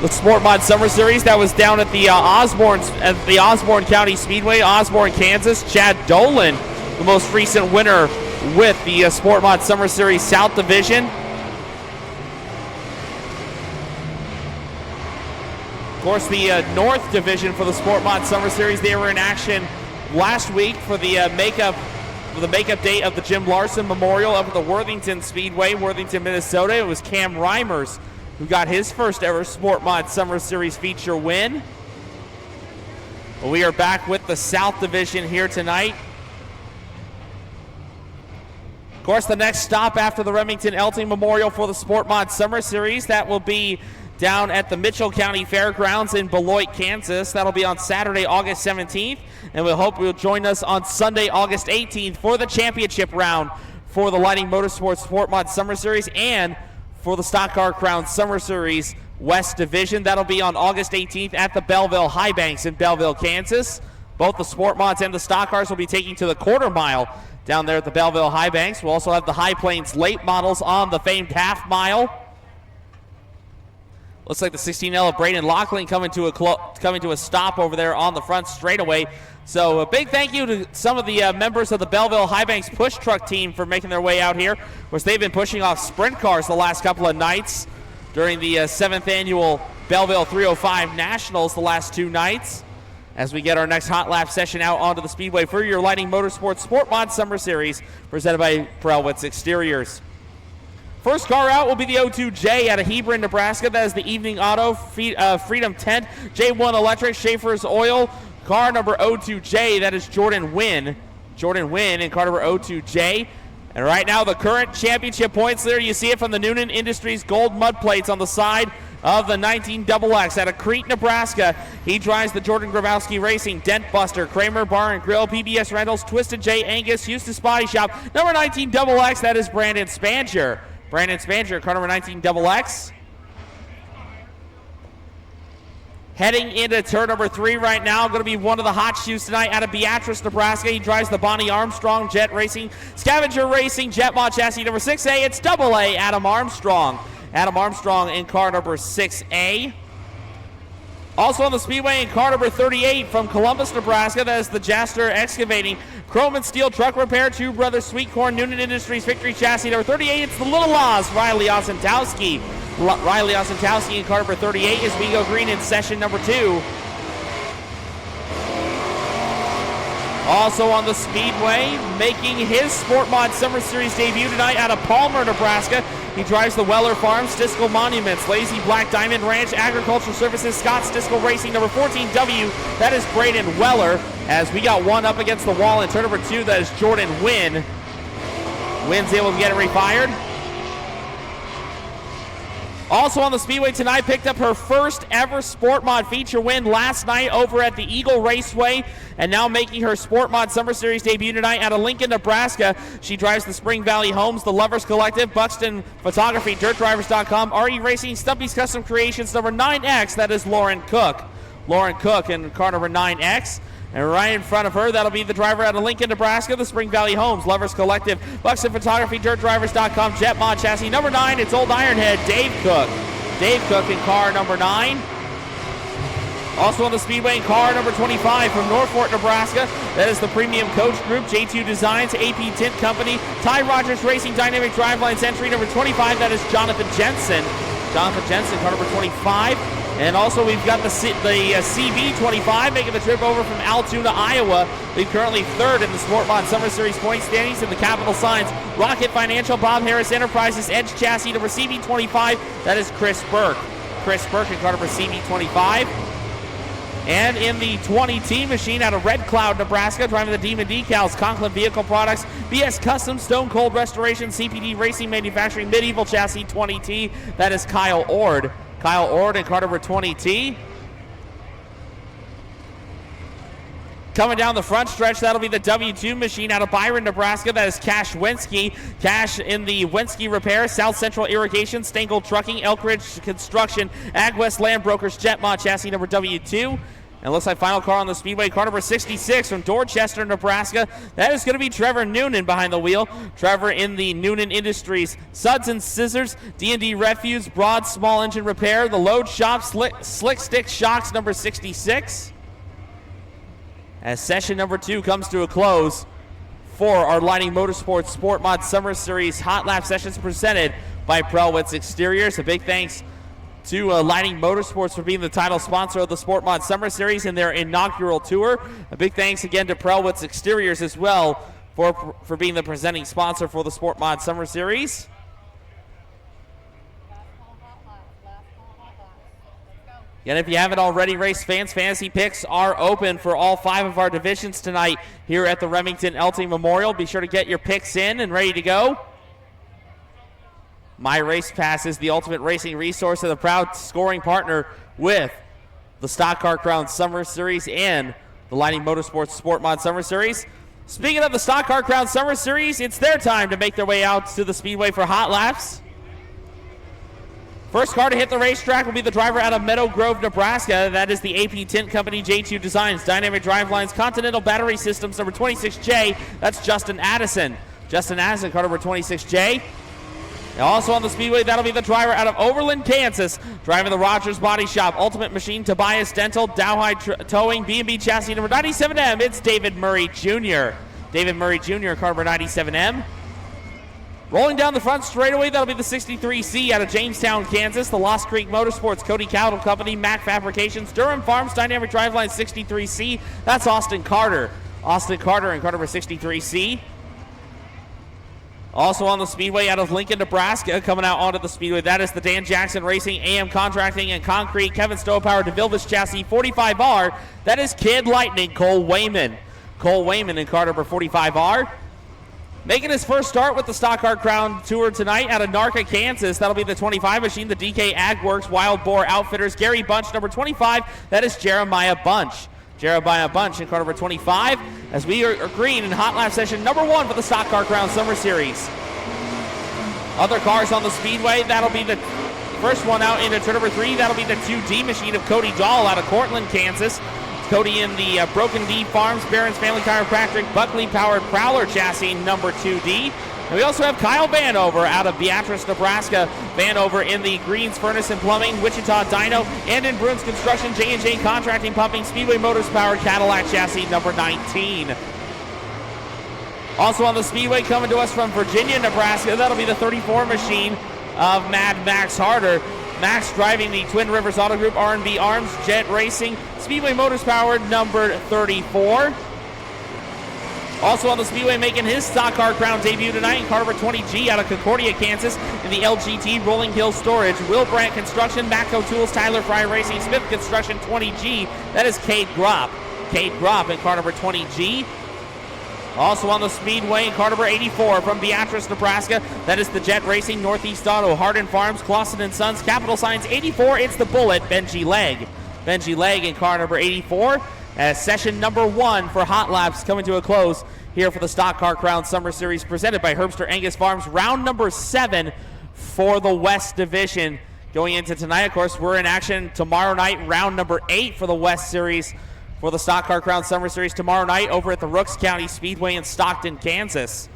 the Sport Mod Summer Series. That was down at the Osborne County Speedway, Osborne, Kansas. Chad Dolan, the most recent winner with the Sport Mod Summer Series South Division. Of course, the North Division for the Sport Mod Summer Series, they were in action last week for the makeup date of the Jim Larson Memorial up at the Worthington Speedway, Worthington, Minnesota. It was Cam Reimers who got his first ever Sport Mod Summer Series feature win. Well, we are back with the South Division here tonight. Of course, the next stop after the Remington Elting Memorial for the Sport Mod Summer Series, that will be down at the Mitchell County Fairgrounds in Beloit, Kansas. That'll be on Saturday, August 17th, and we hope you'll join us on Sunday, August 18th for the championship round for the Lighting Motorsports Sport Mod Summer Series and for the Stock Car Crown Summer Series West Division. That'll be on August 18th at the Belleville High Banks in Belleville, Kansas. Both the Sport Mods and the Stock Cars will be taking to the quarter mile down there at the Belleville High Banks. We'll also have the High Plains late models on the famed half mile. Looks like the 16L of Braden Loughlin coming to a stop over there on the front straightaway. So a big thank you to some of the members of the Belleville High Banks push truck team for making their way out here. Of course, they've been pushing off sprint cars the last couple of nights during the 7th annual Belleville 305 Nationals the last 2 nights. As we get our next hot lap session out onto the Speedway for your Lighting Motorsports Sport Mod Summer Series presented by Perelwitz Exteriors. First car out will be the O2J out of Hebron, Nebraska. That is the Evening Auto Freedom Tent J1 Electric Schaefer's Oil. Car number O2J, that is Jordan Wynn. Jordan Wynn in car number O2J. And right now the current championship points leader, you see it from the Noonan Industries gold mud plates on the side of the 19XX out of Crete, Nebraska. He drives the Jordan Grabowski Racing, Dent Buster, Kramer Bar and Grill, PBS Rentals, Twisted J, Angus, Houston's Body Shop. Number 19XX, that is Brandon Spanger. Brandon Spanger, car number 19XX. Heading into turn number 3 right now, going to be one of the hot shoes tonight out of Beatrice, Nebraska. He drives the Bonnie Armstrong Jet Racing, Scavenger Racing, Jet Mod Chassis number 6A. It's AA Adam Armstrong. Adam Armstrong in car number 6A. Also on the Speedway in car number 38 from Columbus, Nebraska, that is the Jaster Excavating Chrome and Steel Truck Repair, Two Brothers Sweet Corn, Noonan Industries Victory Chassis number 38. It's the Little Laws, Riley Osentowski. Riley Osentowski in car number 38 as we go green in session number 2. Also on the Speedway, making his Sport Mod Summer Series debut tonight out of Palmer, Nebraska. He drives the Weller Farms, Stiskel Monuments, Lazy Black Diamond Ranch, Agricultural Services, Scott Stiskel Racing, number 14W. That is Braden Weller. As we got one up against the wall in turn number 2, that is Jordan Wynn. Wynn's able to get it refired. Also on the Speedway tonight, picked up her first ever Sport Mod feature win last night over at the Eagle Raceway, and now making her Sport Mod Summer Series debut tonight out of Lincoln, Nebraska. She drives the Spring Valley Homes, the Lovers Collective, Buxton Photography, DirtDrivers.com, RE Racing, Stumpy's Custom Creations, number 9X, that is Lauren Cook. Lauren Cook in car number 9X. And right in front of her, that'll be the driver out of Lincoln, Nebraska, the Spring Valley Homes, Lovers Collective, Buxton Photography, DirtDrivers.com, Jet Mod Chassis. Number 9, it's Old Ironhead, Dave Cook. Dave Cook in car number 9. Also on the Speedway in car number 25 from Norfolk, Nebraska. That is the Premium Coach Group, J2 Designs, AP Tint Company, Ty Rogers Racing, Dynamic Drivelines entry number 25. That is Jonathan Jensen. Jonathan Jensen, car number 25. And also we've got the CB25 making the trip over from Altoona, Iowa. We're currently 3rd in the Sport Mod Summer Series point standings in the Capital Signs. Rocket Financial, Bob Harris Enterprises, Edge Chassis, number CB25. That is Chris Burke. Chris Burke in car number CB25. And in the 20T machine out of Red Cloud, Nebraska, driving the Demon Decals, Conklin Vehicle Products, BS Custom, Stone Cold Restoration, CPD Racing Manufacturing, Medieval Chassis 20T. That is Kyle Ord. Kyle Ord in car number 20T. Coming down the front stretch, that'll be the W2 machine out of Byron, Nebraska. That is Cash Wensky. Cash in the Wensky Repair, South Central Irrigation, Stengel Trucking, Elk Ridge Construction, AgWest Land Brokers, Jet Mod Chassis number W2. And it looks like final car on the Speedway, car number 66 from Dorchester, Nebraska. That is going to be Trevor Noonan behind the wheel. Trevor in the Noonan Industries Suds and Scissors, D&D Refuse, Broad Small Engine Repair, the Load Shop, Slick Stick Shocks number 66. As session number 2 comes to a close for our Lighting Motorsports Sport Mod Summer Series Hot Lap sessions presented by Prelwitz Exteriors. A big thanks to Lighting Motorsports for being the title sponsor of the Sport Mod Summer Series in their inaugural tour. A big thanks again to Prelwitz Exteriors as well for being the presenting sponsor for the Sport Mod Summer Series. And if you haven't already, race fans, fantasy picks are open for all 5 of our divisions tonight here at the Remington Elting Memorial. Be sure to get your picks in and ready to go. My Race Pass is the ultimate racing resource and the proud scoring partner with the Stock Car Crown Summer Series and the Lighting Motorsports Sport Mod Summer Series. Speaking of the Stock Car Crown Summer Series, it's their time to make their way out to the Speedway for hot laps. First car to hit the racetrack will be the driver out of Meadow Grove, Nebraska. That is the AP Tint Company J2 Designs, Dynamic Drivelines, Continental Battery Systems, number 26J. That's Justin Addison. Justin Addison, car number 26J. Also on the Speedway, that'll be the driver out of Overland, Kansas, driving the Rogers Body Shop, Ultimate Machine, Tobias Dental, Dowhide Towing, B&B Chassis, number 97M. It's David Murray Jr. David Murray Jr., car number 97M. Rolling down the front straightaway, that'll be the 63C out of Jamestown, Kansas, the Lost Creek Motorsports, Cody Cattle Company, Mac Fabrications, Durham Farms, Dynamic Driveline 63C. That's Austin Carter. Austin Carter in car number 63C. Also on the Speedway out of Lincoln, Nebraska, coming out onto the Speedway, that is the Dan Jackson Racing, AM Contracting and Concrete, Kevin Stowepower, DeVilbiss Chassis, 45R. That is Kid Lightning, Cole Wayman. Cole Wayman in car number 45R. Making his first start with the Stock Car Crown Tour tonight out of Narca, Kansas. That'll be the 25 machine, the DK AgWorks Wild Boar Outfitters. Gary Bunch, number 25. That is Jeremiah Bunch. Jeremiah Bunch in car number 25 as we are green in hot lap session number 1 for the Stock Car Crown Summer Series. Other cars on the Speedway, that'll be the first one out into turn number 3. That'll be the 2D machine of Cody Dahl out of Cortland, Kansas. Cody in the Broken D Farms, Barron's Family Chiropractic, Buckley Powered Prowler chassis number 2D. And we also have Kyle Vanover out of Beatrice, Nebraska. Vanover in the Greens Furnace and Plumbing, Wichita Dyno, and in Bruins Construction, J&J Contracting, Pumping, Speedway Motors Powered Cadillac chassis number 19. Also on the Speedway coming to us from Virginia, Nebraska, that'll be the 34 machine of Mad Max Harder. Max driving the Twin Rivers Auto Group R&B Arms Jet Racing, Speedway Motors Powered number 34. Also on the Speedway making his Stock Car Crown debut tonight in car number 20G out of Concordia, Kansas in the LGT Rolling Hill Storage, Will Brandt Construction, Matco Tools, Tyler Fry Racing, Smith Construction 20G. That is Cade Gropp. Cade Gropp in car number 20G. Also on the Speedway in car number 84 from Beatrice, Nebraska. That is the Jet Racing, Northeast Auto, Hardin Farms, Clausen & Sons, Capital Signs 84. It's the Bullet, Benji Legg. Benji Legg in car number 84. As session number 1 for hot laps coming to a close here for the Stock Car Crown Summer Series presented by Herbster Angus Farms. Round number 7 for the West Division. Going into tonight, of course, we're in action tomorrow night, round number 8 for the West Series for the Stock Car Crown Summer Series tomorrow night over at the Rooks County Speedway in Stockton, Kansas.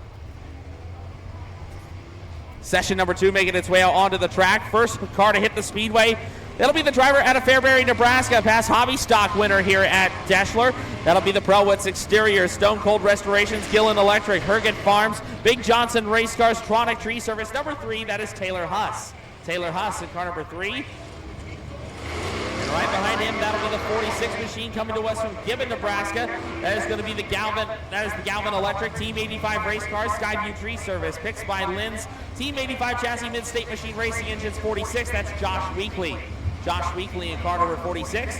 Session number 2 making its way out onto the track. First car to hit the Speedway, that'll be the driver out of Fairbury, Nebraska, past Hobby Stock winner here at Deschler. That'll be the Prelwitz Exterior, Stone Cold Restorations, Gillen Electric, Herget Farms, Big Johnson Race Cars, Tronic Tree Service. Number 3, that is Taylor Huss. Taylor Huss in car number 3. And right behind him, that'll be the 46 machine coming to us from Gibbon, Nebraska. That is going to be the Galvin. That is the Galvin Electric Team 85 Race Cars, Skyview Tree Service. Picks by Lynn's Team 85 Chassis Mid-State Machine Racing Engines 46. That's Josh Weekly. Josh Weekly in car number 46.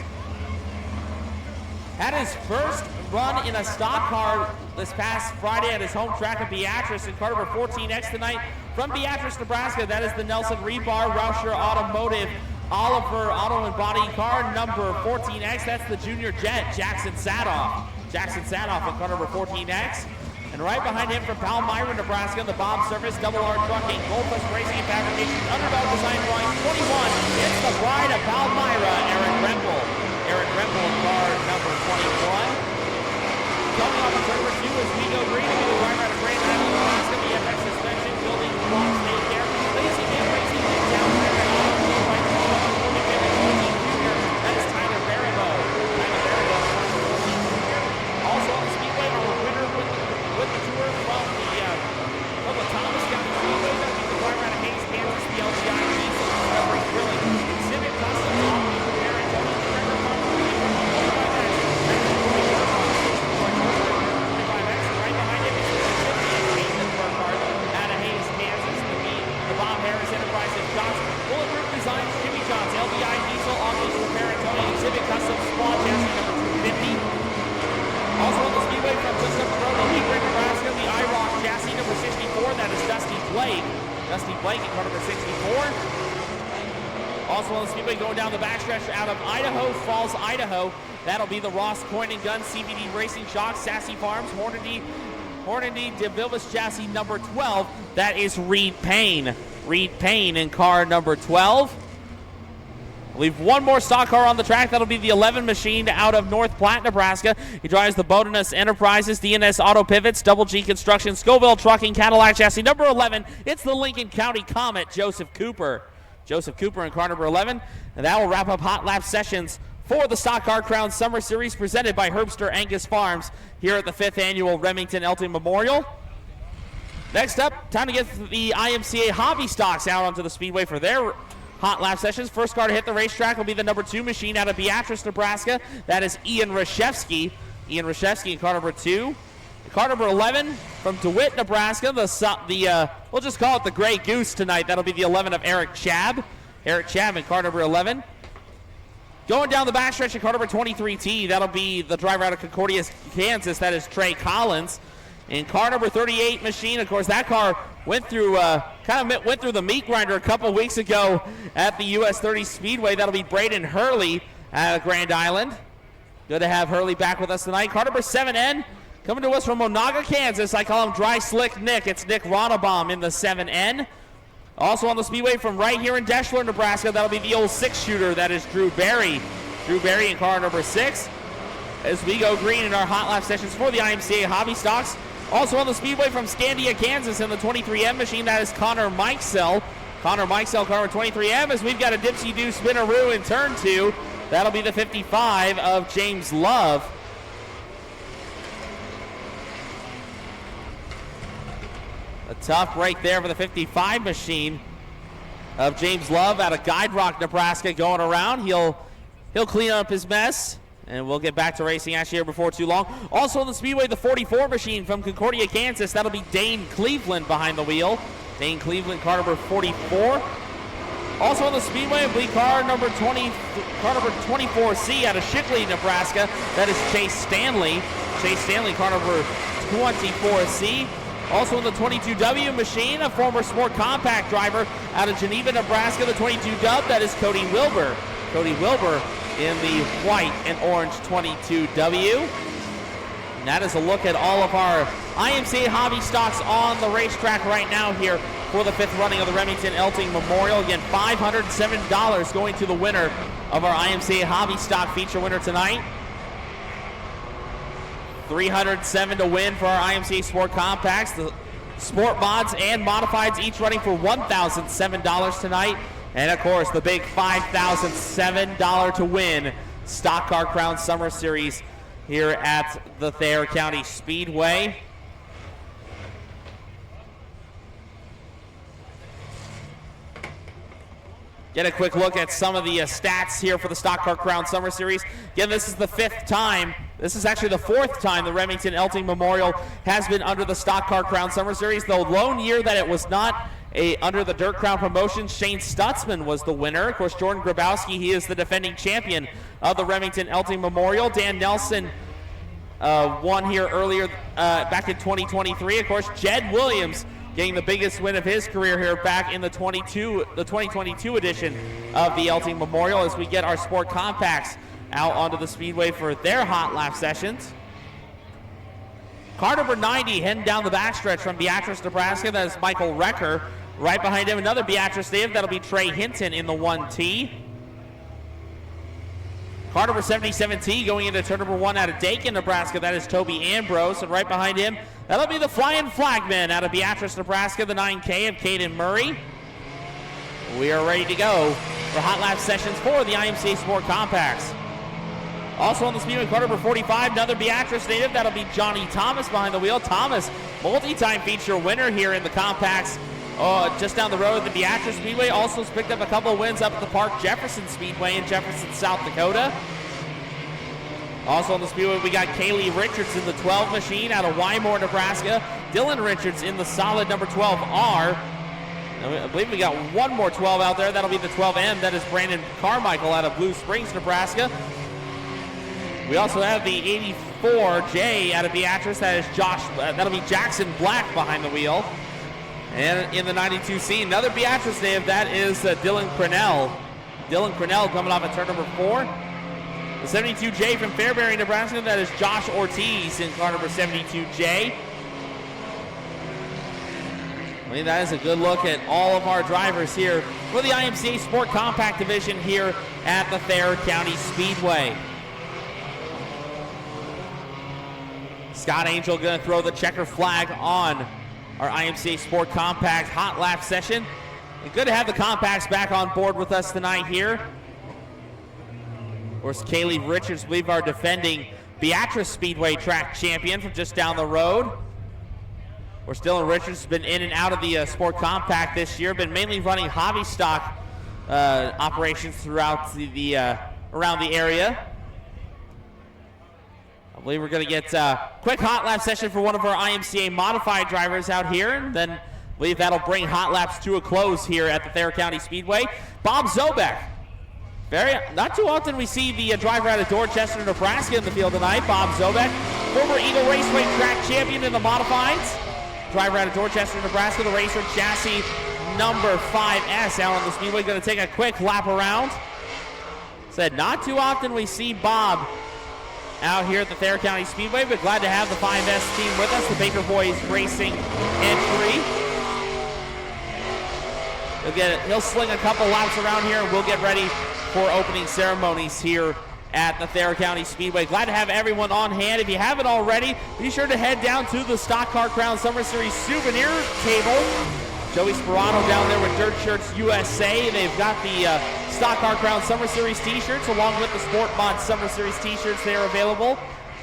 Had his first run in a stock car this past Friday at his home track of Beatrice in car number 14X tonight from Beatrice, Nebraska. That is the Nelson Rebar Rauscher Automotive Oliver Auto and Body car number 14X. That's the Junior Jet, Jackson Sadoff. Jackson Sadoff in car number 14X. And right behind him from Palmyra, Nebraska, the Bob Service, Double R Trucking, Goldfuss Racing and Fabrication, Underdog Design Drawing 21. It's the bride of Palmyra, Eric Rempel. Eric Rempel in car down the backstretch out of Idaho Falls, Idaho. That'll be the Ross Coin and Gun CVD Racing Shocks, Sassy Farms, Hornady DeVilbiss chassis number 12. That is Reed Payne. Reed Payne in car number 12. We'll leave one more stock car on the track. That'll be the 11 machine out of North Platte, Nebraska. He drives the Bodinus Enterprises, DNS Auto Pivots, Double G Construction, Scoville Trucking, Cadillac chassis number 11. It's the Lincoln County Comet, Joseph Cooper. Joseph Cooper in car number 11. And that will wrap up Hot Lap sessions for the Stock Car Crown Summer Series presented by Herbster Angus Farms here at the 5th annual Remington Elting Memorial. Next up, time to get the IMCA Hobby Stocks out onto the Speedway for their Hot Lap sessions. First car to hit the racetrack will be the number 2 machine out of Beatrice, Nebraska. That is Ian Reshevsky. Ian Reshevsky in car number 2. Car number 11 from DeWitt, Nebraska. We'll just call it the Gray Goose tonight. That'll be the 11 of Eric Chabb. Eric Chabb in car number 11. Going down the backstretch in car number 23T, that'll be the driver out of Concordia, Kansas. That is Trey Collins. In car number 38 machine, of course, that car went through the meat grinder a couple weeks ago at the US 30 Speedway. That'll be Braden Hurley out of Grand Island. Good to have Hurley back with us tonight. Car number 7N, coming to us from Monaga, Kansas. I call him Dry Slick Nick. It's Nick Ronnebaum in the 7N. Also on the Speedway from right here in Deschler, Nebraska, that'll be the old 6-shooter. That is Drew Berry. Drew Berry in car number 6. As we go green in our Hot Lap sessions for the IMCA Hobby Stocks. Also on the Speedway from Scandia, Kansas in the 23M machine, that is Connor Mikesell. Connor Mikesell, car number 23M, as we've got a Dipsy-Doo Spinaroo in turn 2. That'll be the 55 of James Love. A tough break there for the 55 machine of James Love out of Guide Rock, Nebraska, going around. He'll clean up his mess, and we'll get back to racing action here before too long. Also on the Speedway, the 44 machine from Concordia, Kansas. That'll be Dane Cleveland behind the wheel. Dane Cleveland, car number 44. Also on the Speedway, I believe car number 24C out of Shickley, Nebraska. That is Chase Stanley. Chase Stanley, car number 24C. Also in the 22W machine, a former Sport Compact driver out of Geneva, Nebraska, the 22 Dub, that is Cody Wilbur. Cody Wilbur in the white and orange 22W. And that is a look at all of our IMCA Hobby Stocks on the racetrack right now here for the 5th running of the Remington Elting Memorial. Again, $507 going to the winner of our IMCA Hobby Stock feature winner tonight. $307 to win for our IMCA Sport Compacts. The Sport Mods and Modifieds each running for $1,007 tonight. And of course, the big $5,007 to win Stock Car Crown Summer Series here at the Thayer County Speedway. Get a quick look at some of the stats here for the Stock Car Crown Summer Series. Again, this is the 5th time. This is actually the 4th time the Remington Elting Memorial has been under the Stock Car Crown Summer Series. The lone year that it was not under the Dirt Crown promotion, Shane Stutzman was the winner. Of course, Jordan Grabowski, he is the defending champion of the Remington Elting Memorial. Dan Nelson won here earlier back in 2023. Of course, Jed Williams getting the biggest win of his career here back in the 2022 edition of the Elting Memorial as we get our Sport Compacts out onto the Speedway for their Hot Lap sessions. Car number 90 heading down the backstretch from Beatrice, Nebraska. That is Michael Recker. Right behind him, another Beatrice native. That'll be Trey Hinton in the 1T. Car number 77T going into turn number 1 out of Dakin, Nebraska. That is Toby Ambrose. And right behind him, that'll be the Flying Flagman out of Beatrice, Nebraska, the 9K of Caden Murray. We are ready to go for Hot Lap sessions for the IMCA Sport Compacts. Also on the Speedway, car number 45, another Beatrice native. That'll be Johnny Thomas behind the wheel. Thomas, multi-time feature winner here in the Compacts just down the road at the Beatrice Speedway. Also has picked up a couple of wins up at the Park Jefferson Speedway in Jefferson, South Dakota. Also on the Speedway, we got Kaylee Richards in the 12 machine out of Wymore, Nebraska. Dylan Richards in the solid number 12R. I believe we got one more 12 out there. That'll be the 12M. That is Brandon Carmichael out of Blue Springs, Nebraska. We also have the 84J out of Beatrice. That is that'll be Jackson Black behind the wheel. And in the 92C, another Beatrice native. That is Dylan Crenell. Dylan Cornell coming off at turn number 4. The 72J from Fairbury, Nebraska, that is Josh Ortiz in car number 72J. I mean, that is a good look at all of our drivers here for the IMCA Sport Compact Division here at the Thayer County Speedway. Scott Angel going to throw the checker flag on our IMCA Sport Compact hot lap session. And good to have the compacts back on board with us tonight here. Of course, Kaylee Richards, I believe, our defending Beatrice Speedway track champion from just down the road. Of course, Dylan Richards has been in and out of the Sport Compact this year, been mainly running hobby stock operations throughout the around the area. I believe we're going to get a quick hot lap session for one of our IMCA modified drivers out here, and then I believe that'll bring hot laps to a close here at the Thayer County Speedway. Bob Zobek. Not too often we see the driver out of Dorchester, Nebraska in the field tonight. Bob Zobek, former Eagle Raceway track champion in the modifieds. Driver out of Dorchester, Nebraska, the racer chassis number 5S out on the Speedway. Going to take a quick lap around. Said not too often we see Bob out here at the Thayer County Speedway, but glad to have the 5S team with us, the Baker Boys Racing entry. He'll sling a couple laps around here, and we'll get ready for opening ceremonies here at the Thayer County Speedway. Glad to have everyone on hand. If you haven't already, be sure to head down to the Stock Car Crown Summer Series souvenir table. Joey Sperano down there with Dirt Shirts USA. They've got the Stock Car Crown Summer Series t-shirts along with the Sport Mod Summer Series t-shirts. They are available.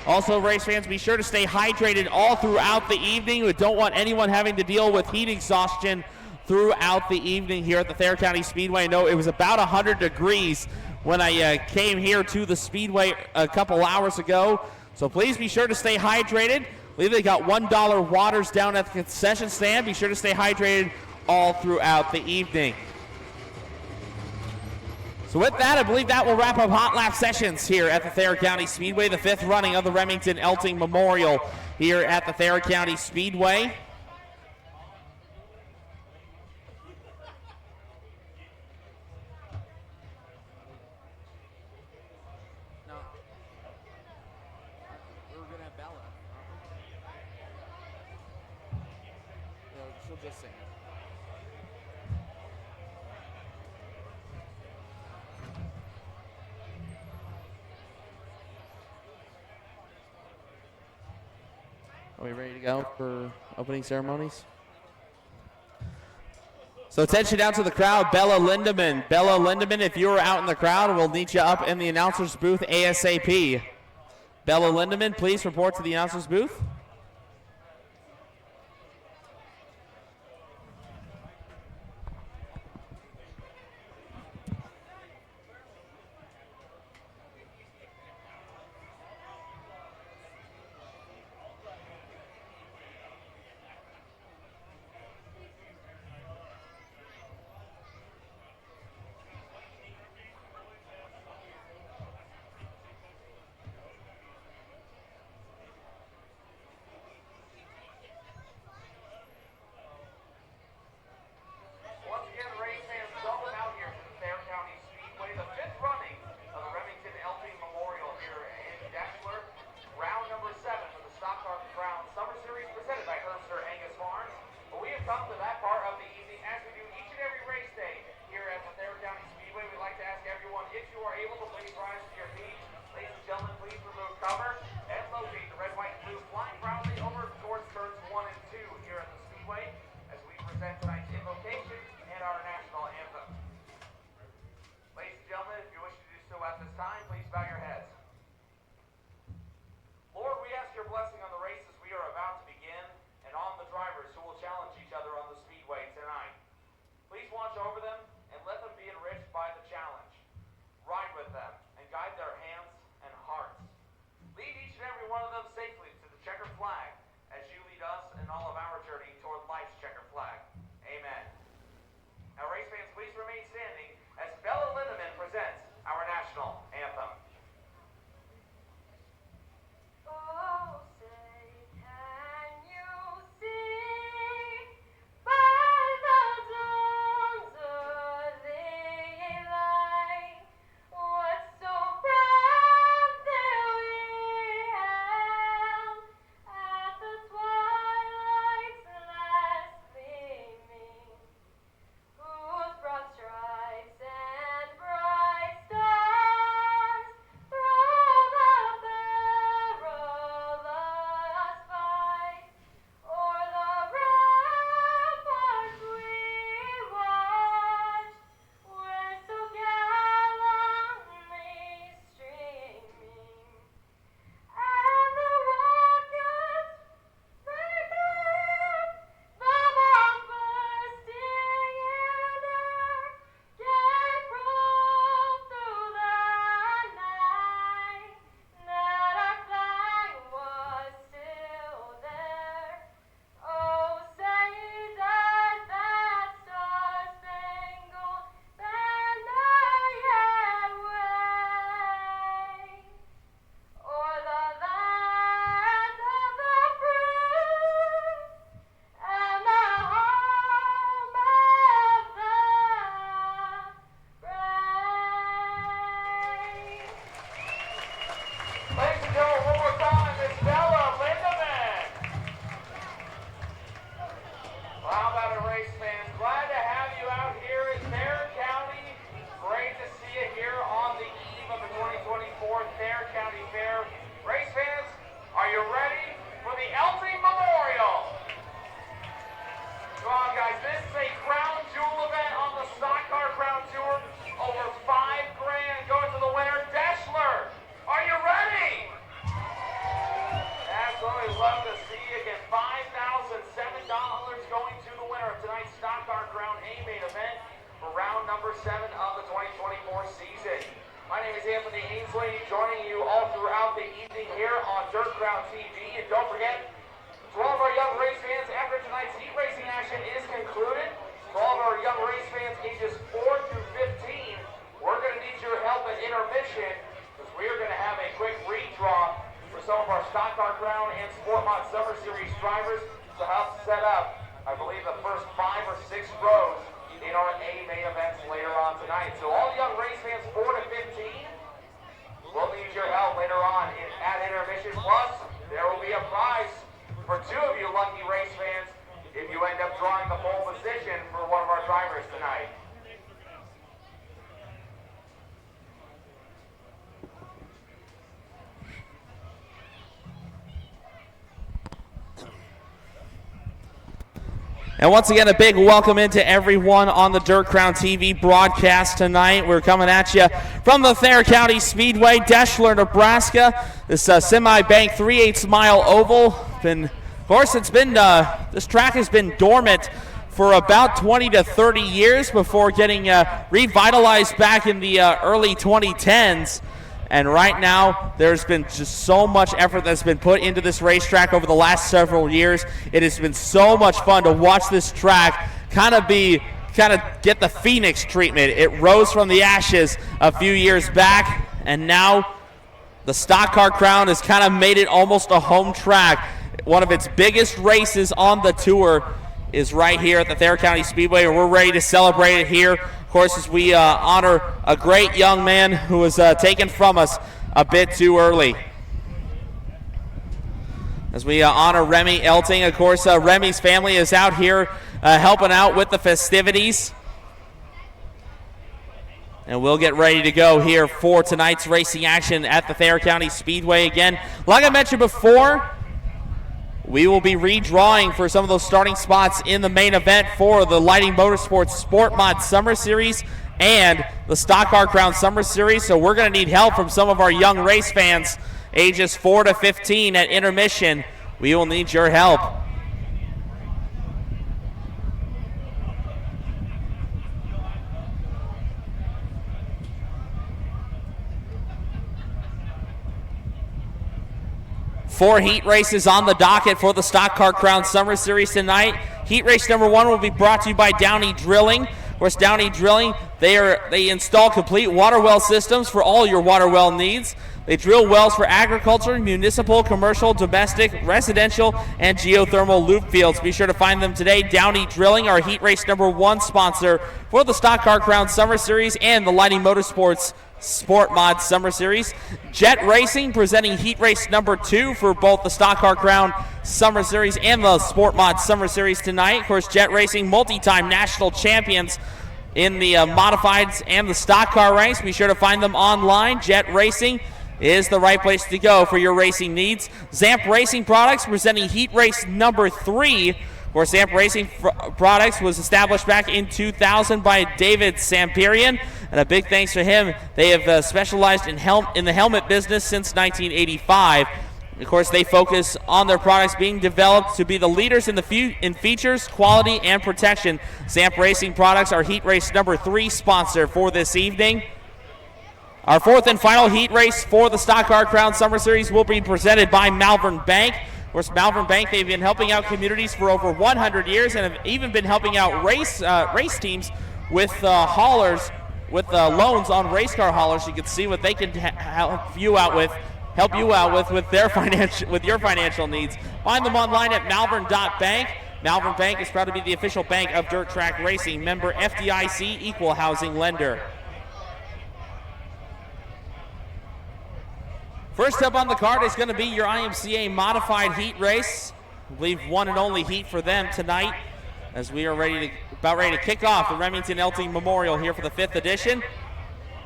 Also, race fans, be sure to stay hydrated all throughout the evening. We don't want anyone having to deal with heat exhaustion throughout the evening here at the Thayer County Speedway. I know it was about 100 degrees when I came here to the Speedway a couple hours ago. So please be sure to stay hydrated. I believe they got $1 waters down at the concession stand. Be sure to stay hydrated all throughout the evening. So with that, I believe that will wrap up hot lap sessions here at the Thayer County Speedway, the 5th running of the Remington Elting Memorial here at the Thayer County Speedway. Are we ready to go for opening ceremonies? So attention down to the crowd, Bella Lindemann. Bella Lindemann, if you are out in the crowd, we'll need you up in the announcer's booth ASAP. Bella Lindemann, please report to the announcer's booth. Anthony Ainsley joining you all throughout the evening here on Dirt Crown TV. And don't forget, to all of our young race fans, after tonight's heat racing action is concluded, to all of our young race fans ages 4 through 15, we're going to need your help at intermission because we are going to have a quick redraw for some of our Stock Car Crown and Sport Mod Summer Series drivers to help set up, I believe, the first 5 or 6 rows in our A main events later on tonight. So all the young race fans 4 to 15, we'll need your help later on at intermission. Plus, there will be a prize for 2 of you lucky race fans if you end up drawing the pole position for one of our drivers tonight. And once again, a big welcome into everyone on the Dirt Crown TV broadcast tonight. We're coming at you from the Thayer County Speedway, Deschler, Nebraska. This semi-bank 3/8 mile oval. Of course, this track has been dormant for about 20 to 30 years before getting revitalized back in the early 2010s. And right now, there's been just so much effort that's been put into this racetrack over the last several years. It has been so much fun to watch this track kind of get the Phoenix treatment. It rose from the ashes a few years back, and now the Stock Car Crown has kind of made it almost a home track. One of its biggest races on the tour is right here at the Thayer County Speedway, and we're ready to celebrate it here. Of course, as we honor a great young man who was taken from us a bit too early. As we honor Remmy Elting, of course, Remy's family is out here helping out with the festivities. And we'll get ready to go here for tonight's racing action at the Thayer County Speedway. Again, like I mentioned before, we will be redrawing for some of those starting spots in the main event for the Lighting Motorsports Sport Mod Summer Series and the Stock Car Crown Summer Series. So we're going to need help from some of our young race fans, ages 4 to 15 at intermission. We will need your help. Four heat races on the docket for the Stock Car Crown Summer Series tonight. Heat race number 1 will be brought to you by Downey Drilling. Of course, Downey Drilling, they install complete water well systems for all your water well needs. They drill wells for agriculture, municipal, commercial, domestic, residential, and geothermal loop fields. Be sure to find them today. Downey Drilling, our heat race number 1 sponsor for the Stock Car Crown Summer Series and the Lighting Motorsports Sport Mod Summer Series. Jet Racing presenting heat race number 2 for both the Stock Car Crown Summer Series and the Sport Mod Summer Series tonight. Of course, Jet Racing, multi-time national champions in the modifieds and the stock car ranks. Be sure to find them online. Jet Racing is the right place to go for your racing needs. Zamp Racing Products presenting heat race number 3. Of course, Zamp Racing Products was established back in 2000 by David Samperian, and a big thanks to him. They have specialized in the helmet business since 1985. Of course, they focus on their products being developed to be the leaders in features, quality, and protection. Zamp Racing Products, our heat race number 3 sponsor for this evening. Our 4th and final heat race for the Stock Car Crown Summer Series will be presented by Malvern Bank. Of course, Malvern Bank, they've been helping out communities for over 100 years and have even been helping out race teams with haulers, with loans on race car haulers. You can see what they can help you out with your financial needs. Find them online at malvern.bank. Malvern Bank is proud to be the official bank of Dirt Track Racing, member FDIC, equal housing lender. First up on the card is going to be your IMCA modified heat race. I believe one and only heat for them tonight, as we are about ready to kick off the Remington Elting Memorial here for the 5th edition.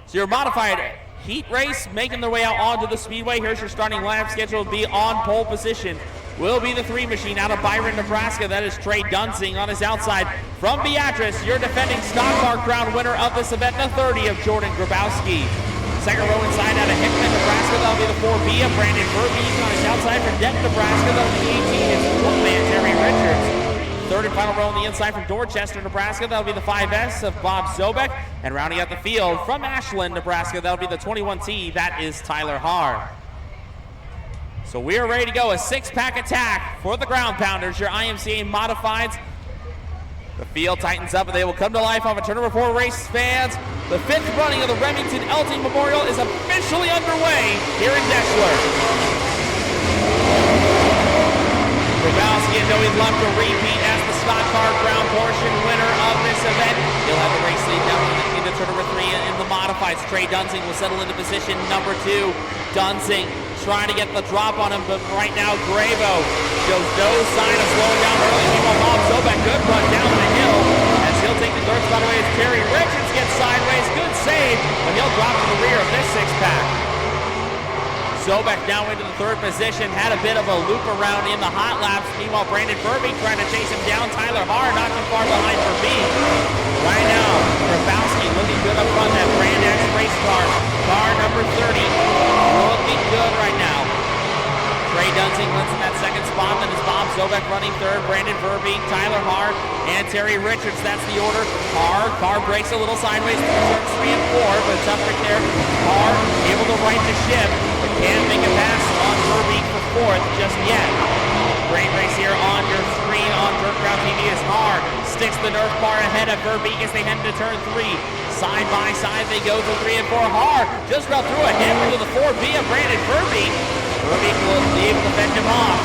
So your modified heat race making their way out onto the speedway. Here's your starting lineup schedule to be on pole position. Will be the 3 machine out of Byron, Nebraska. That is Trey Dunsing on his outside. From Beatrice, your defending Stock Car Crown winner of this event, the 30 of Jordan Grabowski. Second row inside out of Hickman, Nebraska. That'll be the 4B of Brandon Verbeek on his outside. For Denton, Nebraska, that'll be 18. It's 1-man Terry Richards. third and final row on the inside from Dorchester, Nebraska, that'll be the 5S of Bob Zobek. And rounding out the field from Ashland, Nebraska, that'll be the 21T, that is Tyler Haar. So we are ready to go, a six-pack attack for the Ground Pounders, your IMCA Modifieds. The field tightens up and they will come to life off of turn number 4 race fans. The fifth running of the Remington Elting Memorial is officially underway here in Deshler. Grabowski and Noe left to repeat as the stock car ground portion winner of this event. He'll have a race lead down into turn number 3 in the modifieds. Trey Dunsing will settle into position number 2. Dunsing trying to get the drop on him, but right now Gravo shows no sign of slowing down early. Meanwhile, Bob Zobek, good run down the hill as he'll take the third spot away as Terry Richards gets sideways. Good save, but he'll drop to the rear of this six-pack. Zobek now into the third position, had a bit of a loop around in the hot laps. Meanwhile, Brandon Verbeek trying to chase him down. Tyler Haar not too far behind Verbeek. Right now, Grabowski looking good up front, that Brand X race car. Car number 30, looking good right now. Trey Dunsing runs in that second spot, then is Bob Zobek running third. Brandon Verbeek, Tyler Haar, and Terry Richards, that's the order. Car breaks a little sideways through turns 3 and 4, but it's up right there. Haar able to right the ship. Can't make a pass on Verbeek for fourth just yet. Great race here on your screen on Dirt Ground TV as Haar sticks the Nerf bar ahead of Verbeek as they head into turn 3. Side by side they go through 3 and 4. Haar just about through a hit into the 4B of Brandon Verbeek. Verbeek will be able to fend him off.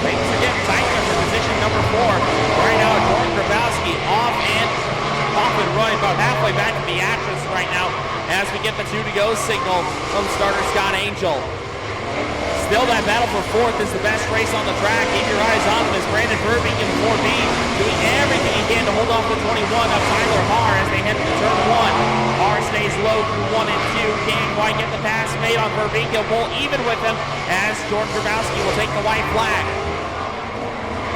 Things are getting tight for position number 4. Right now, Jordan Grabowski off and running about halfway back to the actress right now as we get the 2 to go signal from starter Scott Angel. Still that battle for fourth is the best race on the track. Keep your eyes on him as Brandon Verbeek in the 4B doing everything he can to hold off the 21 of Tyler Haar as they head into turn 1. Haar stays low through 1 and 2. Can't quite get the pass made on Verbeek. He'll pull even with him as Jordan Grabowski will take the white flag.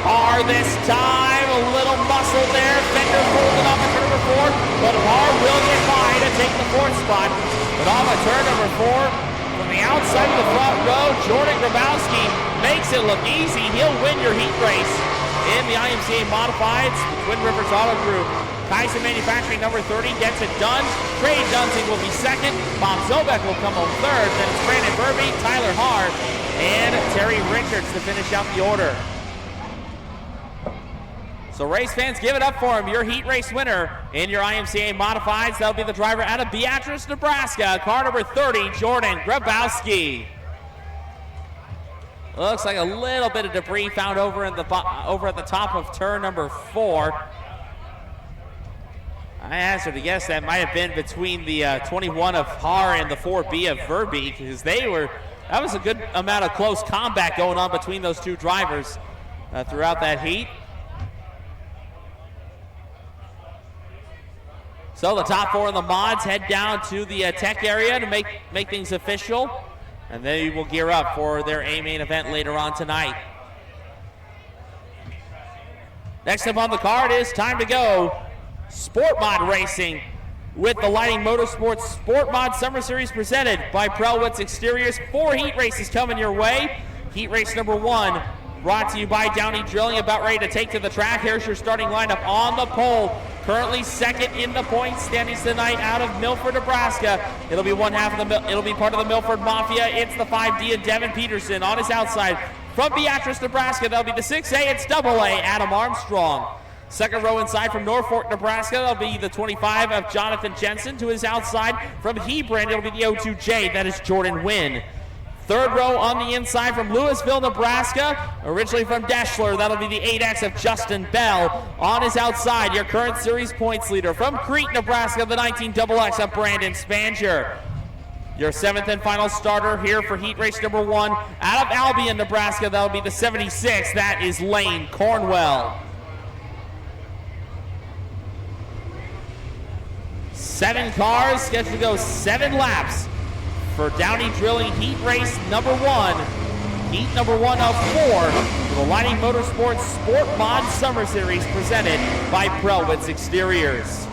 Haar this time, a little muscle there. Fender holding off at turn number 4, but Haar will get by to take the 4th spot. But off at turn number 4, from the outside of the front row, Jordan Grabowski makes it look easy. He'll win your heat race in the IMCA Modifieds, the Twin Rivers Auto Group. Tyson Manufacturing number 30 gets it done. Trey Dunsing will be second. Bob Zobek will come home third. Then it's Brandon Verbeek, Tyler Haar, and Terry Richards to finish out the order. So race fans, give it up for him. Your heat race winner in your IMCA Modifieds. That'll be the driver out of Beatrice, Nebraska. Car number 30, Jordan Grabowski. Looks like a little bit of debris found over at the top of turn number 4. I hazard to guess that might have been between the 21 of Haar and the 4B of Verbeek, because that was a good amount of close combat going on between those two drivers throughout that heat. So the top 4 of the mods head down to the tech area to make things official, and they will gear up for their A-main event later on tonight. Next up on the card is time to go Sport Mod Racing with the Lighting Motorsports Sport Mod Summer Series presented by Prelwitz Exteriors. 4 heat races coming your way. Heat race number 1 brought to you by Downey Drilling, about ready to take to the track. Here's your starting lineup on the pole. Currently second in the points standings tonight out of Milford, Nebraska. It'll be part of the Milford Mafia. It's the 5D of Devin Peterson on his outside. From Beatrice, Nebraska, that'll be the 6A. It's AA, Adam Armstrong. Second row inside from Norfolk, Nebraska, that'll be the 25 of Jonathan Jensen. To his outside from Hebron, it'll be the 02J. That is Jordan Wynn. Third row on the inside from Louisville, Nebraska, originally from Deshler, that'll be the 8X of Justin Bell. On his outside, your current series points leader from Crete, Nebraska, the 19XX of Brandon Spanger. Your 7th and final starter here for heat race number 1 out of Albion, Nebraska, that'll be the 76, that is Lane Cornwell. 7 cars scheduled to go 7 laps for Downey Drilling heat race number 1. Heat number 1 of 4 for the Lighting Motorsports Sport Mod Summer Series presented by Prelwitz Exteriors.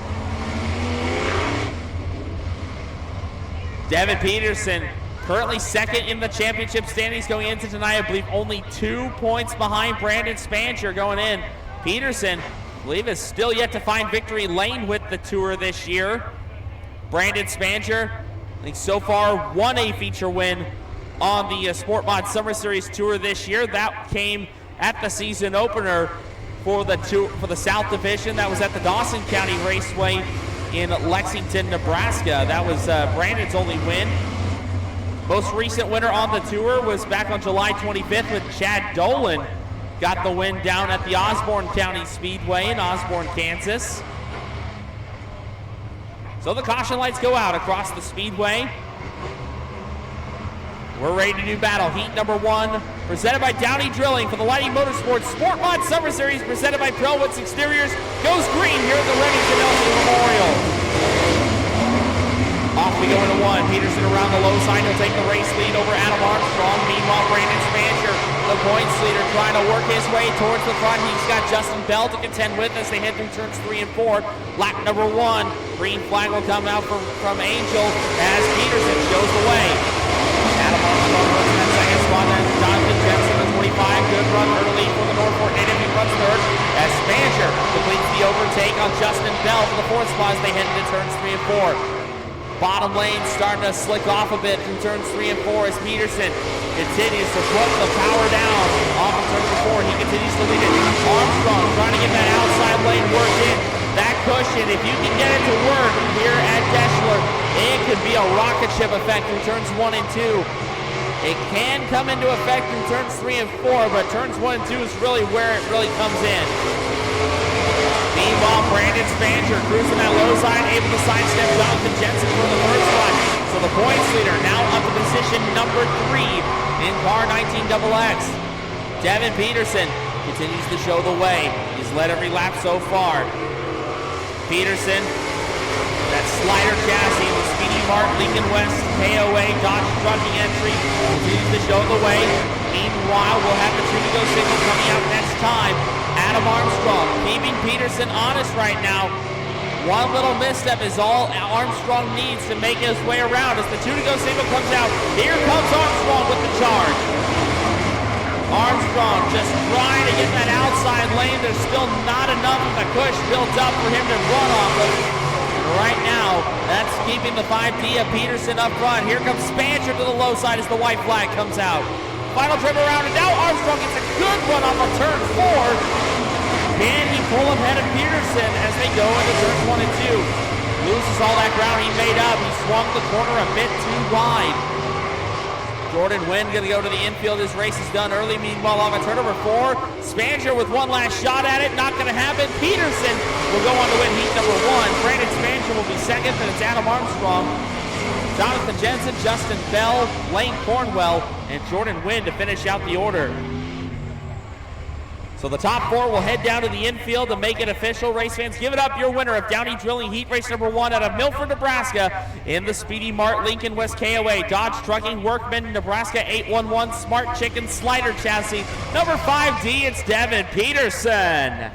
Devin Peterson Currently second in the championship standings going into tonight. I believe only 2 points behind Brandon Spancher going in. Peterson, I believe, is still yet to find victory lane with the tour this year. Brandon Spancher, I think so far won a feature win on the Sport Mod Summer Series Tour this year. That came at the season opener for the South Division. That was at the Dawson County Raceway in Lexington, Nebraska. That was Brandon's only win. Most recent winner on the tour was back on July 25th with Chad Dolan. Got the win down at the Osborne County Speedway in Osborne, Kansas. So the caution lights go out across the speedway. We're ready to do battle. Heat number 1, presented by Downey Drilling for the Lighting Motorsports Sport Mod Summer Series, presented by Prellwoods Exteriors. Goes green here at the Remington Elting Memorial. Off we go into 1. Peterson around the low side. He'll take the race lead over Adam Armstrong. Meanwhile, Brandon Spancher, the points leader, trying to work his way towards the front. He's got Justin Bell to contend with as they head through turns 3 and 4. Lap number 1. Green flag will come out from Angel as Peterson shows the way. Adam Armstrong runs in that second spot. Then Jonathan Jensen, the 25. Good run early for the Northport native. He runs third as Spancher completes the overtake on Justin Bell for the 4th spot as they head into turns 3 and 4. Bottom lane starting to slick off a bit through turns 3 and 4 as Peterson continues to put the power down off of turn 4. He continues to lead it. Armstrong trying to get that outside lane worked in. That cushion, if you can get it to work here at Deschler, it could be a rocket ship effect through turns 1 and 2. It can come into effect in turns 3 and 4, but turns 1 and 2 is really where it really comes in. Meanwhile, Brandon Spancher cruising that low side, able to sidestep Jonathan Jensen for the 1st spot. So the points leader now up to position number 3 in car 19XX. Devin Peterson continues to show the way. He's led every lap so far. Peterson, that slider chassis, the Speedy Mart Lincoln West KOA Dodge trucking entry, continues to show the way. Meanwhile, we'll have the Trudigo signal coming out next time. Adam Armstrong keeping Peterson honest right now. One little misstep is all Armstrong needs to make his way around as the Trudigo signal comes out. Here comes Armstrong with the charge. Armstrong just trying to get that outside lane. There's still not enough of a push built up for him to run off of. Right now, that's keeping the 5D of Peterson up front. Here comes Spancher to the low side as the white flag comes out. Final trip around, and now Armstrong gets a good run off of turn 4. Can he pull ahead of Peterson as they go into turns 1 and 2? Loses all that ground he made up. He swung the corner a bit too wide. Jordan Wynn going to go to the infield. His race is done early. Meanwhile, on turn number 4, Spancher with one last shot at it. Not going to happen. Peterson will go on to win heat number 1. Brandon Spancher will be second, then it's Adam Armstrong, Jonathan Jensen, Justin Bell, Lane Cornwell, and Jordan Wynn to finish out the order. So the top 4 will head down to the infield to make it official. Race fans, give it up, your winner of Downey Drilling Heat Race number 1 out of Milford, Nebraska in the Speedy Mart Lincoln West KOA Dodge Trucking Workman Nebraska 811 Smart Chicken Slider Chassis. Number 5D, it's Devin Peterson.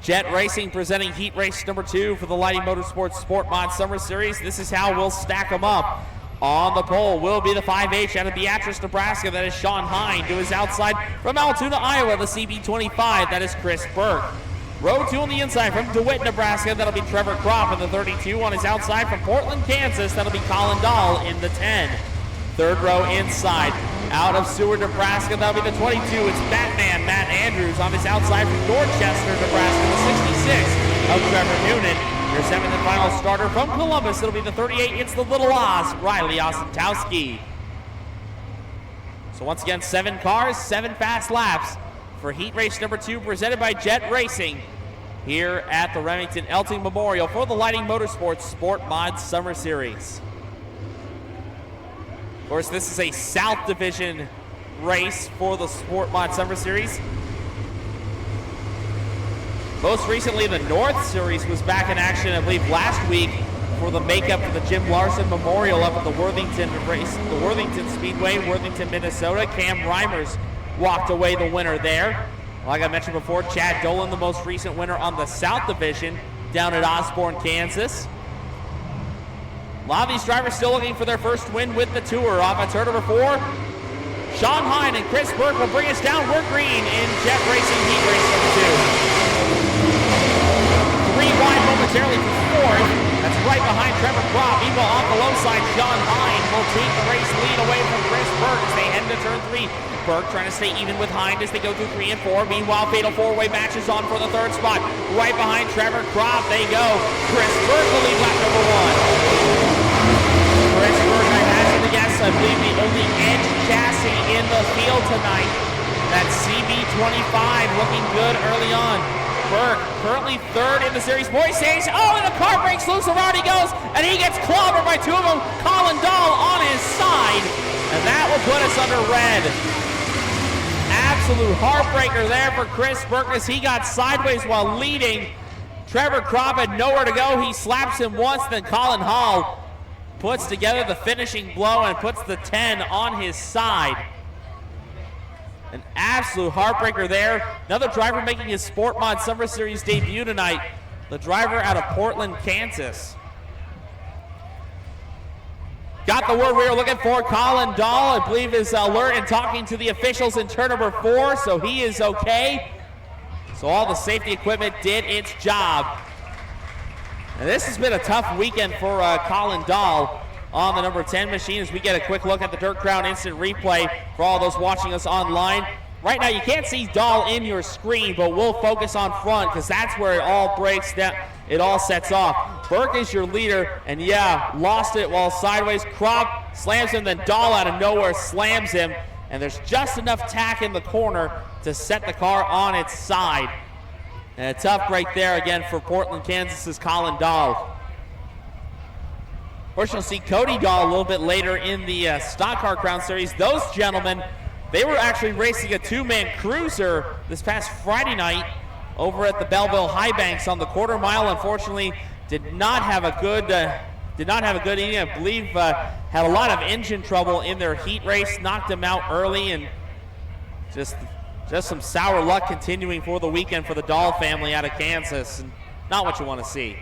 Jet Racing presenting Heat Race number 2 for the Lighting Motorsports Sport Mod Summer Series. This is how we'll stack them up. On the pole will be the 5H out of Beatrice, Nebraska. That is Sean Hine. To his outside from Altoona, Iowa, the CB25. That is Chris Burke. Row 2 on the inside from DeWitt, Nebraska. That'll be Trevor Kropp in the 32. On his outside from Portland, Kansas. That'll be Colin Dahl in the 10. Third row inside out of Seward, Nebraska. That'll be the 22. It's Batman Matt Andrews on his outside from Dorchester, Nebraska. The 66 of Trevor Noonan. Your 7th and final starter from Columbus. It'll be the 38. It's the Little Oz, Riley Osentowski. So once again, 7 cars, 7 fast laps for Heat Race number 2 presented by Jet Racing here at the Remington Elting Memorial for the Lighting Motorsports Sport Mod Summer Series. Of course, this is a South Division race for the Sport Mod Summer Series. Most recently, the North Series was back in action, I believe, last week for the makeup for the Jim Larson Memorial up at the Worthington race, the Worthington Speedway, Worthington, Minnesota. Cam Reimers walked away the winner there. Like I mentioned before, Chad Dolan, the most recent winner on the South Division down at Osborne, Kansas. A lot of these drivers still looking for their first win with the Tour. Off at turn number 4, Sean Hine and Chris Burke will bring us down. We're green in Jet Racing Heat Race number 2. 3 wide momentarily for 4th. That's right behind Trevor Kropp. Meanwhile, off the low side, Sean Hine will take the race lead away from Chris Burke as they head into turn 3. Burke trying to stay even with Hine as they go through 3 and 4. Meanwhile, fatal 4-way match is on for the 3rd spot. Right behind Trevor Kropp, they go. Chris Burke will lead lap number 1. Chris Burke, I hazard to guess, I believe the only Edge chassis in the field tonight. That CB25 looking good early on. Burke currently 3rd in the series point stage. Oh, and the car breaks loose, around he goes, and he gets clobbered by 2 of them. Colin Dahl on his side, and that will put us under red. Absolute heartbreaker there for Chris Burke as he got sideways while leading. Trevor Kropp had nowhere to go. He slaps him once, then Colin Hall puts together the finishing blow and puts the 10 on his side. An absolute heartbreaker there. Another driver making his Sport Mod Summer Series debut tonight. The driver out of Portland, Kansas. Got the word we were looking for. Colin Dahl, I believe, is alert and talking to the officials in turn number 4, so he is okay. So all the safety equipment did its job. And this has been a tough weekend for Colin Dahl on the number 10 machine as we get a quick look at the Dirt Crown instant replay for all those watching us online. Right now you can't see Dahl in your screen, but we'll focus on front because that's where it all breaks down. It all sets off. Burke is your leader, and yeah, lost it while sideways. Kropp slams him, then Dahl out of nowhere slams him, and there's just enough tack in the corner to set the car on its side. And a tough break there again for Portland, Kansas's Colin Dahl. Of course, you'll see Cody Dahl a little bit later in the Stock Car Crown Series. Those gentlemen, they were actually racing a 2-man cruiser this past Friday night over at the Belleville High Banks on the quarter mile. Unfortunately, did not have a good inning. I believe had a lot of engine trouble in their heat race, knocked them out early, and just some sour luck continuing for the weekend for the Dahl family out of Kansas, and not what you want to see.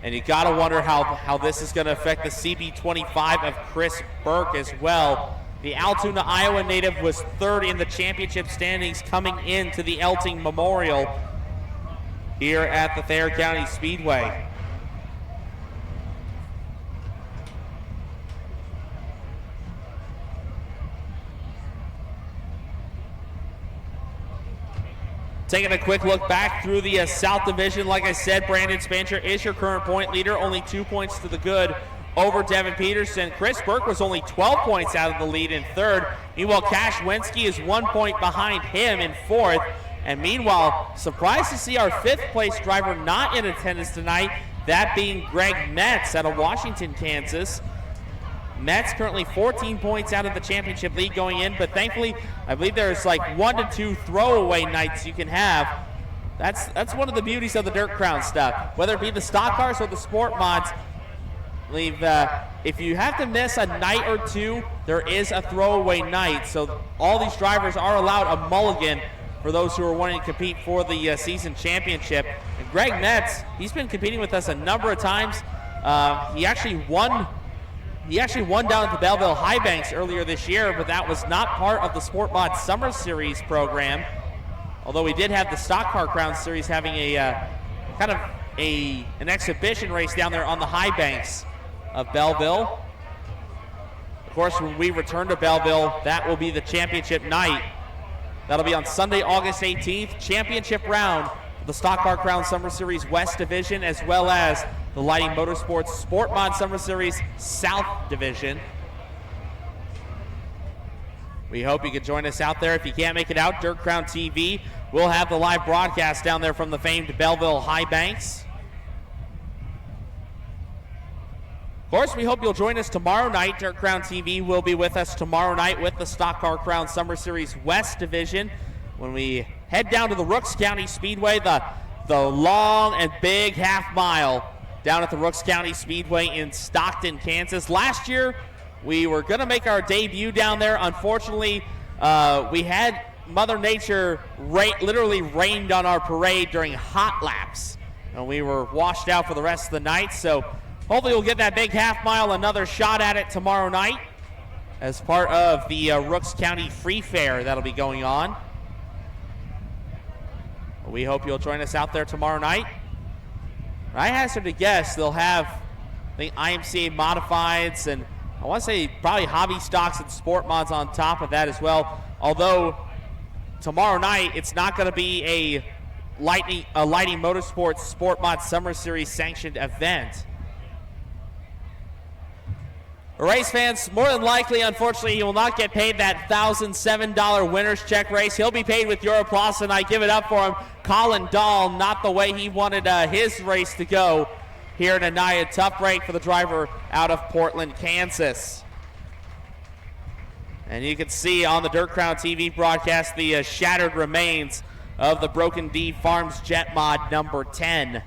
And you got to wonder how this is going to affect the CB25 of Chris Burke as well. The Altoona, Iowa native was 3rd in the championship standings coming into the Elting Memorial here at the Thayer County Speedway. Taking a quick look back through the South Division, like I said, Brandon Spancher is your current point leader, only 2 points to the good over Devin Peterson. Chris Burke was only 12 points out of the lead in 3rd. Meanwhile, Cash Wensky is 1 point behind him in 4th. And meanwhile, surprised to see our 5th place driver not in attendance tonight, that being Greg Metz out of Washington, Kansas. Metz currently 14 points out of the championship lead going in, but thankfully, I believe there's like 1 to 2 throwaway nights you can have. That's one of the beauties of the Dirt Crown stuff. Whether it be the stock cars or the sport mods, I believe if you have to miss a night or two, there is a throwaway night. So all these drivers are allowed a mulligan for those who are wanting to compete for the season championship. And Greg Metz, he's been competing with us a number of times. He actually won down at the Belleville High Banks earlier this year, but that was not part of the Sport Mod Summer Series program. Although we did have the Stock Car Crown Series having a kind of an exhibition race down there on the high banks of Belleville. Of course, when we return to Belleville, that will be the championship night. That'll be on Sunday, August 18th, championship round of the Stock Car Crown Summer Series West Division, as well as the Lighting Motorsports Sport Mod Summer Series South Division. We hope you can join us out there. If you can't make it out, Dirt Crown TV will have the live broadcast down there from the famed Belleville High Banks. Of course, we hope you'll join us tomorrow night. Dirt Crown TV will be with us tomorrow night with the Stock Car Crown Summer Series West Division when we head down to the Rooks County Speedway, the long and big half mile down at the Rooks County Speedway in Stockton, Kansas. Last year, we were going to make our debut down there. Unfortunately, we had Mother Nature literally rained on our parade during hot laps, and we were washed out for the rest of the night. So Hopefully we'll get that big half mile, another shot at it tomorrow night as part of the Rooks County Free Fair that'll be going on. We hope you'll join us out there tomorrow night. I hazard to guess they'll have the IMCA modifieds and I want to say probably hobby stocks and sport mods on top of that as well. Although tomorrow night it's not going to be a Lighting Motorsports Sport Mod Summer Series sanctioned event. Race fans, more than likely, unfortunately, he will not get paid that $1,007 winner's check race. He'll be paid with your applause, and I give it up for him. Colin Dahl, not the way he wanted his race to go here tonight. A tough break for the driver out of Portland, Kansas. And you can see on the Dirt Crown TV broadcast the shattered remains of the Broken D Farms Jet Mod number 10.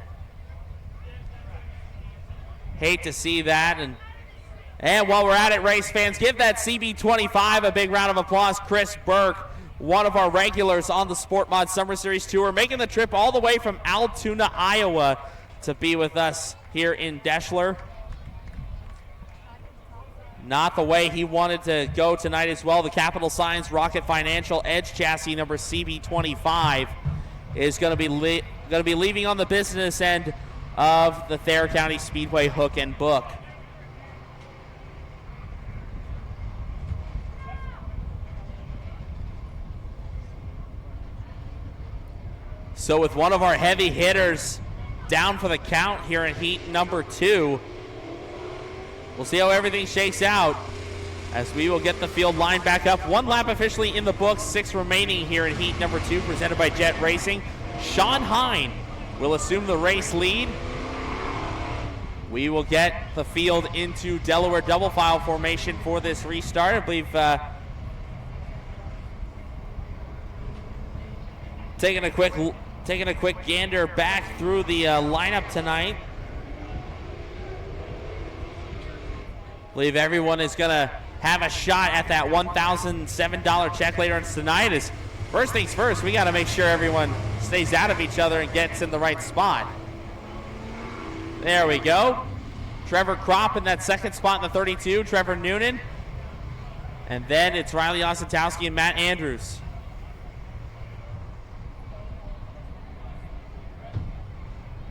Hate to see that. And while we're at it, race fans, give that CB25 a big round of applause. Chris Burke, one of our regulars on the Sport Mod Summer Series Tour, making the trip all the way from Altoona, Iowa to be with us here in Deschler. Not the way he wanted to go tonight as well. The Capital Signs Rocket Financial Edge chassis number CB25 is going to be leaving on the business end of the Thayer County Speedway hook and book. So with one of our heavy hitters down for the count here in heat number 2, we'll see how everything shakes out as we will get the field line back up. 1 lap officially in the books, 6 remaining here in heat number 2, presented by Jet Racing. Sean Hine will assume the race lead. We will get the field into Delaware double file formation for this restart. I believe taking a quick gander back through the lineup tonight. I believe everyone is going to have a shot at that $1,007 check later on tonight. Is first things first, we got to make sure everyone stays out of each other and gets in the right spot. There we go. Trevor Kropp in that second spot in the 32, Trevor Noonan. And then it's Riley Osentowski and Matt Andrews.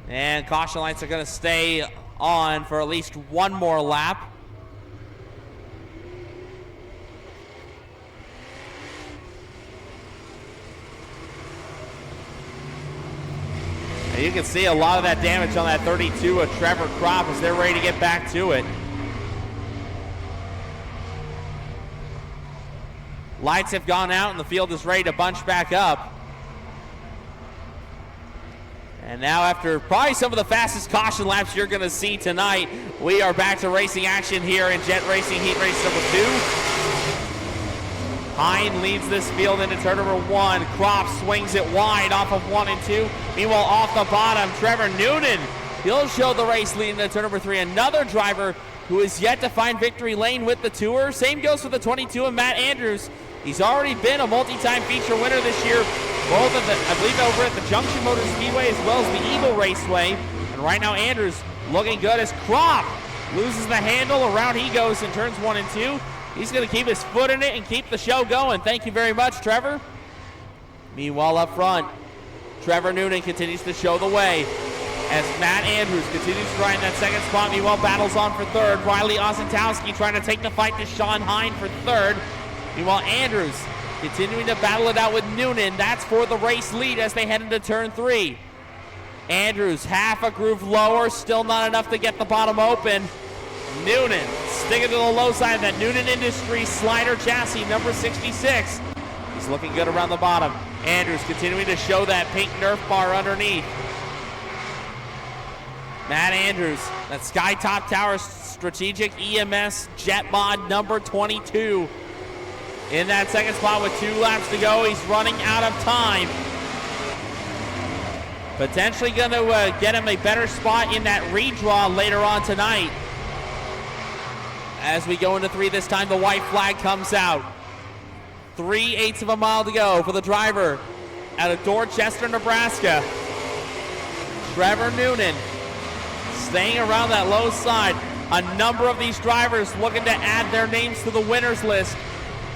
And caution lights are going to stay on for at least one more lap. And you can see a lot of that damage on that 32 of Trevor Kropp as they're ready to get back to it. Lights have gone out and the field is ready to bunch back up. And now after probably some of the fastest caution laps you're going to see tonight, we are back to racing action here in Jet Racing Heat Race number 2. Hine leads this field into turn number 1. Kropp swings it wide off of 1 and 2. Meanwhile, off the bottom, Trevor Noonan, he'll show the race lead into turn number 3. Another driver who is yet to find victory lane with the Tour. Same goes for the 22 of Matt Andrews. He's already been a multi-time feature winner this year, both at I believe over at the Junction Motor Speedway as well as the Eagle Raceway. And right now Andrews looking good as Kropp loses the handle. Around he goes in turns 1 and 2. He's going to keep his foot in it and keep the show going. Thank you very much, Trevor. Meanwhile, up front, Trevor Noonan continues to show the way as Matt Andrews continues to ride in that second spot. Meanwhile, battles on for third. Riley Osentowski trying to take the fight to Sean Hine for third. Meanwhile, Andrews continuing to battle it out with Noonan. That's for the race lead as they head into turn 3. Andrews half a groove lower, still not enough to get the bottom open. Noonan sticking to the low side of that Noonan Industries slider chassis, number 66. He's looking good around the bottom. Andrews continuing to show that pink Nerf bar underneath. Matt Andrews, that Skytop Tower Strategic EMS Jet Mod number 22. In that second spot with 2 laps to go. He's running out of time. Potentially going to get him a better spot in that redraw later on tonight. As we go into 3 this time, the white flag comes out. 3/8 of a mile to go for the driver out of Dorchester, Nebraska. Trevor Noonan staying around that low side. A number of these drivers looking to add their names to the winners list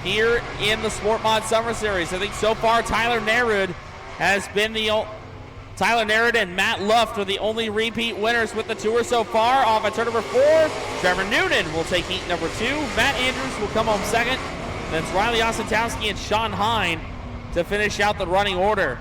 here in the Sport Mod Summer Series. I think so far Tyler Nerud and Matt Luft are the only repeat winners with the tour so far. Off at turn number 4, Trevor Noonan will take heat number 2. Matt Andrews will come home second. Then it's Riley Osentowski and Sean Hine to finish out the running order.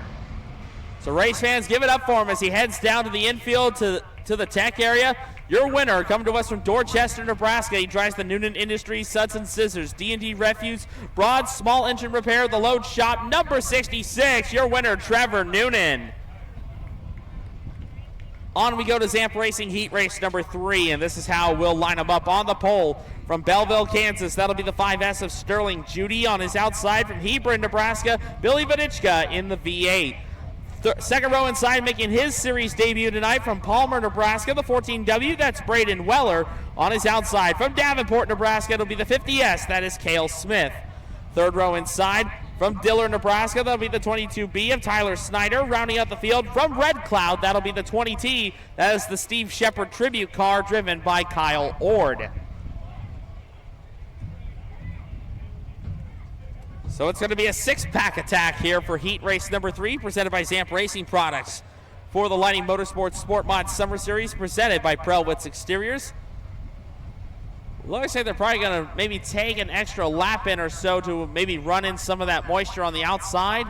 So race fans, give it up for him as he heads down to the infield to the tech area. Your winner coming to us from Dorchester, Nebraska. He drives the Noonan Industries, Suds and Scissors, D&D Refuse, Broad Small Engine Repair, The Load Shop, number 66. Your winner, Trevor Noonan. On we go to Zamp Racing Heat Race number 3, and this is how we'll line them up on the pole. From Belleville, Kansas, that'll be the 5S of Sterling Judy. On his outside from Hebron, Nebraska, Billy Vadichka in the V8. Second row inside, making his series debut tonight from Palmer, Nebraska, the 14W, that's Braden Weller. On his outside from Davenport, Nebraska, it'll be the 50S, that is Cale Smith. Third row inside from Diller, Nebraska, that'll be the 22B of Tyler Snyder. Rounding out the field from Red Cloud, that'll be the 20T, that is the Steve Shepard tribute car driven by Kyle Ord. So it's going to be a 6-pack attack here for Heat Race number 3, presented by Zamp Racing Products. For the Lighting Motorsports Sport Mod Summer Series, presented by Prelwitz Exteriors. Looks like they're probably going to maybe take an extra lap in or so to maybe run in some of that moisture on the outside.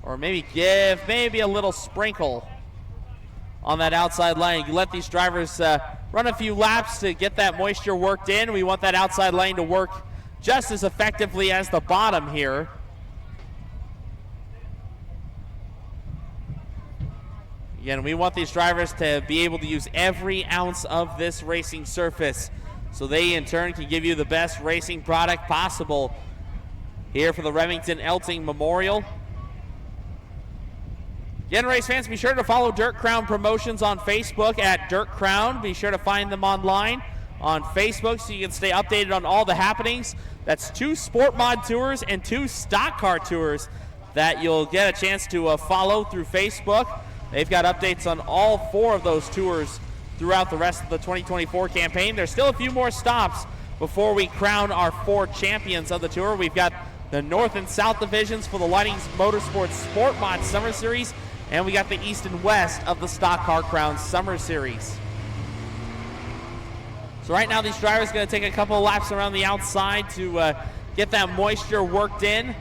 Or maybe give a little sprinkle on that outside lane. You let these drivers run a few laps to get that moisture worked in. We want that outside lane to work just as effectively as the bottom here. Again, we want these drivers to be able to use every ounce of this racing surface so they in turn can give you the best racing product possible here for the Remington Elting Memorial. Again, race fans, be sure to follow Dirt Crown Promotions on Facebook at Dirt Crown. Be sure to find them online on Facebook so you can stay updated on all the happenings. That's 2 Sport Mod tours and 2 stock car tours that you'll get a chance to follow through Facebook. They've got updates on all 4 of those tours throughout the rest of the 2024 campaign. There's still a few more stops before we crown our 4 champions of the tour. We've got the North and South divisions for the Lighting Motorsports Sport Mod Summer Series, and we got the East and West of the Stock Car Crown Summer Series. So right now these drivers are going to take a couple of laps around the outside to get that moisture worked in.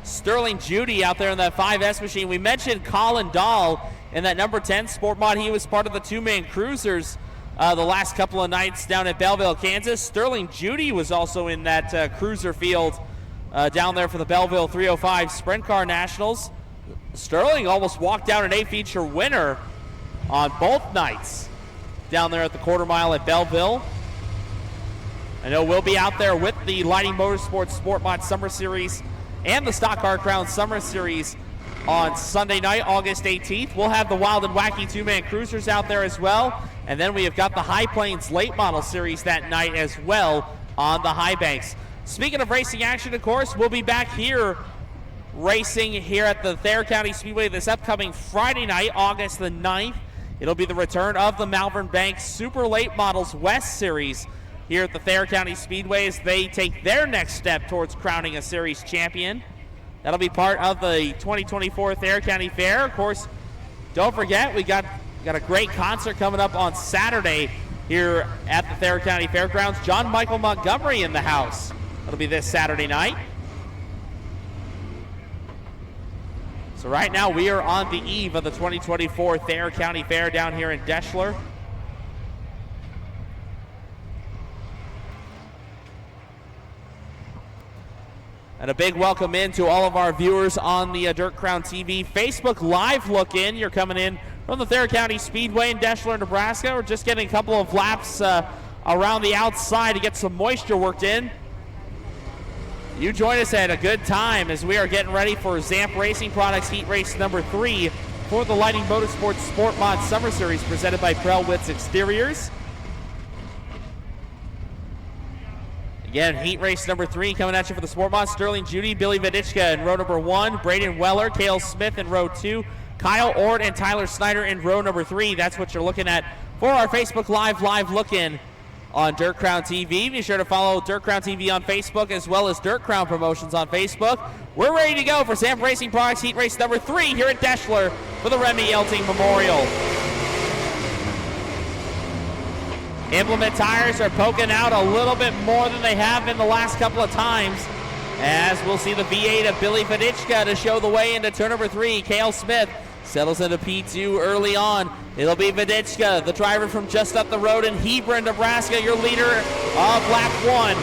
Sterling Judy out there in that 5S machine. We mentioned Colin Dahl in that number 10 Sport Mod. He was part of the 2-man cruisers the last couple of nights down at Belleville, Kansas. Sterling Judy was also in that cruiser field down there for the Belleville 305 Sprint Car Nationals. Sterling almost walked down an A-feature winner on both nights down there at the quarter mile at Belleville. I know we'll be out there with the Lighting Motorsports Sport Mod Summer Series and the Stock Car Crown Summer Series on Sunday night, August 18th. We'll have the Wild and Wacky 2-man cruisers out there as well. And then we have got the High Plains Late Model Series that night as well on the High Banks. Speaking of racing action, of course, we'll be back here racing here at the Thayer County Speedway this upcoming Friday night, August the 9th. It'll be the return of the Malvern Banks Super Late Models West Series here at the Thayer County Speedway as they take their next step towards crowning a series champion. That'll be part of the 2024 Thayer County Fair. Of course, don't forget, we got a great concert coming up on Saturday here at the Thayer County Fairgrounds. John Michael Montgomery in the house. That'll be this Saturday night. So right now we are on the eve of the 2024 Thayer County Fair down here in Deschler. And a big welcome in to all of our viewers on the Dirt Crown TV Facebook Live look in. You're coming in from the Thayer County Speedway in Deschler, Nebraska. We're just getting a couple of laps around the outside to get some moisture worked in. You join us at a good time as we are getting ready for Zamp Racing Products Heat Race number 3 for the Lighting Motorsports Sport Mod Summer Series presented by Prelwitz Exteriors. Again, Heat Race number 3 coming at you for the Sport Mod. Sterling Judy, Billy Vadichka in row number 1, Braden Weller, Cale Smith in row 2, Kyle Ord and Tyler Snyder in row number 3. That's what you're looking at for our Facebook live look-in on Dirt Crown TV. Be sure to follow Dirt Crown TV on Facebook as well as Dirt Crown Promotions on Facebook. We're ready to go for Zamp Racing Products Heat Race number 3 here at Deschler for the Remmy Elting Memorial. Implement tires are poking out a little bit more than they have been the last couple of times, as we'll see the V8 of Billy Fedichka to show the way into turn number 3. Cale Smith settles into P2 early on. It'll be Fedichka, the driver from just up the road in Hebron, Nebraska, your leader of lap 1.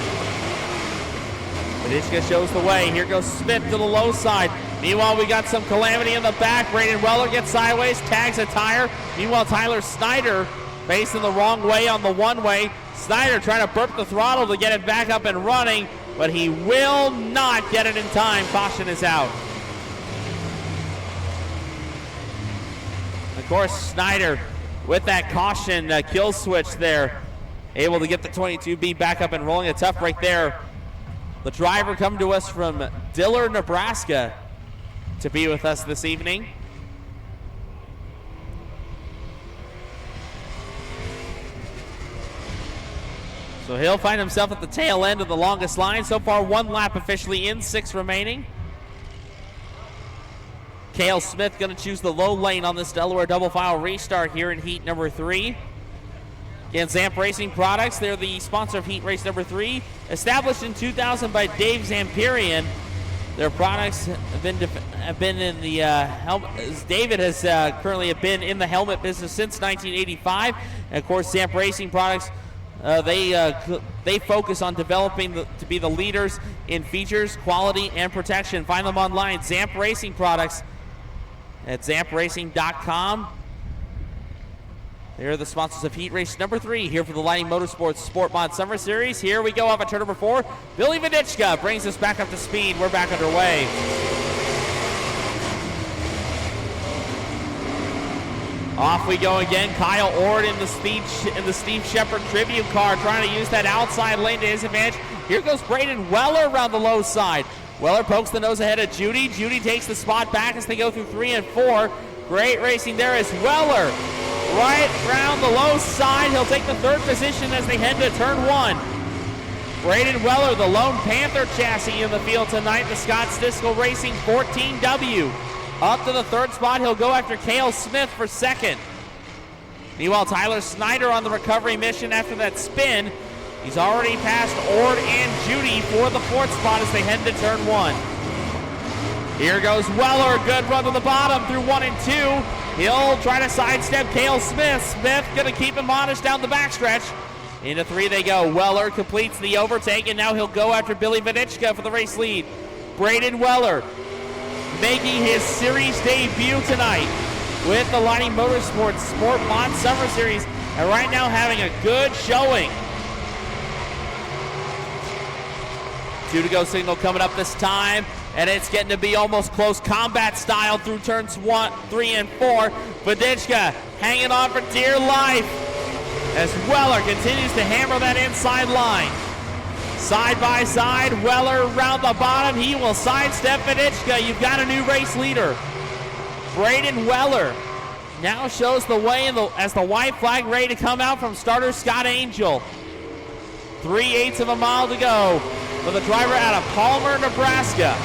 Fedichka shows the way. Here goes Smith to the low side. Meanwhile, we got some calamity in the back. Braden Weller gets sideways, tags a tire. Meanwhile, Tyler Snyder facing the wrong way on the one-way. Snyder trying to burp the throttle to get it back up and running, but he will not get it in time. Caution is out. Of course, Snyder with that caution kill switch there, able to get the 22B back up and rolling. A tough break there. The driver coming to us from Diller, Nebraska to be with us this evening. So he'll find himself at the tail end of the longest line. So far, 1 lap officially in, 6 remaining. Cale Smith going to choose the low lane on this Delaware double file restart here in heat number 3. Again, Zamp Racing Products, they're the sponsor of heat race number 3. Established in 2000 by Dave Zampirian. Their products have been in the helmet. David has currently been in the helmet business since 1985. And of course, Zamp Racing Products, they focus on developing to be the leaders in features, quality, and protection. Find them online, Zamp Racing Products, at zampracing.com. They're the sponsors of heat race number 3 here for the Lighting Motorsports Sport Mod Summer Series. Here we go off at turn number 4. Billy Fedichka brings us back up to speed. We're back underway. Off we go again. Kyle Ord in the Steve Shepard Tribute car, trying to use that outside lane to his advantage. Here goes Braden Weller around the low side. Weller pokes the nose ahead of Judy. Judy takes the spot back as they go through 3 and 4. Great racing there as Weller right around the low side. He'll take the 3rd position as they head to turn 1. Braden Weller, the Lone Panther chassis in the field tonight. The Scott Stiskel Racing 14W. Up to the 3rd spot, he'll go after Cale Smith for 2nd. Meanwhile, Tyler Snyder on the recovery mission after that spin. He's already passed Ord and Judy for the 4th spot as they head to turn 1. Here goes Weller, good run to the bottom through 1 and 2. He'll try to sidestep Cale Smith. Smith gonna keep him honest down the backstretch. Into 3 they go. Weller completes the overtake, and now he'll go after Billy Fedichka for the race lead. Braden Weller making his series debut tonight with the Lighting Motorsports Sport Mod Summer Series, and right now having a good showing. 2 to go signal coming up this time, and it's getting to be almost close combat style through turns 1, 3, and 4. Fedichka hanging on for dear life as Weller continues to hammer that inside line. Side by side, Weller around the bottom. He will sidestep Fedichka. You've got a new race leader. Braden Weller now shows the way as the white flag ready to come out from starter Scott Angel. 3/8 of a mile to go for the driver out of Palmer, Nebraska.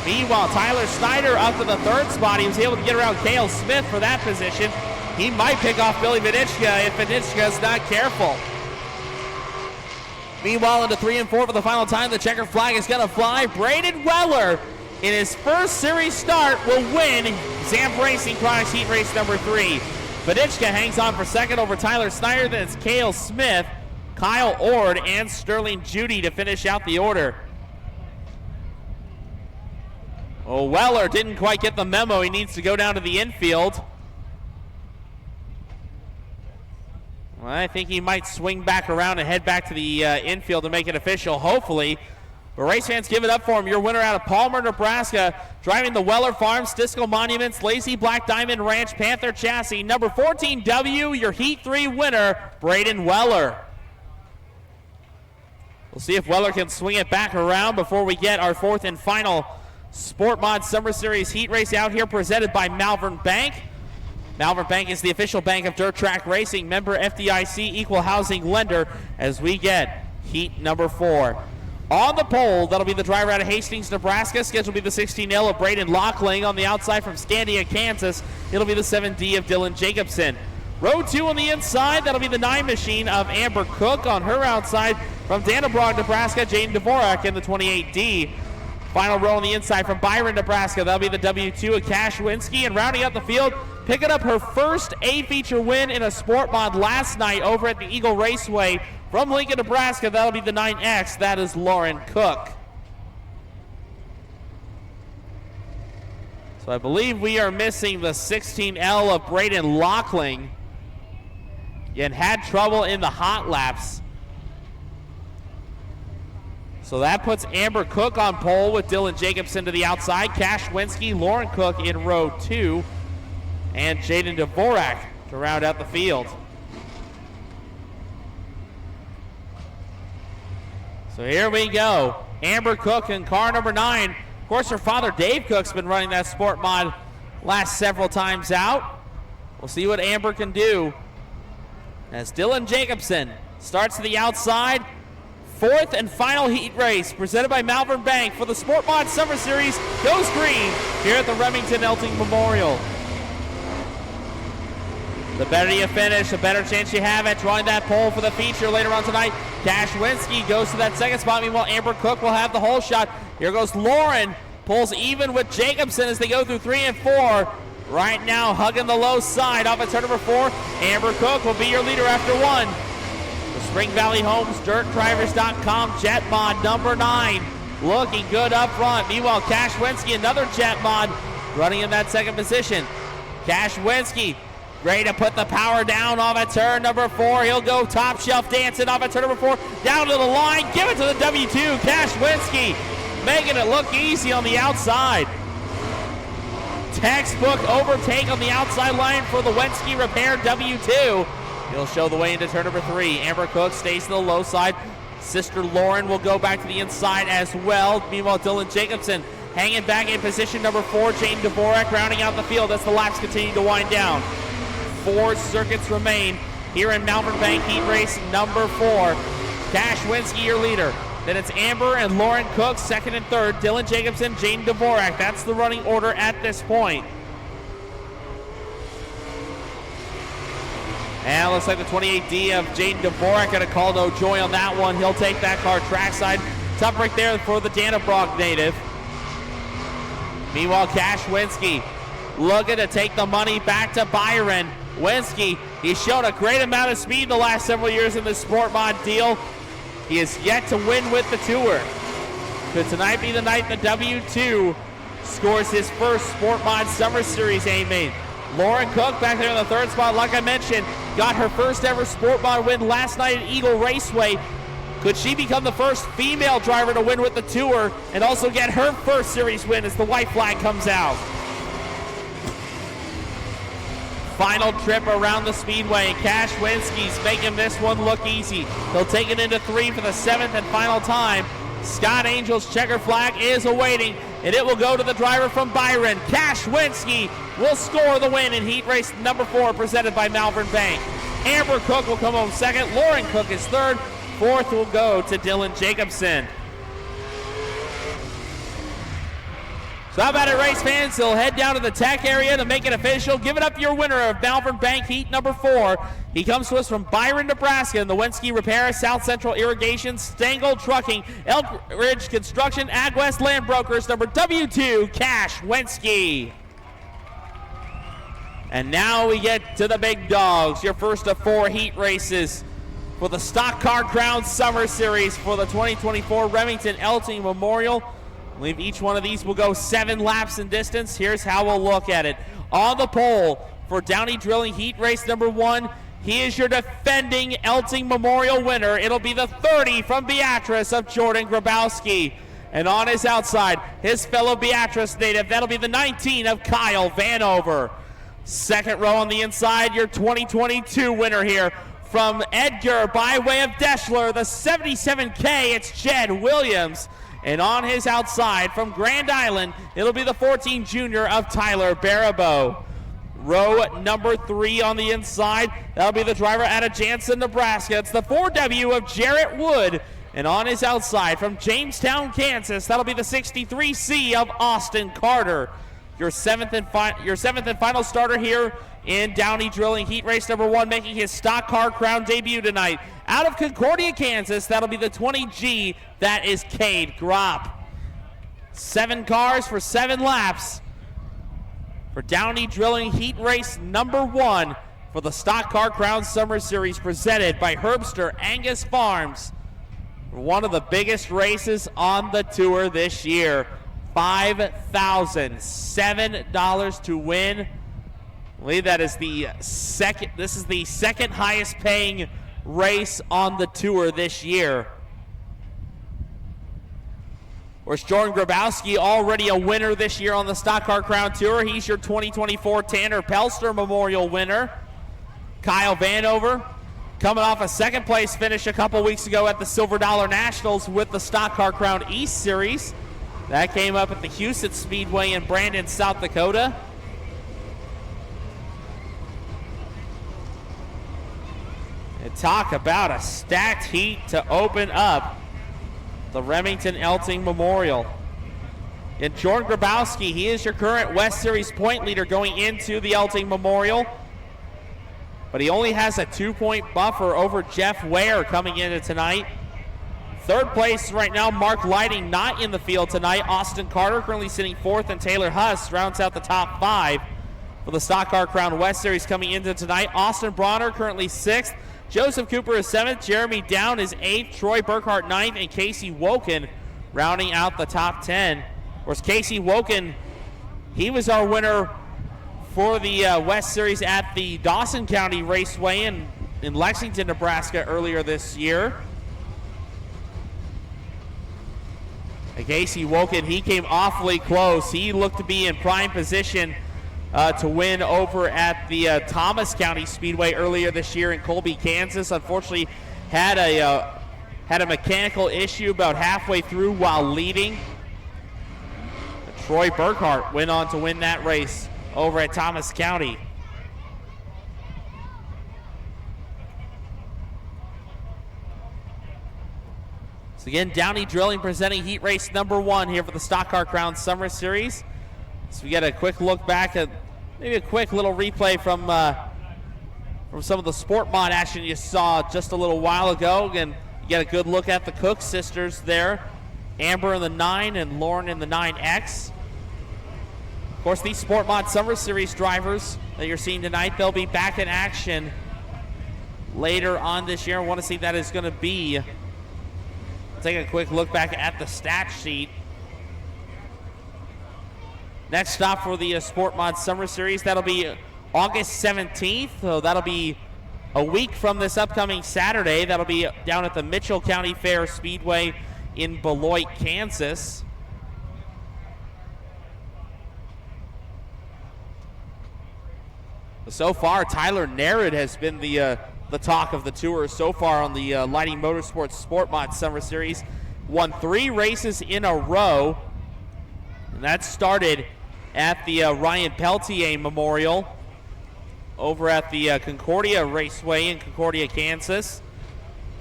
Meanwhile, Tyler Snyder up to the 3rd spot. He was able to get around Cale Smith for that position. He might pick off Billy Fedichka if Fedichka's not careful. Meanwhile, into 3 and 4 for the final time. The checker flag is going to fly. Braden Weller, in his first series start, will win Zamp Racing Products Heat Race number 3. Fedichka hangs on for 2nd over Tyler Snyder. Then it's Cale Smith, Kyle Ord, and Sterling Judy to finish out the order. Well, Weller didn't quite get the memo. He needs to go down to the infield. Well, I think he might swing back around and head back to the infield to make it official, hopefully. But race fans, give it up for him. Your winner out of Palmer, Nebraska, driving the Weller Farm, Stiskel Monuments, Lacey Black Diamond Ranch Panther chassis, number 14W, your Heat 3 winner, Braden Weller. We'll see if Weller can swing it back around before we get our 4th and final Sport Mod Summer Series heat race out here presented by Malvern Bank. Malvern Bank is the official bank of dirt track racing, member FDIC, equal housing lender, as we get heat number 4. On the pole, that'll be the driver out of Hastings, Nebraska. Scheduled to be the 16L of Braden Lockling. On the outside from Scandia, Kansas, it'll be the 7D of Dylan Jacobson. Row 2 on the inside, that'll be the 9 machine of Amber Cook. On her outside from Dannebrog, Nebraska, Jaden Dvorak in the 28D. Final row on the inside from Byron, Nebraska, that'll be the W2 of Cash Winsky. And rounding out the field, picking up her first A-feature win in a sport mod last night over at the Eagle Raceway from Lincoln, Nebraska, that'll be the 9X. That is Lauren Cook. So I believe we are missing the 16L of Braden Lockling. And had trouble in the hot laps. So that puts Amber Cook on pole with Dylan Jacobson to the outside. Cash Winsky, Lauren Cook in row 2. And Jaden Dvorak to round out the field. So here we go. Amber Cook in car number 9. Of course, her father, Dave Cook's been running that sport mod last several times out. We'll see what Amber can do as Dylan Jacobson starts to the outside. 4th and final heat race presented by Malvern Bank for the Sport Mod Summer Series goes green here at the Remington Elting Memorial. The better you finish, the better chance you have at drawing that pole for the feature later on tonight. Cash Winsky goes to that 2nd spot. Meanwhile, Amber Cook will have the whole shot. Here goes Lauren. Pulls even with Jacobson as they go through 3 and 4. Right now, hugging the low side off at turn number 4. Amber Cook will be your leader after 1. The Spring Valley Homes DirtDrivers.com Jet Mod number 9. Looking good up front. Meanwhile, Cash Winsky, another Jet Mod, running in that 2nd position. Cash Winsky, ready to put the power down off at turn number 4. He'll go top shelf dancing off at turn number 4. Down to the line, give it to the W2. Cash Winsky making it look easy on the outside. Textbook overtake on the outside line for the Winsky Repair W2. He'll show the way into turn number 3. Amber Cook stays to the low side. Sister Lauren will go back to the inside as well. Meanwhile, Dylan Jacobson hanging back in position number 4. Jane Dvorak rounding out the field as the laps continue to wind down. 4 circuits remain here in Malvern Bank heat race number 4. Cash Winsky, your leader. Then it's Amber and Lauren Cook, 2nd and 3rd. Dylan Jacobson, Jane Dvorak. That's the running order at this point. And looks like the 28D of Jaden Dvorak got a call no joy on that one. He'll take that car trackside. Tough break there for the Dannebrog native. Meanwhile, Cash Winsky looking to take the money back to Byron. Winsky, he's shown a great amount of speed the last several years in this sport mod deal. He has yet to win with the Tour. Could tonight be the night the W2 scores his first Sport Mod Summer Series A-main? Lauren Cook back there in the 3rd spot, like I mentioned, got her first ever Sport Mod win last night at Eagle Raceway. Could she become the first female driver to win with the Tour and also get her first series win as the white flag comes out? Final trip around the Speedway. Cash Winsky's making this one look easy. He'll take it into 3 for the 7th and final time. Scott Angel's checker flag is awaiting, and it will go to the driver from Byron. Cash Winsky will score the win in heat race number 4 presented by Malvern Bank. Amber Cook will come home 2nd. Lauren Cook is 3rd. 4th will go to Dylan Jacobson. So how about it, race fans? He'll head down to the tech area to make it official. Give it up your winner of Malvern Bank heat number 4. He comes to us from Byron, Nebraska, in the Winsky Repair, South Central Irrigation, Stengel Trucking, Elk Ridge Construction, Ag West Land Brokers, number W2, Cash Winsky. And now we get to the big dogs, your first of 4 heat races for the Stock Car Crown Summer Series for the 2024 Remington Elting Memorial. I believe each one of these will go 7 laps in distance. Here's how we'll look at it. On the pole for Downey Drilling heat race number 1, he is your defending Elting Memorial winner. It'll be the 30 from Beatrice of Jordan Grabowski. And on his outside, his fellow Beatrice native, that'll be the 19 of Kyle Vanover. 2nd row on the inside, your 2022 winner here from Edgar by way of Deschler, the 77K, it's Jed Williams. And on his outside from Grand Island, it'll be the 14 junior of Tyler Baribeau. Row number 3 on the inside, that'll be the driver out of Jansen, Nebraska. It's the 4W of Jarrett Wood. And on his outside from Jamestown, Kansas, that'll be the 63C of Austin Carter. Your seventh and final starter here in Downey Drilling Heat Race number 1, making his Stock Car Crown debut tonight. Out of Concordia, Kansas, that'll be the 20G. That is Cade Gropp. 7 cars for 7 laps for Downey Drilling Heat Race number 1 for the Stock Car Crown Summer Series, presented by Herbster Angus Farms. One of the biggest races on the tour this year. $5,007 to win. I believe that is the second. This is the second highest paying race on the tour this year. Of course, Jordan Grabowski, already a winner this year on the Stock Car Crown Tour. He's your 2024 Tanner Pelster Memorial winner. Kyle Vanover, coming off a second place finish a couple weeks ago at the Silver Dollar Nationals with the Stock Car Crown East Series. That came up at the Houston Speedway in Brandon, South Dakota. And talk about a stacked heat to open up the Remington Elting Memorial. And Jordan Grabowski, he is your current West Series point leader going into the Elting Memorial. But he only has a 2-point buffer over Jeff Ware coming into tonight. Third place right now, Mark Lighting not in the field tonight. Austin Carter currently sitting 4th, and Taylor Huss rounds out the top 5 for the Stock Car Crown West Series coming into tonight. Austin Bronner currently 6th. Joseph Cooper is 7th. Jeremy Down is 8th. Troy Burkhart 9th, and Casey Woken rounding out the top 10. Of course, Casey Woken, he was our winner for the West Series at the Dawson County Raceway in Lexington, Nebraska earlier this year. Casey Woken, he came awfully close. He looked to be in prime position to win over at the Thomas County Speedway earlier this year in Colby, Kansas. Unfortunately, had a mechanical issue about halfway through while leading. Troy Burkhart went on to win that race over at Thomas County. So again, Downey Drilling presenting heat race number 1 here for the Stock Car Crown Summer Series. So we get a quick look back at maybe a quick little replay from some of the Sport Mod action you saw just a little while ago. And you get a good look at the Cook sisters there. Amber in the 9 and Lauren in the 9X. Of course, these Sport Mod Summer Series drivers that you're seeing tonight, they'll be back in action later on this year. I want to see that is going to be. Take a quick look back at the stat sheet. Next stop for the Sport Mod Summer Series, that'll be August 17th. So that'll be a week from this upcoming Saturday. That'll be down at the Mitchell County Fair Speedway in Beloit, Kansas. So far, Tyler Narrett has been the talk of the tour so far on the Lighting Motorsports Sport Mod Summer Series. Won 3 races in a row, and that started at the Ryan Peltier Memorial over at the Concordia Raceway in Concordia, Kansas.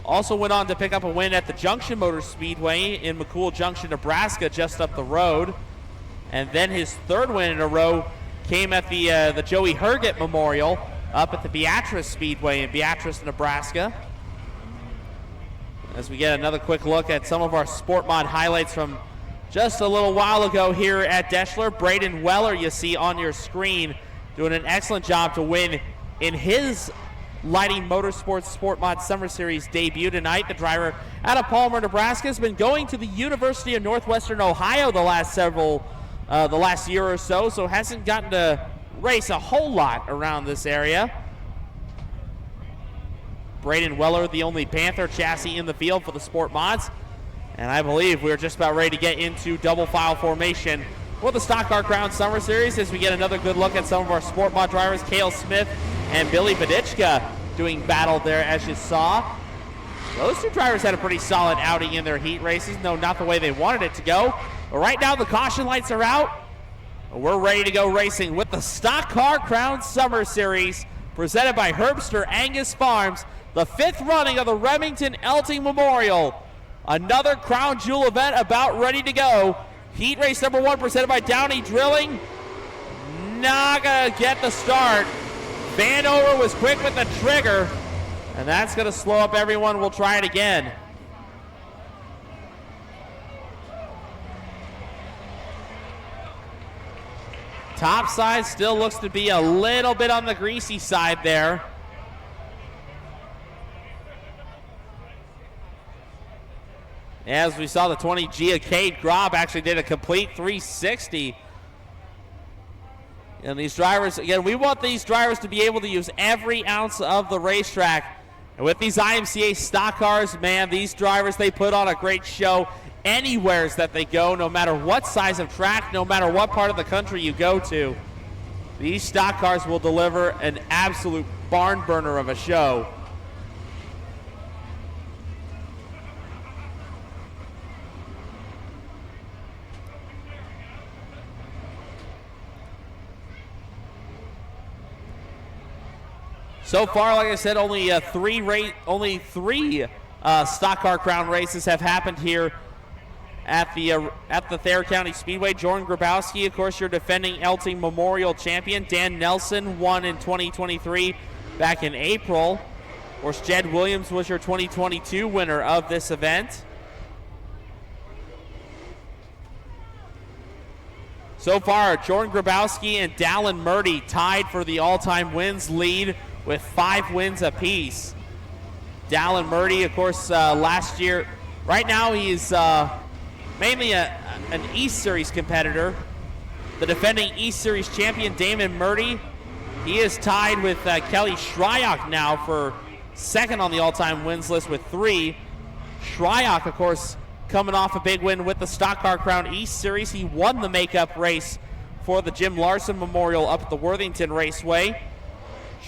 Also went on to pick up a win at the Junction Motor Speedway in McCool Junction, Nebraska, just up the road. And then his 3rd win in a row came at the Joey Herget Memorial up at the Beatrice Speedway in Beatrice, Nebraska. As we get another quick look at some of our Sport Mod highlights from just a little while ago here at Deschler. Braden Weller, you see on your screen, doing an excellent job to win in his Lighting Motorsports Sport Mod Summer Series debut tonight. The driver out of Palmer, Nebraska, has been going to the University of Northwestern Ohio the last year or so hasn't gotten to race a whole lot around this area. Braden Weller, the only Panther chassis in the field for the Sport Mods. And I believe we're just about ready to get into double file formation for the Stock Car Crown Summer Series as we get another good look at some of our Sport Mod drivers. Cale Smith and Billy Bedichka doing battle there, as you saw. Those two drivers had a pretty solid outing in their heat races. No, not the way they wanted it to go. But right now the caution lights are out. We're ready to go racing with the Stock Car Crown Summer Series presented by Herbster Angus Farms, the 5th running of the Remington Elting Memorial. Another crown jewel event about ready to go. Heat race number 1 presented by Downey Drilling. Not gonna get the start. Vanover was quick with the trigger, and that's gonna slow up everyone. We'll try it again. Top side still looks to be a little bit on the greasy side there. As we saw, the 20G of Cade Grob actually did a complete 360. And these drivers, again, we want these drivers to be able to use every ounce of the racetrack. And with these IMCA stock cars, man, these drivers, they put on a great show anywheres that they go, no matter what size of track, no matter what part of the country you go to. These stock cars will deliver an absolute barn burner of a show. So far, like I said, only three Stock Car Crown races have happened here at the Thayer County Speedway. Jordan Grabowski, of course, your defending Elting Memorial champion. Dan Nelson won in 2023 back in April. Of course, Jed Williams was your 2022 winner of this event. So far, Jordan Grabowski and Dallin Murdy tied for the all-time wins lead with 5 wins apiece. Dallin Murdy, of course, last year, right now he's mainly an East Series competitor. The defending East Series champion, Damon Murdy, he is tied with Kelly Shryock now for second on the all-time wins list with 3. Shryock, of course, coming off a big win with the Stock Car Crown East Series. He won the makeup race for the Jim Larson Memorial up at the Worthington Raceway.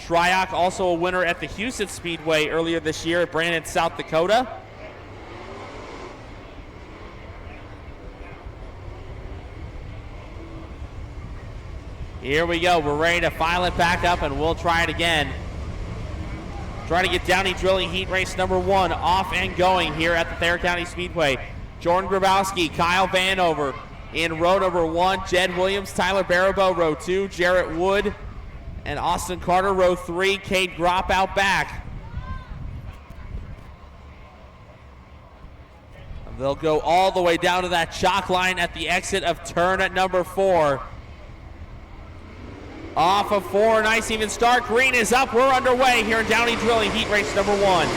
Shryock also a winner at the Houston Speedway earlier this year at Brandon, South Dakota. Here we go. We're ready to file it back up, and we'll try it again. Trying to get Downey Drilling heat race number 1 off and going here at the Thayer County Speedway. Jordan Grabowski, Kyle Vanover in row number 1. Jed Williams, Tyler Baribeau, row 2. Jarrett Wood and Austin Carter, row 3. Cade Gropp out back. They'll go all the way down to that chalk line at the exit of turn at number 4. Off of 4, nice even start. Green is up. We're underway here in Downey Drilling heat race number 1.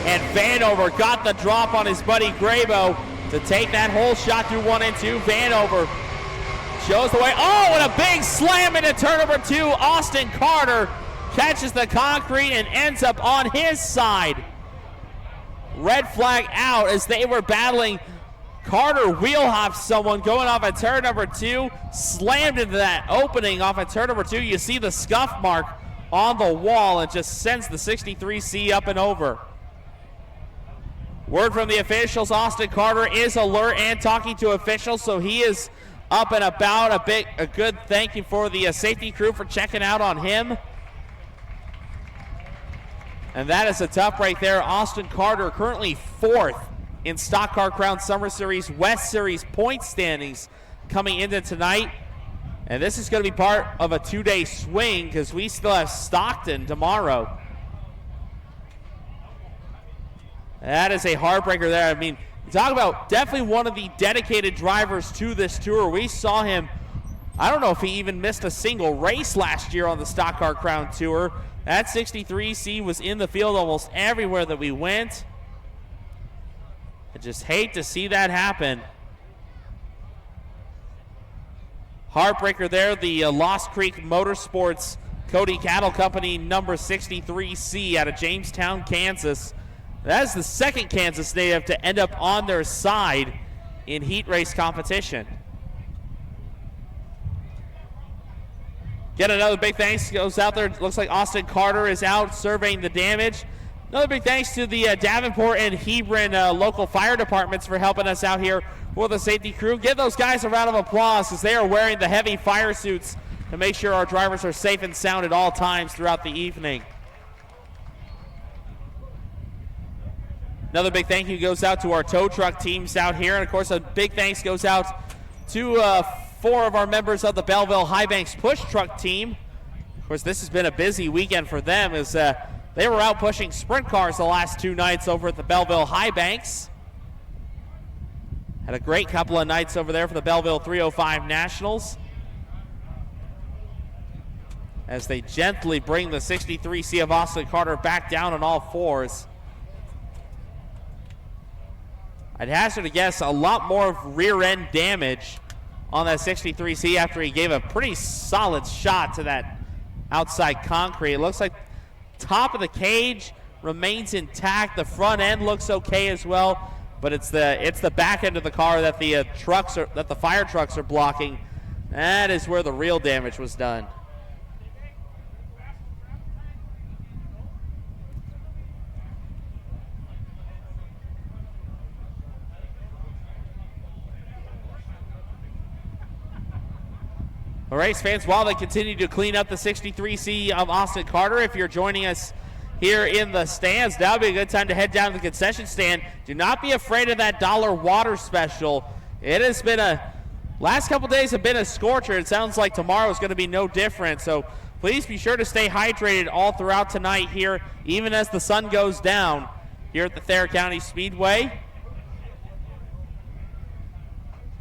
And Vanover got the drop on his buddy Grabo to take that whole shot through 1 and 2. Vanover shows the way. Oh, and a big slam into turn number 2. Austin Carter catches the concrete and ends up on his side. Red flag out as they were battling. Carter wheel-hopped someone going off at turn number 2, slammed into that opening off at turn number 2. You see the scuff mark on the wall and just sends the 63C up and over. Word from the officials, Austin Carter is alert and talking to officials, so he is up and about. A good thank you for the safety crew for checking out on him. And that is a tough break there. Austin Carter currently 4th in Stock Car Crown Summer Series West Series point standings coming into tonight. And this is going to be part of a 2-day swing because we still have Stockton tomorrow. That is a heartbreaker there. I mean, talk about definitely one of the dedicated drivers to this tour. We saw him, I don't know if he even missed a single race last year on the Stock Car Crown Tour. That 63C was in the field almost everywhere that we went. I just hate to see that happen. Heartbreaker there, the Lost Creek Motorsports Cody Cattle Company number 63C out of Jamestown, Kansas. That is the second Kansas native to end up on their side in heat race competition. Get another big thanks goes out there. Looks like Austin Carter is out surveying the damage. Another big thanks to the Davenport and Hebron local fire departments for helping us out here for the safety crew. Give those guys a round of applause as they are wearing the heavy fire suits to make sure our drivers are safe and sound at all times throughout the evening. Another big thank you goes out to our tow truck teams out here. And, of course, a big thanks goes out to 4 of our members of the Belleville High Banks push truck team. Of course, this has been a busy weekend for them as they were out pushing sprint cars the last 2 nights over at the Belleville High Banks. Had a great couple of nights over there for the Belleville 305 Nationals as they gently bring the 63C of Austin Carter back down on all fours. I'd hazard to guess a lot more of rear end damage on that 63C after he gave a pretty solid shot to that outside concrete. It looks like top of the cage remains intact. The front end looks okay as well, but it's the back end of the car that the fire trucks are blocking. That is where the real damage was done. All right, fans, while they continue to clean up the 63C of Austin Carter, if you're joining us here in the stands, now would be a good time to head down to the concession stand. Do not be afraid of that $1 water special. It has been last couple days have been a scorcher. It sounds like tomorrow is going to be no different. So please be sure to stay hydrated all throughout tonight here, even as the sun goes down here at the Thayer County Speedway.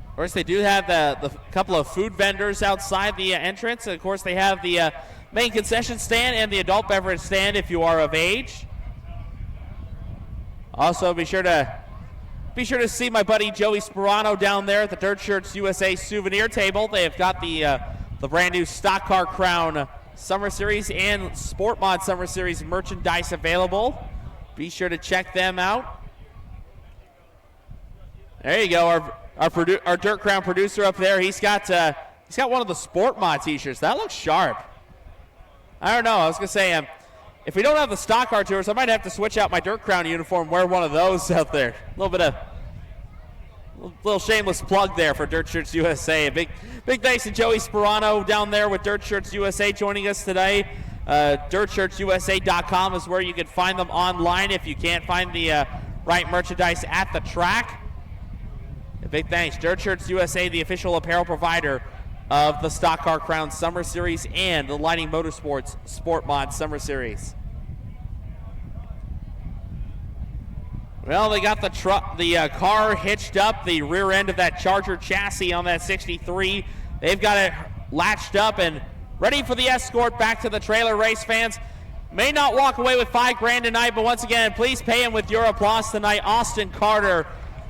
Of course, they do have the couple of food vendors outside the entrance. And of course, they have the main concession stand and the adult beverage stand if you are of age. Also, be sure to see my buddy Joey Sperano down there at the Dirt Shirts USA souvenir table. They have got the brand new Stock Car Crown Summer Series and Sport Mod Summer Series merchandise available. Be sure to check them out. There you go. Our Dirt Crown producer up there, he's got one of the Sport Mod t-shirts. That looks sharp. I don't know. I was going to say, if we don't have the Stock Car Tours, I might have to switch out my Dirt Crown uniform and wear one of those out there. Little shameless plug there for Dirt Shirts USA. Big thanks to Joey Sperano down there with Dirt Shirts USA joining us today. DirtShirtsUSA.com is where you can find them online if you can't find the right merchandise at the track. A big thanks, Dirt Shirts USA, the official apparel provider of the Stock Car Crown Summer Series and the Lighting Motorsports Sport Mod Summer Series. Well, they got the car hitched up, the rear end of that Charger chassis on that 63. They've got it latched up and ready for the escort back to the trailer. Race fans may not walk away with $5,000 tonight, but once again, please pay him with your applause tonight. Austin Carter,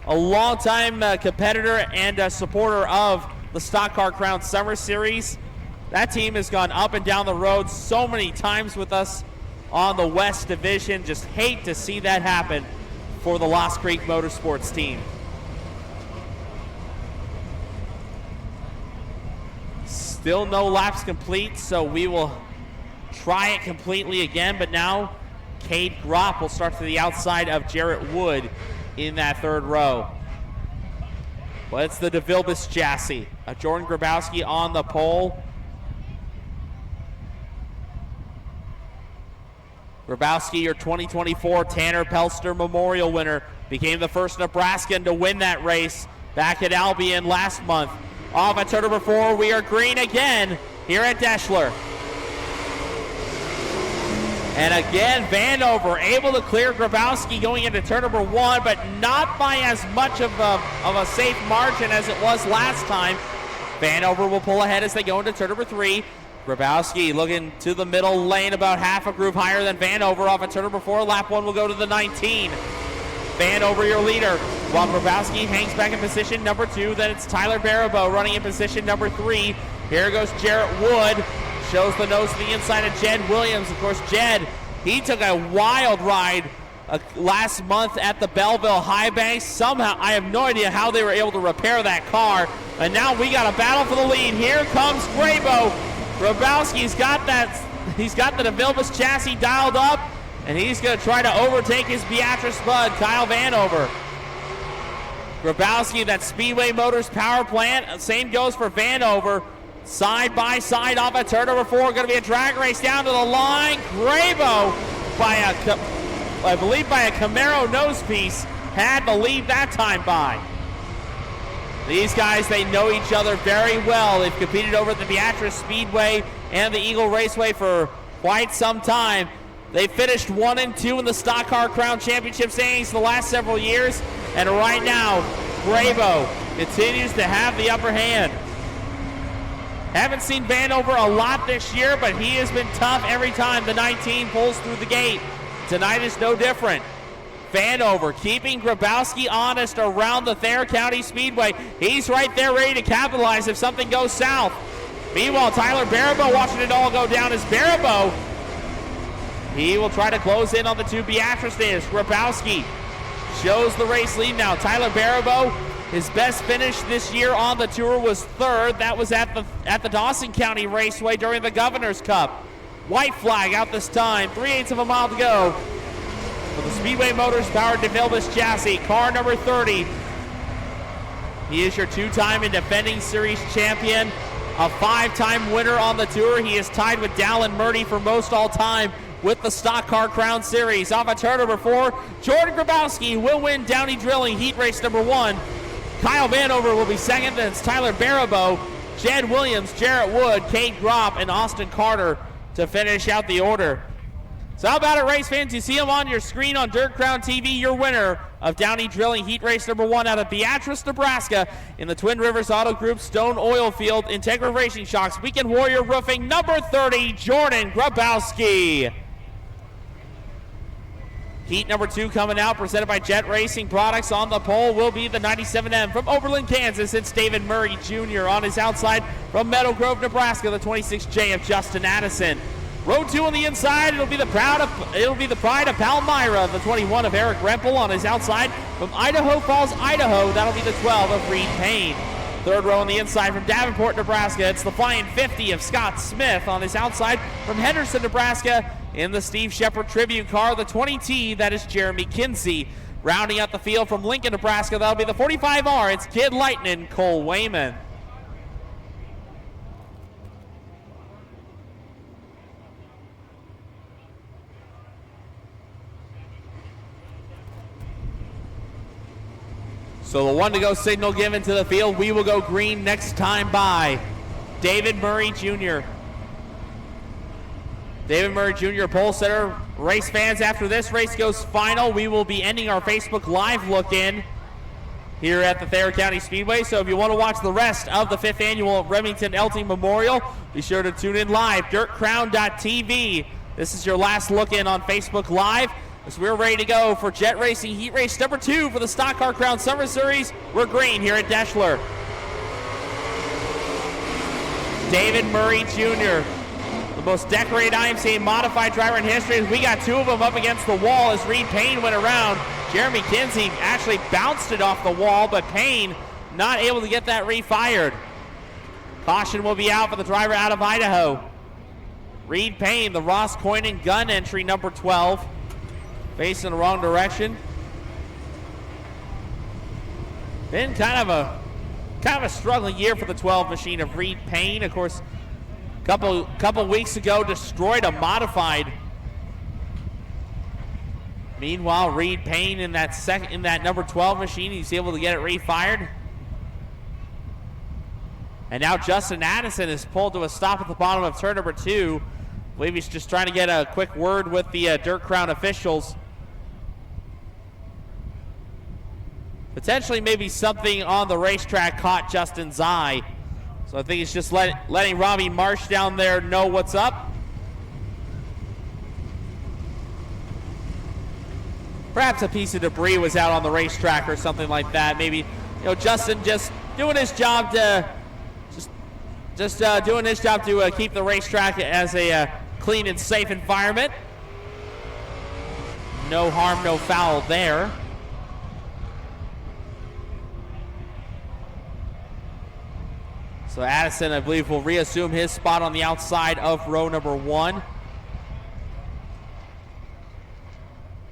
a longtime competitor and a supporter of the Stock Car Crown Summer Series. That team has gone up and down the road so many times with us on the West Division. Just hate to see that happen for the Lost Creek Motorsports team. Still no laps complete, so we will try it completely again, but now Cade Gropp will start to the outside of Jarrett Wood in that third row. Well, it's the DeVilbiss chassis. Jordan Grabowski on the pole. Grabowski, your 2024 Tanner Pelster Memorial winner, became the first Nebraskan to win that race back at Albion last month. Off at turn number 4, we are green again here at Deschler. And again, Vanover able to clear Grabowski going into turn number 1, but not by as much of a safe margin as it was last time. Vanover will pull ahead as they go into turn number 3. Grabowski looking to the middle lane, about half a groove higher than Vanover off at turn number 4. Lap 1 will go to the 19. Vanover, your leader, while Grabowski hangs back in position number 2. Then it's Tyler Baribeau running in position number 3. Here goes Jarrett Wood. Shows the nose to the inside of Jed Williams. Of course, Jed, he took a wild ride last month at the Belleville High Banks. Somehow, I have no idea how they were able to repair that car. And now we got a battle for the lead. Here comes Grabo. Grabowski's got the DeVilbiss chassis dialed up. and he's going to try to overtake his Beatrice bud, Kyle Vanover. Grabowski, that Speedway Motors power plant. Same goes for Vanover. Side by side off of turn number 4. Going to be a drag race down to the line. Grabo, I believe by a Camaro nose piece, had the lead that time by. These guys, they know each other very well. They've competed over at the Beatrice Speedway and the Eagle Raceway for quite some time. They finished 1 and 2 in the Stock Car Crown Championship standings the last several years. And right now, Grabo continues to have the upper hand. Haven't seen Vanover a lot this year, but he has been tough every time the 19 pulls through the gate. Tonight is no different. Vanover keeping Grabowski honest around the Thayer County Speedway. He's right there ready to capitalize if something goes south. Meanwhile, Tyler Barabo watching it all go down as Barabo. He will try to close in on the 2 Beatrice stands. Grabowski shows the race lead now. Tyler Barabo, his best finish this year on the tour was 3rd. That was at the Dawson County Raceway during the Governor's Cup. White flag out this time. 3/8 of a mile to go for the Speedway Motors powered DeVilbiss chassis. Car number 30. He is your 2-time and defending series champion, a 5-time winner on the tour. He is tied with Dallin Murdy for most all time with the Stock Car Crown Series. Off of turn number 4, Jordan Grabowski will win Downey Drilling heat race number 1. Kyle Vanover will be second. Then it's Tyler Barabo, Jed Williams, Jarrett Wood, Kate Gropp, and Austin Carter to finish out the order. So how about it, race fans? You see him on your screen on Dirt Crown TV, your winner of Downey Drilling heat race number 1 out of Beatrice, Nebraska in the Twin Rivers Auto Group Stone Oil Field Integra Racing Shocks Weekend Warrior Roofing number 30, Jordan Grabowski. Heat number 2 coming out, presented by Jet Racing Products. On the pole will be the 97M from Oberlin, Kansas. It's David Murray Jr. On his outside from Meadow Grove, Nebraska, the 26J of Justin Addison. Row 2 on the inside, it'll be the pride of Palmyra, the 21 of Eric Rempel. On his outside from Idaho Falls, Idaho, that'll be the 12 of Reed Payne. 3rd row on the inside from Davenport, Nebraska, it's the Flying 50 of Scott Smith. On his outside from Henderson, Nebraska, in the Steve Shepard Tribute car, the 20T, that is Jeremy Kinsey. Rounding out the field from Lincoln, Nebraska, that'll be the 45R, it's Kid Lightning, Cole Wayman. So the 1 to go signal given to the field. We will go green next time by David Murray Jr. David Murray Jr., pole setter. Race fans, after this race goes final, we will be ending our Facebook Live look-in here at the Thayer County Speedway. So if you want to watch the rest of the 5th annual Remington Elting Memorial, be sure to tune in live, dirtcrown.tv. This is your last look-in on Facebook Live. As we're ready to go for Jet Racing Heat Race number 2 for the Stock Car Crown Summer Series. We're green here at Deschler. David Murray Jr., the most decorated IMCA modified driver in history. We got 2 of them up against the wall as Reed Payne went around. Jeremy Kinsey actually bounced it off the wall, but Payne not able to get that refired. Caution will be out for the driver out of Idaho. Reed Payne, the Ross Coynan gun entry number 12. Facing the wrong direction. Been kind of a struggling year for the 12 machine of Reed Payne. Of course, couple weeks ago destroyed a modified. Meanwhile, Reed Payne in that number 12 machine, he's able to get it refired. And now Justin Addison is pulled to a stop at the bottom of turn number 2. I believe he's just trying to get a quick word with the Dirt Crown officials. Potentially maybe something on the racetrack caught Justin's eye. So I think he's just letting Robbie Marsh down there know what's up. Perhaps a piece of debris was out on the racetrack or something like that. Maybe, Justin just doing his job to doing his job to keep the racetrack as a clean and safe environment. No harm, no foul there. So Addison, I believe, will reassume his spot on the outside of row number 1.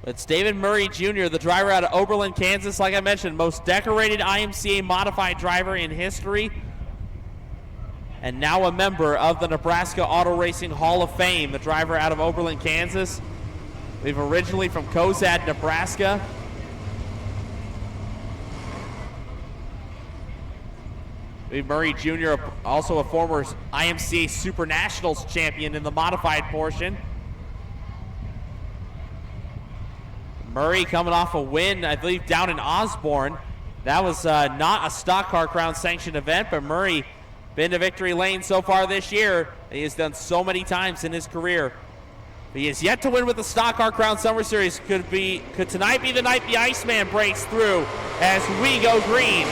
It's David Murray Jr., the driver out of Oberlin, Kansas. Like I mentioned, most decorated IMCA modified driver in history. And now a member of the Nebraska Auto Racing Hall of Fame, the driver out of Oberlin, Kansas. We've originally from Cozad, Nebraska. David Murray Jr., also a former IMCA Super Nationals champion in the modified portion. Murray coming off a win, I believe, down in Osborne. That was not a Stock Car Crown sanctioned event, but Murray been to victory lane so far this year. He has done so many times in his career. He has yet to win with the Stock Car Crown Summer Series. Could tonight be the night the Iceman breaks through as we go green.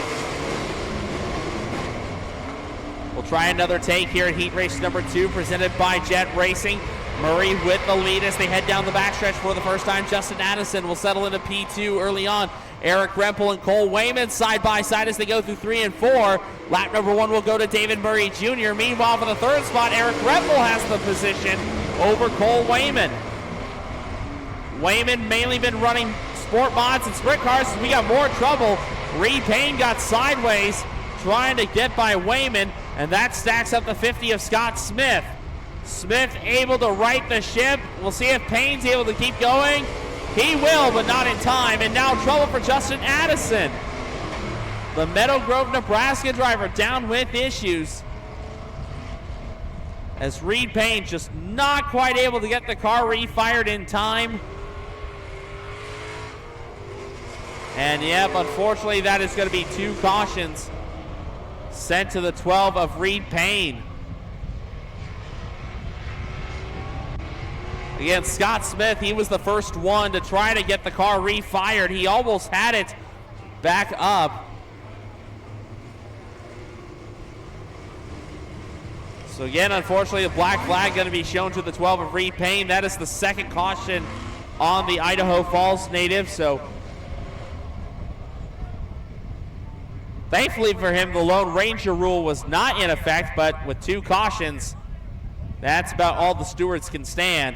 We'll try another take here at heat race number 2, presented by Jet Racing. Murray with the lead as they head down the backstretch for the first time. Justin Addison will settle into P2 early on. Eric Rempel and Cole Wayman side by side as they go through 3 and 4. Lap number 1 will go to David Murray Jr. Meanwhile, for the third spot, Eric Rempel has the position over Cole Wayman. Wayman mainly been running sport mods and sprint cars. We got more trouble. Reed Payne got sideways trying to get by Wayman, and that stacks up the 50 of Scott Smith. Smith able to right the ship. We'll see if Payne's able to keep going. He will, but not in time. And now trouble for Justin Addison. The Meadow Grove, Nebraska driver down with issues, as Reed Payne just not quite able to get the car refired in time. And yep, unfortunately that is going to be 2 cautions sent to the 12 of Reed Payne. Again, Scott Smith, he was the first one to try to get the car refired. He almost had it back up. So again, unfortunately, the black flag going to be shown to the 12 of Reed Payne. That is the second caution on the Idaho Falls native. So thankfully for him, the Lone Ranger rule was not in effect, but with 2 cautions, that's about all the stewards can stand.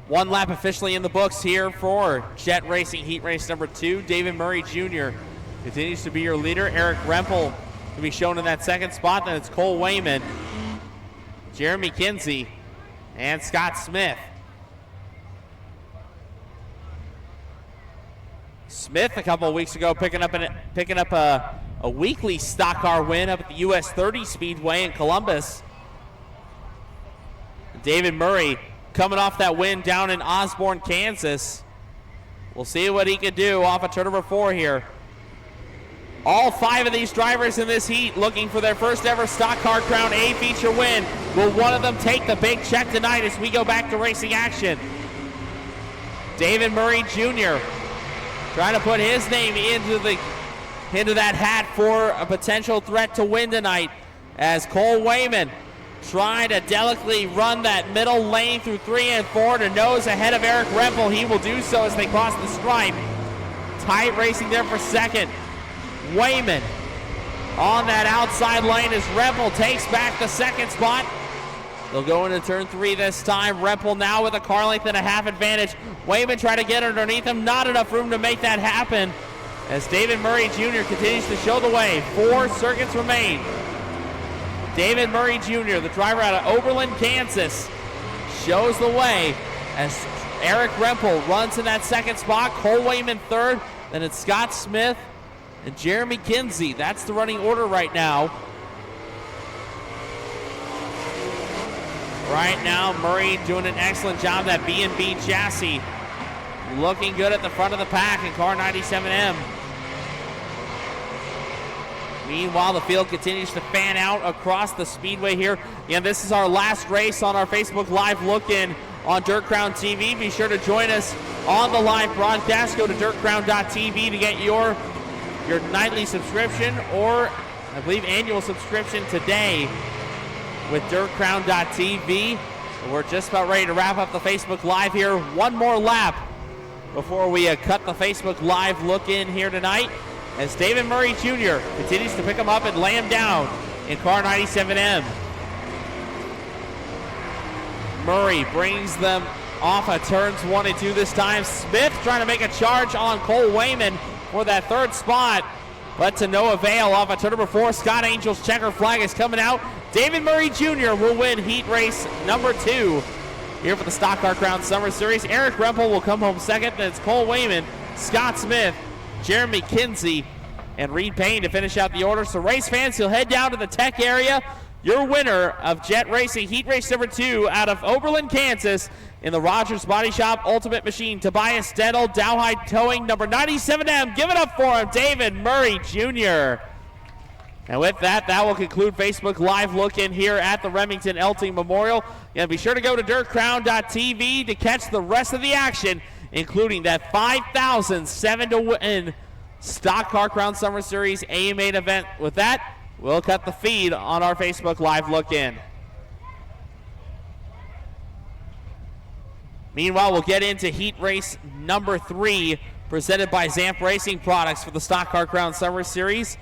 One lap officially in the books here for Jet Racing Heat Race number 2. David Murray Jr. continues to be your leader. Eric Rempel to be shown in that second spot. Then it's Cole Wayman, Jeremy Kinsey, and Scott Smith. Smith a couple of weeks ago picking up a weekly stock car win up at the US 30 Speedway in Columbus. David Murray coming off that win down in Osborne, Kansas. We'll see what he can do off of turn number 4 here. All 5 of these drivers in this heat looking for their first ever Stock Car Crown A feature win. Will one of them take the big check tonight as we go back to racing action? David Murray Jr. trying to put his name into that hat for a potential threat to win tonight, as Cole Wayman trying to delicately run that middle lane through 3 and 4 to nose ahead of Eric Rempel. He will do so as they cross the stripe. Tight racing there for second. Wayman on that outside lane as Rempel takes back the second spot. They'll go into turn 3 this time. Rempel now with a car length and a half advantage. Wayman trying to get underneath him. Not enough room to make that happen, as David Murray Jr. continues to show the way. 4 circuits remain. David Murray Jr., the driver out of Oberlin, Kansas, shows the way as Eric Rempel runs in that second spot. Cole Wayman third. Then it's Scott Smith and Jeremy Kinsey. That's the running order right now. Right now, Murray doing an excellent job. That B&B chassis looking good at the front of the pack in car 97M. Meanwhile, the field continues to fan out across the speedway here. And this is our last race on our Facebook Live look-in on Dirt Crown TV. Be sure to join us on the live broadcast. Go to dirtcrown.tv to get your nightly subscription, or I believe annual subscription today with dirtcrown.tv. We're just about ready to wrap up the Facebook Live here. One more lap before we cut the Facebook Live look in here tonight, as David Murray Jr. continues to pick him up and lay him down in car 97M. Murray brings them off of turns 1 and 2 this time. Smith trying to make a charge on Cole Wayman for that third spot, but to no avail. Off of turn number 4, Scott Angel's checker flag is coming out. David Murray Jr. will win heat race number 2 here for the Stock Car Crown Summer Series. Eric Rempel will come home second. Then it's Cole Wayman, Scott Smith, Jeremy Kinsey, and Reed Payne to finish out the order. So race fans, you'll head down to the tech area. Your winner of Jet Racing Heat Race number 2 out of Oberlin, Kansas, in the Rogers Body Shop Ultimate Machine, Tobias Stedel, Dowhide Towing, number 97M. Give it up for him, David Murray Jr. And with that, that will conclude Facebook Live look in here at the Remington Elting Memorial. And be sure to go to dirtcrown.tv to catch the rest of the action, including that 5,007 to win Stock Car Crown Summer Series AMA event. With that, we'll cut the feed on our Facebook Live look in. Meanwhile, we'll get into heat race number 3, presented by Zamp Racing Products for the Stock Car Crown Summer Series.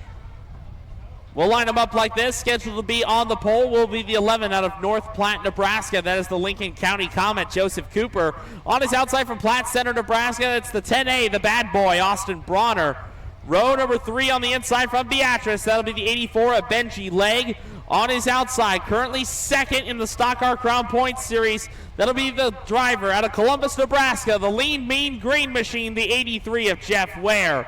We'll line them up like this. Scheduled to be on the pole will be the 11 out of North Platte, Nebraska. That is the Lincoln County Comet, Joseph Cooper. On his outside from Platte Center, Nebraska, it's the 10A, the bad boy, Austin Bronner. Row number 3 on the inside from Beatrice. That'll be the 84 at Benji Legg. On his outside, currently second in the Stock Car Crown Points Series. That'll be the driver out of Columbus, Nebraska, the lean, mean green machine, the 83 of Jeff Ware.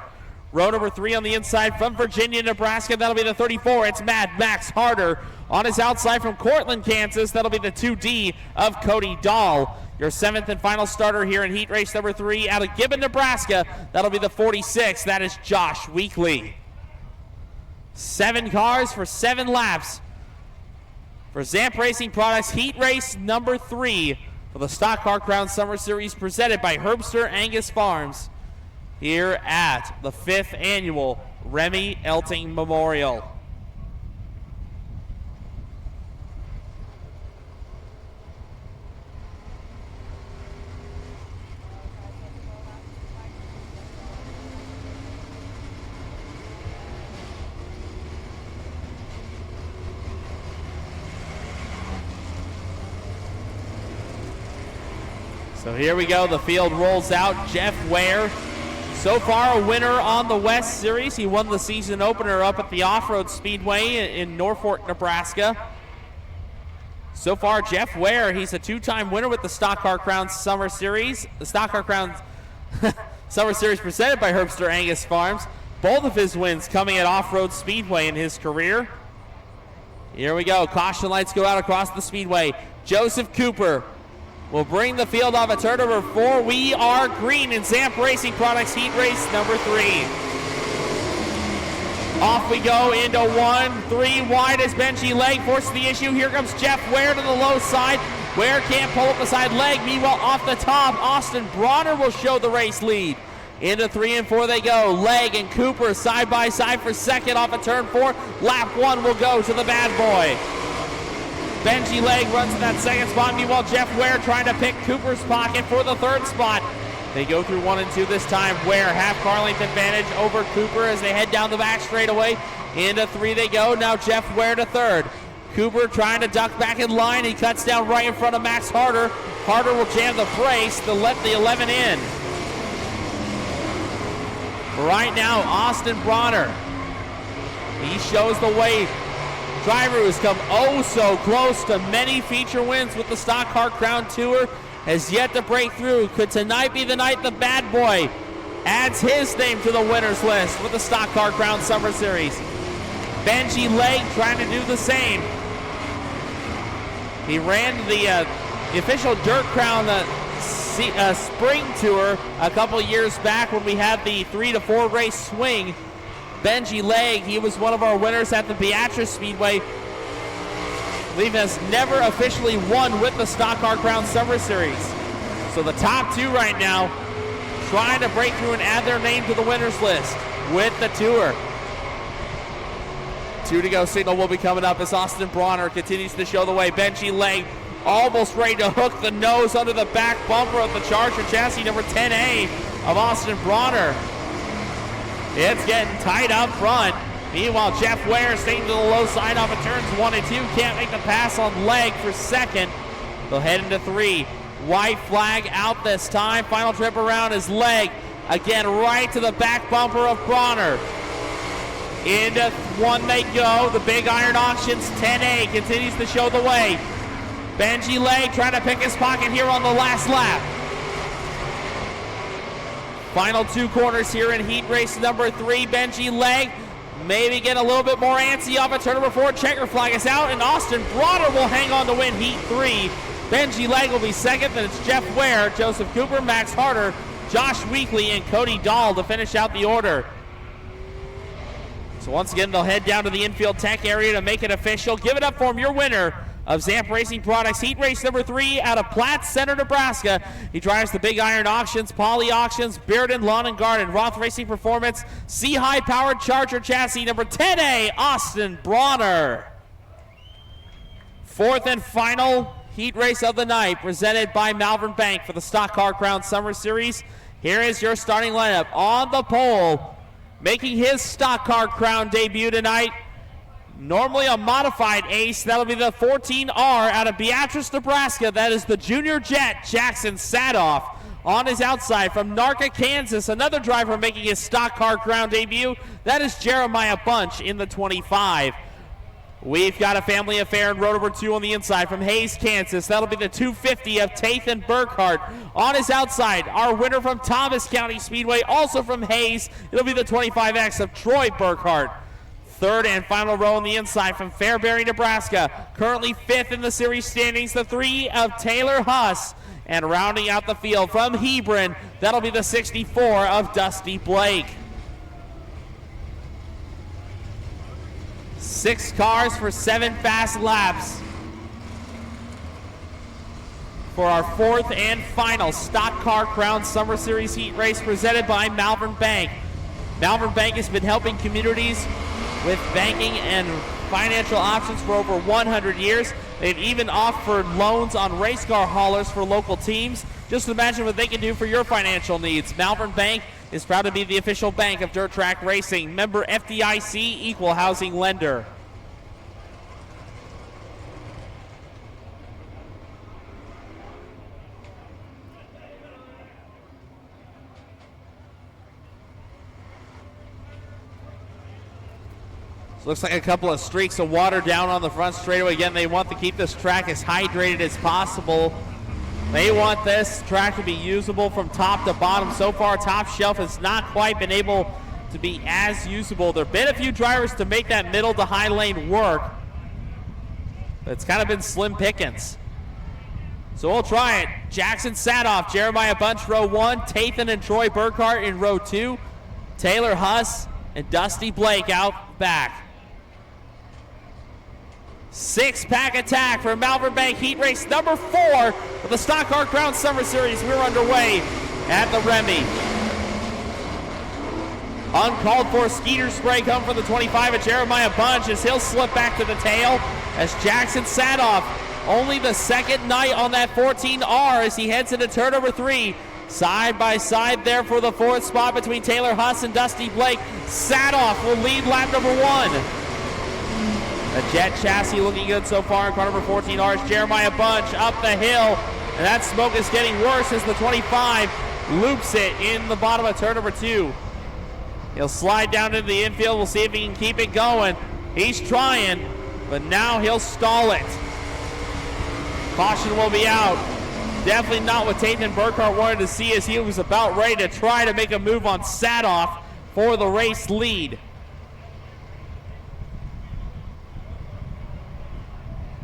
Row number 3 on the inside from Virginia, Nebraska. That'll be the 34. It's Mad Max Harder. On his outside from Cortland, Kansas. That'll be the 2D of Cody Dahl. Your 7th and final starter here in heat race number 3 out of Gibbon, Nebraska. That'll be the 46. That is Josh Weekly. 7 cars for 7 laps for Zamp Racing Products heat race number 3 for the Stock Car Crown Summer Series, presented by Herbster Angus Farms here at the 5th annual Remmy Elting Memorial. So here we go, the field rolls out. Jeff Ware, so far a winner on the West Series. He won the season opener up at the Off-Road Speedway in Norfolk, Nebraska. So far, Jeff Ware, he's a 2-time winner with the Stock Car Crown Summer Series. The Stock Car Crown Summer Series presented by Herbster Angus Farms. Both of his wins coming at Off-Road Speedway in his career. Here we go, caution lights go out across the speedway. Joseph Cooper will bring the field off at turn number 4. We are green in Zamp Racing Products heat race number 3. Off we go into 1, 3 wide as Benji Legg forces the issue. Here comes Jeff Ware to the low side. Ware can't pull up beside Legg. Meanwhile, off the top, Austin Bronner will show the race lead. Into 3 and 4 they go. Legg and Cooper side by side for second off of turn 4. Lap 1 will go to the bad boy. Benji Legg runs in that second spot. Meanwhile, Jeff Ware trying to pick Cooper's pocket for the third spot. They go through 1 and 2 this time. Ware half car length advantage over Cooper as they head down the back straightaway. Into 3 they go. Now Jeff Ware to third. Cooper trying to duck back in line. He cuts down right in front of Max Harder. Harder will jam the brakes to let the 11 in. Right now, Austin Bronner. He shows the way. Driver who's come oh so close to many feature wins with the Stock Car Crown Tour has yet to break through. Could tonight be the night the bad boy adds his name to the winners list with the Stock Car Crown Summer Series? Benji Legg trying to do the same. He ran the official Dirt Crown Spring Tour a couple years back when we had the 3 to 4 race swing. Benji Legg, he was one of our winners at the Beatrice Speedway. I believe has never officially won with the Stock Car Crown Summer Series. So the top 2 right now trying to break through and add their name to the winners list with the tour. 2 to go signal will be coming up as Austin Bronner continues to show the way. Benji Legg almost ready to hook the nose under the back bumper of the Charger chassis, number 10A of Austin Bronner. It's getting tight up front. Meanwhile, Jeff Ware staying to the low side off of turns 1 and 2. Can't make the pass on leg for second. They'll head into 3. White flag out this time. Final trip around is leg. Again, right to the back bumper of Bronner. Into 1 they go. The Big Iron Auctions 10A continues to show the way. Benji Leg trying to pick his pocket here on the last lap. Final 2 corners here in heat race number 3. Benji Leg maybe get a little bit more antsy off of turn number 4. Checker flag is out, and Austin Bronner will hang on to win heat 3. Benji Leg will be second, then it's Jeff Ware, Joseph Cooper, Max Harder, Josh Weekly, and Cody Dahl to finish out the order. So once again, they'll head down to the infield tech area to make it official. Give it up for him, your winner of Zamp Racing Products heat race number 3 out of Platte Center, Nebraska. He drives the Big Iron Auctions, Poly Auctions, Bearden Lawn and Garden, Roth Racing Performance, C-High Powered Charger chassis number 10A, Austin Bronner. 4th and final heat race of the night, presented by Malvern Bank for the Stock Car Crown Summer Series. Here is your starting lineup. On the pole, making his Stock Car Crown debut tonight, normally a modified ace. That'll be the 14R out of Beatrice, Nebraska. That is the Junior Jet, Jackson Sadoff. On his outside from Narca, Kansas, another driver making his Stock Car Crown debut. That is Jeremiah Bunch in the 25. We've got a family affair in row number 2 on the inside from Hayes, Kansas. That'll be the 250 of Tathan Burkhart. On his outside, our winner from Thomas County Speedway, also from Hayes. It'll be the 25X of Troy Burkhart. 3rd and final row on the inside from Fairbury, Nebraska. Currently 5th in the series standings, the 3 of Taylor Huss. And rounding out the field from Hebron, that'll be the 64 of Dusty Blake. 6 cars for 7 fast laps for our 4th and final Stock Car Crown Summer Series heat race presented by Malvern Bank. Malvern Bank has been helping communities with banking and financial options for over 100 years. They've even offered loans on race car haulers for local teams. Just imagine what they can do for your financial needs. Malvern Bank is proud to be the official bank of dirt track racing. Member FDIC, equal housing lender. So looks like a couple of streaks of water down on the front straightaway. Again, they want to keep this track as hydrated as possible. They want this track to be usable from top to bottom. So far, Top Shelf has not quite been able to be as usable. There have been a few drivers to make that middle to high lane work, but it's kind of been slim pickings. So we'll try it. Jackson Sadoff, Jeremiah Bunch, row 1. Tathan and Troy Burkhart in row 2. Taylor Huss and Dusty Blake out back. 6-pack attack for Malvern Bank heat race number 4 for the Stock Car Crown Summer Series. We're underway at the Remmy. Uncalled for Skeeter spray come from the 25 of Jeremiah Bunch as he'll slip back to the tail as Jackson Sadoff, only the second night on that 14R as he heads into turn number 3. Side by side there for the 4th spot between Taylor Huss and Dusty Blake. Sadoff will lead lap number 1. The Jet chassis looking good so far in car number 14R. Jeremiah Bunch up the hill, and that smoke is getting worse as the 25 loops it in the bottom of turn number 2. He'll slide down into the infield. We'll see if he can keep it going. He's trying, but now he'll stall it. Caution will be out. Definitely not what Tathan Burkhart wanted to see as he was about ready to try to make a move on Sadoff for the race lead.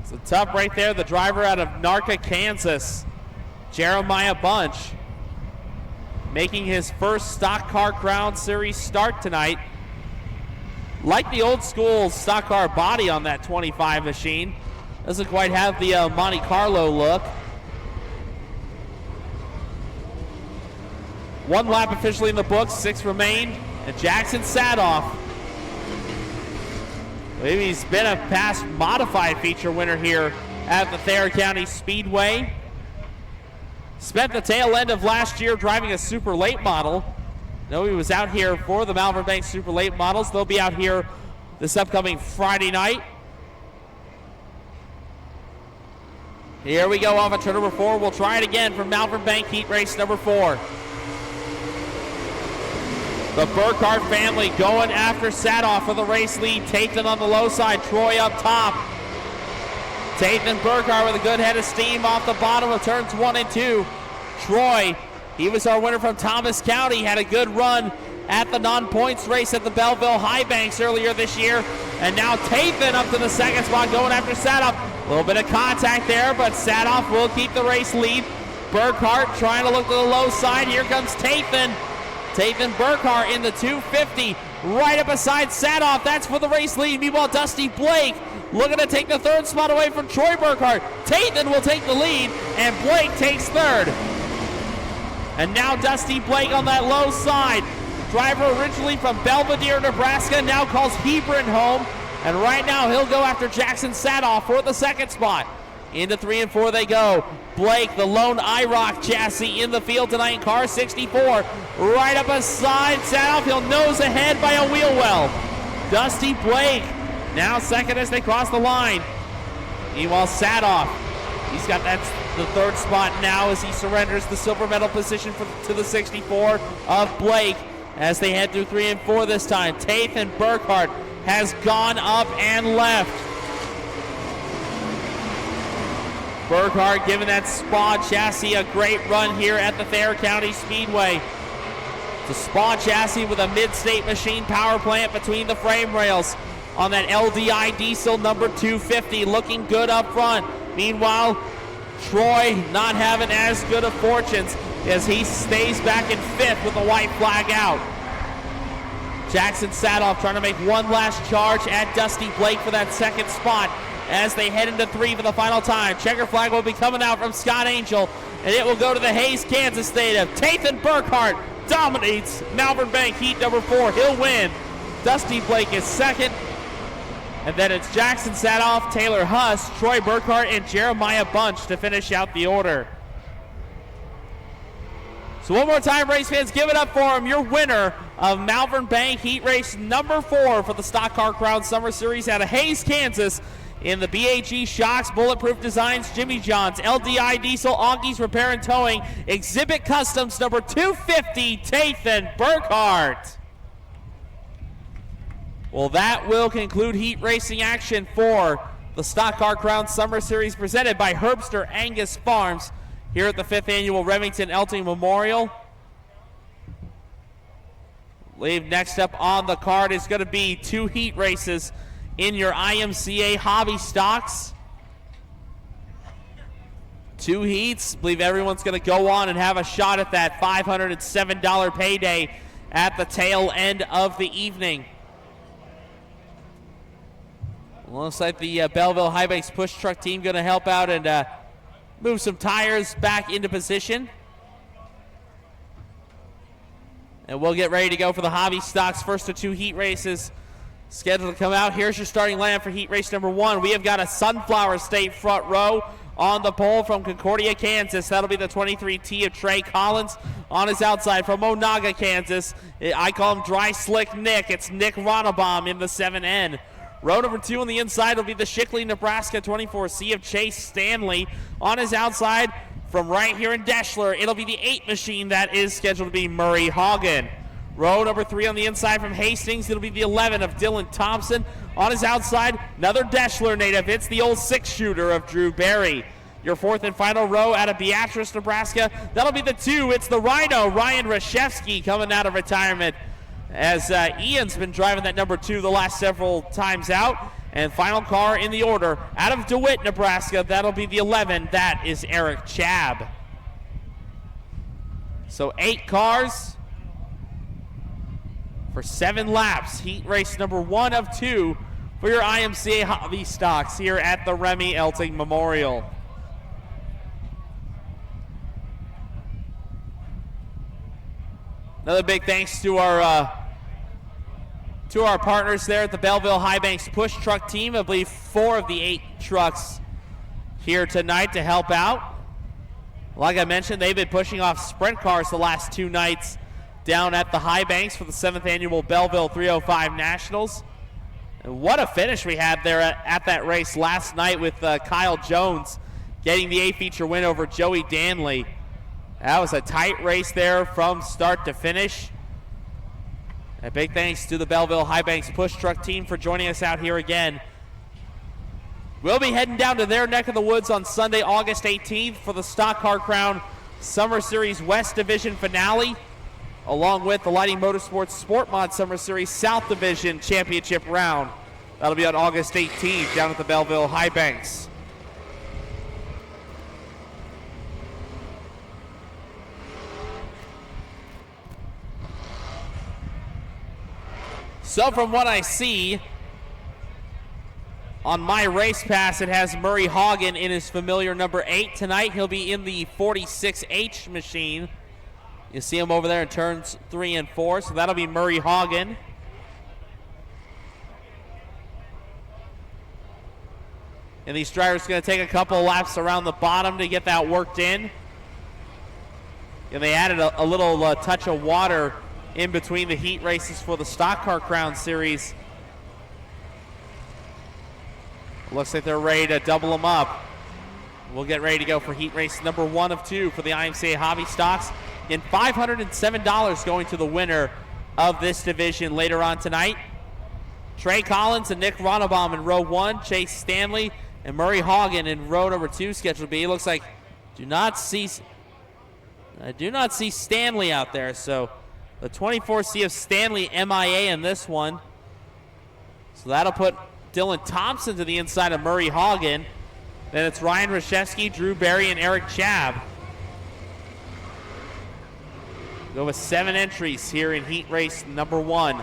So tough right there, the driver out of Narca, Kansas, Jeremiah Bunch, making his first Stock Car Crown Series start tonight. Like the old school stock car body on that 25 machine. Doesn't quite have the Monte Carlo look. 1 lap officially in the books, 6 remain, and Jackson Sadoff. Maybe he's been a past modified feature winner here at the Thayer County Speedway. Spent the tail end of last year driving a super late model. No, he was out here for the Malvern Bank super late models. They'll be out here this upcoming Friday night. Here we go off of turn number 4. We'll try it again for Malvern Bank heat race number 4. The Burkhardt family going after Sadoff for the race lead. Tathan on the low side, Troy up top. Tathan Burkhardt with a good head of steam off the bottom of turns 1 and 2. Troy, he was our winner from Thomas County, had a good run at the non-points race at the Belleville High Banks earlier this year. And now Tathan up to the second spot going after Sadoff. A little bit of contact there, but Sadoff will keep the race lead. Burkhardt trying to look to the low side. Here comes Tathan. Tathan Burkhardt in the 250, right up beside Sadoff. That's for the race lead. Meanwhile, Dusty Blake looking to take the third spot away from Troy Burkhardt. Tathan will take the lead, and Blake takes third. And now Dusty Blake on that low side. Driver originally from Belvedere, Nebraska, now calls Hebron home. And right now he'll go after Jackson Sadoff for the second spot. Into 3 and 4 they go. Blake, the lone IROC chassis in the field tonight in car 64. Right up beside Sadoff. He'll nose ahead by a wheel well. Dusty Blake now second as they cross the line. Meanwhile, Sadoff, he's got the third spot now as he surrenders the silver medal position to the 64 of Blake as they head through 3 and 4 this time. Tathan Burkhardt has gone up and left. Burkhardt giving that Spa chassis a great run here at the Thayer County Speedway. It's a Spa chassis with a mid-state machine power plant between the frame rails on that LDI diesel number 250, looking good up front. Meanwhile, Troy not having as good of fortunes as he stays back in 5th with the white flag out. Jackson Sadoff trying to make one last charge at Dusty Blake for that second spot as they head into 3 for the final time. Checker flag will be coming out from Scott Angel, and it will go to the Hayes, Kansas native. Tathan Burkhardt dominates Malvern Bank heat number 4. He'll win. Dusty Blake is second. And then it's Jackson Sadoff, Taylor Huss, Troy Burkhardt, and Jeremiah Bunch to finish out the order. So one more time, race fans, give it up for him. Your winner of Malvern Bank heat race number 4 for the Stock Car Crown Summer Series out of Hayes, Kansas, in the BAG Shocks, Bulletproof Designs, Jimmy John's, LDI Diesel, Augie's Repair and Towing, Exhibit Customs number 250, Tathan Burkhardt. Well, that will conclude heat racing action for the Stock Car Crown Summer Series presented by Herbster Angus Farms here at the 5th Annual Remington Elting Memorial. I believe next up on the card is going to be 2 heat races in your IMCA hobby stocks. 2 heats. I believe everyone's going to go on and have a shot at that $507 payday at the tail end of the evening. Looks like the Belleville High Banks push truck team going to help out and move some tires back into position. And we'll get ready to go for the hobby stocks. First of 2 heat races scheduled to come out. Here's your starting lineup for heat race number 1. We have got a Sunflower State front row on the pole from Concordia, Kansas. That'll be the 23T of Trey Collins. On his outside from Monaga, Kansas, I call him Dry Slick Nick. It's Nick Ronnebaum in the 7N. Row number 2 on the inside will be the Shickley, Nebraska 24C of Chase Stanley. On his outside from right here in Deschler, it'll be the 8 machine that is scheduled to be Murray Hagen. Row number 3 on the inside from Hastings, it'll be the 11 of Dylan Thompson. On his outside, another Deschler native. It's the old 6-shooter of Drew Barry. Your 4th and final row out of Beatrice, Nebraska, that'll be the 2. It's the Rhino, Ryan Rashevsky, coming out of retirement, as Ian's been driving that number 2 the last several times out. And final car in the order, out of DeWitt, Nebraska, that'll be the 11. That is Eric Chabb. So 8 cars for 7 laps. Heat race number 1 of 2 for your IMCA hobby stocks here at the Remmy Elting Memorial. Another big thanks to our partners there at the Belleville High Banks push truck team. I believe 4 of the 8 trucks here tonight to help out. Like I mentioned, they've been pushing off sprint cars the last 2 nights down at the High Banks for the 7th annual Belleville 305 Nationals. And what a finish we had there at that race last night with Kyle Jones getting the A-feature win over Joey Danley. That was a tight race there from start to finish. A big thanks to the Belleville High Banks push truck team for joining us out here again. We'll be heading down to their neck of the woods on Sunday, August 18th for the Stock Car Crown Summer Series West Division finale, along with the Lighting Motorsports Sport Mod Summer Series South Division Championship round. That'll be on August 18th down at the Belleville High Banks. So from what I see on my race pass, it has Murray Hagen in his familiar number 8 tonight. He'll be in the 46H machine. You see him over there in turns 3 and 4, so that'll be Murray Hagen. And these drivers are going to take a couple laps around the bottom to get that worked in. And they added a little touch of water in between the heat races for the Stock Car Crown Series. Looks like they're ready to double them up. We'll get ready to go for heat race number 1 of 2 for the IMCA Hobby Stocks. And $507 going to the winner of this division later on tonight. Trey Collins and Nick Ronnebaum in row 1, Chase Stanley and Murray Hagen in row number 2, scheduled B. It looks like I do not see Stanley out there, so the 24C of Stanley MIA in this one. So that'll put Dylan Thompson to the inside of Murray Hagen. Then it's Ryan Rashevsky, Drew Berry, and Eric Chabb. Go with 7 entries here in heat race number 1.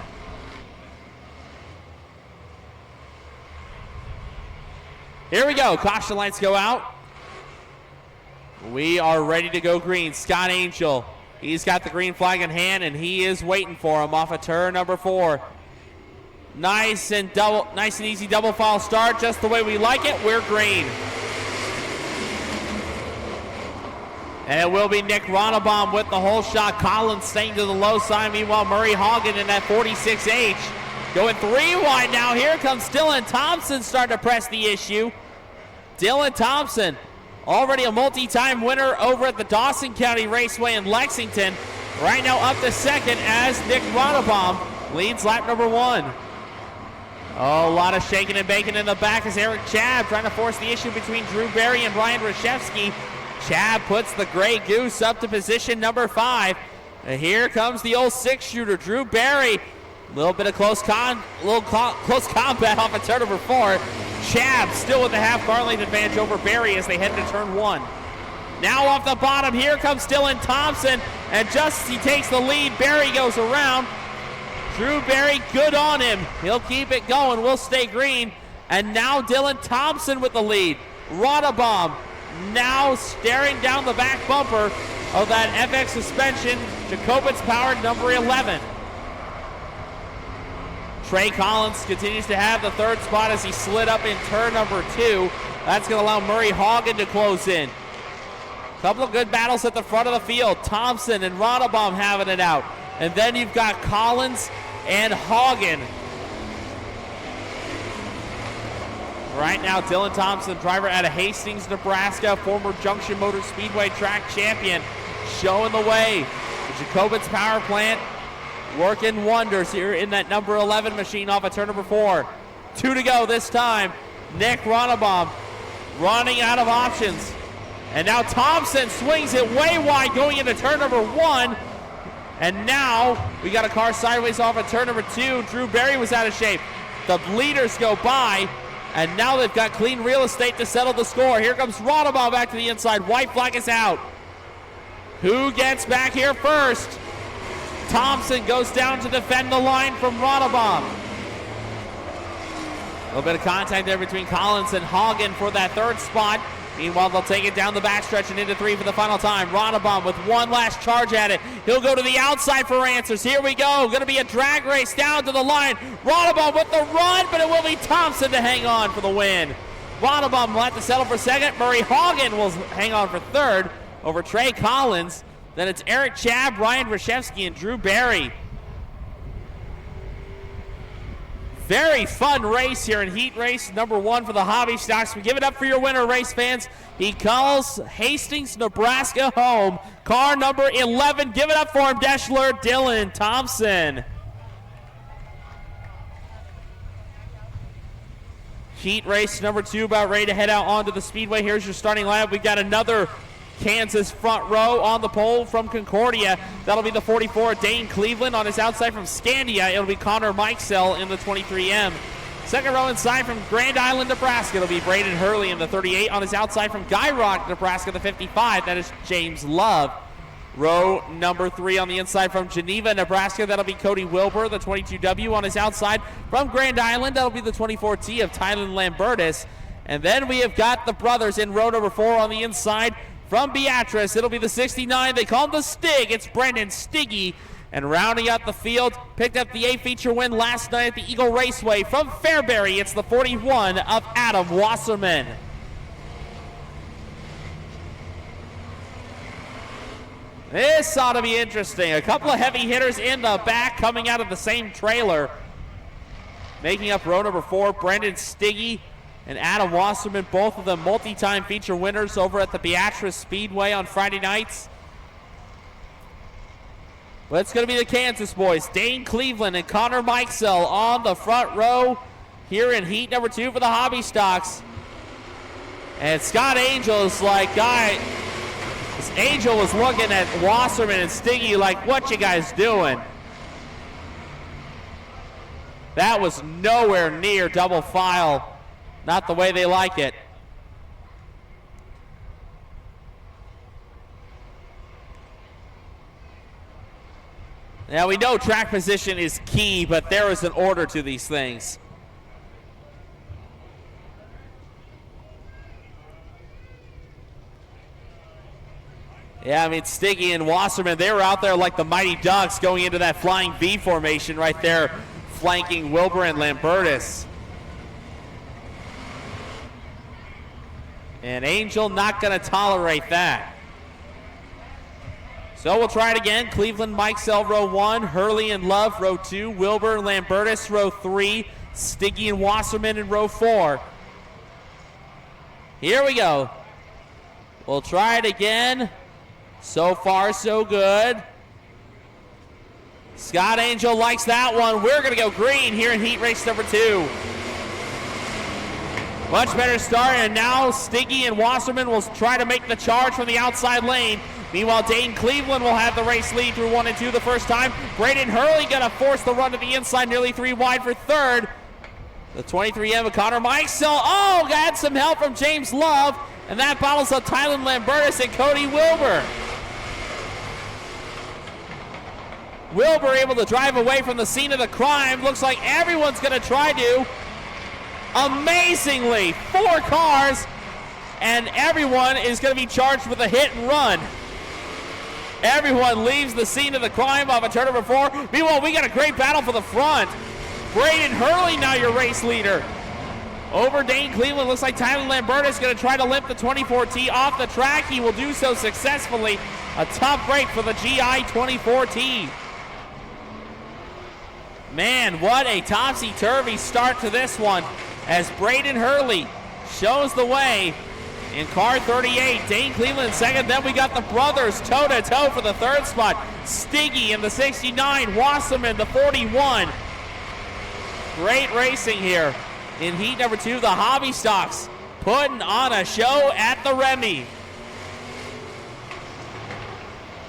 Here we go. Caution lights go out. We are ready to go green. Scott Angel, he's got the green flag in hand, and he is waiting for him off of turn number 4. Nice and easy double file start, just the way we like it. We're green. And it will be Nick Ronnebaum with the whole shot. Collins staying to the low side. Meanwhile, Murray Hagen in that 46H. Going 3 wide now. Here comes Dylan Thompson starting to press the issue. Dylan Thompson, already a multi-time winner over at the Dawson County Raceway in Lexington. Right now up to second as Nick Ronnebaum leads lap number 1. Oh, a lot of shaking and baking in the back as Eric Chabb trying to force the issue between Drew Berry and Ryan Rashevsky. Chabb puts the Gray Goose up to position number 5. And here comes the old 6-shooter, Drew Berry. A little bit of close combat off of turn number 4. Chabb still with the half car length advantage over Berry as they head into turn 1. Now off the bottom, here comes Dylan Thompson. And just as he takes the lead, Berry goes around. Drew Berry, good on him. He'll keep it going. We'll stay green. And now Dylan Thompson with the lead. Ronnebaum now staring down the back bumper of that FX suspension, Jacobitz powered number 11. Trey Collins continues to have the 3rd spot as he slid up in turn number 2. That's going to allow Murray Hagen to close in. Couple of good battles at the front of the field. Thompson and Ronnebaum having it out. And then you've got Collins and Hagen. Right now, Dylan Thompson, driver out of Hastings, Nebraska, former Junction Motor Speedway track champion, showing the way. The Jacobitz power plant working wonders here in that number 11 machine off of turn number 4. 2 to go this time. Nick Ronnebaum running out of options. And now Thompson swings it way wide going into turn number 1. And now we got a car sideways off of turn number 2. Drew Berry was out of shape. The leaders go by. And now they've got clean real estate to settle the score. Here comes Ronnebaum back to the inside. White flag is out. Who gets back here first? Thompson goes down to defend the line from Ronnebaum. A little bit of contact there between Collins and Hagen for that 3rd spot. Meanwhile, they'll take it down the backstretch and into 3 for the final time. Ronnebaum with one last charge at it. He'll go to the outside for answers. Here we go. Going to be a drag race down to the line. Ronnebaum with the run, but it will be Thompson to hang on for the win. Waddlebaum will have to settle for second. Murray Hagen will hang on for third over Trey Collins. Then it's Eric Chabb, Ryan Rashevsky, and Drew Barry. Very fun race here in heat race number 1 for the Hobby Stocks. We give it up for your winner, race fans. He calls Hastings, Nebraska home. Car number 11. Give it up for him, Deschler Dylan Thompson. Heat race number 2 about ready to head out onto the Speedway. Here's your starting lineup. We've got another Kansas front row on the pole from Concordia. That'll be the 44, Dane Cleveland. On his outside from Scandia, it'll be Connor Mikesell in the 23M. Second row inside from Grand Island, Nebraska, it'll be Braden Hurley in the 38. On his outside from Guy Rock, Nebraska, the 55, that is James Love. Row number 3 on the inside from Geneva, Nebraska, that'll be Cody Wilbur, the 22W. On his outside from Grand Island, that'll be the 24T of Tylen Lambertus. And then we have got the brothers in row number 4 on the inside from Beatrice. It'll be the 69. They call him the Stig. It's Brendan Stiggy. And rounding out the field, picked up the A feature win last night at the Eagle Raceway from Fairbury. It's the 41 of Adam Wasserman. This ought to be interesting. A couple of heavy hitters in the back coming out of the same trailer. Making up row number 4, Brendan Stiggy and Adam Wasserman, both of them multi-time feature winners over at the Beatrice Speedway on Friday nights. But it's going to be the Kansas boys, Dane Cleveland and Connor Mikesell on the front row here in heat number 2 for the Hobby Stocks. And Scott Angel is like, Angel was looking at Wasserman and Stiggy like, what you guys doing? That was nowhere near double file. Not the way they like it. Now we know track position is key, but there is an order to these things. Yeah, I mean, Stiggy and Wasserman, they were out there like the Mighty Ducks going into that flying V formation right there, flanking Wilbur and Lambertus. And Angel not going to tolerate that. So we'll try it again. Cleveland, Mikesell, row 1. Hurley and Love, row 2. Wilbur, Lambertus, row 3. Stiggy and Wasserman in row 4. Here we go. We'll try it again. So far, so good. Scott Angel likes that one. We're going to go green here in heat race number 2. Much better start, and now Stiggy and Wasserman will try to make the charge from the outside lane. Meanwhile, Dane Cleveland will have the race lead through 1 and 2 the first time. Braden Hurley going to force the run to the inside, nearly 3 wide for third. The 23M of Connor Mikesell. Oh, got some help from James Love, and that bottles up Tylen Lambertus and Cody Wilbur. Wilbur able to drive away from the scene of the crime. Looks like everyone's going to try to. Amazingly, 4 cars, and everyone is going to be charged with a hit and run. Everyone leaves the scene of the crime off of turn number 4. Meanwhile, we got a great battle for the front. Braden Hurley now your race leader. Over Dane Cleveland, looks like Tylen Lambertus is going to try to limp the 24T off the track. He will do so successfully. A tough break for the GI 24T. Man, what a topsy-turvy start to this one, as Braden Hurley shows the way in car 38. Dane Cleveland second. Then we got the brothers toe-to-toe for the third spot. Stiggy in the 69, Wasserman the 41. Great racing here in heat number 2. The Hobby Stocks putting on a show at the Remmy.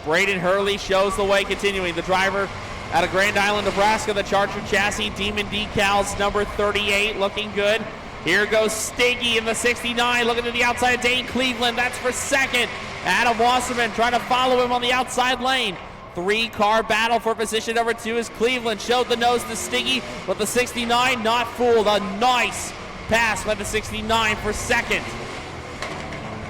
Braden Hurley shows the way, continuing. The driver out of Grand Island, Nebraska, the Charger chassis, Demon decals, number 38, looking good. Here goes Stiggy in the 69, looking to the outside of Dane Cleveland. That's for second. Adam Wasserman trying to follow him on the outside lane. 3-car battle for position number 2 as Cleveland showed the nose to Stiggy, but the 69 not fooled. A nice pass by the 69 for second.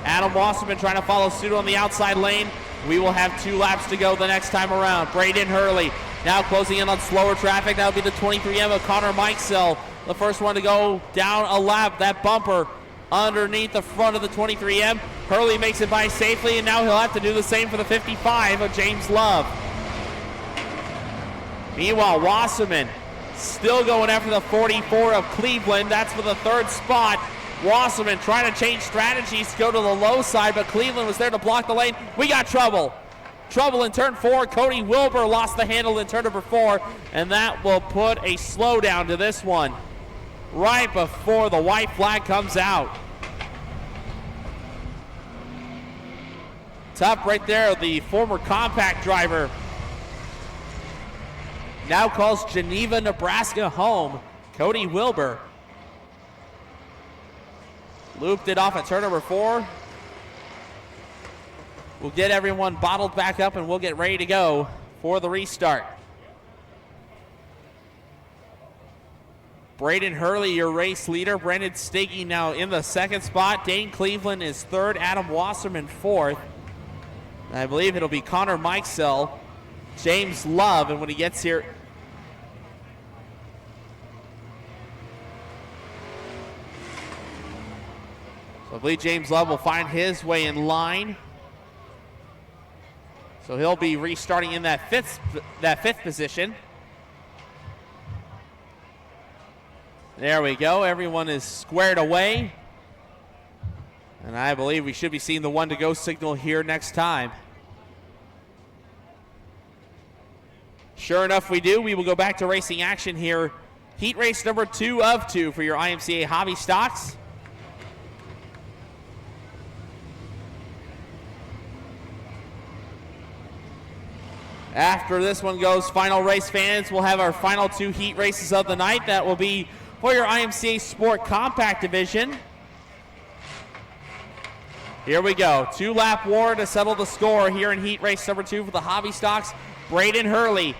Adam Wasserman trying to follow suit on the outside lane. We will have 2 laps to go the next time around. Braden Hurley now closing in on slower traffic. That'll be the 23M of Connor Mikesell. The first one to go down a lap. That bumper underneath the front of the 23M. Hurley makes it by safely, and now he'll have to do the same for the 55 of James Love. Meanwhile, Wasserman still going after the 44 of Cleveland. That's for the third spot. Wasserman trying to change strategies to go to the low side, but Cleveland was there to block the lane. We got trouble. Trouble in turn 4. Cody Wilbur lost the handle in turn number 4, and that will put a slowdown to this one right before the white flag comes out. Tough right there, the former compact driver now calls Geneva, Nebraska home. Cody Wilbur looped it off at turn number 4. We'll get everyone bottled back up and we'll get ready to go for the restart. Braden Hurley, your race leader. Brendan Stiggy now in the second spot. Dane Cleveland is third. Adam Wasserman fourth. And I believe it'll be Connor Mikesell, James Love, and when he gets here, so I believe James Love will find his way in line. So he'll be restarting in that fifth position. There we go. Everyone is squared away. And I believe we should be seeing the 1 to go signal here next time. Sure enough, we do. We will go back to racing action here. Heat race number 2 of 2 for your IMCA hobby stocks. After this one goes, final race fans, we'll have our final 2 heat races of the night. That will be for your IMCA Sport Compact Division. Here we go. 2-lap war to settle the score here in heat race number 2 for the hobby stocks. Braden Hurley.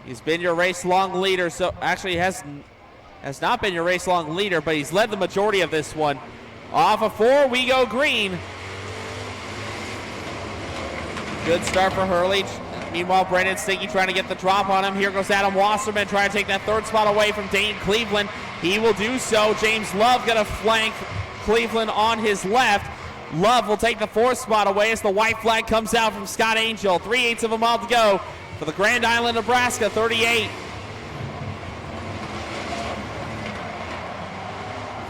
He's been your race long leader. So actually has not been your race long leader, but he's led the majority of this one. Off of 4, we go green. Good start for Hurley. Meanwhile, Brendan Stiggy trying to get the drop on him. Here goes Adam Wasserman trying to take that third spot away from Dane Cleveland. He will do so. James Love going to flank Cleveland on his left. Love will take the 4th spot away as the white flag comes out from Scott Angel. 3/8 of a mile to go for the Grand Island, Nebraska 38.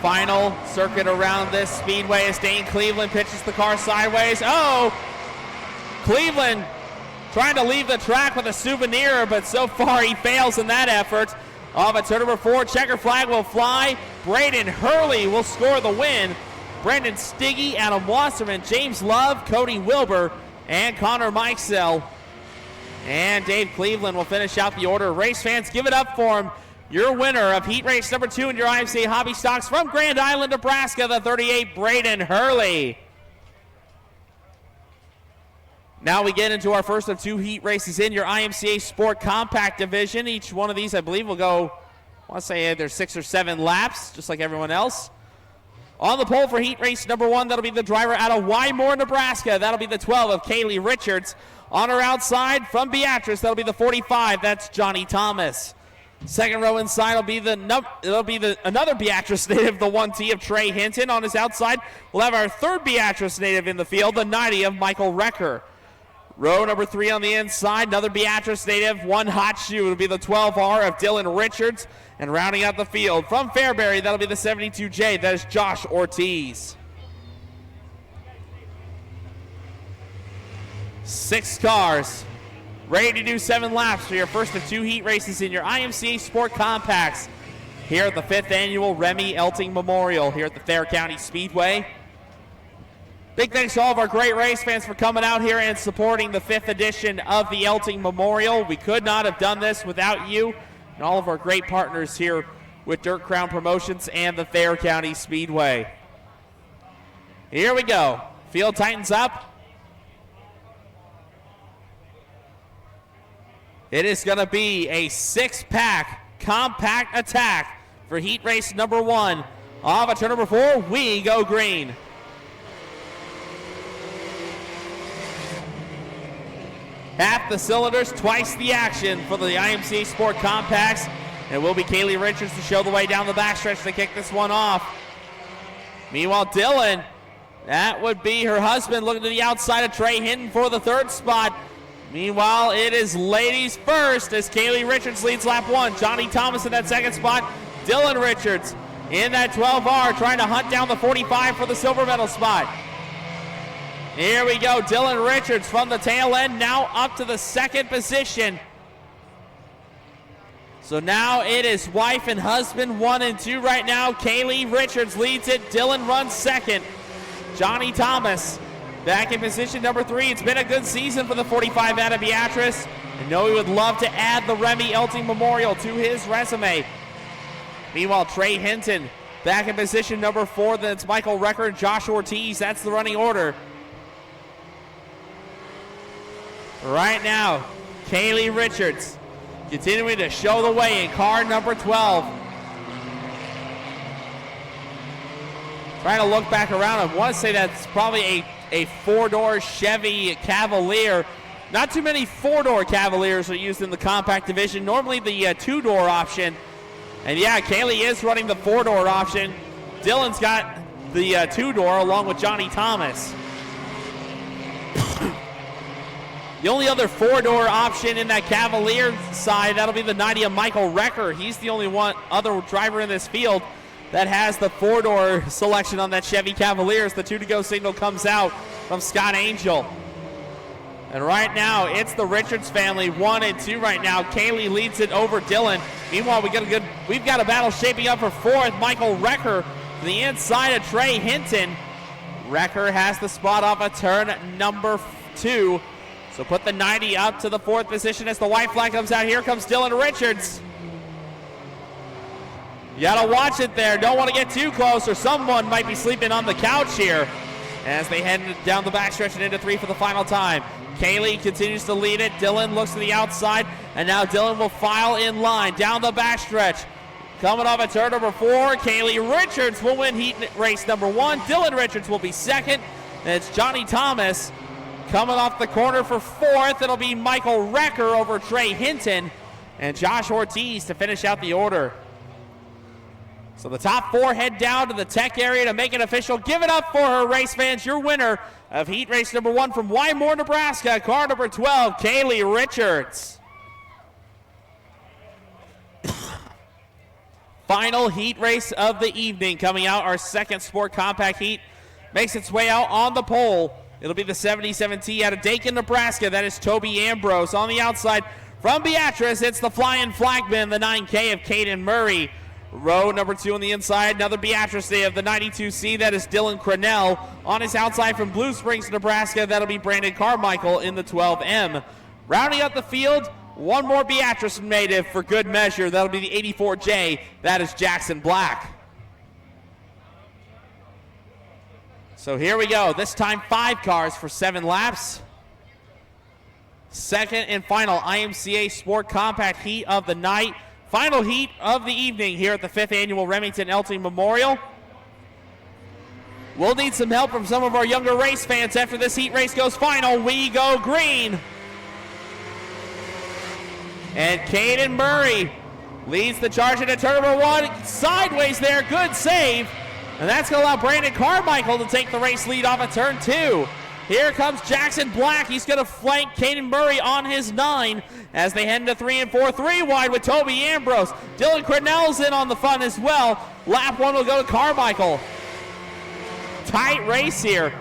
Final circuit around this speedway as Dane Cleveland pitches the car sideways. Oh! Cleveland trying to leave the track with a souvenir, but so far he fails in that effort. Off at turn number 4, checker flag will fly. Braden Hurley will score the win. Brendan Stiggy, Adam Wasserman, James Love, Cody Wilbur, and Connor Mikesell. And Dave Cleveland will finish out the order. Race fans, give it up for him. Your winner of heat race number 2 in your IMCA hobby stocks from Grand Island, Nebraska, the 38, Braden Hurley. Now we get into our first of 2 heat races in your IMCA Sport Compact Division. Each one of these, I believe, will go, I want to say either 6 or 7 laps, just like everyone else. On the pole for heat race number 1, that'll be the driver out of Wymore, Nebraska. That'll be the 12 of Kaylee Richards. On her outside from Beatrice, that'll be the 45. That's Johnny Thomas. Second row inside will be another Beatrice native, the 1T of Trey Hinton. On his outside, we'll have our third Beatrice native in the field, the 90 of Michael Recker. Row number 3 on the inside, another Beatrice native, one hot shoe. It'll be the 12R of Dylan Richards. And rounding out the field from Fairbury, that'll be the 72J. That is Josh Ortiz. 6 cars ready to do 7 laps for your first of 2 heat races in your IMCA Sport Compacts here at the 5th annual Remmy Elting Memorial here at the Thayer County Speedway. Big thanks to all of our great race fans for coming out here and supporting the 5th edition of the Elting Memorial. We could not have done this without you and all of our great partners here with Dirt Crown Promotions and the Thayer County Speedway. Here we go. Field tightens up. It is going to be a 6-pack compact attack for heat race number 1. Off at turn number 4, we go green. Half the cylinders, twice the action for the IMCA Sport Compacts. And it will be Kaylee Richards to show the way down the backstretch to kick this one off. Meanwhile, Dylan, that would be her husband, looking to the outside of Trey Hinton for the third spot. Meanwhile, it is ladies first as Kaylee Richards leads lap 1. Johnny Thomas in that second spot. Dylan Richards in that 12R trying to hunt down the 45 for the silver medal spot. Here we go, Dylan Richards from the tail end, now up to the second position. So now it is wife and husband 1 and 2 right now. Kaylee Richards leads it, Dylan runs second. Johnny Thomas back in position number 3. It's been a good season for the 45 out of Beatrice. And know he would love to add the Remmy Elting Memorial to his resume. Meanwhile, Trey Hinton back in position number 4. That's Michael Recker and Josh Ortiz. That's the running order. Right now, Kaylee Richards continuing to show the way in car number 12. Trying to look back around, I want to say that's probably a 4-door Chevy Cavalier. Not too many 4-door Cavaliers are used in the compact division. Normally the 2-door option. And yeah, Kaylee is running the 4-door option. Dylan's got the 2-door along with Johnny Thomas. The only other 4-door option in that Cavalier side, that'll be the 90 of Michael Recker. He's the only one other driver in this field that has the 4-door selection on that Chevy Cavalier as the 2-to-go signal comes out from Scott Angel. And right now, it's the Richards family, 1 and 2 right now. Kaylee leads it over Dylan. Meanwhile, we've got a battle shaping up for 4th. Michael Recker to the inside of Trey Hinton. Recker has the spot off of turn number 2. So put the 90 up to the 4th position as the white flag comes out. Here comes Dylan Richards. You gotta watch it there. Don't want to get too close or someone might be sleeping on the couch here as they head down the backstretch and into 3 for the final time. Kaylee continues to lead it. Dylan looks to the outside, and now Dylan will file in line down the backstretch. Coming off at turn number 4, Kaylee Richards will win heat race number 1. Dylan Richards will be second, and it's Johnny Thomas coming off the corner for 4th. It'll be Michael Recker over Trey Hinton and Josh Ortiz to finish out the order. So the top 4 head down to the tech area to make it official. Give it up for her, race fans. Your winner of heat race number 1 from Wymore, Nebraska, car number 12, Kaylee Richards. Final heat race of the evening coming out. Our second sport compact heat makes its way out on the pole. It'll be the 77T out of Dakin, Nebraska. That is Toby Ambrose. On the outside from Beatrice, it's the flying flagman, the 9K of Caden Murray. Row number 2 on the inside, another Beatrice of the 92C. That is Dylan Cronell. On his outside from Blue Springs, Nebraska, that'll be Brandon Carmichael in the 12M. Rounding out the field, one more Beatrice native for good measure. That'll be the 84J. That is Jackson Black. So here we go. This time 5 cars for 7 laps. Second and final IMCA Sport Compact Heat of the night. Final heat of the evening here at the 5th Annual Remington Elting Memorial. We'll need some help from some of our younger race fans after this heat race goes final. We go green. And Caden Murray leads the charge into turn number 1. Sideways there, good save. And that's going to allow Brandon Carmichael to take the race lead off of turn 2. Here comes Jackson Black. He's going to flank Caden Murray on his 9 as they head into 3 and 4. 3 wide with Toby Ambrose. Dylan Cronell's in on the fun as well. Lap 1 will go to Carmichael. Tight race here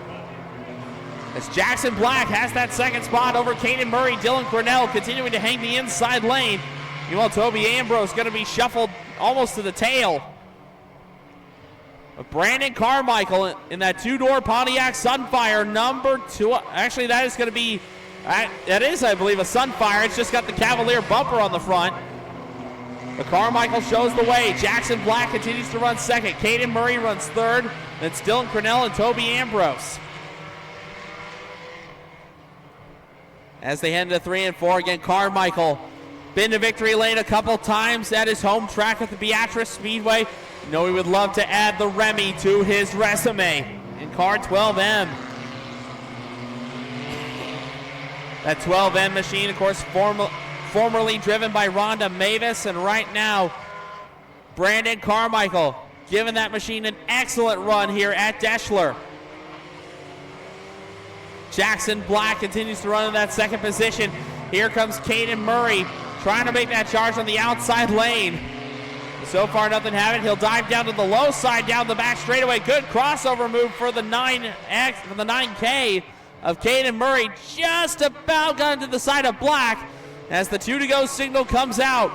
as Jackson Black has that second spot over Caden Murray. Dylan Cronell continuing to hang the inside lane. Meanwhile, Toby Ambrose going to be shuffled almost to the tail. Brandon Carmichael in that 2-door Pontiac Sunfire number 2. Actually, that is going to be, that is, I believe, a Sunfire. It's just got the Cavalier bumper on the front. But Carmichael shows the way. Jackson Black continues to run second. Caden Murray runs third. It's Dylan Cronell and Toby Ambrose. As they head into 3 and 4, again, Carmichael been to victory lane a couple times at his home track at the Beatrice Speedway. You know, he would love to add the Remy to his resume in car 12M. That 12M machine, of course, formerly driven by Rhonda Mavis, and right now, Brandon Carmichael giving that machine an excellent run here at Deschler. Jackson Black continues to run in that second position. Here comes Caden Murray trying to make that charge on the outside lane. So far, nothing happened. He'll dive down to the low side, down the back straightaway. Good crossover move for the 9K of Caden Murray. Just about got into the side of Black as the 2 to go signal comes out.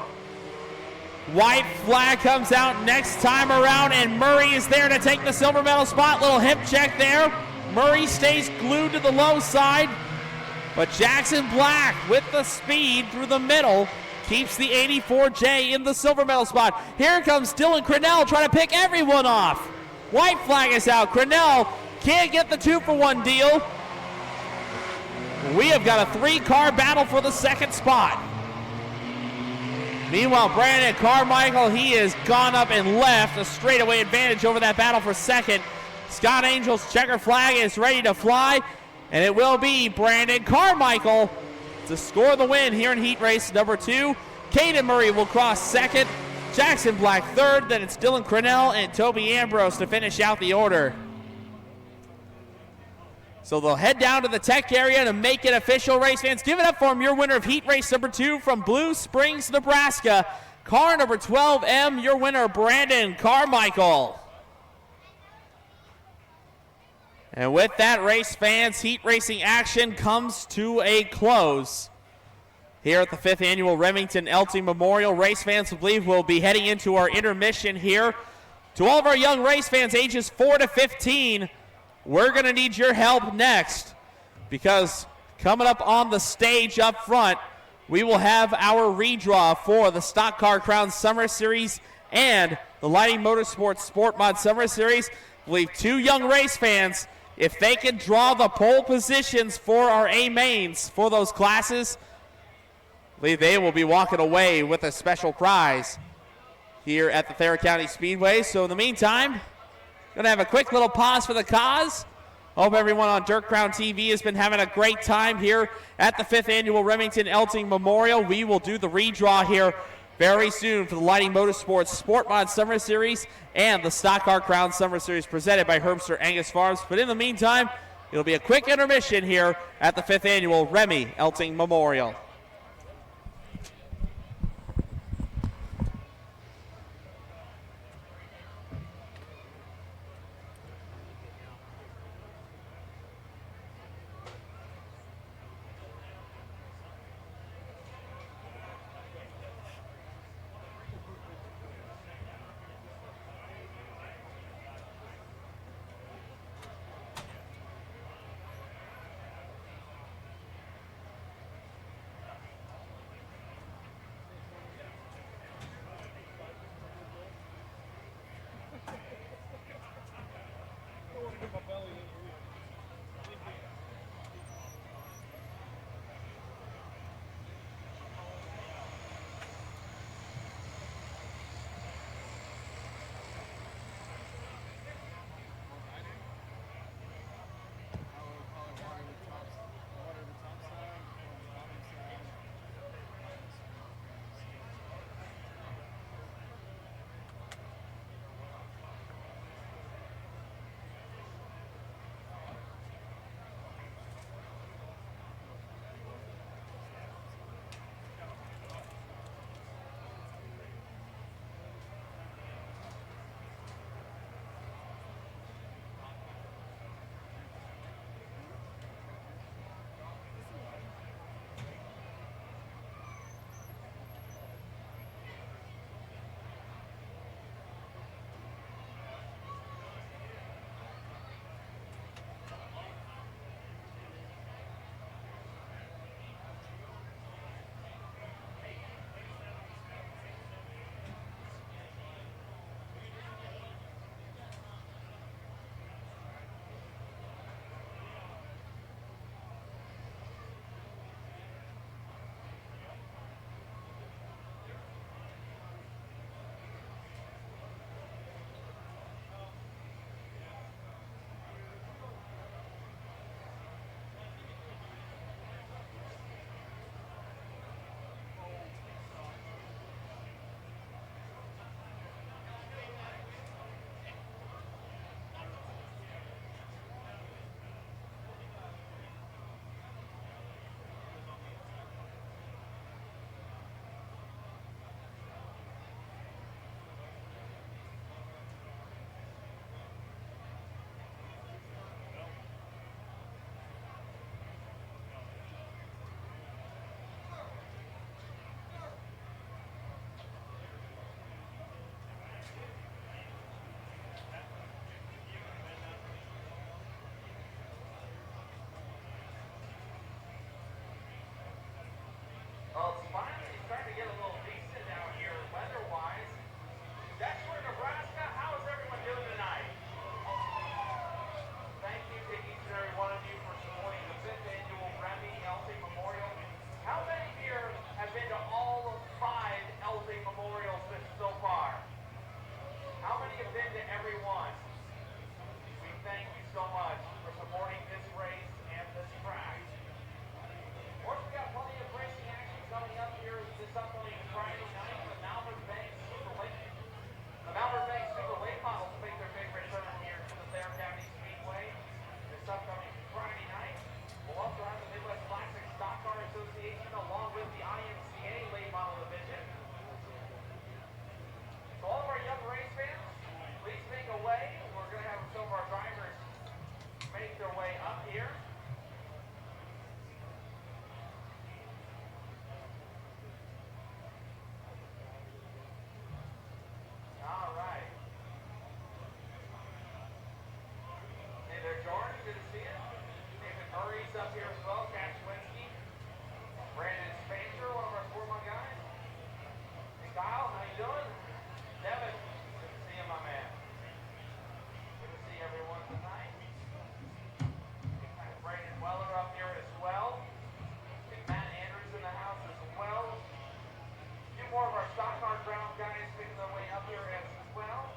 White flag comes out next time around, and Murray is there to take the silver medal spot. Little hip check there. Murray stays glued to the low side, but Jackson Black with the speed through the middle keeps the 84J in the silver medal spot. Here comes Dylan Crenell trying to pick everyone off. White flag is out. Crenell can't get the 2-for-1 deal. We have got a 3-car battle for the second spot. Meanwhile, Brandon Carmichael, he has gone up and left a straightaway advantage over that battle for second. Scott Angel's checker flag is ready to fly, and it will be Brandon Carmichael to score the win here in heat race number 2. Caden Murray will cross second, Jackson Black third, then it's Dylan Crenell and Toby Ambrose to finish out the order. So they'll head down to the tech area to make it official. Race fans, give it up for him, your winner of heat race number 2 from Blue Springs, Nebraska. Car number 12M, your winner, Brandon Carmichael. And with that, race fans, heat racing action comes to a close here at the 5th annual Remington Elting Memorial. Race fans, I believe we'll be heading into our intermission here. To all of our young race fans ages 4 to 15, we're going to need your help next, because coming up on the stage up front, we will have our redraw for the Stock Car Crown Summer Series and the Lighting Motorsports Sport Mod Summer Series. I believe 2 young race fans, if they can draw the pole positions for our A mains for those classes, I believe they will be walking away with a special prize here at the Thayer County Speedway. So in the meantime, going to have a quick little pause for the cause. Hope everyone on Dirt Crown TV has been having a great time here at the 5th annual Remington Elting Memorial. We will do the redraw here very soon for the Lighting Motorsports Sport Mod Summer Series and the Stock Car Crown Summer Series presented by Herbster Angus Farms. But in the meantime, it'll be a quick intermission here at the 5th annual Remmy Elting Memorial. more of our stock car ground guys making their way up here as well.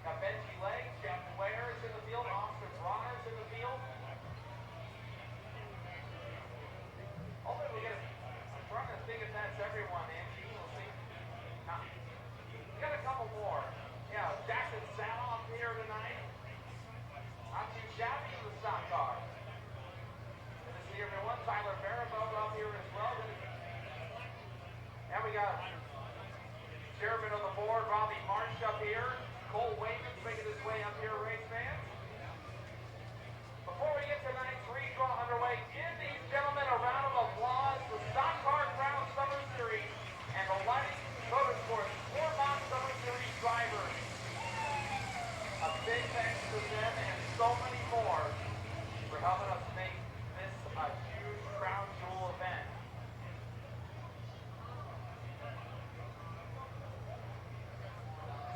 Got Benji Legs, Jeff Thayer is in the field, Austin Bronner's in the field. Hopefully we get I'm trying to think if that's everyone, Angie. We'll see. No. We got a couple more. Yeah, Jackson Saloff here tonight. Not too shabby in the stock car. Good to see everyone. Tyler Barabone up here as well. And we got chairman of the board, Robbie Marsh up here. Cole Wayman's making his way up here, race fans. Before we get tonight's redraw underway, give these gentlemen a round of applause. The Stock Car Crown Summer Series and the Lighting Motorsports Sportmont Summer Series drivers. A big thanks to them and so many more for helping us make this a huge crown jewel event.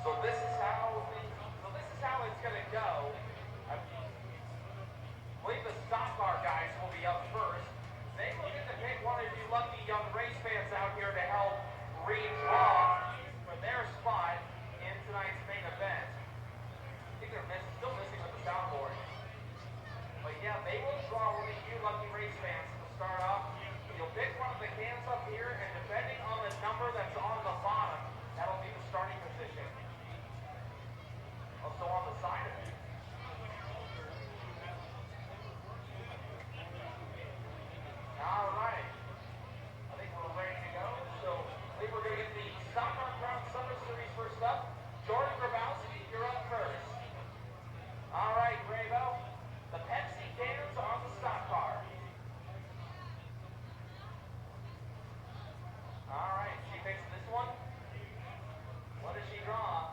So this is how it's going to go. I believe the stock car guys will be up first. They will get to pick one of you lucky young race fans out here to help redraw for their spot in tonight's main event. I think they're still missing with the soundboard. But yeah, they will draw one of you lucky race fans to start off. You'll pick one of the cans up here, and depending on the number that's on the bottom, that'll be the starting position. Also on the side of it. All right. I think we're ready to go. So I think we're going to get the Stock Car Crown Summer Series first up. Jordan Grabowski, you're up first. All right, Grabo. The Pepsi cans on the stock car. All right, she picks this one. What does she draw?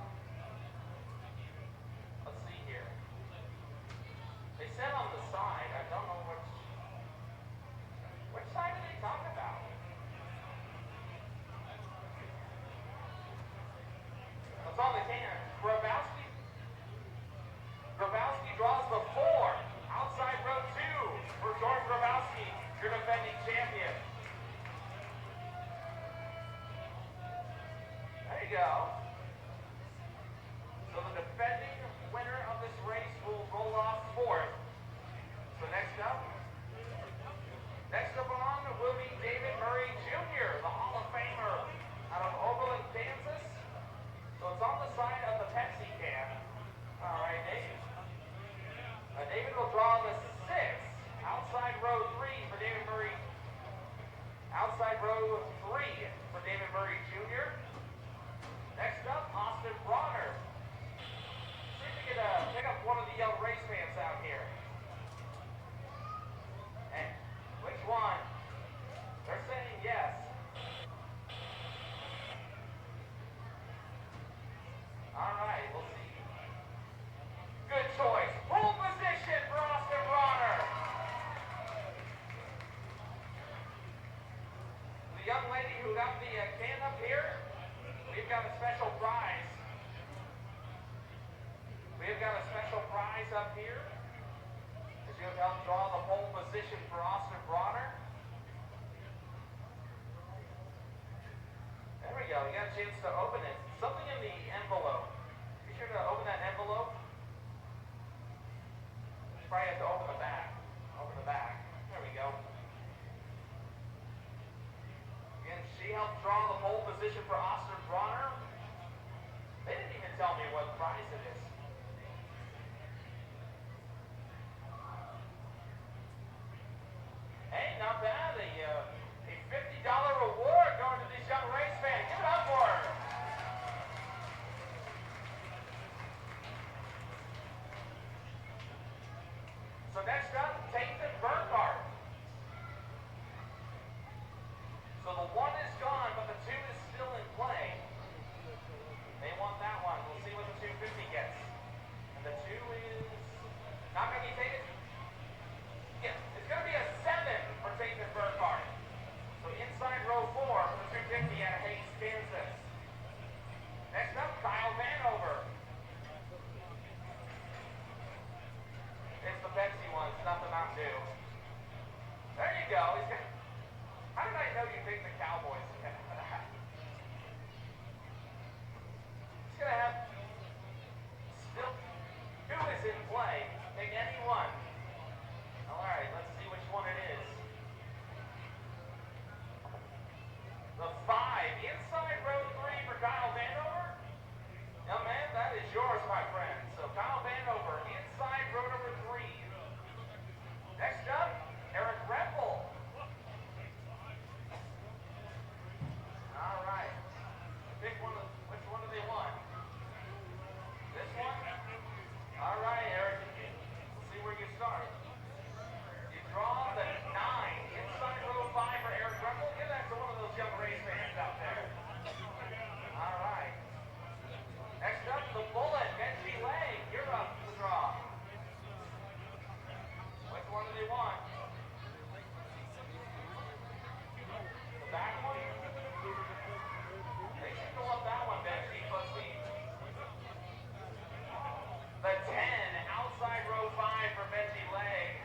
Let's see here. They said on the side. I don't know which side do they talk about? What's on the can? Grabowski draws the 4. Outside row 2 for Jordan Grabowski, your defending champion. There you go. So the defending winner of this race will roll off 4th. So next up on will be David Murray Jr., the Hall of Famer out of Oberlin, Kansas. So it's on the side of the Pepsi can. All right, David. David will draw the 6. Outside row 3 for David Murray. Outside row 3 for David Murray Jr. Next up, Austin Bronner. See if we can pick up one of the young race fans out here. And which one? They're saying yes. All right, we'll see. Good choice. Pole position for Austin Bronner. The young lady who got the can up here, we've got a special prize. We've got a special prize up here. As you help draw the pole position for Austin Bronner. There we go. You got a chance to open it. Something in the envelope. Be sure to open that envelope. You probably have to open the back. Open the back. There we go. Again, she helped draw the pole position for Austin Bronner. They didn't even tell me what prize it is. Hey, not bad. A $50 reward going to this young race fan. Give it up for her. So next up, Nathan Burkhardt. So the 1 is gone, but the 2 is still in play. They want that one. We'll see what the 250 gets. And the 2 is not going to be taken. Yeah, it's going to be a 7 for Nathan Burkhardt. So inside row 4 for the 250 out of Hayes, Kansas. Next up, Kyle Vanover. It's the Pepsi one. It's nothing going to have still two is in play. Pick any one. All right, let's see which one it is. The 5, inside row 3 for Kyle Vandover. Young man, that is yours, my friend. So Kyle Vandover, inside row number 3. Next up, Eric Rempel. All right. Pick one. Which one do they want? This one? All right, Eric. We'll see where you start. You draw the 9, inside row 5 for Eric Rempel. Give that to one of those young race fans out there. All right. Next up, the bullet, Benji Leg. You're up to the draw. Which one do they want? The back one? They seem to want that one, Benji. Let's see. The 10, outside row 5 for Benji Leg.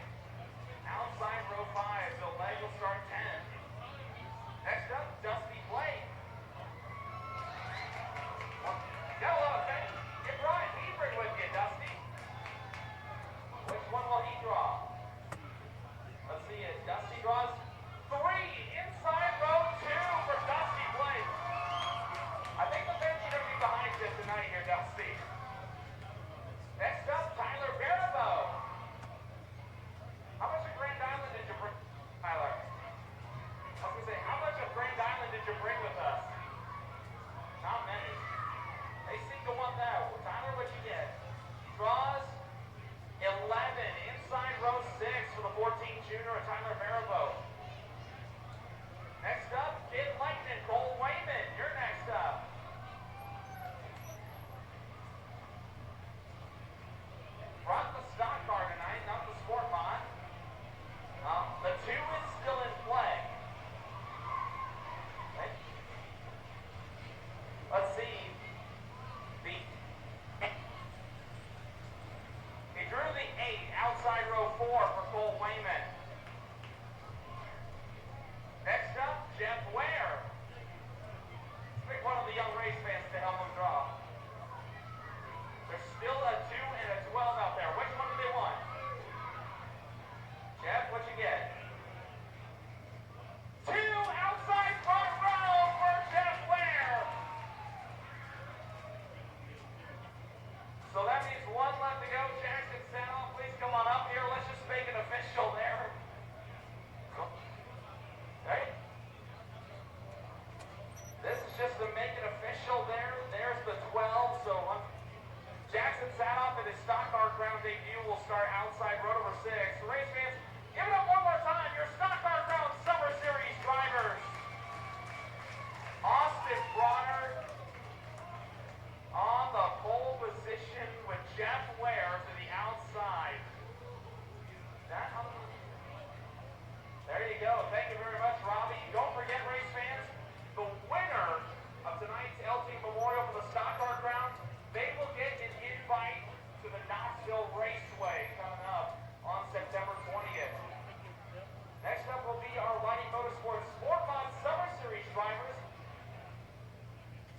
Outside row 5, so Leg will start 10. Next up, Dusty Blake. Got a lot of things. You brought Hebron with you, Dusty. Which one will he draw? Let's see it. Dusty draws 3, inside row 2 for Dusty Blake. I think the bench should be behind you tonight here, Dusty. Next up, Tyler Barabo. How much of Grand Island did you bring, Tyler? I was going to say, how much of Grand Island did you bring with us? Not many. They seem to want that. Well, Tyler, what you get? Draws 11, inside row 6 for the 14 junior of Tyler Barabo. Next up, Kid Lightning, Cole Wayman. You're next up. Brought the stock car tonight, not the sport mod. The 2 is still in play. Okay. Let's see. He drew the 8, outside row 4 for Cole Wayman. Next up, Jeff Ware. Pick one of the young race fans to help him draw. There's still a 2 and a 12 out there. Which one do they want? Jeff, what you get? 2, outside front row for Jeff Ware. So that means 1 left to go. Jackson Sanoff, please come on up here. Let's just make it official there. Okay. This is just to make it official there. There's the 12. So Jackson Sanoff in his stock car crown debut will start outside row number 6. So race fans, give it up one more time. Your stock car crown Summer Series drivers. Austin Bronner on the pole position with Jeff Ware to the outside. There you go. Thank you very much, Robbie. Don't forget, race fans, the winner of tonight's Elting Memorial for the stock car crown, they will get an invite to the Knoxville Raceway coming up on September 20th. Next up will be our Lighting Motorsports Sport Mod Summer Series drivers.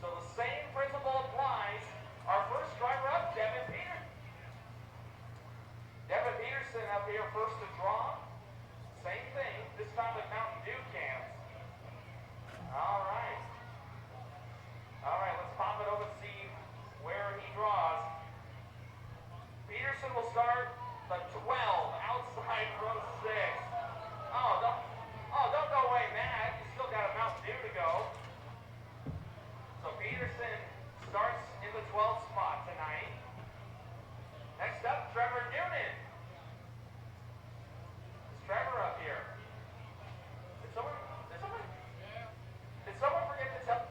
So the same principle applies. Our first driver up, Devin Peterson. Devin Peterson up here first to draw. Same thing, this time with Mountain Dew cans. All right. All right, let's pop it over and see where he draws. Peterson will start the 12, outside row 6. Don't go away, Matt. You still got a Mountain Dew to go. So Peterson starts in the 12th spot tonight. Next up, Trevor Noonan. Is Trevor up here? Did someone forget to tell?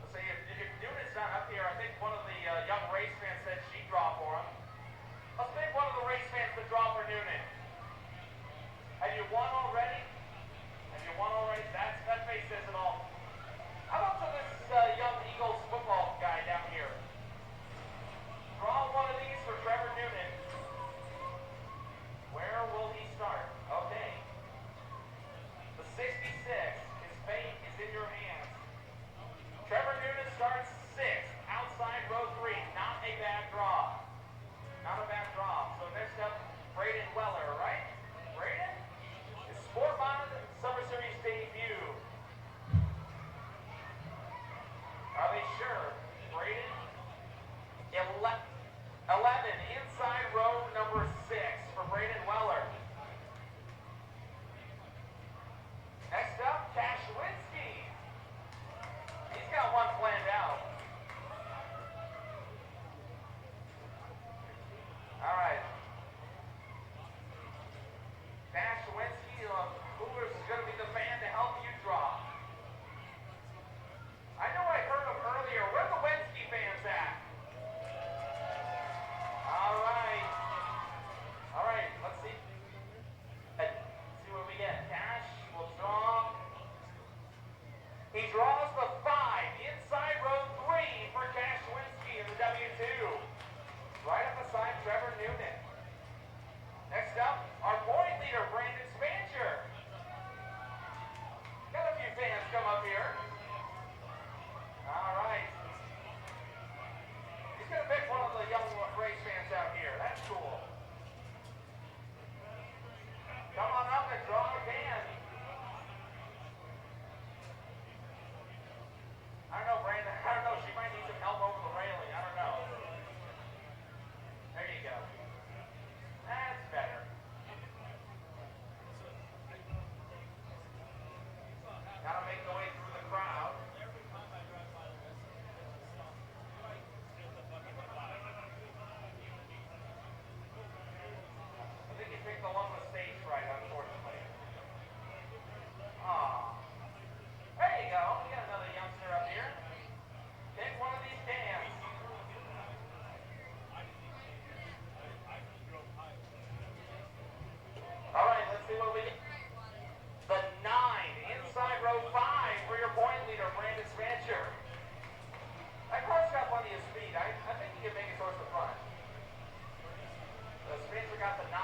Let's see, if Noonan's not up here, I think one of the young race fans said she'd draw for him. Let's make one of the race fans to draw for Noonan. Have you won already? Have you won already? Dash Lewinsky, who is going to be the fan to help you draw? I know I heard him earlier. Where are the Lewinsky fans at? All right. All right, let's see. Let's see what we get. Dash will draw. He draws the 5 inside row 3 for Dash Lewinsky in the W2. Right up beside Trevor Noonan. Next up, our point leader, Brandon Spancher. Got a few fans come up here. All right. He's going to pick one of the young race fans out here. That's cool. Come on up and draw a fan. I don't know, Brandon. I don't know. She might need some help over the railing. I don't know. There you go. That's better. Gotta make the way through the crowd. I think you picked the one with stage right, unfortunately. Aw. There you go. We got another youngster up here. Pick one of these cans. All right, let's see what we get. The 9, inside row 5 for your point leader, Brandon Spancher. That car's got plenty of speed. I think he can make it towards the front. So Spancher got the 9.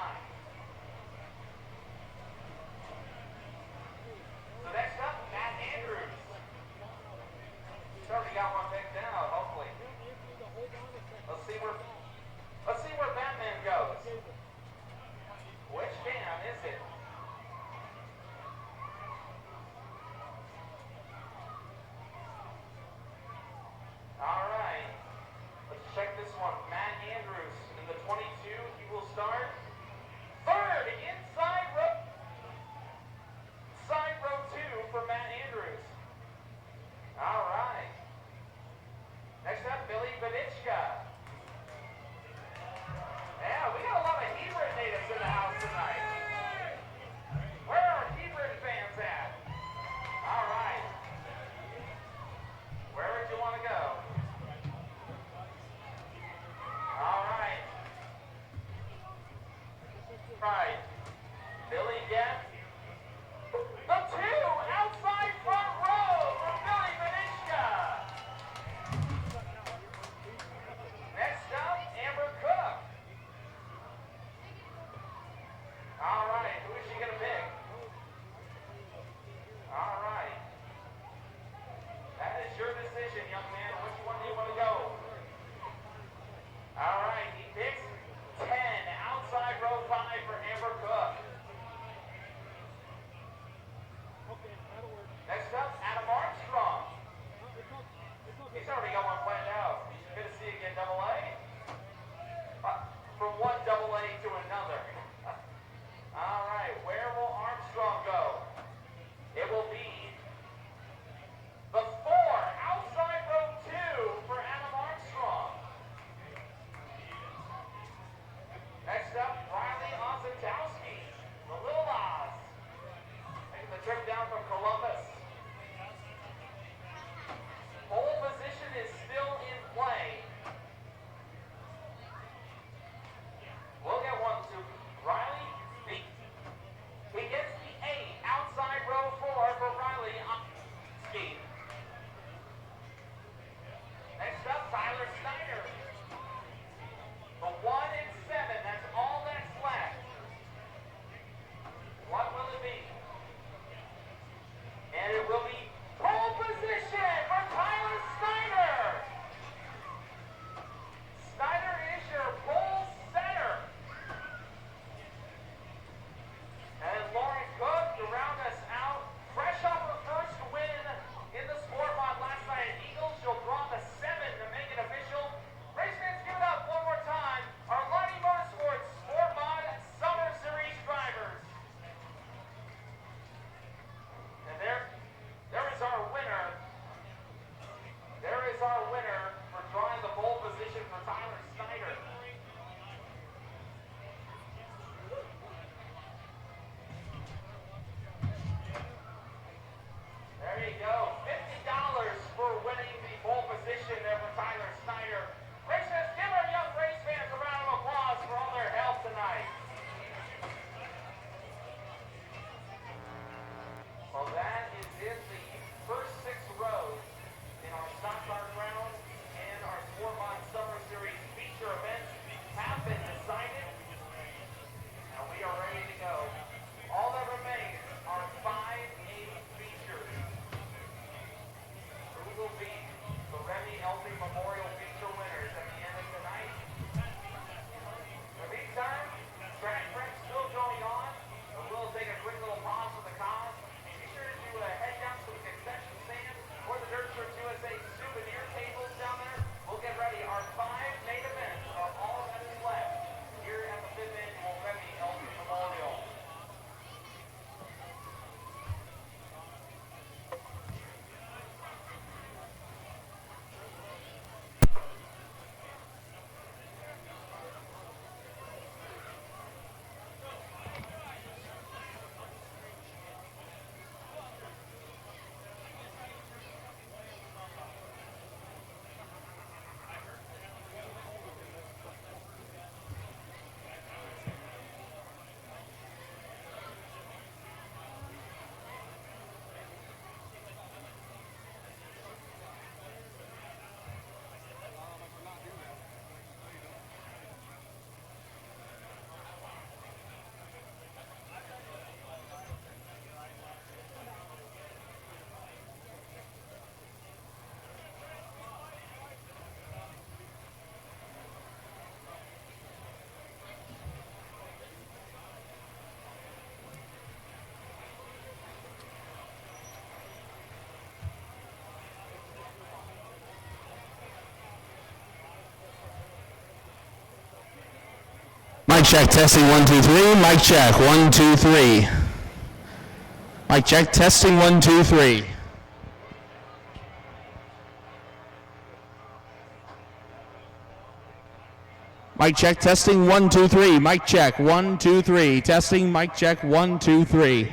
So next up, Matt Andrews. He's already got one picked out, hopefully. Let's see where Batman goes. Which cam is it? All right. Let's check this one. Matt Andrews in the 22. He will start 3rd inside row 2 for Matt Andrews. All right. Next up, Billy Benichka. Yeah, we got a lot of Hebron natives in the house tonight. Where are Hebron fans at? All right. Where would you want to go? All right. Right. Billy gets the 2 outside front row from Billy Benichka. Next up, Amber Cook. All right, who is she going to pick? All right. That is your decision, young man. Which one do you want to go? All right, he picks 10, outside row 5 for Amber Cook. Next up, Adam Armstrong. He's already got one planned out. Good to see you again, Double A. From one Double A to another. All right, where will Armstrong go? It will be the 4, outside row 2 for Adam Armstrong. Next up, Riley Ozatowski, the Little Oz, making the trip down from Columbus. Pole position is still in play. Mic check, testing 1, 2, 3. Mic check, 1, 2, 3. Mic check, testing 1, 2, 3. Mic check, testing 1, 2, 3. Mic check, 1, 2, 3. Testing, mic check, 1, 2, 3.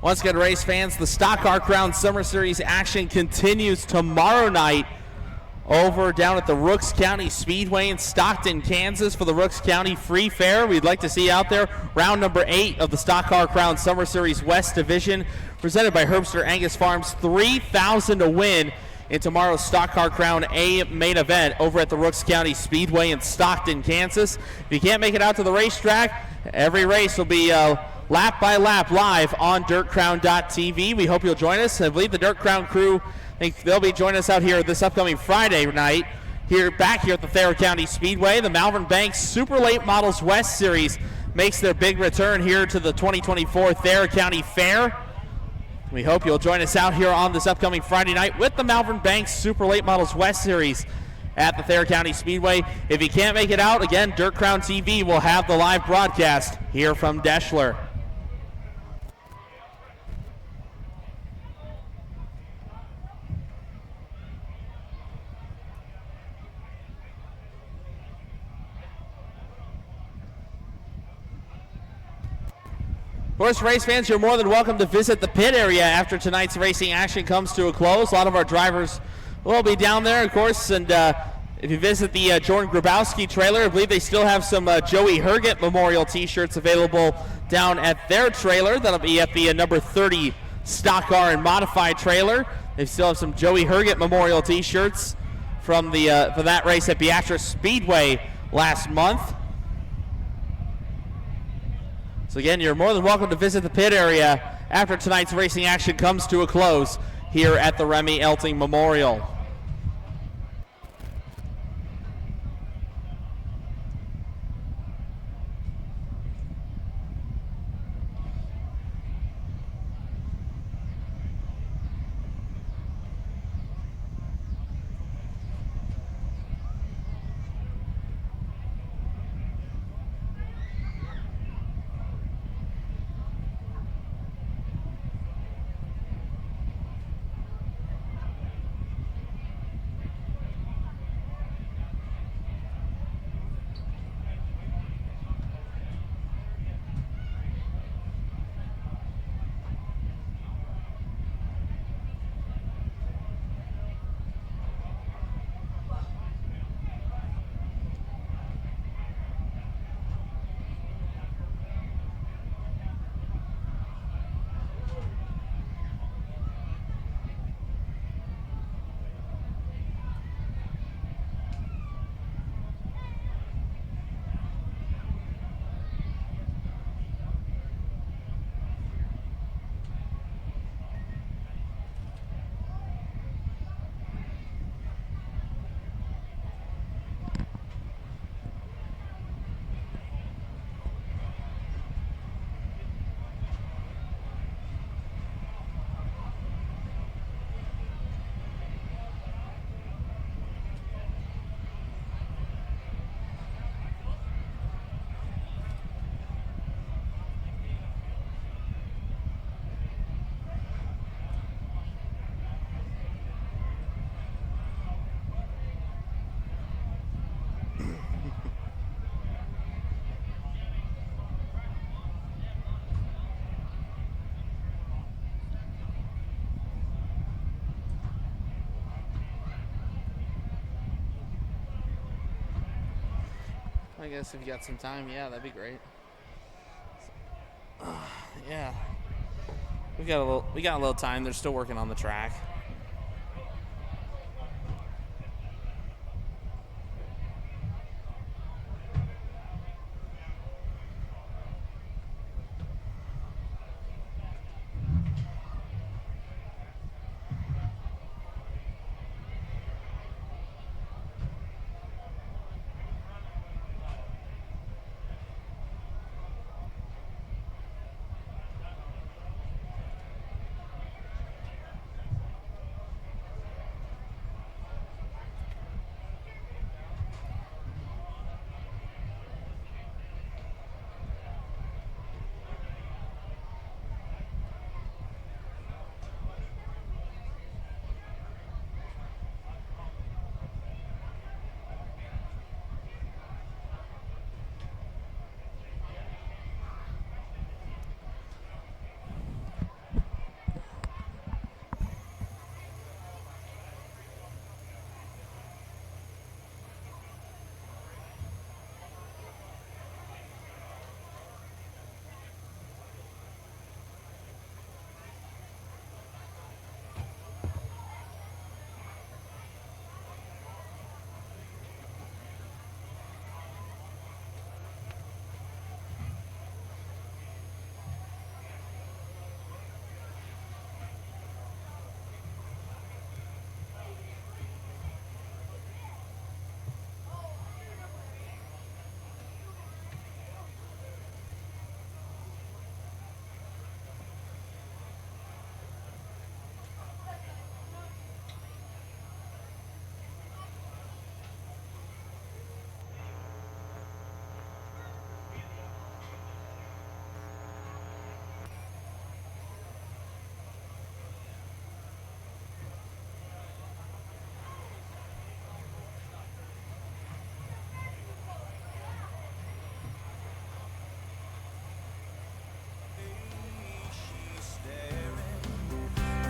Once again, race fans, the Stock Car Crown Summer Series action continues tomorrow night over down at the Rooks County Speedway in Stockton, Kansas for the Rooks County Free Fair. We'd like to see you out there. Round number 8 of the Stock Car Crown Summer Series West Division, presented by Herbster Angus Farms. $3,000 to win in tomorrow's Stock Car Crown A main event over at the Rooks County Speedway in Stockton, Kansas. If you can't make it out to the racetrack, every race will be lap by lap live on dirtcrown.tv. We hope you'll join us. I believe the Dirt Crown crew, I think they'll be joining us out here this upcoming Friday night back here at the Thayer County Speedway. The Malvern Banks Super Late Models West Series makes their big return here to the 2024 Thayer County Fair. We hope you'll join us out here on this upcoming Friday night with the Malvern Banks Super Late Models West Series at the Thayer County Speedway. If you can't make it out, again, Dirt Crown TV will have the live broadcast here from Deschler. Of course, race fans, you're more than welcome to visit the pit area after tonight's racing action comes to a close. A lot of our drivers will be down there, of course, and if you visit the Jordan Grabowski trailer, I believe they still have some Joey Herget Memorial t-shirts available down at their trailer. That'll be at the number 30 Stock Car and Modified trailer. They still have some Joey Herget Memorial t-shirts from the for that race at Beatrice Speedway last month. So again, you're more than welcome to visit the pit area after tonight's racing action comes to a close here at the Remmy Elting Memorial. I guess if you got some time, yeah, that'd be great. Yeah. We got a little time. They're still working on the track.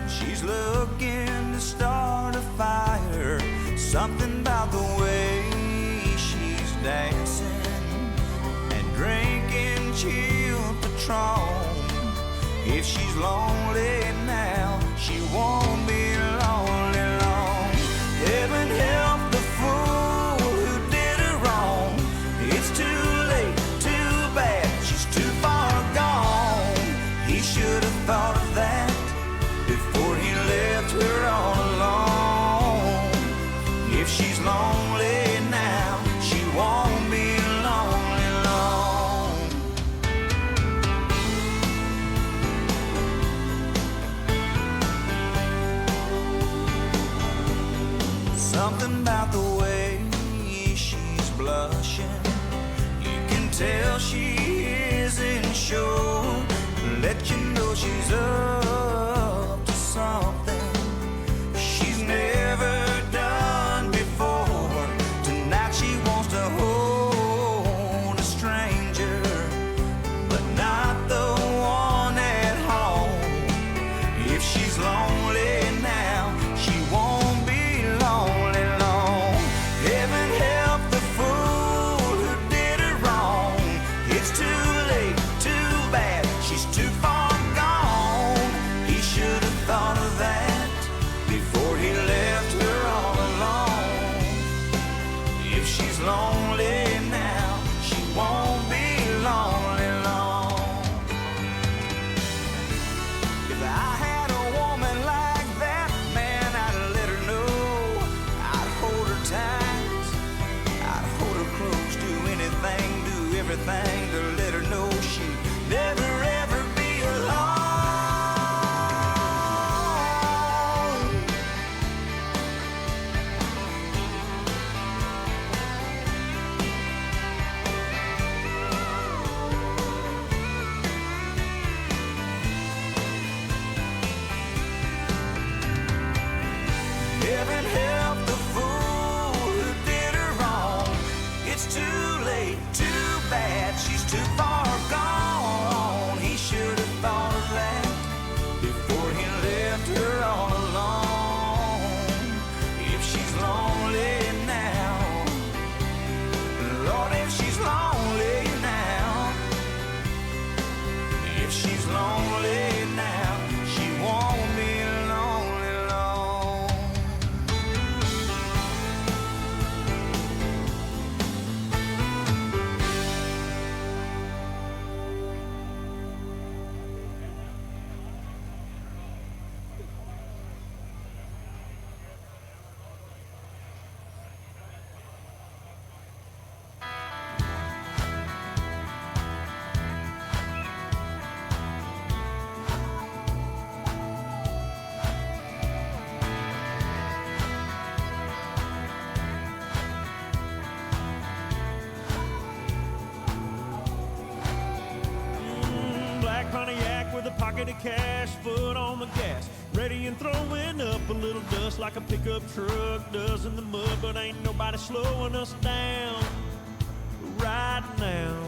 She's looking to start a fire. Something about the way she's dancing and drinking chilled Patron. If she's lonely now, she won't be lonely long. Heaven help the fool who did her wrong. It's too late, too bad, she's too far gone. He should have thought of that before he left her all alone. If she's lonely now, she won't be lonely long. Something about the way she's blushing, you can tell she isn't sure. Let you know she's up to something she's never done before. Tonight she wants to hold a stranger, but not the one at home. If she's lonely now, she won't be lonely long. Heaven help the fool who did her wrong. It's too late, too bad, she's too far gone. He should have thought of that before he left her all alone. If she's lonely now, she won't be lonely long. If I had a woman like that, man, I'd let her know. I'd hold her tight, I'd hold her close, do anything, do everything to let her know she'd never ever be alone. Heaven help the fool who did her wrong. It's too late, too bad, she Pontiac with a pocket of cash, foot on the gas, ready and throwing up a little dust like a pickup truck does in the mud, but ain't nobody slowing us down right now.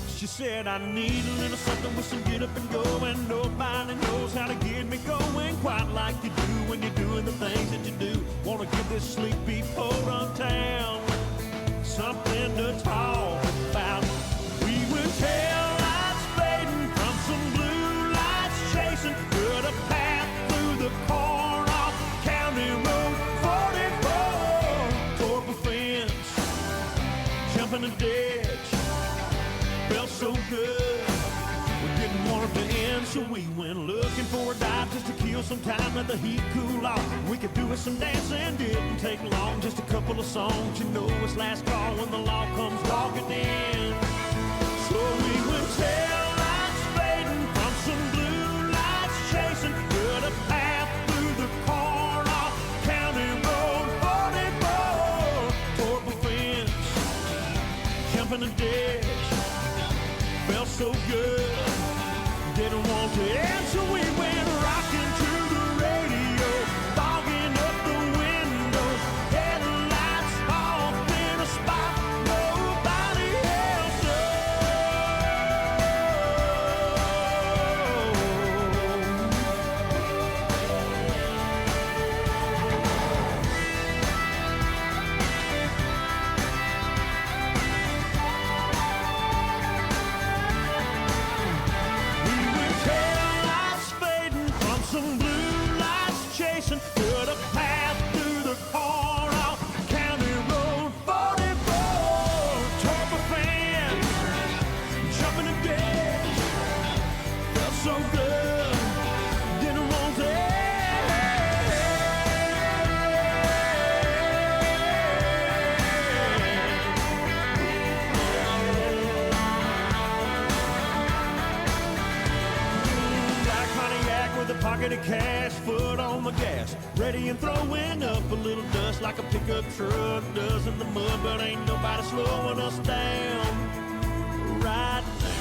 She said, I need a little something with some get up and go, and nobody knows how to get me going quite like you do when you're doing the things that you do. Wanna give this sleepy poor run town something to talk about. We were tail lights fading from some blue lights chasing, cut a path through the corn off County Road 44. Tore up a fence, jumping a ditch. Felt so good, we didn't want it to end, so we went looking for a dive just to kill some time, let the heat cool off. We could do us some dancing, didn't take long, just a couple of songs. You know it's last call when the law comes walking in. So we went tail lights fading from some blue lights chasing, cut a path through the corn off County Road 44. Tore up a fence, jumping a ditch. Felt so good, didn't want to end, so we went rocking to the radio, fogging up the windows, headlights off in a spot nobody else some blue lights chasing, cut a path through the corn off County Road 44. Tore up a fence, jumping a ditch. Felt so good, didn't want to end. Black Pontiac with a pocket of cash, foot on the gas, ready and throwing up a little dust like a pickup truck does in the mud, but ain't nobody slowing us down right now.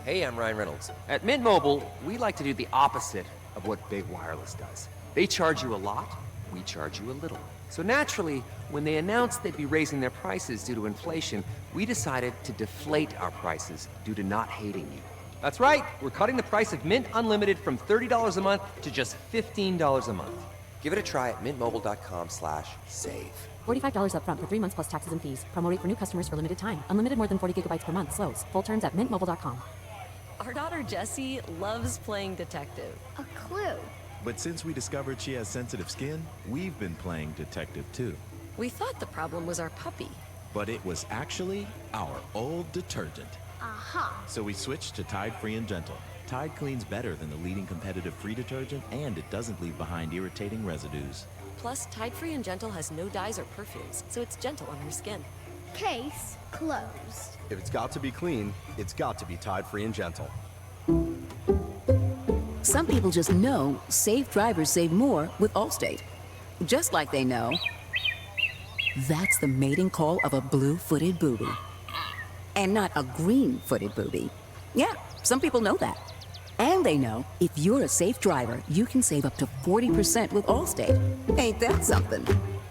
Hey, I'm Ryan Reynolds. At Mint Mobile, we like to do the opposite of what Big Wireless does. They charge you a lot, we charge you a little. So naturally, when they announced they'd be raising their prices due to inflation, we decided to deflate our prices due to not hating you. That's right, we're cutting the price of Mint Unlimited from $30 a month to just $15 a month. Give it a try at mintmobile.com/save. $45 up front for 3 months plus taxes and fees. Promo rate for new customers for limited time. Unlimited more than 40 gigabytes per month. Slows full terms at mintmobile.com. Our daughter Jessie loves playing detective. A clue. But since we discovered she has sensitive skin, we've been playing detective too. We thought the problem was our puppy. But it was actually our old detergent. Aha. So we switched to Tide Free and Gentle. Tide cleans better than the leading competitive free detergent, and it doesn't leave behind irritating residues. Plus, Tide Free and Gentle has no dyes or perfumes, so it's gentle on her skin. Case closed. If it's got to be clean, it's got to be Tide Free and Gentle. Some people just know safe drivers save more with Allstate. Just like they know that's the mating call of a blue-footed booby. And not a green-footed booby. Yeah, some people know that. And they know if you're a safe driver, you can save up to 40% with Allstate. Ain't that something?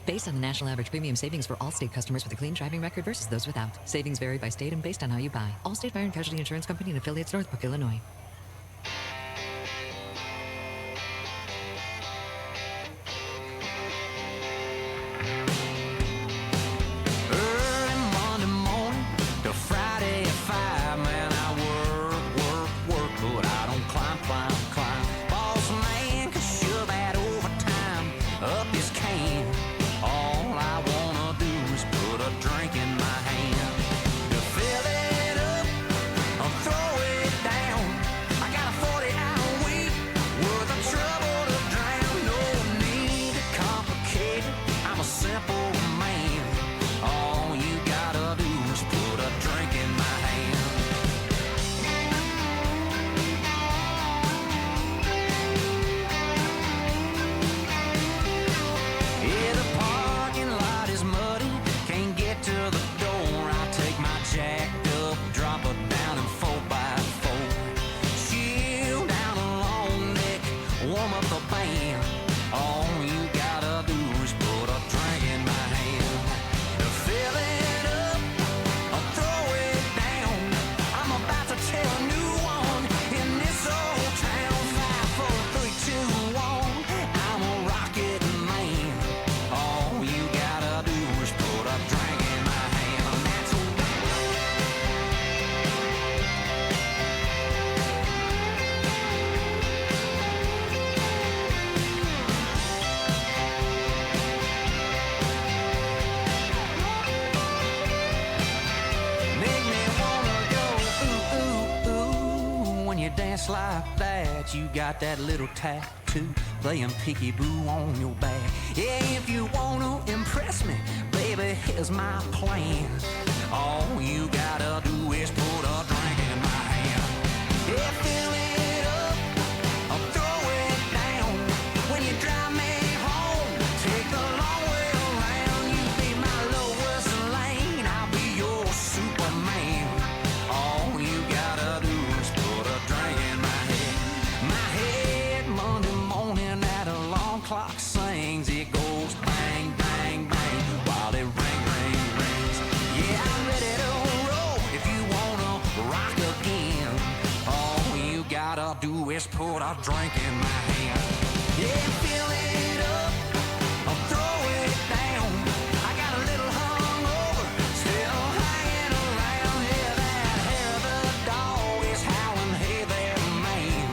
Based on the national average premium savings for Allstate customers with a clean driving record versus those without. Savings vary by state and based on how you buy. Allstate Fire and Casualty Insurance Company and affiliates, Northbrook, Illinois. Early Monday morning to Friday at 5, man, I work, but I don't climb. Boss man can shove that overtime up his can. All I wanna do is put a drink in my hand. To fill it up or throw it down, dance like that, you got that little tattoo playing peekaboo on your back. Yeah, if you wanna impress me, baby, here's my plan. All you gotta do is put a drink in my hand. Yeah, fill it up, I'll throw it down. When you drive me home, take the long way around. You be my lowest lane, I'll be your Superman. All you gotta do is put a drink in my head. My head Monday morning, that alarm clock sings. It goes bang, bang, bang, while it ring, ring, rings. Yeah, I'm ready to roll if you wanna rock again. All you gotta do is put a drink in my hand. Yeah, fill it up, I'll throw it down. I got a little hungover, still hanging around. Yeah, that hair of the dog is howling, hey there, man.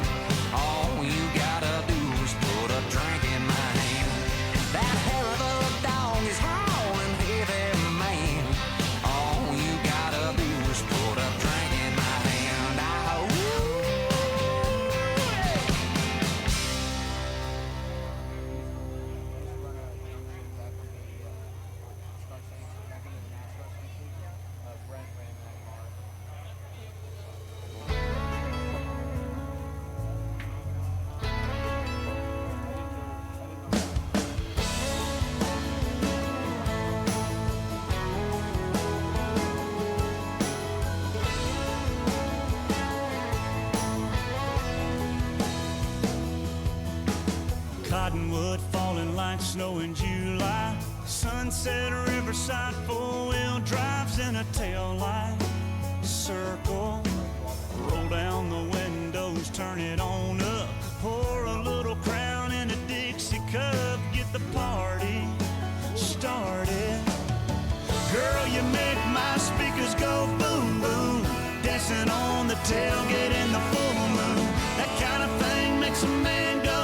All you gotta do is put a drink in my hand. That hair of the dog is howling, hey there, man. All you gotta do is put a drink in my hand. Ah, ooh, yeah. Cottonwood falling like snow in July. Sunset Riverside, four-wheel drives in a tail light. Circle, roll down the windows, turn it on up. Pour a little Crown in a Dixie cup, get the party started. Girl, you make my speakers go boom, boom. Dancing on the tailgate in the full moon. That kind of thing makes a man go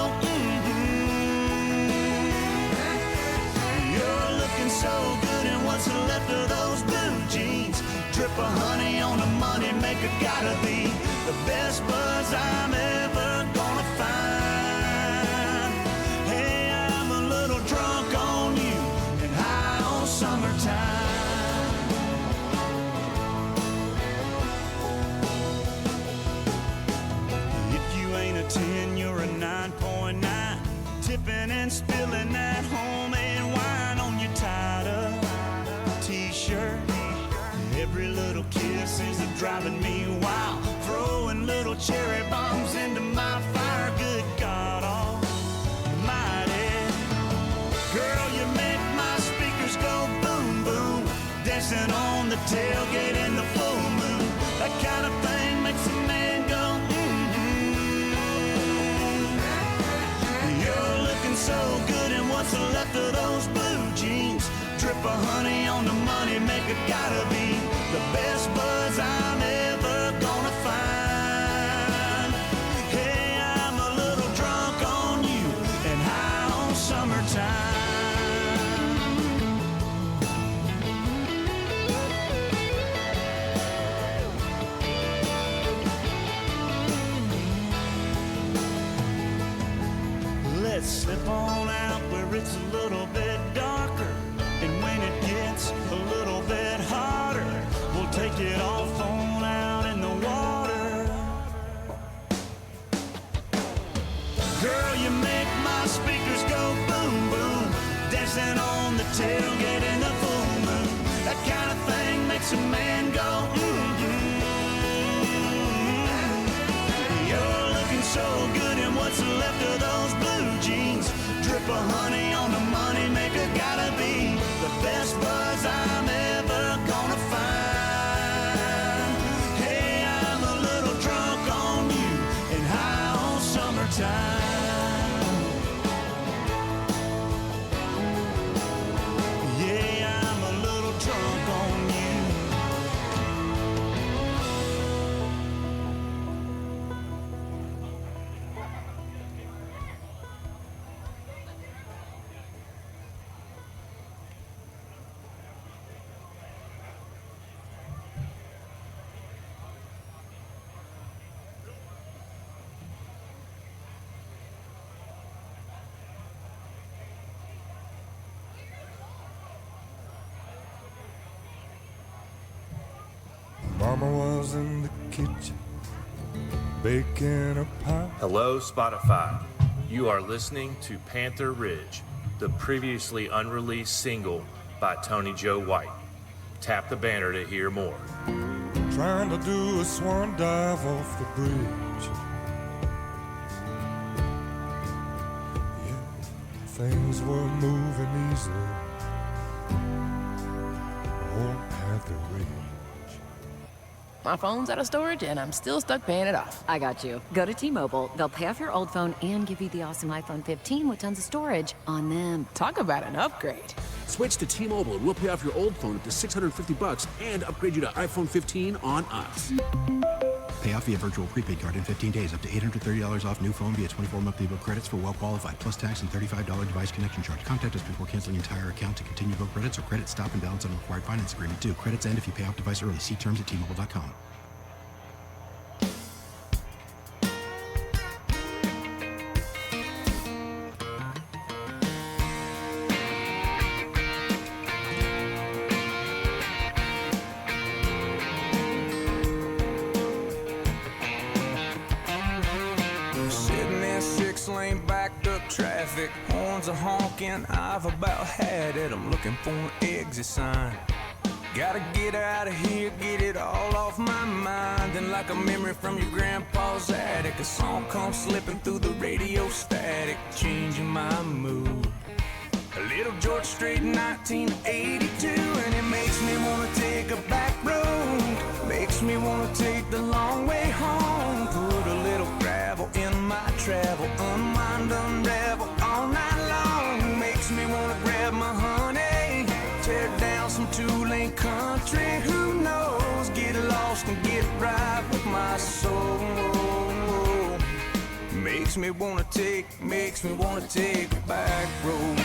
You're looking so good in what's left of those blue jeans. Drip of honey on the money maker, gotta be the best buzz I'm ever gonna find. Hey, I'm a little drunk on you and high on summertime. If you ain't a 10, you're a 9.9. Tipping and spilling that homemade wine on your tied-up t-shirt. Every little kiss is driving me wild. Throwing little cherry bombs into my fire. Good God almighty. Girl, you make my speakers go boom, boom. Dancing on the tailgate in the full moon. That kind of thing makes a man go You're looking so good in what's left of those blue jeans. Drip of honey on the money maker, gotta be the best buzz I'm ever gonna find. Hey, I'm a little drunk on you and high on summertime. Let's slip on out where it's a little bit darker. And when it gets a little bit hotter, we'll take it off on out in the water. Girl, you make my speakers go boom, boom. Dancing on the tailgate in the full moon. That kind of thing makes a man go You're looking so good in what's left of those blue jeans. Drip of honey on the money maker, gotta be the best buzz I'm ever gonna find. Hey, I'm a little drunk on you and high on summertime. Yeah, I'm a little drunk on you Mama was in the kitchen baking a pie. Hello, Spotify. You are listening to Panther Ridge, the previously unreleased single by Tony Joe White. Tap the banner to hear more. Trying to do a swan dive off the bridge. Yeah, things were moving easily on Panther Ridge. My phone's out of storage and I'm still stuck paying it off. I got you. Go to T-Mobile. They'll pay off your old phone and give you the awesome iPhone 15 with tons of storage on them. Talk about an upgrade. Switch to T-Mobile and we'll pay off your old phone up to $650 and upgrade you to iPhone 15 on us. Pay off via virtual prepaid card in 15 days. Up to $830 off new phone via 24 monthly bill credits for well-qualified, plus tax and $35 device connection charge. Contact us before canceling entire account to continue bill credits or credit stop and balance on required finance agreement due. Credits end if you pay off device early. See terms at T-Mobile.com. Traffic, horns are honking, I've about had it. I'm looking for an exit sign. Gotta get out of here, get it all off my mind. And like a memory from your grandpa's attic, a song comes slipping through the radio static, changing my mood. A little George Strait, 1982, and it makes me wanna take a back road. Makes me wanna take the long way home. Put a little gravel in my travel, unwind, unravel all night long. Makes me wanna grab my honey, tear down some two-lane country. Who knows? Get lost and get right with my soul. Makes me wanna take a back road.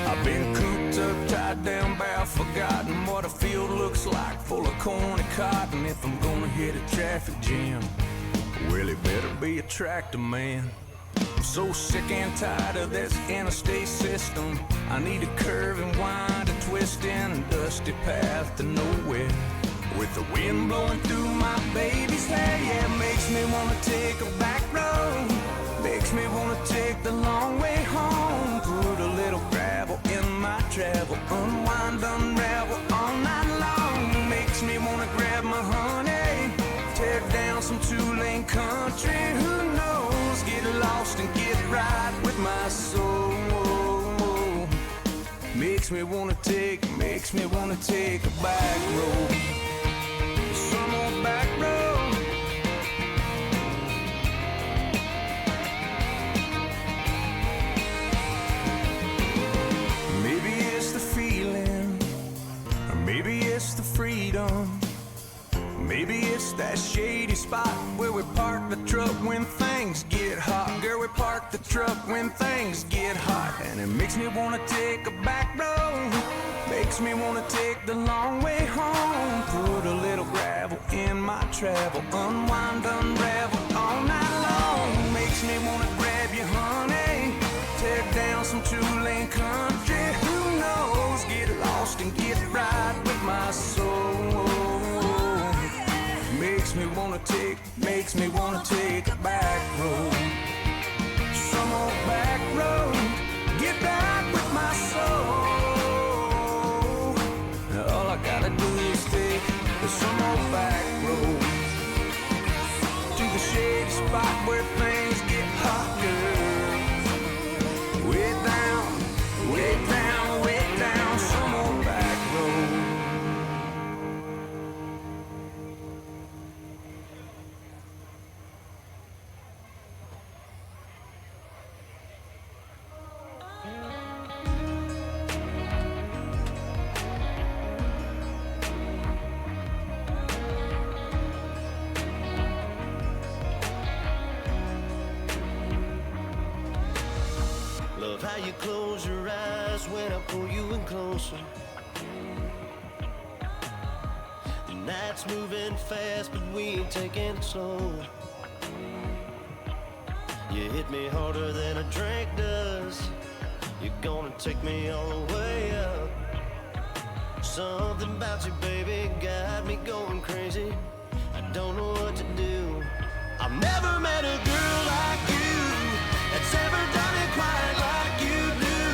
I've been cooped up, tied down, bow, forgotten what a field looks like, full of corn and cotton. If I'm gonna hit a traffic jam, well, it better be a tractor man. I'm so sick and tired of this interstate system. I need a curve and wind, a twist in a dusty path to nowhere. With the wind blowing through my baby's hair, yeah, makes me wanna take a back road. Makes me wanna take the long way home. Put a little gravel in my travel, unwind, unravel all night long. Makes me wanna grab my honey, tear down some two-lane country. Who knows? Get lost and get right with my soul. Makes me wanna take a back road. Some old back road. Maybe it's the feeling, or maybe it's the freedom. Maybe it's that shady spot where we park the truck when things get hot. Girl, we park the truck when things get hot. And it makes me wanna take a back road. Makes me wanna take the long way home. Put a little gravel in my travel, unwind, unravel all night long. Makes me wanna grab you, honey, tear down some two-lane country. Who knows? Get lost and get right with my soul. Makes me wanna take a back road. Some old back road. Get back with my soul. All I gotta do is take some old back road to the shady spot where things get hot, girl. Way down, way down, way down, some old back road. Love how you close your eyes when I pull you in closer. The night's moving fast, but we ain't taking it slow. You hit me harder than a drink does. You're gonna take me all the way up. Something about you, baby, got me going crazy. I don't know what to do. I've never met a girl like you that's ever done it quite like you do.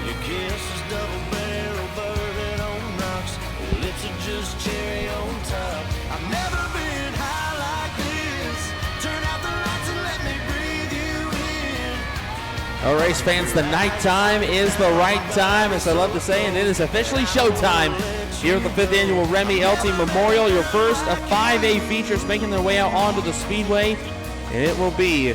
Your kiss is double barrel bourbon on rocks. Your lips are just cherry on top. I've never been high like this. Turn out the lights and let me breathe you in. All race fans, the nighttime is the right time, as I love to say, and it is officially showtime here at the 5th Annual Remmy Elting Memorial. Your first of 5A features making their way out onto the Speedway, and it will be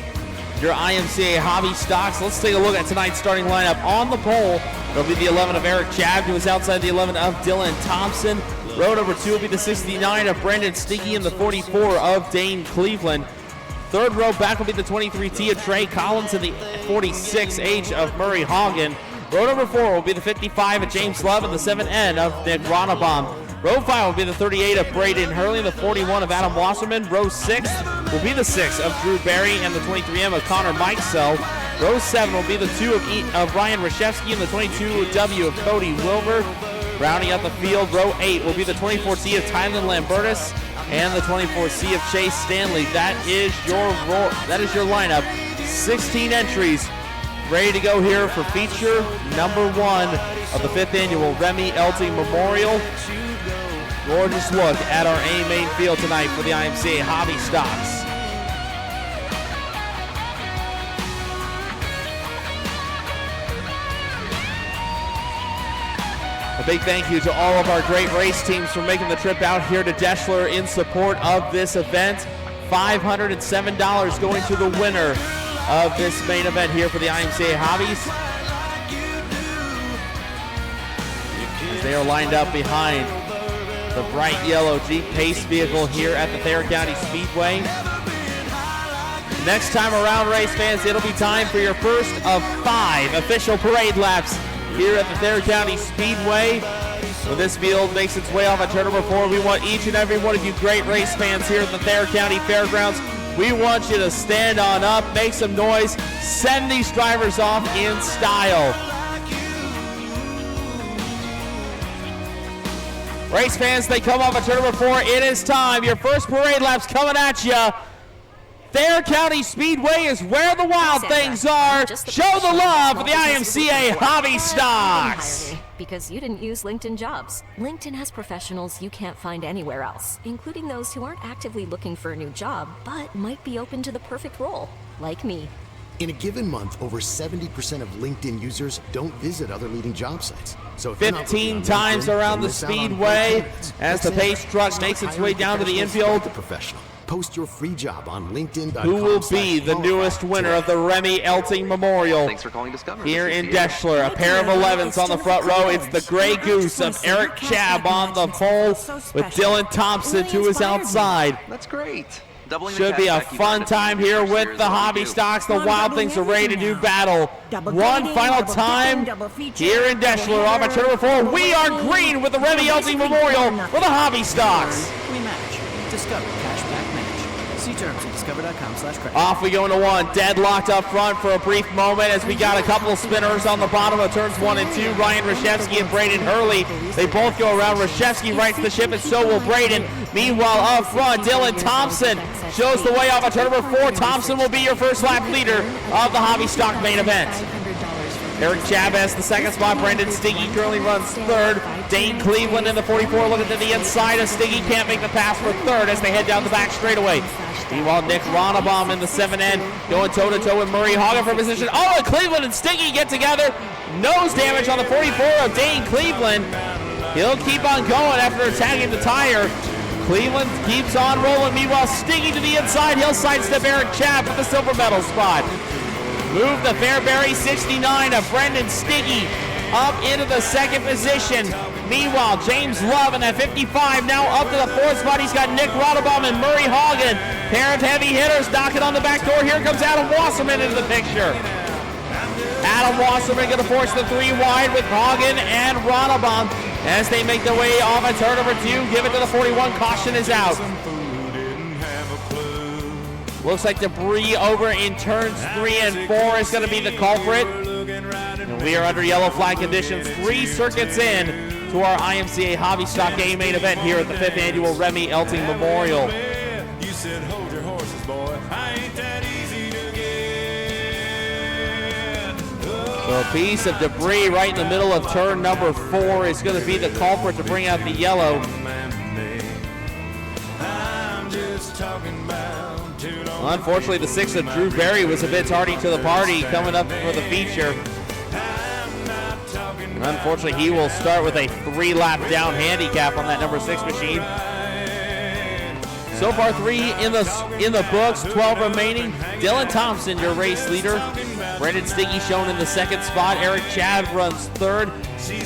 your IMCA Hobby Stocks. Let's take a look at tonight's starting lineup. On the pole, it'll be the 11 of Eric Chabb, who is outside the 11 of Dylan Thompson. Row number 2 will be the 69 of Brendan Stiggy and the 44 of Dane Cleveland. Third row back will be the 23T of Trey Collins and the 46H of Murray Hagen. Row number 4 will be the 55 of James Love and the 7N of Nick Ronnebaum. Row 5 will be the 38 of Braden Hurley and the 41 of Adam Wasserman. Row 6 will be the 6 of Drew Barry and the 23M of Connor Mikesell. Row 7 will be the 2 of Ryan Rashevsky and the 22W of Cody Wilbur. Rounding out the field, row 8 will be the 24C of Tylen Lambertus and the 24C of Chase Stanley. That is your lineup. 16 entries ready to go here for feature number 1 of the 5th Annual Remmy Elting Memorial. Gorgeous look at our A main field tonight for the IMCA Hobby Stocks. A big thank you to all of our great race teams for making the trip out here to Deschler in support of this event. $507 going to the winner of this main event here for the IMCA Hobbies. As they are lined up behind the bright yellow Jeep Pace vehicle here at the Thayer County Speedway. Next time around, race fans, it'll be time for your first of 5 official parade laps here at the Thayer County Speedway. When this field makes its way off at turn number 4, we want each and every one of you great race fans here at the Thayer County Fairgrounds. We want you to stand on up, make some noise, send these drivers off in style. Race fans, they come off at turn number 4. It is time. Your first parade lap's coming at you. Thayer County Speedway is where the wild things are. Show the love for the IMCA Hobby Stocks. Because you didn't use LinkedIn Jobs. LinkedIn has professionals you can't find anywhere else, including those who aren't actively looking for a new job, but might be open to the perfect role, like me. In a given month, over 70% of LinkedIn users don't visit other leading job sites. So 15 times around the Speedway as the Pace truck makes its way down to the infield. Professional. Post your free job on LinkedIn.com. Who will be the newest winner of the Remmy Elting Memorial? Thanks for calling Discover. Here in Deschler, a pair of 11s on the front row. It's the Grey Goose of Eric Chabb on the pole with Dylan Thompson to his outside. That's great. Should be a fun time here with the Hobby Stocks. The Wild Things are ready to do battle. One final time here in Deschler off at turn number 4. We are green with the Remmy Elting Memorial for the Hobby Stocks. We match. Discover Cashback Match. See terms at discover.com/credit. Off we go into 1. Deadlocked up front for a brief moment as we got a couple of spinners on the bottom of turns 1 and 2. Ryan Rashevsky and Braden Hurley. They both go around. Rashevsky rights the ship and so will Braden. Meanwhile, up front, Dylan Thompson shows the way off at turn number 4. Thompson will be your first lap leader of the Hobby Stock main event. Eric Chavez, the second spot. Brendan Stiggy currently runs third. Dane Cleveland in the 44 looking to the inside of Stiggy. Can't make the pass for third as they head down the back straightaway. Meanwhile, Nick Ronnebaum in the 7N going toe-to-toe with Murray Hagen for position. Oh, and Cleveland and Stiggy get together. Nose damage on the 44 of Dane Cleveland. He'll keep on going after attacking the tire. Cleveland keeps on rolling. Meanwhile, Stiggy to the inside. He'll sidestep Eric Chabb for the silver medal spot. Move the Fairbury 69 of Brendan Stiggy up into the second position. Meanwhile, James Love in that 55 now up to the 4th spot. He's got Nick Ronnebaum and Murray Hagen. Pair of heavy hitters knocking on the back door. Here comes Adam Wasserman into the picture. Adam Wasserman going to force the 3 wide with Hagen and Ronnebaum as they make their way off at turn number 2. Give it to the 41. Caution is out. Looks like debris over in turns 3 and 4 is going to be the culprit. And we are under yellow flag conditions, 3 circuits in to our IMCA Hobby Stock A main event here at the 5th annual Remmy Elting Memorial. You said hold your horses, boy. I ain't that easy to get. So a piece of debris right in the middle of turn number 4 is going to be the culprit to bring out the yellow. I'm just talking about Unfortunately, the 6 of Drew Berry was a bit tardy to the party coming up for the feature. And unfortunately, he will start with a 3-lap down handicap on that number 6 machine. So far, 3 in the books, 12 remaining. Dylan Thompson, your race leader. Brandon Stiggy shown in the 2nd spot. Eric Chad runs 3rd.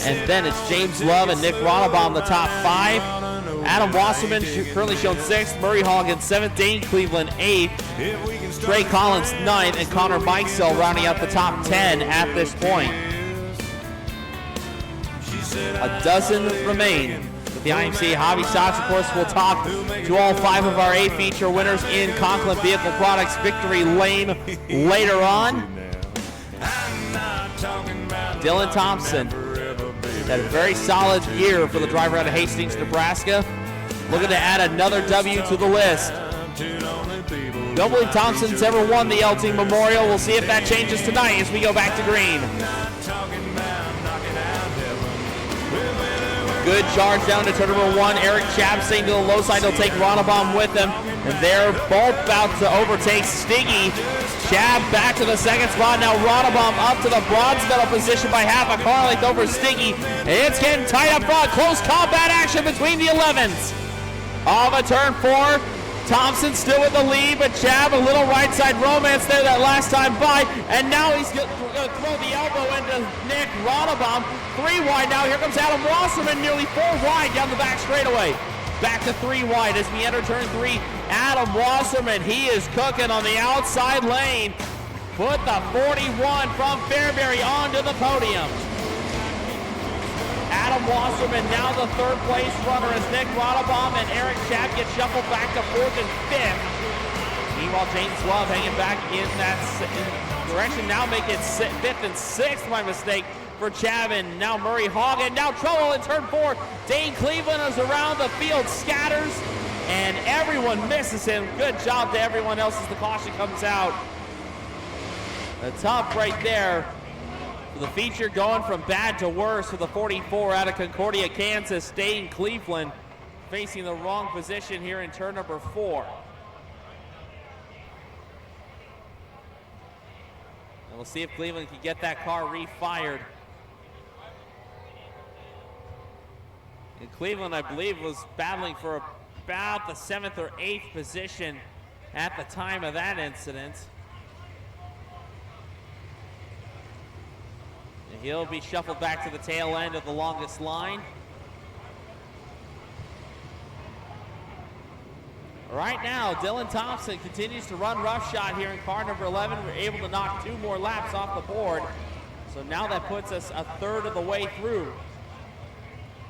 And then it's James Love and Nick Ronnebaum, the top 5. Adam Wasserman currently shown 6th. Murray Hogan 7th. Dane Cleveland 8th. Trey Collins 9th. And Connor Mikesell rounding out the top 10 at this point. A dozen remain. With the IMCA Hobby Stocks, of course, we'll talk to all 5 of our A feature winners in Conklin Vehicle Products Victory Lane later on. Dylan Thompson had a very solid year for the driver out of Hastings, Nebraska. Looking to add another W to the list. Don't believe Thompson's ever won the Elting Memorial. We'll see if that changes tonight as we go back to green. Good charge down to turn number 1. Eric Chapstein to the low side. He'll take Ronnebaum with him. And they're both about to overtake Stiggy. Chab back to the 2nd spot. Now Ronnebaum up to the bronze medal position by half a car length over Stiggy. It's getting tight up front. Close combat action between the 11s. Off of turn 4. Thompson still with the lead, but Chab a little right side romance there that last time by. And now he's going to throw the elbow into Nick Ronnebaum. 3 wide now. Here comes Adam Wasserman, nearly 4 wide down the back straightaway. Back to 3 wide as we enter turn 3. Adam Wasserman, he is cooking on the outside lane. Put the 41 from Fairbury onto the podium. Adam Wasserman now the 3rd place runner as Nick Ronnebaum and Eric Chap get shuffled back to 4th and 5th. Meanwhile, James Love hanging back in that direction. Now make it 5th and 6th, my mistake, for Chavin. Now Murray Hogan. Now trouble in turn 4. Dane Cleveland is around the field, scatters, and everyone misses him. Good job to everyone else as the caution comes out. The top right there. The feature going from bad to worse for the 44 out of Concordia, Kansas. Dane Cleveland facing the wrong position here in turn number 4. And we'll see if Cleveland can get that car refired. And Cleveland, I believe, was battling for about the 7th or 8th position at the time of that incident. He'll be shuffled back to the tail end of the longest line. Right now, Dylan Thompson continues to run roughshod here in car number 11. We're able to knock 2 more laps off the board. So now that puts us a 1/3 of the way through.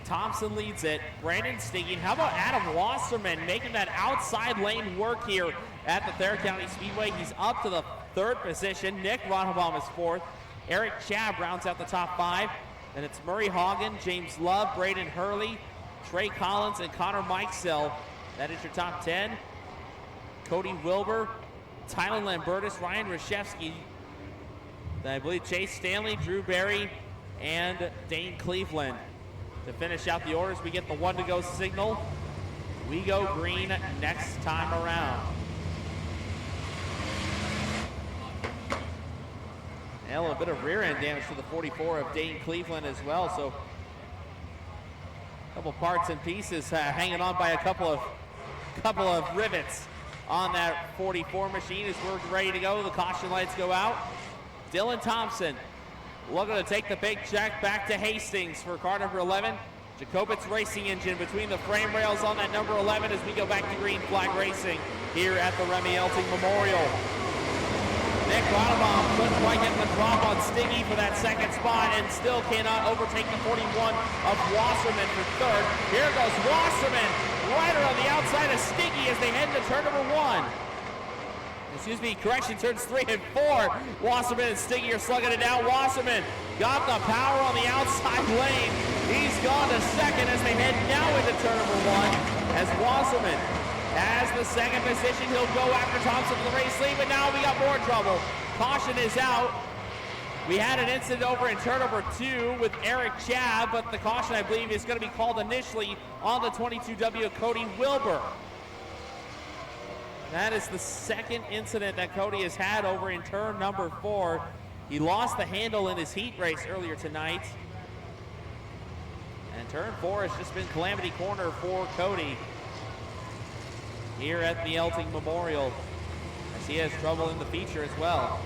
Thompson leads it. Brandon Stiggy. How about Adam Wasserman making that outside lane work here at the Thayer County Speedway? He's up to the 3rd position. Nick Ronnebaum is 4th. Eric Chab rounds out the top 5. Then it's Murray Hogan, James Love, Braden Hurley, Trey Collins, and Connor Mikesell. That is your top 10. Cody Wilbur, Tyler Lambertus, Ryan Reshevsky. Then I believe Chase Stanley, Drew Berry, and Dane Cleveland. To finish out the orders, we get the 1 to go signal. We go green next time around. And a little bit of rear end damage to the 44 of Dane Cleveland as well. So a couple parts and pieces hanging on by a couple of rivets on that 44 machine as we're ready to go. The caution lights go out. Dylan Thompson looking to take the big check back to Hastings for car number 11. Jacobitz Racing Engine between the frame rails on that number 11 as we go back to green flag racing here at the Remmy Elting Memorial. Nick Ronnebaum couldn't quite get the drop on Stiggy for that 2nd spot and still cannot overtake the 41 of Wasserman for 3rd. Here goes Wasserman right around the outside of Stiggy as they head to turn number 1. excuse me, correction, turns 3 and 4. Wasserman and Stiggy are slugging it down. Wasserman got the power on the outside lane. He's gone to second as they head now into turn number 1. As Wasserman has the second position, he'll go after Thompson for the race lead, but now we got more trouble. Caution is out. We had an incident over in turn number 2 with Eric Chabb, but the caution, I believe, is going to be called initially on the 22W Cody Wilbur. That is the second incident that Cody has had over in turn number 4. He lost the handle in his heat race earlier tonight. And turn 4 has just been calamity corner for Cody here at the Elting Memorial, as he has trouble in the feature as well.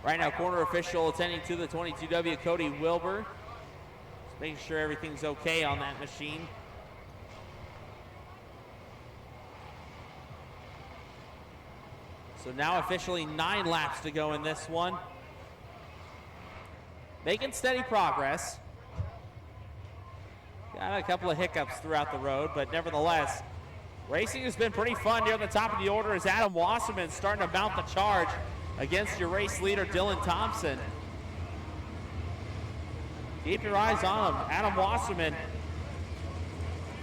Right now, corner official attending to the 22W, Cody Wilbur. Just making sure everything's okay on that machine. So now officially 9 laps to go in this one. Making steady progress. Got a couple of hiccups throughout the road, but nevertheless, racing has been pretty fun near the top of the order as Adam Wasserman starting to mount the charge against your race leader, Dylan Thompson. Keep your eyes on him. Adam Wasserman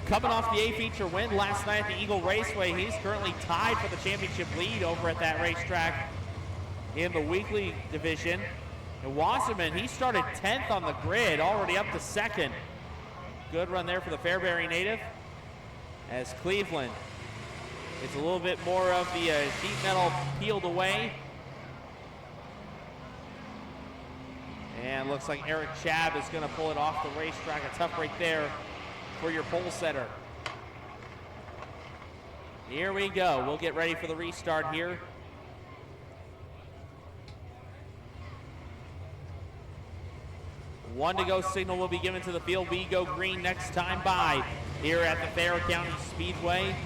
coming off the A-feature win last night at the Eagle Raceway. He's currently tied for the championship lead over at that racetrack in the weekly division. And Wasserman, he started 10th on the grid, already up to 2nd. Good run there for the Fairbury native. As Cleveland gets a little bit more of the sheet metal peeled away. And looks like Eric Chabb is going to pull it off the racetrack. A tough break there for your pole setter. Here we go. We'll get ready for the restart here. One to go signal will be given to the field. We go green next time by here at the Thayer County Speedway.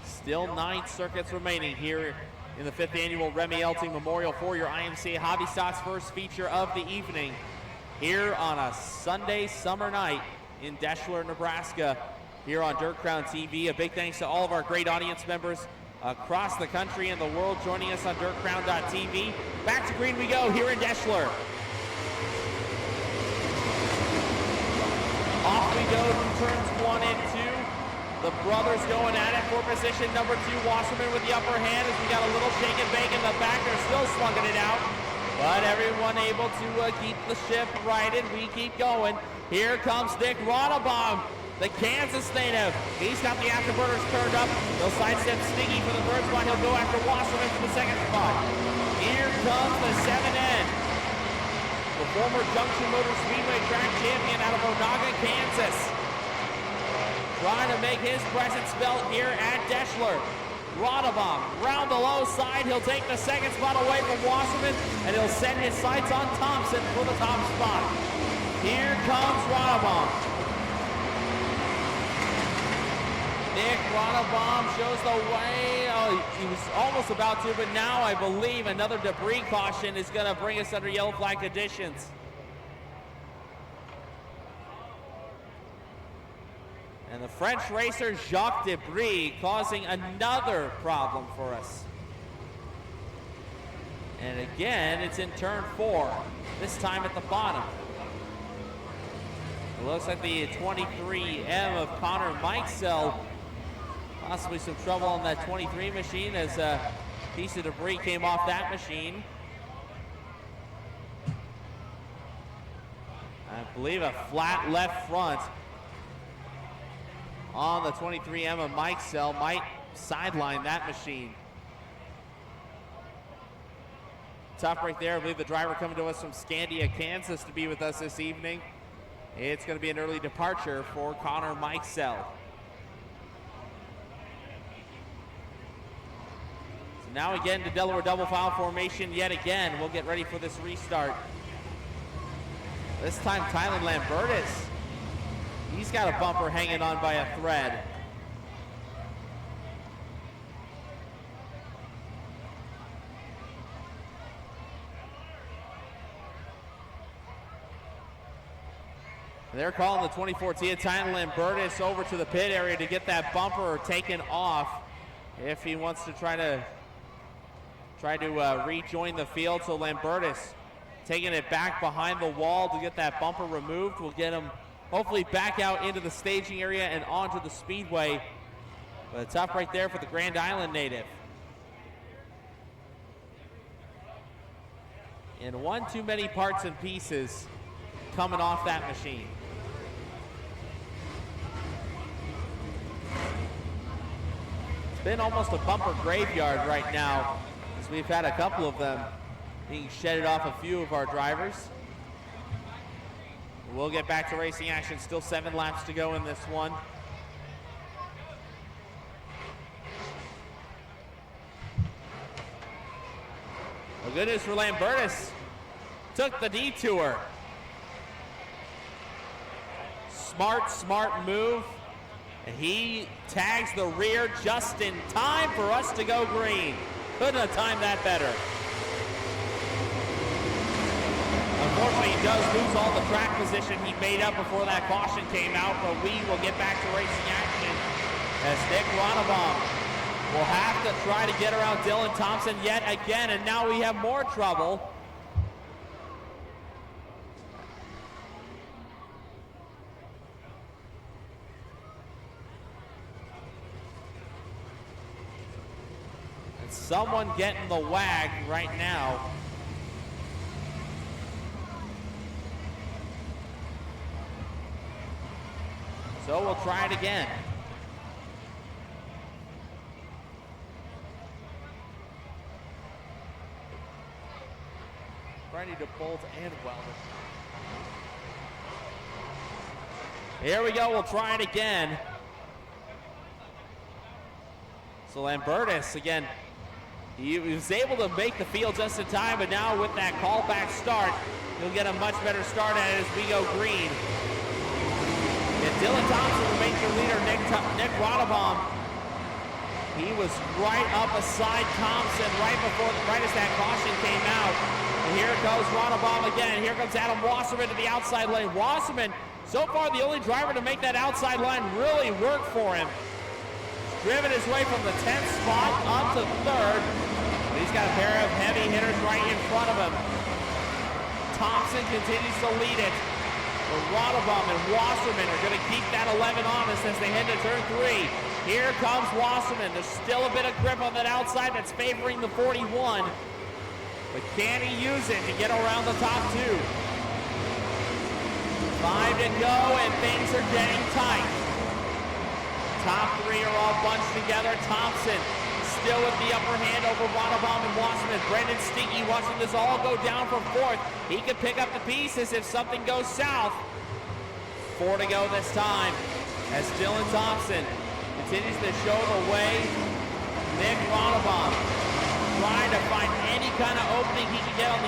Still 9 circuits remaining here in the 5th annual Remmy Elting Memorial for your IMCA Hobby Stocks first feature of the evening here on a Sunday summer night in Deschler, Nebraska, here on Dirt Crown TV. A big thanks to all of our great audience members across the country and the world joining us on dirtcrown.tv. Back to green we go here in Deschler. Off we go from turns 1 and 2. The brothers going at it for position number 2. Wasserman with the upper hand as we got a little shake and bake in the back. They're still slugging it out, but everyone able to keep the ship righted. We keep going. Here comes Nick Ronabaum, the Kansas native. He's got the afterburners turned up. He'll sidestep Stiggy for the third spot. He'll go after Wasserman for the second spot. Here comes the 7N. The former Junction Motor Speedway track champion out of Onaga, Kansas. Trying to make his presence felt here at Deschler. Ronabaum round the low side. He'll take the second spot away from Wasserman, and he'll set his sights on Thompson for the top spot. Here comes Ronabaum. Nick Ronabaum shows the way. Oh, he was almost about to, but now I believe another debris caution is going to bring us under yellow flag conditions. And the French racer Jacques Debris causing another problem for us. And again, it's in turn 4, this time at the bottom. It looks like the 23M of Connor Mikesell, possibly some trouble on that 23 machine as a piece of debris came off that machine. I believe a flat left front on the 23M of Mikesell might sideline that machine. Tough right there. I believe the driver coming to us from Scandia, Kansas to be with us this evening. It's going to be an early departure for Connor Mikesell. So now again to Delaware double file formation yet again. We'll get ready for this restart. This time Tylen Lambertus. He's got a bumper hanging on by a thread. They're calling the 24T Titan Lambertus over to the pit area to get that bumper taken off if he wants to try to rejoin the field. So Lambertus taking it back behind the wall to get that bumper removed. We'll get him hopefully back out into the staging area and onto the speedway. But it's tough right there for the Grand Island native. And one too many parts and pieces coming off that machine. It's been almost a bumper graveyard right now, as we've had a couple of them being shedded off a few of our drivers. We'll get back to racing action. Still 7 laps to go in this one. Well, good news for Lambertus. Took the detour. Smart move. And he tags the rear just in time for us to go green. Couldn't have timed that better. Unfortunately, he does lose all the track position he made up before that caution came out, but we will get back to racing action as Nick Ronnebaum will have to try to get around Dylan Thompson yet again, and now we have more trouble. And someone getting the wag right now. So we'll try it again. Ready to bolt and weld it. Here we go, we'll try it again. So Lambertus, again, he was able to make the field just in time, but now with that callback start, he'll get a much better start at it as we go green. And Dylan Thompson remains your leader. Nick Ronnebaum, he was right up beside Thompson right as that caution came out. And here goes Ronnebaum again. Here comes Adam Wasserman to the outside lane. Wasserman, so far the only driver to make that outside line really work for him. Driven his way from the 10th spot up to 3rd. He's got a pair of heavy hitters right in front of him. Thompson continues to lead it. Ronnebaum and Wasserman are going to keep that 11 on us as they head to turn 3. Here comes Wasserman. There's still a bit of grip on that outside that's favoring the 41. But can he use it to get around the top 2? 5 to go and things are getting tight. Top 3 are all bunched together. Thompson still with the upper hand over Ronnebaum and Wasserman. Brendan Stinky watching this all go down from 4th. He could pick up the pieces if something goes south. 4 to go this time as Dylan Thompson continues to show the way. Nick Ronnebaum trying to find any kind of opening he can get on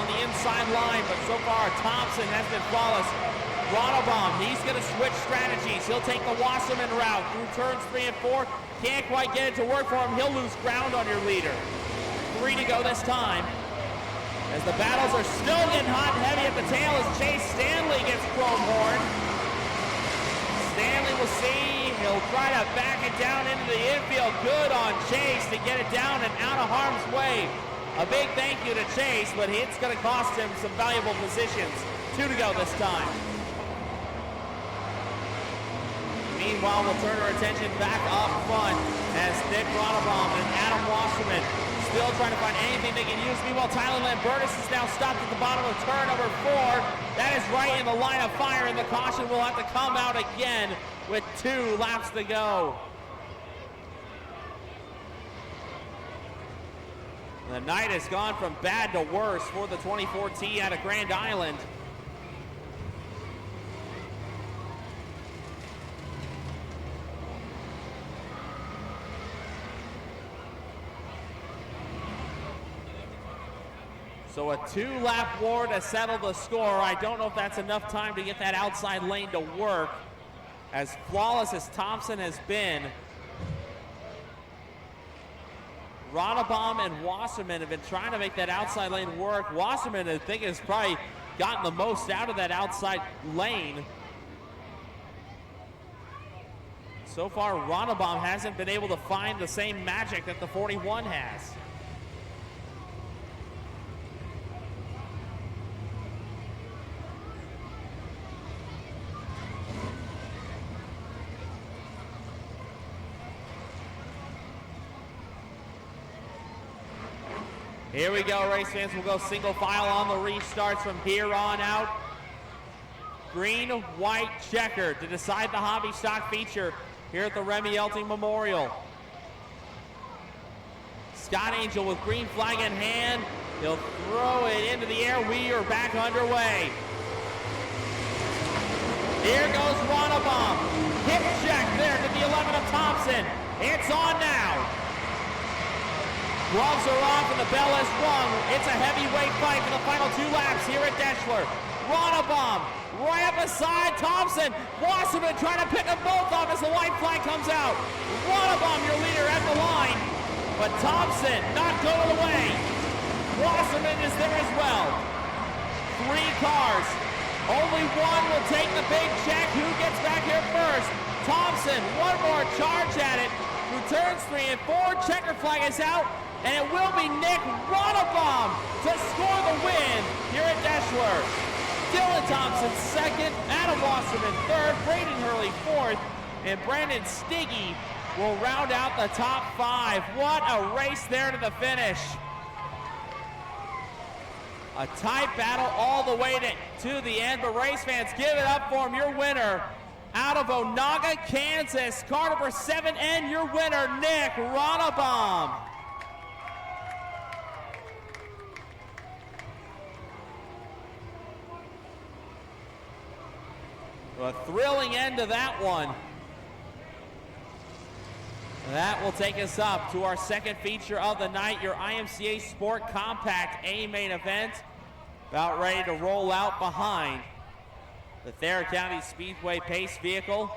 the inside line, but so far Thompson has been flawless. Ronnebaum, he's going to switch strategies. He'll take the Wasserman route through turns 3 and 4. Can't quite get it to work for him. He'll lose ground on your leader. 3 to go this time. As the battles are still getting hot and heavy at the tail as Chase Stanley gets chrome horn. Stanley will see. He'll try to back it down into the infield. Good on Chase to get it down and out of harm's way. A big thank you to Chase, but it's going to cost him some valuable positions. 2 to go this time. Meanwhile, we'll turn our attention back up front as Nick Ronnebaum and Adam Wasserman still trying to find anything they can use. Meanwhile, Tyler Lambertus is now stopped at the bottom of turn number 4. That is right in the line of fire, and the caution will have to come out again with 2 laps to go. The night has gone from bad to worse for the 24T out of Grand Island. So a 2-lap war to settle the score. I don't know if that's enough time to get that outside lane to work. As flawless as Thompson has been, Ronnebaum and Wasserman have been trying to make that outside lane work. Wasserman, I think, has probably gotten the most out of that outside lane. So far, Ronnebaum hasn't been able to find the same magic that the 41 has. Here we go, race fans. We'll go single file on the restarts from here on out. Green, white, checker to decide the hobby stock feature here at the Remmy Elting Memorial. Scott Angel with green flag in hand. He'll throw it into the air. We are back underway. Here goes Ronnebaum. Hip check there to the 11 of Thompson. It's on now. Gloves are off and the bell is rung. It's a heavyweight fight for the final 2 laps here at Deschler. Ronnebaum right up beside Thompson. Wasserman trying to pick them both off as the white flag comes out. Ronnebaum, your leader, at the line, but Thompson not going away. Wasserman is there as well. 3 cars. Only one will take the big check. Who gets back here first? Thompson, one more charge at it. Through turns 3 and 4, checker flag is out, and it will be Nick Ronnebaum to score the win here at Deschler. Dylan Thompson second, Adam Wasserman third, Braden Hurley fourth, and Brandon Stiggy will round out the top 5. What a race there to the finish. A tight battle all the way to the end, but race fans, give it up for him, your winner. Out of Onaga, Kansas, car number 7, and your winner, Nick Ronnebaum. A thrilling end to that one. That will take us up to our second feature of the night, your IMCA Sport Compact A main event. About ready to roll out behind the Thayer County Speedway pace vehicle.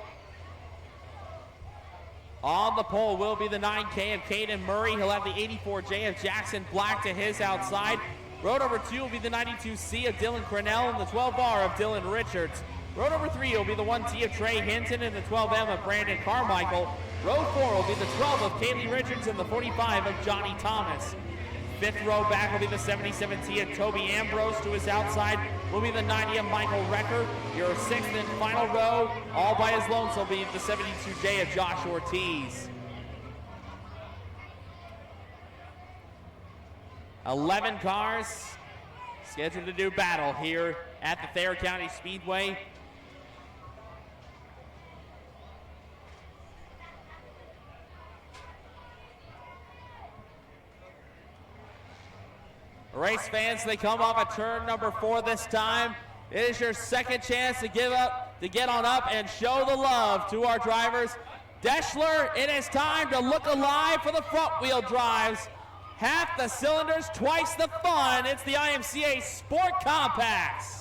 On the pole will be the 9K of Caden Murray. He'll have the 84J of Jackson Black to his outside. Row number 2 will be the 92C of Dylan Crenell and the 12R of Dylan Richards. Row number 3 will be the 1T of Trey Hinton and the 12M of Brandon Carmichael. Row 4 will be the 12 of Kaylee Richards and the 45 of Johnny Thomas. 5th row back will be the 77T of Toby Ambrose. To his outside will be the 90 of Michael Recker. Your 6th and final row, all by his lonesome, will be the 72J of Josh Ortiz. 11 cars scheduled to do battle here at the Thayer County Speedway. Race fans, they come off at turn number 4 this time. It is your second chance to get on up and show the love to our drivers. Deschler, it is time to look alive for the front wheel drives. Half the cylinders, twice the fun. It's the IMCA Sport Compacts.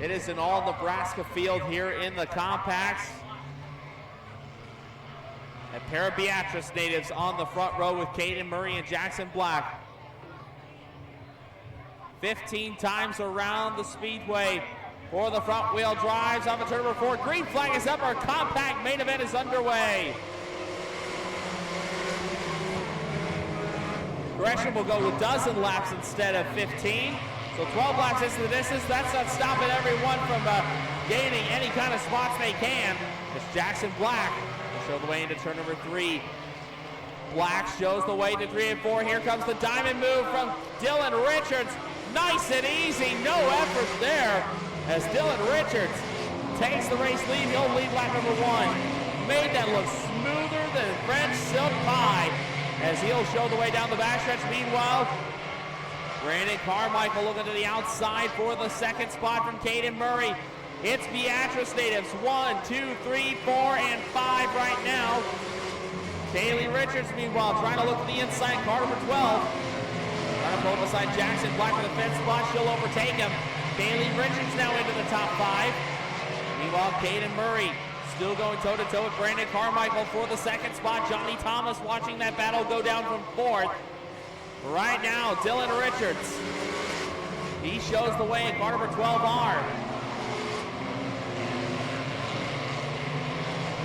It is an all-Nebraska field here in the compacts. A pair of Beatrice natives on the front row with Caden Murray and Jackson Black. 15 times around the speedway for the front wheel drives. On the turn number 4, green flag is up. Our compact main event is underway. Gresham will go a dozen laps instead of 15. So 12 laps into the distance. That's not stopping everyone from gaining any kind of spots they can. It's Jackson Black will show the way into turn number 3. Black shows the way to 3 and 4. Here comes the diamond move from Dylan Richards. Nice and easy, no effort there as Dylan Richards takes the race lead. He'll lead lap number 1. Made that look smoother than French silk pie as he'll show the way down the backstretch. Meanwhile, Brandon Carmichael looking to the outside for the second spot from Caden Murray. It's Beatrice natives, 1, 2, 3, 4, and 5 right now. Kaylee Richards, meanwhile, trying to look to the inside, car number 12. Trying to pull beside Jackson Black for the 5th spot. She'll overtake him. Kaylee Richards now into the top 5. Meanwhile, Caden Murray still going toe-to-toe with Brandon Carmichael for the second spot. Johnny Thomas watching that battle go down from 4th. Right now, Dylan Richards. He shows the way in car number 12R.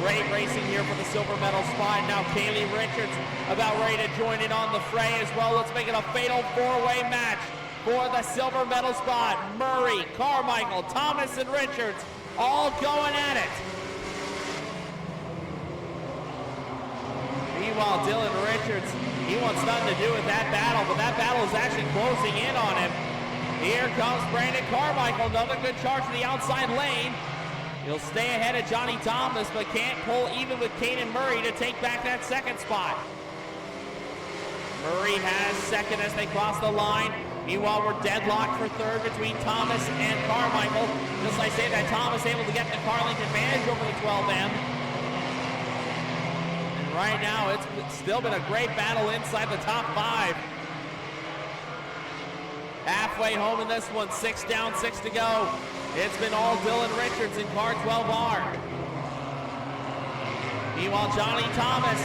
Great racing here for the silver medal spot. Now Kaylee Richards about ready to join in on the fray as well. Let's make it a fatal 4-way match for the silver medal spot. Murray, Carmichael, Thomas, and Richards all going at it. Meanwhile, Dylan Richards, he wants nothing to do with that battle, but that battle is actually closing in on him. Here comes Brandon Carmichael, another good charge to the outside lane. He'll stay ahead of Johnny Thomas, but can't pull even with Caden Murray to take back that second spot. Murray has second as they cross the line. Meanwhile, we're deadlocked for third between Thomas and Carmichael. Just like I say that, Thomas able to get the Carlink advantage over the 12M. And right now, it's still been a great battle inside the top 5. Halfway home in this one, 6 down, 6 to go. It's been all Dylan Richards in car 12R. Meanwhile, Johnny Thomas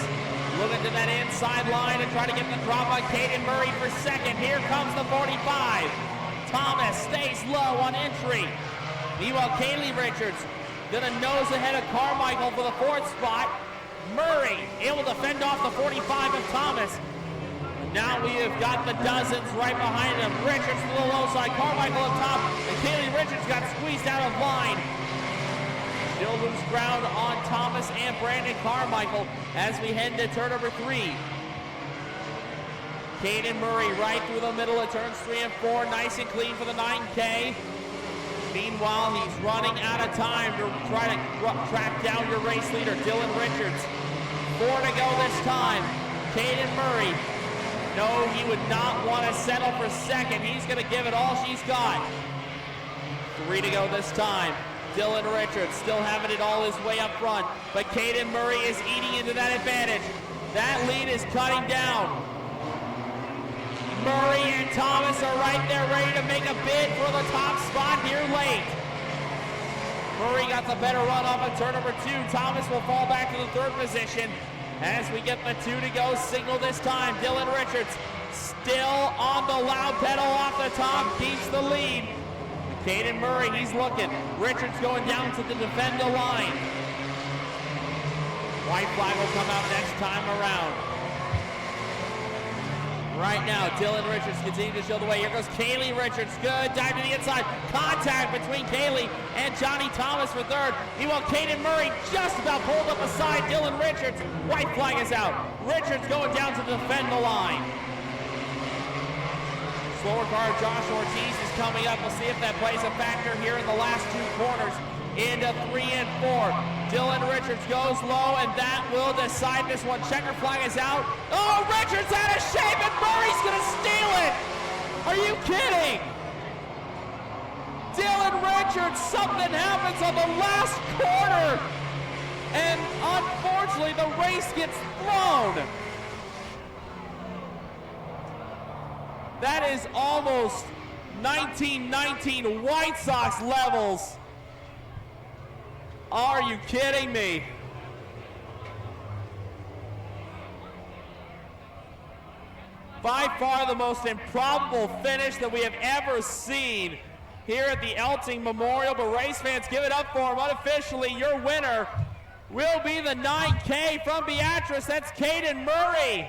looking to that inside line and try to get the drop on Caden Murray for second. Here comes the 45. Thomas stays low on entry. Meanwhile, Kaylee Richards gonna nose ahead of Carmichael for the 4th spot. Murray able to fend off the 45 of Thomas. Now we have got the dozens right behind him. Richards to the low side, Carmichael up top, and Kaylee Richards got squeezed out of line. Still loose ground on Thomas and Brandon Carmichael as we head to turn number 3. Caden Murray right through the middle of turns 3 and 4, nice and clean for the 9K. Meanwhile, he's running out of time to try to track down your race leader, Dylan Richards. 4 to go this time. Caden Murray. No, he would not want to settle for second. He's going to give it all she's got. 3 to go this time. Dylan Richards still having it all his way up front, but Caden Murray is eating into that advantage. That lead is cutting down. Murray and Thomas are right there ready to make a bid for the top spot here late. Murray got the better run off of turn number 2. Thomas will fall back to the 3rd position. As we get the 2 to go single this time, Dylan Richards still on the loud pedal off the top, keeps the lead. Caden Murray, he's looking. Richards going down to defend the line. White flag will come out next time around. Right now, Dylan Richards continuing to show the way. Here goes Kaylee Richards. Good dive to the inside. Contact between Kaylee and Johnny Thomas for 3rd. Meanwhile, Caden Murray just about pulled up aside Dylan Richards. White flag is out. Richards going down to defend the line. Slower car Josh Ortiz is coming up. We'll see if that plays a factor here in the last 2 corners into 3 and 4. Dylan Richards goes low, and that will decide this one. Checker flag is out. Oh, Richards out of shape, and Murray's gonna steal it! Are you kidding? Dylan Richards, something happens on the last corner, and unfortunately the race gets thrown. That is almost 1919 White Sox levels. Are you kidding me? By far the most improbable finish that we have ever seen here at the Elting Memorial, but race fans, give it up for him. Unofficially, your winner will be the 9K from Beatrice. That's Caden Murray.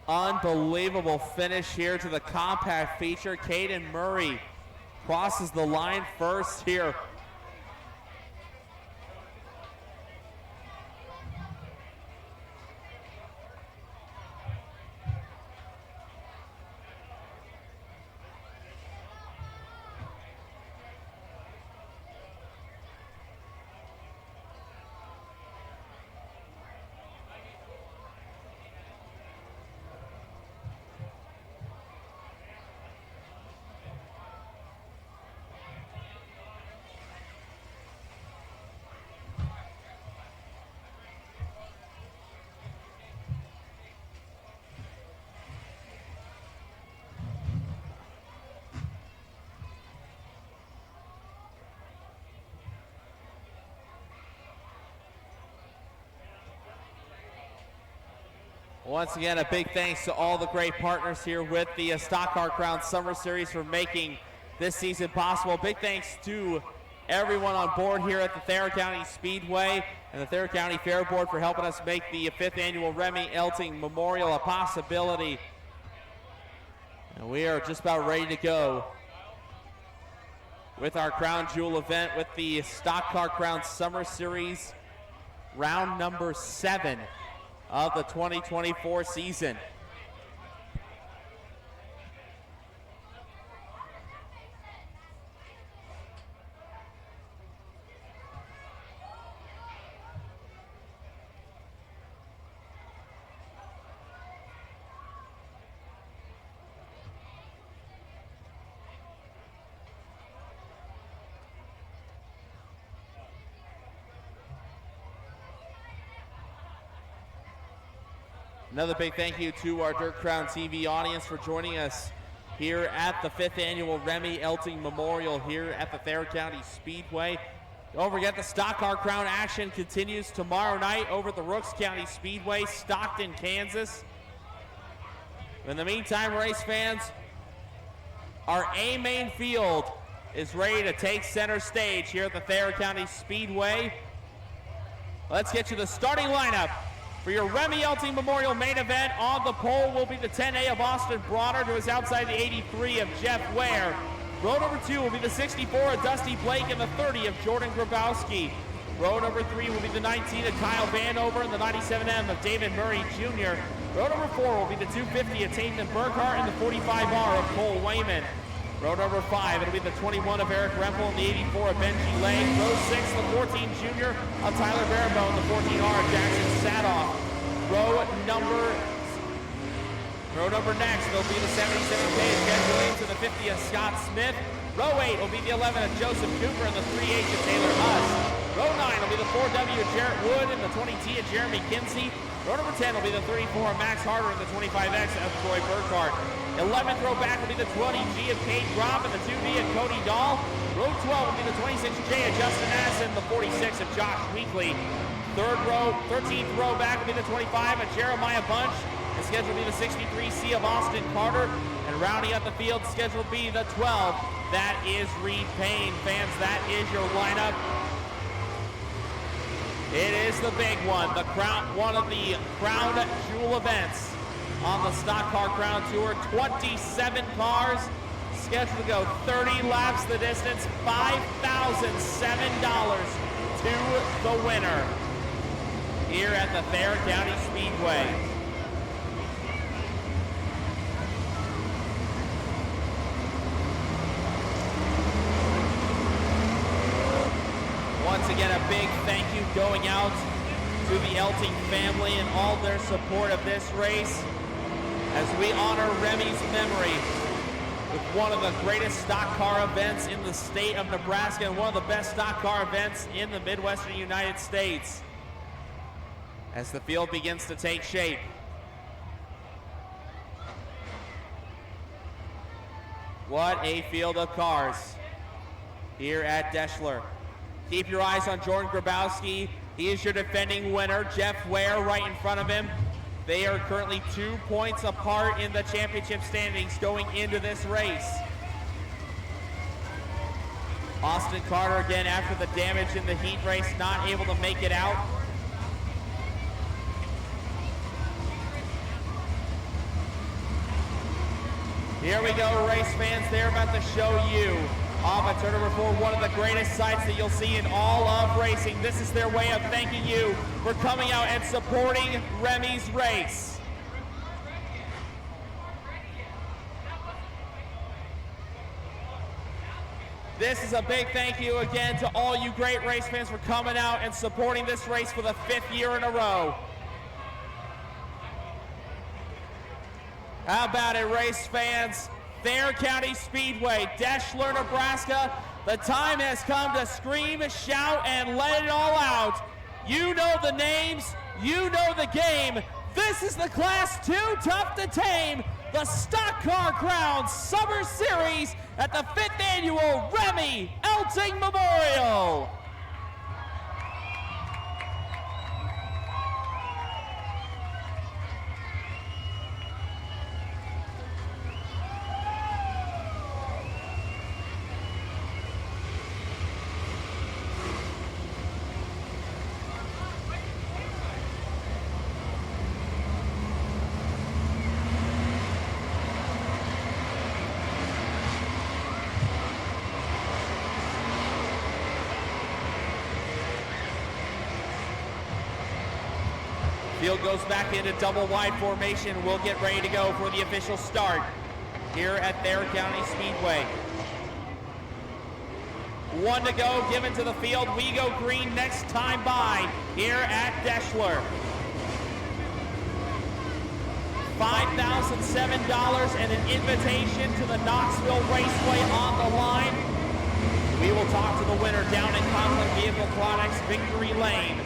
Unbelievable finish here to the compact feature. Caden Murray crosses the line first here. Once again, a big thanks to all the great partners here with the Stock Car Crown Summer Series for making this season possible. Big thanks to everyone on board here at the Thayer County Speedway and the Thayer County Fair Board for helping us make the 5th annual Remmy Elting Memorial a possibility. And we are just about ready to go with our Crown Jewel event with the Stock Car Crown Summer Series, round number 7 of the 2024 season. Another big thank you to our Dirt Crown TV audience for joining us here at the 5th annual Remmy Elting Memorial here at the Thayer County Speedway. Don't forget the Stock Car Crown action continues tomorrow night over at the Rooks County Speedway, Stockton, Kansas. In the meantime, race fans, our A main field is ready to take center stage here at the Thayer County Speedway. Let's get you the starting lineup for your Remmy Elting Memorial main event. On the pole will be the 10A of Austin Bronner, who is outside the 83 of Jeff Ware. Row number 2 will be the 64 of Dusty Blake and the 30 of Jordan Grabowski. Row number 3 will be the 19 of Kyle Vanover and the 97M of David Murray Jr. Row number 4 will be the 250 of Tatum Burkhart and the 45R of Cole Wayman. Row number 5, it'll be the 21 of Eric Rempel and the 84 of Benji Lang. Row 6, the 14 Junior of Tyler Barabo and the 14R of Jackson Sadoff. Row number next, it'll be the 77K of Ken Williams and the 50 of Scott Smith. Row 8 will be the 11 of Joseph Cooper and the 3H of Taylor Huss. Row 9 will be the 4W of Jarrett Wood and the 20T of Jeremy Kinsey. Row number 10 will be the 34 of Max Harder and the 25X of Troy Burkhart. 11th row back will be the 20G of Kate Gropp and the 2D of Cody Dahl. Row 12 will be the 26J of Justin Ass and the 46 of Josh Weekly. 13th row back will be the 25 of Jeremiah Bunch. The schedule will be the 63C of Austin Carter. And rounding out the field, schedule will be the 12. That is Reed Payne. Fans, that is your lineup. It is the big one, one of the Crown Jewel events on the Stock Car Crown Tour. 27 cars, scheduled to go 30 laps the distance, $5,007 to the winner here at the Thayer County Speedway. Once again, a big thank you going out to the Elting family and all their support of this race as we honor Remy's memory with one of the greatest stock car events in the state of Nebraska and one of the best stock car events in the Midwestern United States. As the field begins to take shape, what a field of cars here at Deschler. Keep your eyes on Jordan Grabowski. He is your defending winner. Jeff Ware right in front of him. They are currently 2 points apart in the championship standings going into this race. Austin Carter again after the damage in the heat race, not able to make it out. Here we go, race fans. They're about to show you off at turn number 4, one of the greatest sights that you'll see in all of racing. This is their way of thanking you for coming out and supporting Remy's race. This is a big thank you again to all you great race fans for coming out and supporting this race for the 5th year in a row. How about it, race fans? Thayer County Speedway, Deschler, Nebraska. The time has come to scream, shout, and let it all out. You know the names, you know the game. This is the Class 2 Tough to Tame, the Stock Car Crown Summer Series at the 5th annual Remmy Elting Memorial. Field goes back into double wide formation. We'll get ready to go for the official start here at Thayer County Speedway. 1 to go, given to the field. We go green next time by here at Deschler. $5,007 and an invitation to the Knoxville Raceway on the line. We will talk to the winner down in Conklin Vehicle Products Victory Lane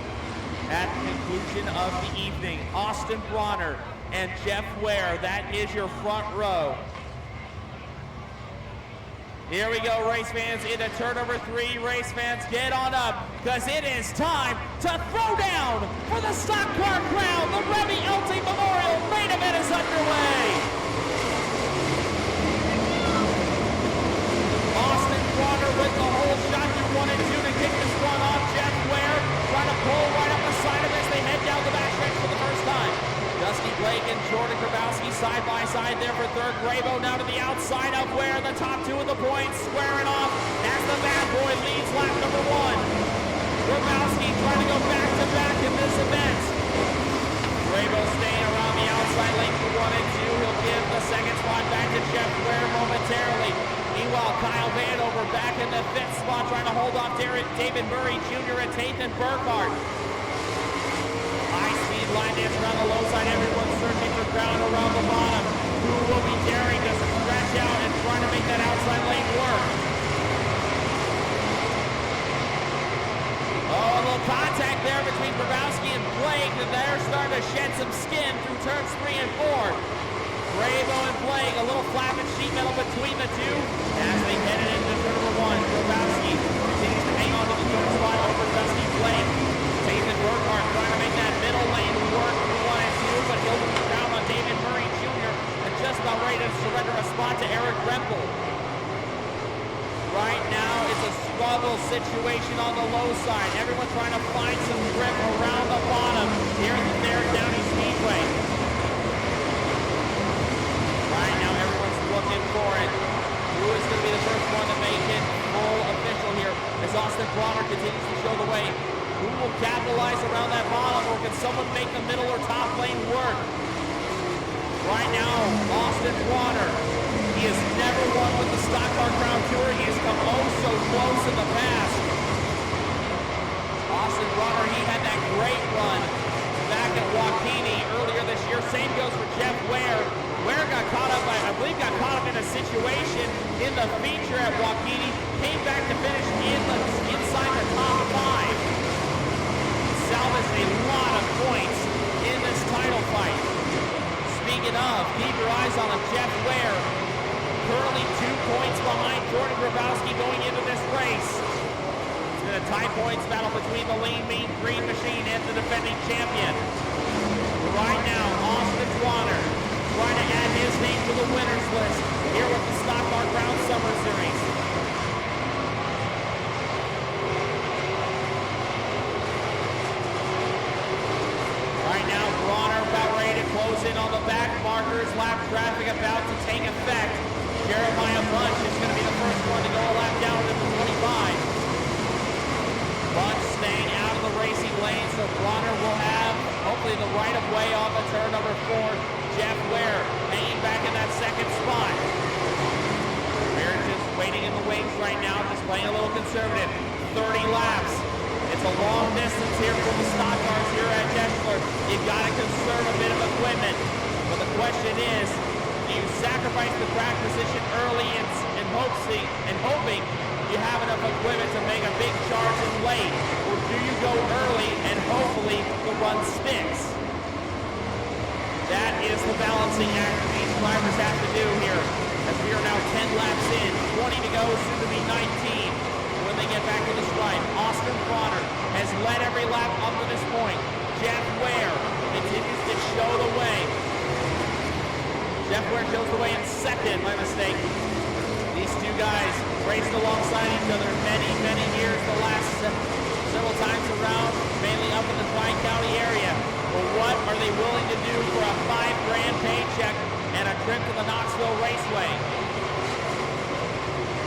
at the conclusion of the evening. Austin Bronner and Jeff Ware, that is your front row. Here we go, race fans, into turn number 3. Race fans, get on up, because it is time to throw down for the stock car crown. The Remmy Elting Memorial main event is underway. Austin Bronner with the whole shot through 1 and 2 to kick this one off. Jeff Ware trying to pull right up the side of this. They head down the back stretch for the first time. Dusty Blake and Jordan Grabowski side by side there for third. Grabo now to the outside of Ware. The top 2 of the points squaring off as the bad boy leads lap number 1. Grabowski trying to go back to back in this event. Grabo staying around the outside lane for 1 and 2. He'll give the second spot back to Jeff Ware momentarily. Meanwhile, Kyle Vanover back in the 5th spot trying to hold off David Murray Jr. and Tathan Burkhardt. High-speed line dance around the low side. Everyone's searching for ground around the bottom. Who will be daring to stretch out and trying to make that outside lane work? Oh, a little contact there between Grabowski and Blake. And they're starting to shed some skin through turns 3 and 4. Grabo and Blake, a little flapping sheet metal between the two as they headed into turn number 1. Grabowski continues to hang on to the third spot over Dusty Blake. Tathan Burkhardt trying to make that middle lane work for 1 and 2, but he'll move down on David Murray Jr. and just about ready to surrender a spot to Eric Rempel. Right now, it's a struggle situation on the low side. Everyone trying to find some grip around the bottom here at the Thayer County Speedway. Right now, everyone's looking for it. Who is going to be the first one to make it full official here as Austin Bronner continues to show the way. Who will capitalize around that bottom, or can someone make the middle or top lane work? Right now, Austin Bronner, he has never won with the Stock Car Crown Tour. He has come oh so close in the past. Austin Bronner, he had that great run back at Waukene earlier this year. Same goes for Jeff Ware. Ware got caught up, I believe got caught up in a situation in the feature at Waukene, came back to finish inside the top 5. Salvaged a lot of points in this title fight. Speaking of, keep your eyes on him, Jeff Ware, currently 2 points behind Jordan Grabowski going into this race. It's been a tie points battle between the Lean Mean Green Machine and the defending champion. Right now, Austin Bronner trying to add his name to the winners list here with the Stock Car Crown Summer Series. Right now, Bronner about ready to close in on the back markers. Lap traffic about to take effect. Jeremiah Bunch is going to be the first one to go a lap down to the 25. Bunch staying out of the racing lane, so Bronner will have hopefully the right of way off of turn number 4. Jeff Ware hanging back in that second spot. Ware just waiting in the wings right now, just playing a little conservative. 30 laps. It's a long distance here for the stock cars here at Deschler. You've got to conserve a bit of equipment. But the question is, do you sacrifice the track position early and hoping you have enough equipment to make a big charge in late? Or do you go early and hopefully the run sticks? That is the balancing act these drivers have to do here, as we are now 10 laps in, 20 to go, soon to be 19 when they get back to the stripe. Austin Bronner has led every lap up to this point. Jeff Ware continues to show the way. Jeff Ware shows the way in second, my mistake. These two guys raced alongside each other many, many years, the last several times around, mainly up in the Tri-County area. But what are they willing to do for a $5,000 paycheck and a trip to the Knoxville Raceway?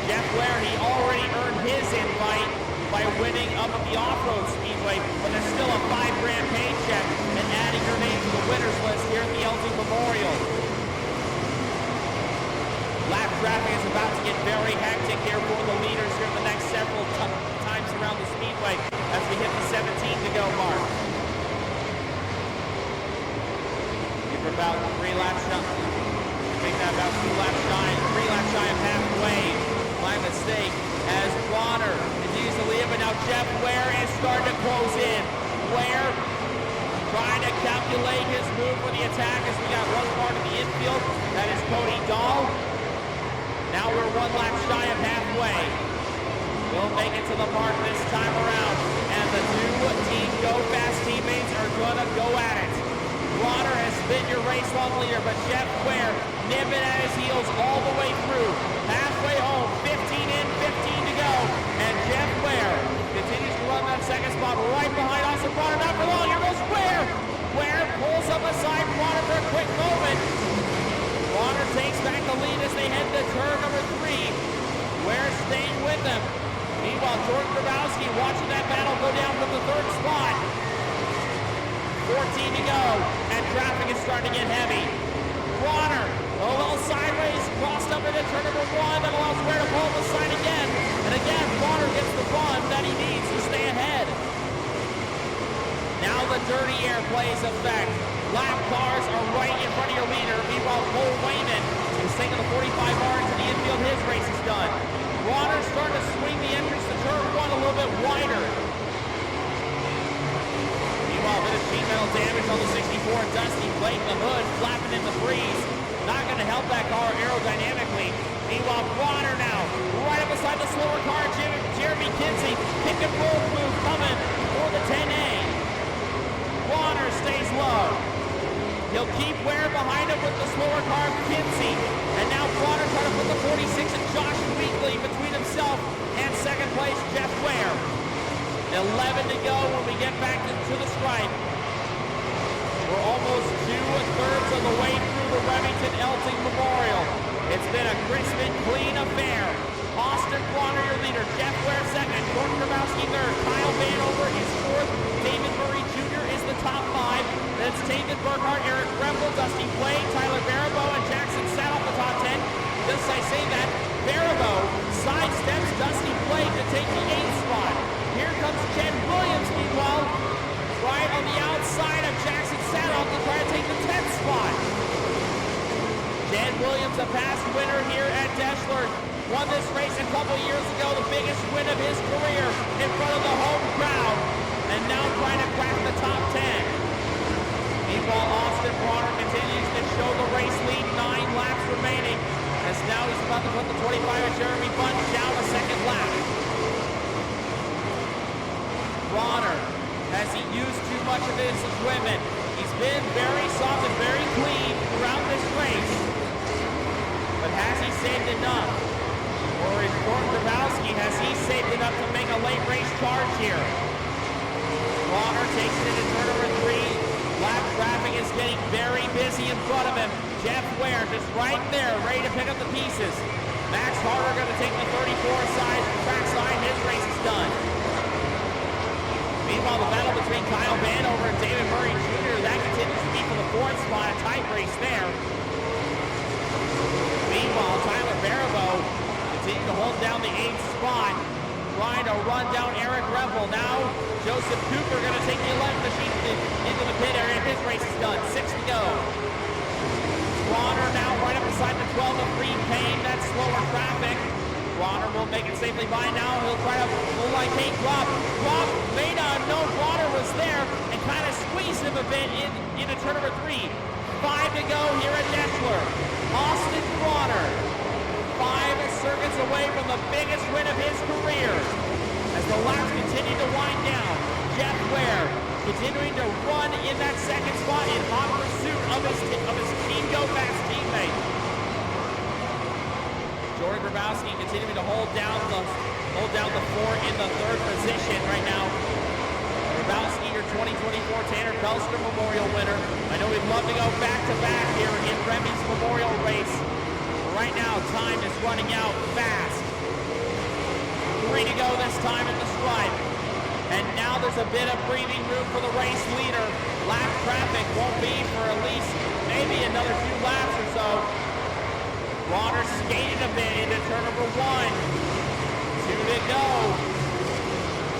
Jeff Ware, he already earned his invite by winning up at the Off-Road Speedway, but there's still a $5,000 paycheck and adding your name about 3 laps shy. Make that about 2 laps shy, 3 laps shy of halfway. My mistake as Bronner continues to lead, but now Jeff Ware is starting to close in. Ware trying to calculate his move for the attack as we got one part of the infield. That is Cody Dahl. Now we're 1 lap shy of halfway. We'll make it to the mark this time around. And the two Team Go Fast teammates are gonna go at it. Bronner has been your race long leader, but Jeff Ware nipping at his heels all the way through. Halfway home, 15 in, 15 to go. And Jeff Ware continues to run that second spot right behind Austin Bronner. Not for long, here goes Ware. Ware pulls up aside Bronner for a quick moment. Bronner takes back the lead as they head to turn number 3. Ware staying with them. Meanwhile, Jordan Grabowski watching that battle go down from the 3rd spot. 14 to go, and traffic is starting to get heavy. Bronner, a little sideways, crossed up into turn number 1, that allows Ware to pull up the side again. And again, Bronner gets the run that he needs to stay ahead. Now the dirty air plays effect. Lap cars are right in front of your leader. Meanwhile, Cole Wayman is taking the 45 hard to the infield. His race is done. Bronner's starting to swing the entrance to turn 1 a little bit wider. Meanwhile, a bit of sheet metal damage on the 64. Dusty Blake, the hood, flapping in the breeze. Not going to help that car aerodynamically. Meanwhile, Bronner now, right up beside the slower car, Jeremy Kinsey. Pick and roll move coming for the 10A. Bronner stays low. He'll keep Ware behind him with the slower car, Kinsey. And now Bronner trying to put the 46 and Josh Weekly between himself and second place, Jeff Ware. 11 to go when we get back to the stripe. We're almost 2/3 of the way through the Remington Elting Memorial. It's been a crisp and clean affair. Austin Bronner, your leader. Jeff Ware second. Jordan Grabowski third. Kyle Vanover is fourth. David Murray Jr. is the top 5. Then it's David Burkhart, Eric Bremble, Dusty Blake, Tyler Baribeau, and Jackson sat off the top 10. Just as I say that, Baribeau sidesteps Dusty Blake to take the 8th spot. Here comes Jed Williams, meanwhile, right on the outside of Jackson Sadoff to try to take the 10th spot. Jed Williams, a past winner here at Deschler, won this race a couple years ago, the biggest win of his career in front of the home crowd, and now trying to crack the top 10. Meanwhile, Austin Bronner continues to show the race lead, 9 laps remaining, as now he's about to put the 25 of Jeremy Bunch down a second lap. Bronner, has he used too much of his equipment? He's been very soft and very clean throughout this race, but has he saved enough? Or is Jordan Grabowski, has he saved enough to make a late race charge here? Bronner takes it into turn number 3. Lap traffic is getting very busy in front of him. Jeff Ware just right there, ready to pick up the pieces. Max Harder going to take the 34 side, track side. His race is done. Meanwhile, the battle between Kyle Vanover and David Murray Jr., that continues to be for the 4th spot. A tight race there. Meanwhile, Tyler Baribeau continuing to hold down the 8th spot, trying to run down Eric Revel. Now, Joseph Cooper going to take the 11th machine into the pit area. His race is done. 6 to go. Bronner now right up beside the 12 of Green Payne. That's slower traffic. Bronner will make it safely by now. He'll try to pull like Kate Drop. Drop may not have known Bronner was there and kind of squeezed him a bit into turn number 3. 5 to go here at Deschler. Austin Bronner, 5 circuits away from the biggest win of his career. As the laps continue to wind down, Jeff Ware continuing to run in that 2nd spot in hot pursuit of his Team Go Fast teammate. Jordan Grabowski continuing to hold down the 4 in the 3rd position right now. Grabowski, your 2024 Tanner Pelster Memorial winner. I know we'd love to go back-to-back here in Remy's Memorial race. But right now, time is running out fast. 3 to go this time at the stripe. And now there's a bit of breathing room for the race leader. Lap traffic won't be for at least maybe another 2 laps or so. Bronner skated a bit into turn number 1. 2 to go.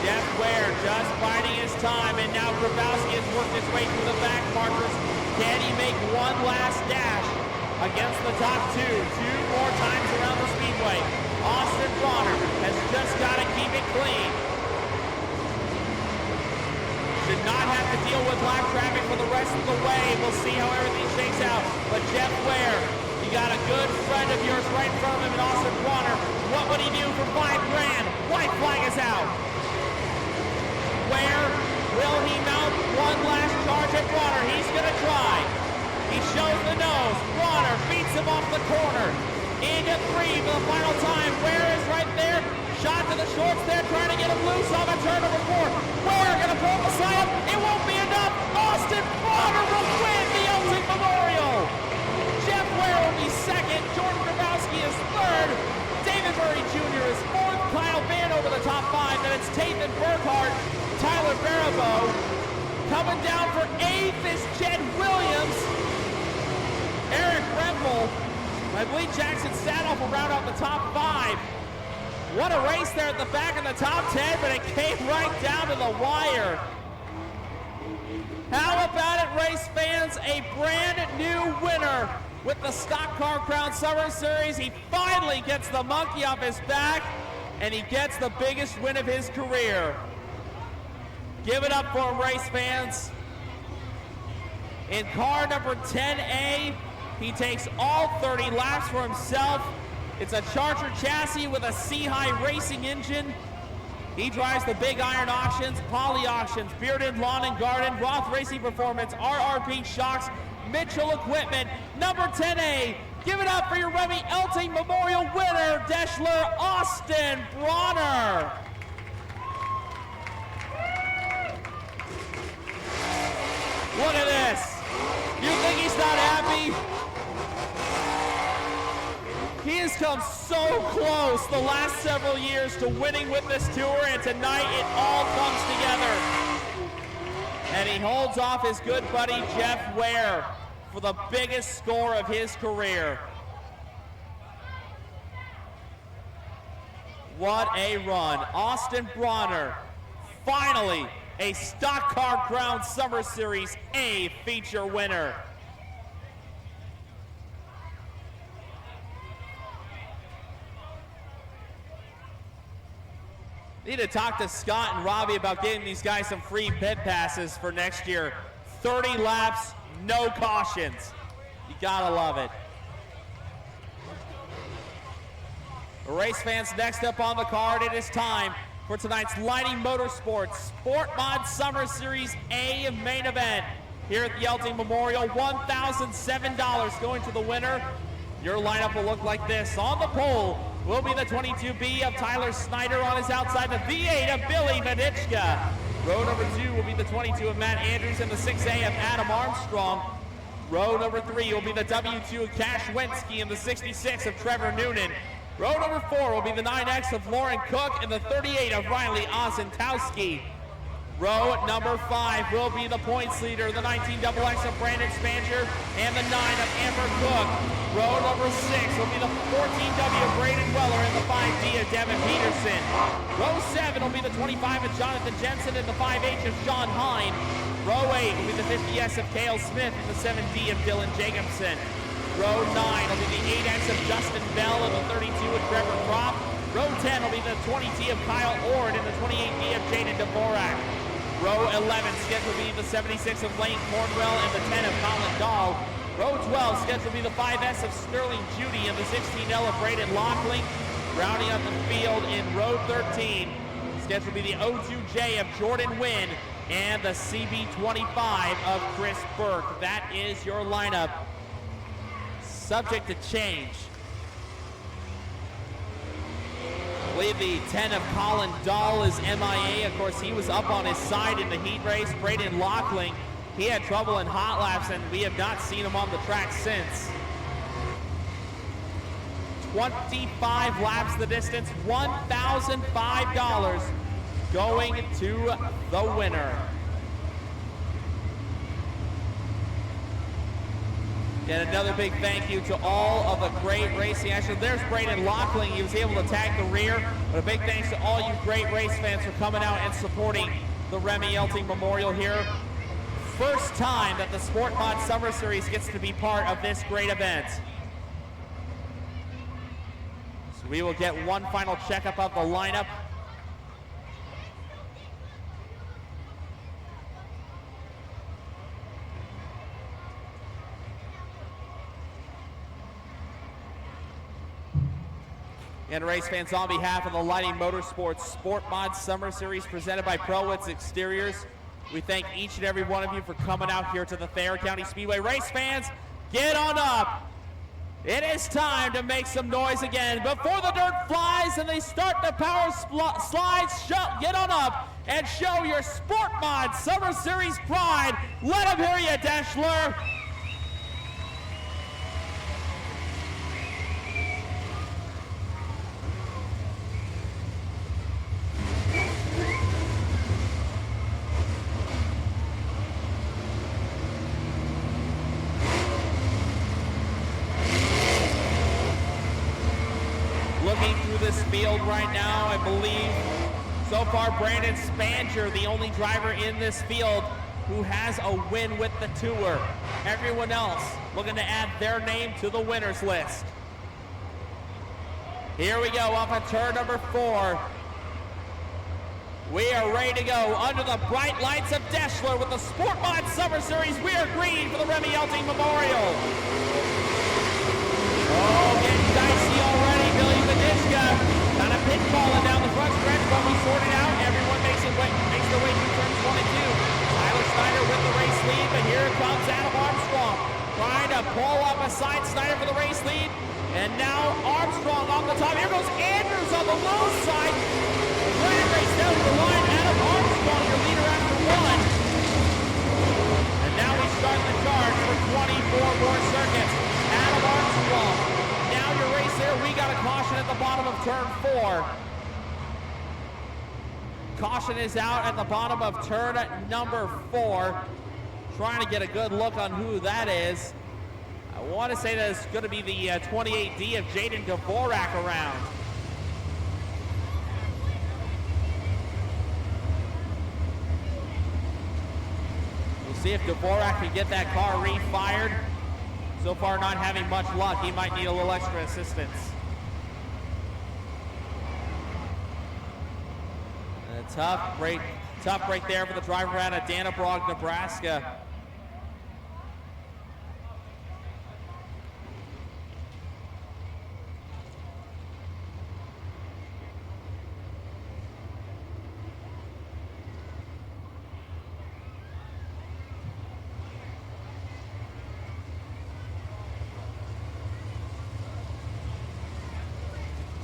Jeff Ware just biding his time, and now Grabowski has worked his way through the back markers. Can he make one last dash against the top two? 2 more times around the Speedway. Austin Bronner has just got to keep it clean. Should not have to deal with lap traffic for the rest of the way. We'll see how everything shakes out. But Jeff Ware, you got a good friend of yours right in front of him in Austin Bronner. What would he do for $5 grand? White flag is out. Where will he mount one last charge at Bronner? He's going to try. He shows the nose. Bronner beats him off the corner. Into 3 for the final time. Where is right there? Shot to the shorts there, trying to get him loose on the turn number 4. Where going to pull beside him? It won't be enough. Austin Bronner will win the Elting Memorial. Jeff Ware will be second. Jordan Grabowski is third. David Murray Jr. is fourth. Kyle Van over the top 5. Then it's Tathan Burkhart. Tyler Baribeau. Coming down for 8th is Jed Williams. Eric Rempel. I believe Jackson Sadoff will round out the top 5. What a race there at the back in the top 10, but it came right down to the wire. How about it, race fans? A brand new winner with the Stock Car Crown Summer Series. He finally gets the monkey off his back, and he gets the biggest win of his career. Give it up for him, race fans. In car number 10A, he takes all 30 laps for himself. It's a Charger chassis with a C-High racing engine. He drives the Big Iron Auctions, Poly Auctions, Bearded Lawn and Garden, Roth Racing Performance, RRP Shocks, Mitchell Equipment. Number 10A, give it up for your Remmy Elting Memorial winner, Deschler Austin Bronner. Look at this. You think he's not happy? He has come so close the last several years to winning with this tour, and tonight it all comes together. And he holds off his good buddy Jeff Ware for the biggest score of his career. What a run. Austin Bronner, finally a Stock Car Crown Summer Series A feature winner. Need to talk to Scott and Robbie about getting these guys some free pit passes for next year. 30 laps, no cautions. You gotta love it. Race fans, next up on the card, it is time for tonight's Lighting Motorsports Sport Mod Summer Series A main event. Here at the Elting Memorial, $1,007 going to the winner. Your lineup will look like this. On the pole will be the 22B of Tyler Snyder. On his outside, the V8 of Billy Vanichka. Row number 2 will be the 22 of Matt Andrews and the 6A of Adam Armstrong. Row number 3 will be the W2 of Cash Wensky and the 66 of Trevor Noonan. Row number 4 will be the 9X of Lauren Cook and the 38 of Riley Ozentowski. Row number 5 will be the points leader, the 19XX of Brandon Spanger and the 9 of Amber Cook. Row number 6 will be the 14W of Braden Weller and the 5D of Devin Peterson. Row 7 will be the 25 of Jonathan Jensen and the 5H of Sean Hine. Row 8 will be the 50S of Cale Smith and the 7D of Dylan Jacobson. Row 9 will be the 8X of Justin Bell and the 32 of Trevor Kropp. Row 10 will be the 20T of Kyle Ord and the 28D of Jaden Dvorak. Row 11 scheduled to be the 76 of Lane Cornwell and the 10 of Colin Dahl. Row 12 scheduled to be the 5S of Sterling Judy and the 16L of Braden Lockling. Rounding up the field in row 13, scheduled to be the O2J of Jordan Wynn and the CB25 of Chris Burke. That is your lineup. Subject to change. I believe the 10 of Colin Dahl is MIA. Of course, he was up on his side in the heat race. Braden Lockling, he had trouble in hot laps, and we have not seen him on the track since. 25 laps the distance, $1,005 going to the winner. And another big thank you to all of the great racing action. There's Braden Lockling. He was able to tag the rear. But a big thanks to all you great race fans for coming out and supporting the Remmy Elting Memorial here. first time that the Sport Mod Summer Series gets to be part of this great event. So we will get one final checkup of the lineup. And race fans, on behalf of the Lighting Motorsports Sport Mod Summer Series presented by ProWoods Exteriors, we thank each and every one of you for coming out here to the Thayer County Speedway. Race fans, get on up. It is time to make some noise again. Before the dirt flies and they start the power slides, get on up and show your Sport Mod Summer Series pride. Let them hear you, Deschler. Looking through this field right now, I believe so far Brandon Spanger, the only driver in this field who has a win with the Tour. Everyone else looking to add their name to the winners list. Here we go off of turn number 4. We are ready to go under the bright lights of Deschler with the Sport Mod Summer Series. We are green for the Remmy Elting Memorial. Oh, getting dicey already. Billy Badishka kind of pitfalling down the front stretch, but we sort it out. Everyone makes their way through turn 22. Tyler Snyder with the race lead, but here comes Adam Armstrong trying to pull up aside Snyder for the race lead. And now Armstrong off the top. Here goes Andrews on the low side. Drag race down to the line. Adam Armstrong, your leader after 1. And now we start the charge for 24 more circuits. Adam Armstrong, now your race there. We got a caution at the bottom of turn 4. Caution is out at the bottom of turn number 4. Trying to get a good look on who that is. I want to say that it's going to be the 28D of Jaden Dvorak around. We'll see if Dvorak can get that car refired. So far not having much luck. He might need a little extra assistance. And a tough break there for the driver out of Dannebrog, Nebraska.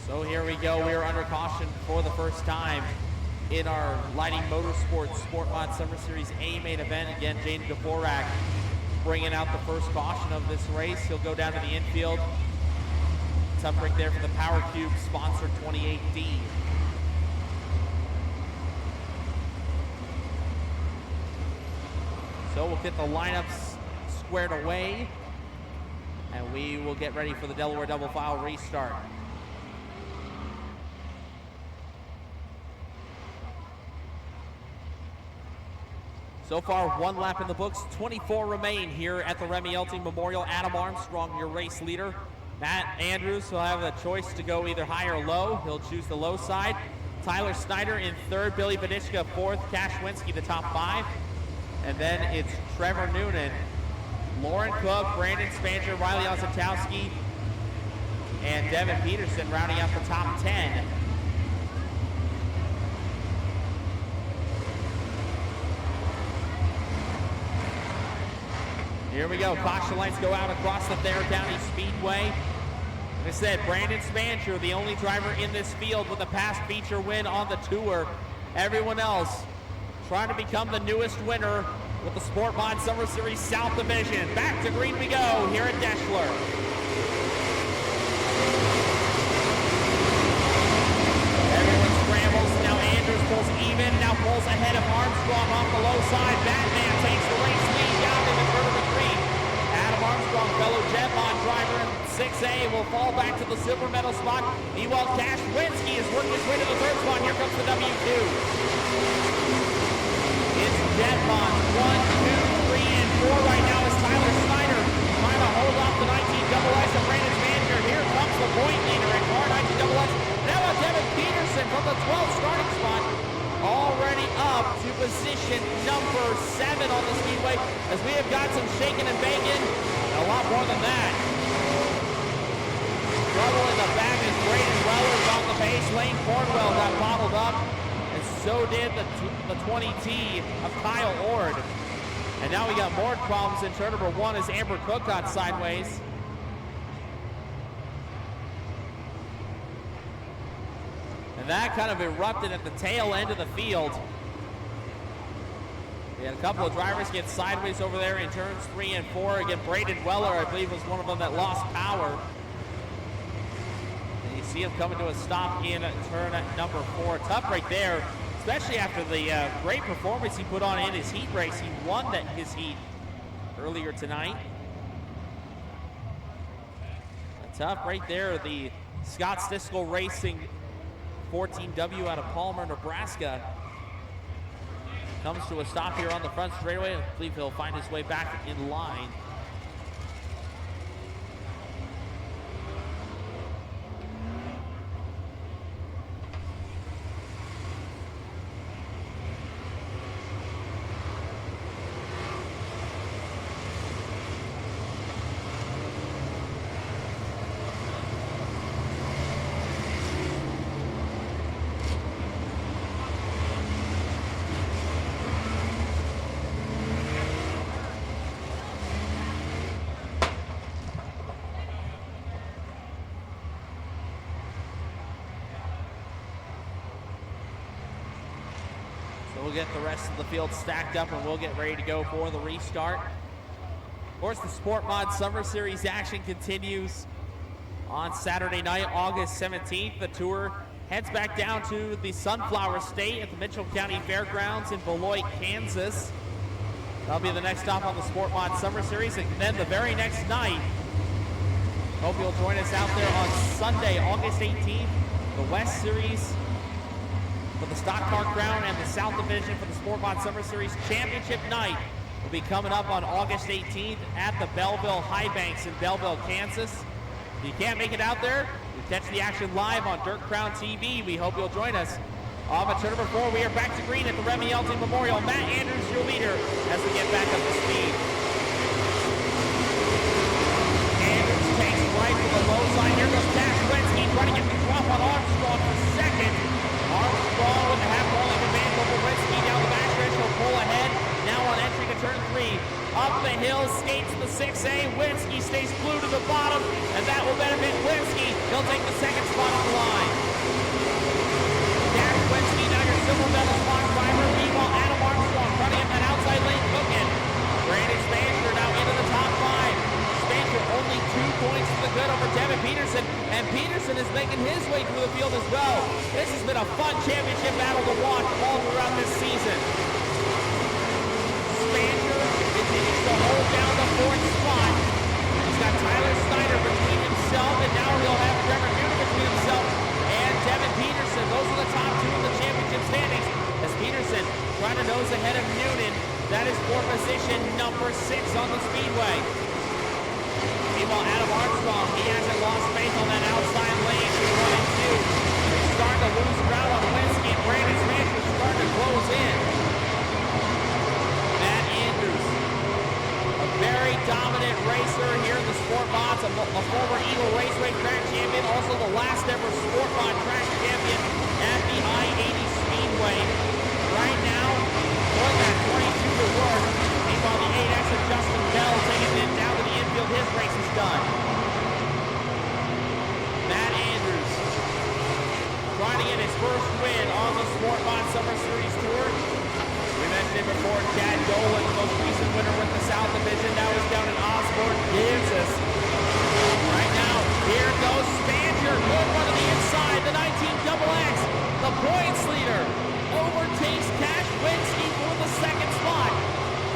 So here we go. We are under caution for the first time in our Lighting Motorsports Sport Mod Summer Series A main event. Again, Jaden Dvorak bringing out the first caution of this race. He'll go down to the infield. Tough break there for the Power Cube sponsored 28D. So we'll get the lineups squared away, and we will get ready for the Delaware double file restart. So far, 1 lap in the books, 24 remain here at the Remmy Elting Memorial. Adam Armstrong, your race leader. Matt Andrews will have a choice to go either high or low. He'll choose the low side. Tyler Snyder in 3rd, Billy Badishka 4th, Cash Winsky the top 5. And then it's Trevor Noonan, Lauren Cook, Brandon Spanger, Riley Osatowski, and Devin Peterson rounding out the top 10. Here we go. Caution lights go out across the Thayer County Speedway. Like I said, Brandon Spanger, the only driver in this field with a past feature win on the Tour. Everyone else trying to become the newest winner with the Sport Mod Summer Series South Division. Back to green we go here at Deschler. Everyone scrambles. Now Andrews pulls even. Now pulls ahead of Armstrong off the low side. Batman takes the race lead down in the turn of the green. Adam Armstrong, fellow Jetmon driver in 6A, will fall back to the silver medal spot. Meanwhile, Cash Winsky is working his way to the 3rd spot. Here comes the W2. It's Jetmon, 1, 2, 3. we have got some shaking and bacon, and a lot more than that. Trouble in the back is Braden Weller's on the base. Lane Cornwell got bottled up, and so did the 20T of Kyle Ord. And now we got more problems in turn number 1 as Amber Cook got sideways. And that kind of erupted at the tail end of the field. We had a couple of drivers get sideways over there in turns 3 and 4. Again, Braden Weller, I believe, was one of them that lost power. And you see him coming to a stop in turn number 4. Tough right there, especially after the great performance he put on in his heat race. He won his heat earlier tonight. Tough right there, the Scott Stiskel Racing 14W out of Palmer, Nebraska. Comes to a stop here on the front straightaway. I believe he'll find his way back in line. We'll get the rest of the field stacked up and we'll get ready to go for the restart. Of course, the Sport Mod Summer Series action continues on Saturday night, August 17th. The tour heads back down to the Sunflower State at the Mitchell County Fairgrounds in Beloit, Kansas. That'll be the next stop on the Sport Mod Summer Series. And then the very next night, hope you'll join us out there on Sunday, August 18th, the West Series for the Stock Car Crown and the South Division for the Sport Mod Summer Series Championship Night will be coming up on August 18th at the Belleville High Banks in Belleville, Kansas. If you can't make it out there, you catch the action live on Dirt Crown TV. We hope you'll join us. Off at turn number 4, we are back to green at the Remmy Elting Memorial. Matt Andrews, your leader, as we get back up to speed. Andrews takes right for the low side. Here goes Dash Wensky trying to get the drop on Armstrong for second. Armstrong with the half rolling advance over Wensky down the backstretch. He'll pull ahead. Now on entry to turn 3. Up the hill, skates the 6A. Wensky stays glued to the bottom, and that will benefit Wensky. He'll take the second spot on the line. Dash Wensky, now your silver medal spot driver. Meanwhile, Adam Armstrong running in that outside lane, cooking. Brandon Spancher now into the top 5. Spancher only 2 points to the good over Devin Peterson, and Peterson is making his way through the field as well. This has been a fun championship battle to watch all throughout this season. Spancher continues to hold down the 4th spot. He's got Tyler Snyder between himself, and now he'll have Trevor Noonan between himself and Devin Peterson. Those are the top 2 in the championship standings, as Peterson trying to nose ahead of Noonan. That is for position number 6 on the Speedway. Meanwhile, Adam Armstrong, he hasn't lost faith on that outside lane. 1 and 2. He's starting to lose ground on Wensky, and Brandon Spancher is starting to close in. Matt Andrews, a very dominant racer here in the Sport Mods, a former Eagle Raceway track champion, also the last ever Sport Mod track champion at the I-80 Speedway. Right now, putting that 22 to work. Meanwhile, the 8X of Justin Bell taking it down to the infield. His race is done. Matt Andrews trying to get his first win on the Sport Mod Summer Series Tour. We mentioned it before, Chad Dolan, the most recent winner with the South Division. Now he's down in Osborne, Kansas. Right now, here goes Spancher. Good one to the inside, the 19XX. The points leader overtakes Cash Wensky for the 2nd spot.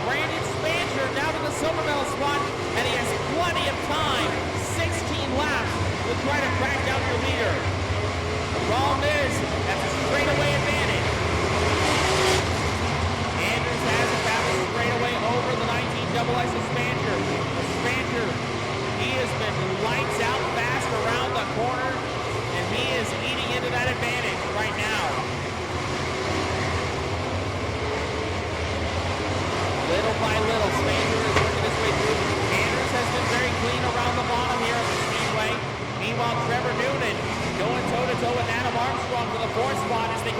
Brandon Spancher down to the silver medal spot, and he has plenty of time, 16 laps, to try to track down your leader. The problem is, that's a straightaway advantage. Andrews has it back straightaway over the 19XX of Spancher. Spancher, he has been lights out fast around the corner, and he is eating into that advantage right now. Little by little, Spancher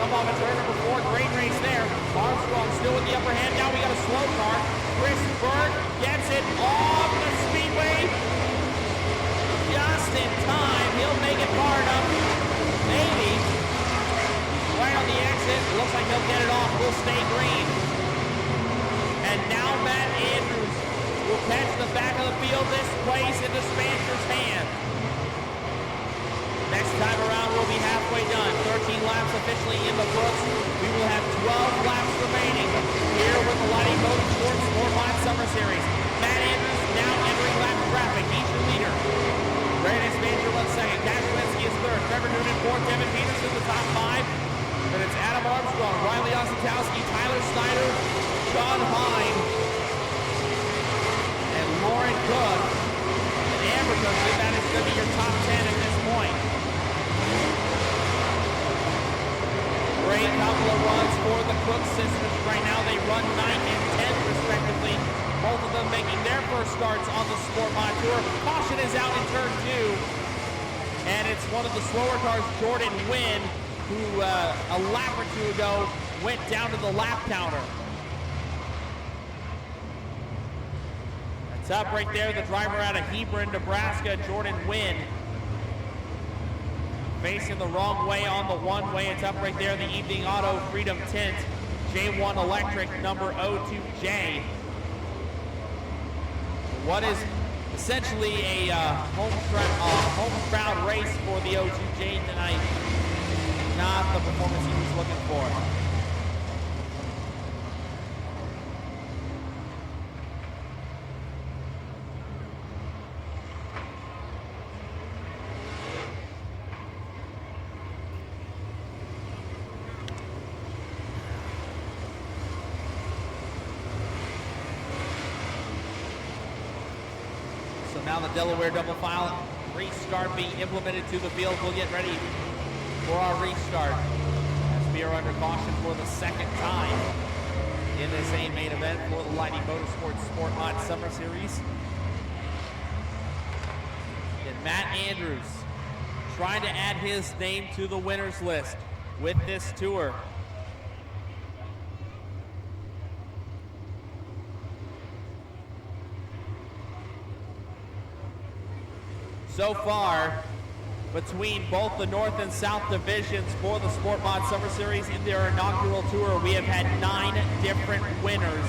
up off of turn number 4. Great race there. Armstrong still with the upper hand. Now we got a slow car. Chris Burke gets it off the Speedway. Just in time. He'll make it far enough. Maybe. Right on the exit. Looks like he'll get it off. Will stay green. And now Matt Andrews will catch the back of the field. This place into Spancer's hand. Next time around, we'll be halfway done. 13 laps officially in the books. We will have 12 laps remaining here with the Lighting Motorsports Sport Mod Summer Series. Matt Andrews now entering lap traffic. He's your leader. Brandon Spancer 1 second. Kashwinski is third. Trevor Noonan fourth. Devin Peterson the top 5. Then it's Adam Armstrong, Riley Osentowski, Tyler Snyder, Sean Hine, and Lauren Cook. And Amber Cook, that is going to be your top 10 at this point. Great couple of runs for the Cook sisters. Right now they run 9 and 10 respectively. Both of them making their first starts on the Sport Mod Tour. Caution is out in turn 2. And it's one of the slower cars, Jordan Wynn, who a lap or two ago went down to the lap counter. That's up right there, the driver out of Hebron, Nebraska, Jordan Wynn. Facing the wrong way on the one-way. It's up right there, the Evening Auto Freedom Tint, J1 Electric, number 02J. What is essentially a home crowd race for the 02J tonight. Not the performance he was looking for. So now the Delaware double file restart being implemented to the field. We'll get ready for our restart as we are under caution for the second time in this main event for the Lighting Motorsports Sport Mod Summer Series. And Matt Andrews trying to add his name to the winners list with this tour. So far, between both the North and South divisions for the Sport Mod Summer Series in their inaugural tour, we have had 9 different winners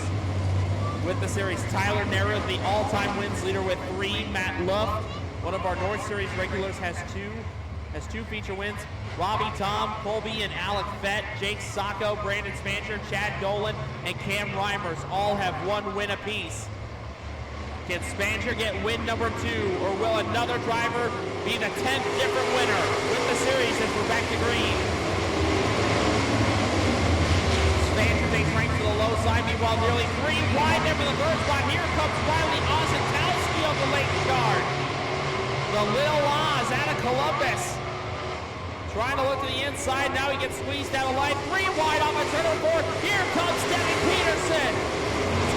with the series. Tyler Nera, the all-time wins leader with 3. Matt Luft, one of our North Series regulars, has two feature wins. Robbie Tom, Colby, and Alec Fett, Jake Sacco, Brandon Spancer, Chad Dolan, and Cam Reimers all have 1 win apiece. Can Spancer get win number 2, or will another driver be the 10th different winner with the series as we're back to green? Spancer takes right to the low side, meanwhile nearly 3 wide there for the third spot. Here comes Riley Osentowski of the late guard. The Little Oz out of Columbus. Trying to look to the inside, now he gets squeezed out of line. 3 wide off of turn 4. Here comes Devin Peterson.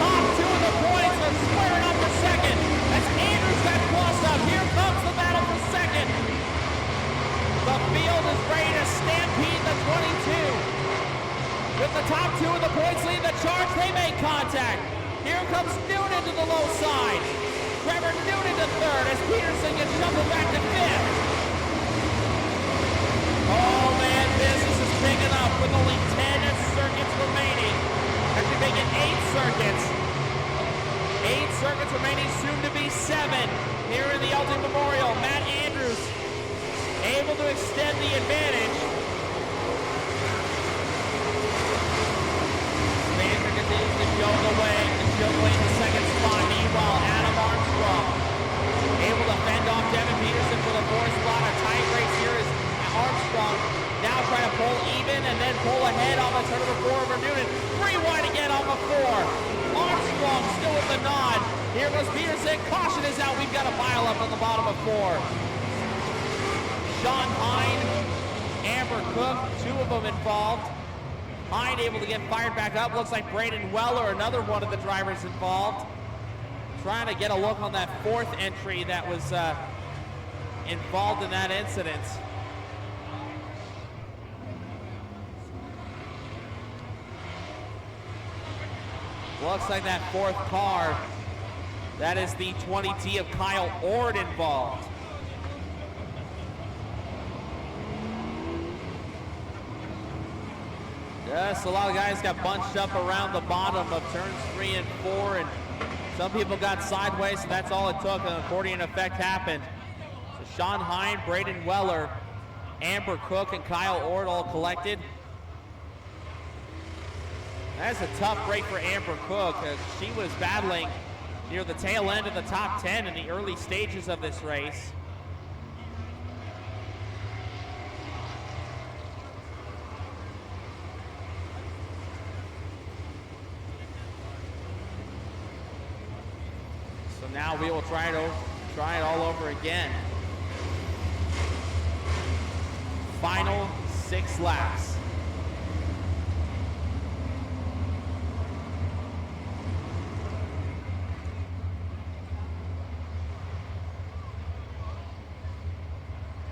Top 2 of the points are squaring up for second as Andrews got crossed up. Here comes the battle for second. The field is ready to stampede the 22. With the top 2 of the points leading the charge, they make contact. Here comes Noonan to the low side. Trevor Noonan to third as Peterson gets shuffled back to 5th. Oh man, business is picking up with only 10 circuits remaining. Actually making 8 circuits. 8 circuits remaining, soon to be 7 here in the Elting Memorial. Matt Andrews able to extend the advantage. Spancer continues to show the way in the second spot. Meanwhile, Adam Armstrong able to fend off Devin Peterson for the 4th spot. A tight race here is Armstrong now trying to pull even and then pull ahead on the turn number 4 over Noonan. 3 wide again on the 4. Armstrong still with the nod. Here goes Peterson. Caution is out. We've got a pile up on the bottom of 4. Sean Hine, Amber Cook, 2 of them involved. Hine able to get fired back up. Looks like Braden Weller, another one of the drivers involved. Trying to get a look on that 4th entry that was involved in that incident. Looks like that fourth car, that is the 20T of Kyle Ord involved. Yes, a lot of guys got bunched up around the bottom of turns 3 and 4, and some people got sideways, so that's all it took. An accordion effect happened. So Sean Hine, Braden Weller, Amber Cook, and Kyle Ord all collected. That's a tough break for Amber Cook. She was battling near the tail end of the top 10 in the early stages of this race. So now we will try it all over again. Final 6 laps.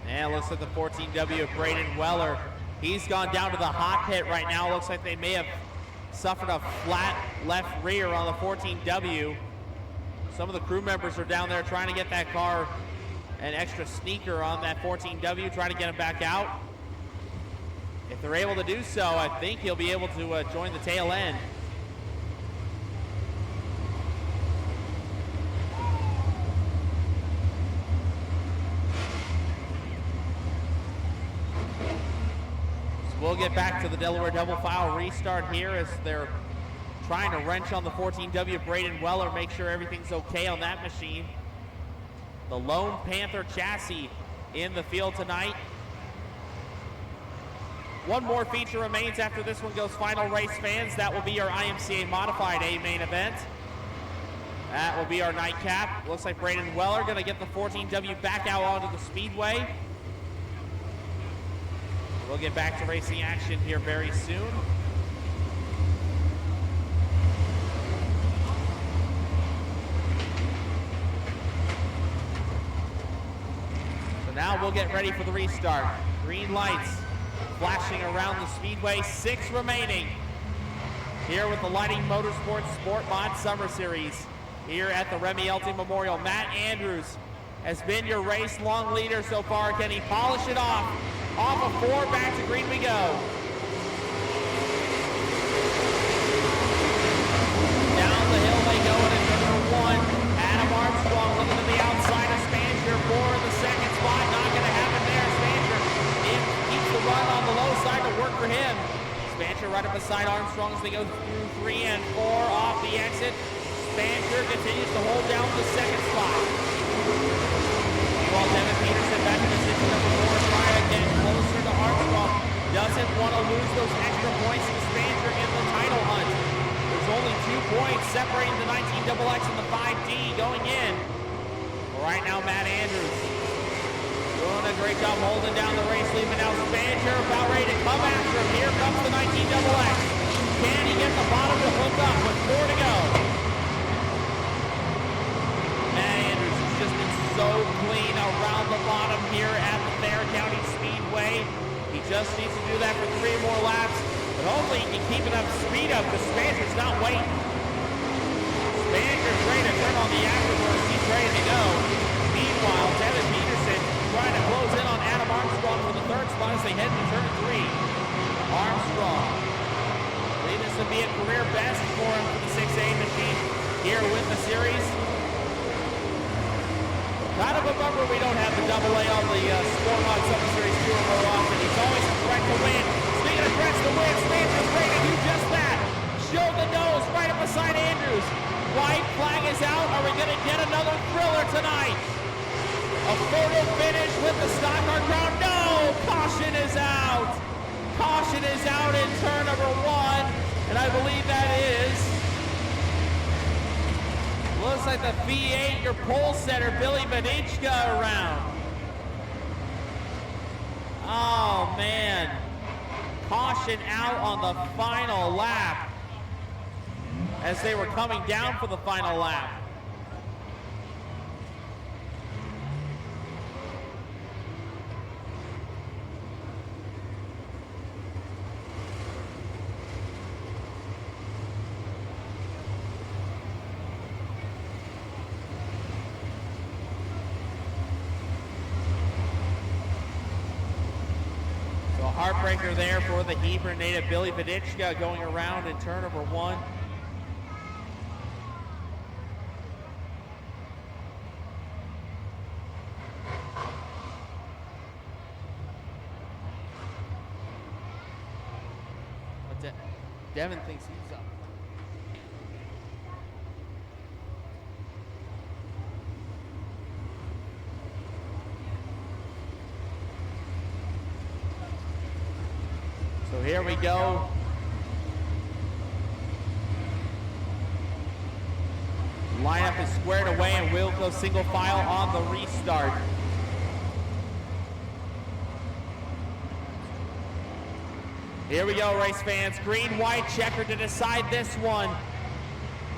And looks like the 14W of Braden Weller. He's gone down to the hot pit right now. Looks like they may have suffered a flat left rear on the 14W. Some of the crew members are down there trying to get that car an extra sneaker on that 14W, trying to get him back out. If they're able to do so, I think he'll be able to join the tail end. We'll get back to the Delaware double file restart here as they're trying to wrench on the 14W Braden Weller, make sure everything's okay on that machine. The Lone Panther chassis in the field tonight. One more feature remains after this one goes final, race fans. That will be our IMCA Modified A main event. That will be our nightcap. Looks like Braden Weller going to get the 14W back out onto the Speedway. We'll get back to racing action here very soon. So now we'll get ready for the restart. Green lights flashing around the Speedway, 6 remaining. Here with the Lighting Motorsports Sport Mod Summer Series here at the Remmy Elting Memorial. Matt Andrews has been your race long leader so far. Can he polish it off? Off of 4, back to green we go. Down the hill they go in number 1. Adam Armstrong looking to the outside of Spanger for the second spot. Not going to happen there. Spanger keeps the run on the low side to work for him. Spanger right up beside Armstrong as they go through 3 and 4 off the exit. Spanger continues to hold down the second spot. Meanwhile, Devin Peterson back in position number 4, trying to get closer to Armstrong. Doesn't want to lose those extra points to Spanger in the title hunt. There's only 2 points separating the 19XX and the 5D going in. Right now, Matt Andrews doing a great job holding down the race lead, but now Spanger about ready to come after him. Here comes the 19XX. Can he get the bottom to hook up with 4 to go? Just been so clean around the bottom here at the Thayer County Speedway. He just needs to do that for 3 more laps, but hopefully he can keep enough speed up because Spanger's not waiting. Spanger's ready to turn on the afterburst. He's ready to go. Meanwhile, Devin Peterson trying to close in on Adam Armstrong for the 3rd spot as they head to turn 3. Armstrong, believe this would be a career best for him for the 6A machine here with the series. Kind of a bummer we don't have the AA on the Sport Mod Summer Series Tour more often. He's always a threat to win. Speaking of threats to win, Spanger's ready to do just that. Show the nose right up beside Andrews. White flag is out. Are we going to get another thriller tonight? A photo finish with the stock car crown. No! Caution is out. Caution is out in turn number 1. And I believe that is... Looks like the V8, your pole setter, Billy Medichka around. Oh, man. Caution out on the final lap as they were coming down for the final lap. heartbreaker there for the Hebron native Billy Vidichka going around in turn number 1. But Devin thinks he's up. So here we go. Lineup is squared away and we'll go single file on the restart. Here we go, race fans. Green, white, checker to decide this one.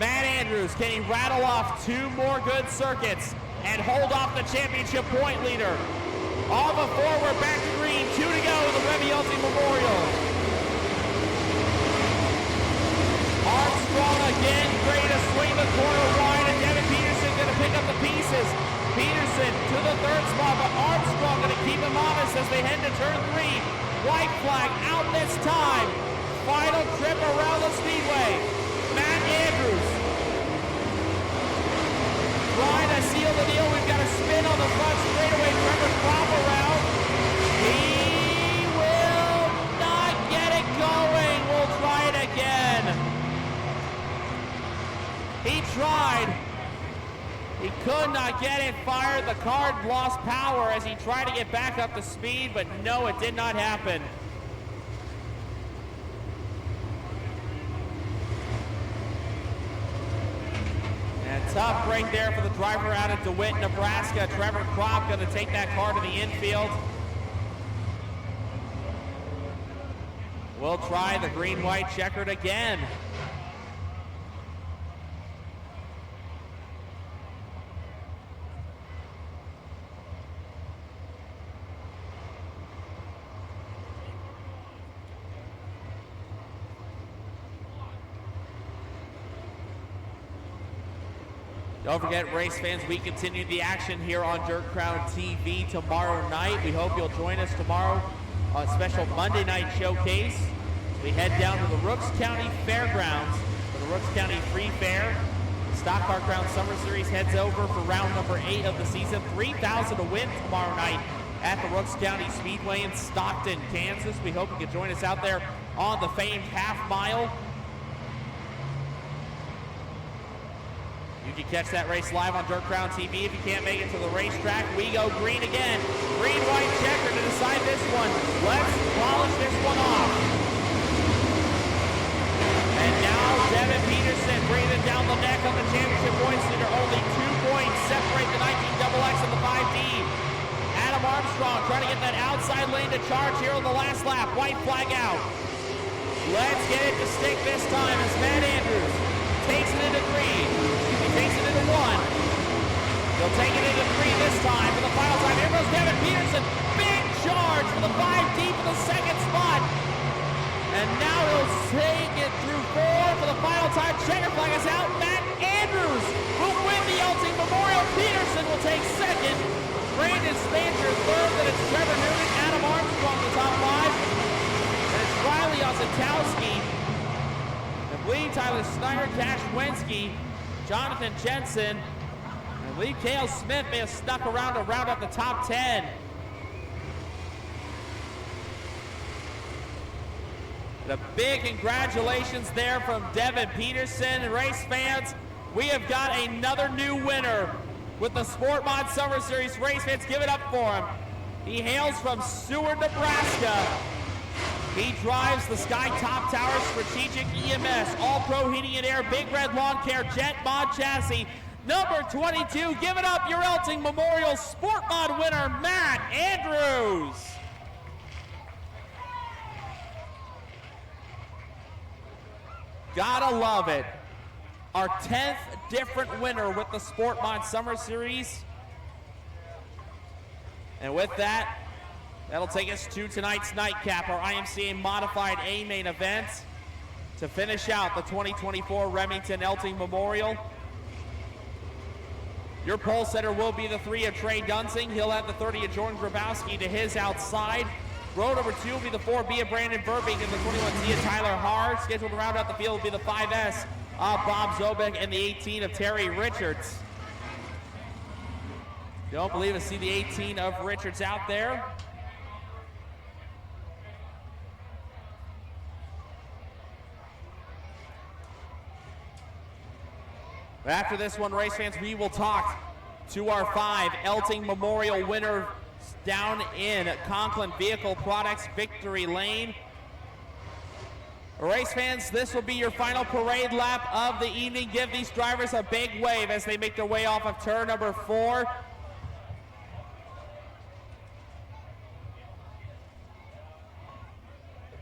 Matt Andrews, can he rattle off 2 more good circuits and hold off the championship point leader? All before we're back to green, 2 to go, the Remmy Elting Memorial. Armstrong again, ready to swing the corner wide, and Devin Peterson gonna pick up the pieces. Peterson to the 3rd spot, but Armstrong gonna keep him honest as they head to turn 3. White flag out this time. Final trip around the Speedway. Matt Andrews trying to seal the deal. We've got a spin on the front straightaway. Trevor Crop around. He will not get it going. We'll try it again. He tried. He could not get it fired. The car lost power as he tried to get back up to speed, but no, it did not happen. And tough break there for the driver out of DeWitt, Nebraska. Trevor Kropp going to take that car to the infield. We'll try the green-white checkered again. Don't forget, race fans, we continue the action here on Dirt Crown TV tomorrow night. We hope you'll join us tomorrow on a special Monday night showcase. We head down to the Rooks County Fairgrounds for the Rooks County Free Fair. The Stock Car Crown Summer Series heads over for round number 8 of the season. $3,000 to win tomorrow night at the Rooks County Speedway in Stockton, Kansas. We hope you can join us out there on the famed half mile. You can catch that race live on Dirt Crown TV. If you can't make it to the racetrack, we go green again. Green, white, checker to decide this one. Let's polish this one off. And now Devin Peterson breathing down the neck on the championship points leader. Only 2 points separate the 19XX and the 5D. Adam Armstrong trying to get that outside lane to charge here on the last lap. White flag out. Let's get it to stick this time as Matt Andrews takes it into green. Takes it into 1. He'll take it into 3 this time for the final time. Here goes Devin Peterson. Big charge for the 5D for the 2nd spot. And now he'll take it through 4 for the final time. Checker flag is out. Matt Andrews will win the Elting Memorial. Peterson will take 2nd. Brandon Spanger 3rd. Then it's Trevor Newman, Adam Armstrong the top 5. And it's Riley Osentowski. And Lee Tyler Snyder, Cash Wensky, Jonathan Jensen, I believe Cale Smith may have snuck around to round up the top 10. The big congratulations there from Devin Peterson. Race fans, we have got another new winner with the Sport Mod Summer Series. Race fans, give it up for him. He hails from Seward, Nebraska. He drives the Sky Top Tower Strategic EMS, All-Pro Heating and Air, Big Red Lawn Care, Jet Mod Chassis. Number 22, give it up, your Elting Memorial Sport Mod winner, Matt Andrews. Gotta love it. Our 10th different winner with the Sport Mod Summer Series. And with that, that'll take us to tonight's nightcap, our IMCA Modified A main event to finish out the 2024 Remington Elting Memorial. Your pole setter will be the 3 of Trey Dunsing. He'll have the 30 of Jordan Grabowski to his outside. Row number 2 will be the 4B of Brandon Burbank and the 21C of Tyler Hart. Scheduled to round out the field will be the 5S of Bob Zobek and the 18 of Terry Richards. Don't believe I see the 18 of Richards out there. After this one, race fans, we will talk to our 5 Elting Memorial winner down in Conklin Vehicle Products Victory Lane. Race fans, this will be your final parade lap of the evening. Give these drivers a big wave as they make their way off of turn number 4.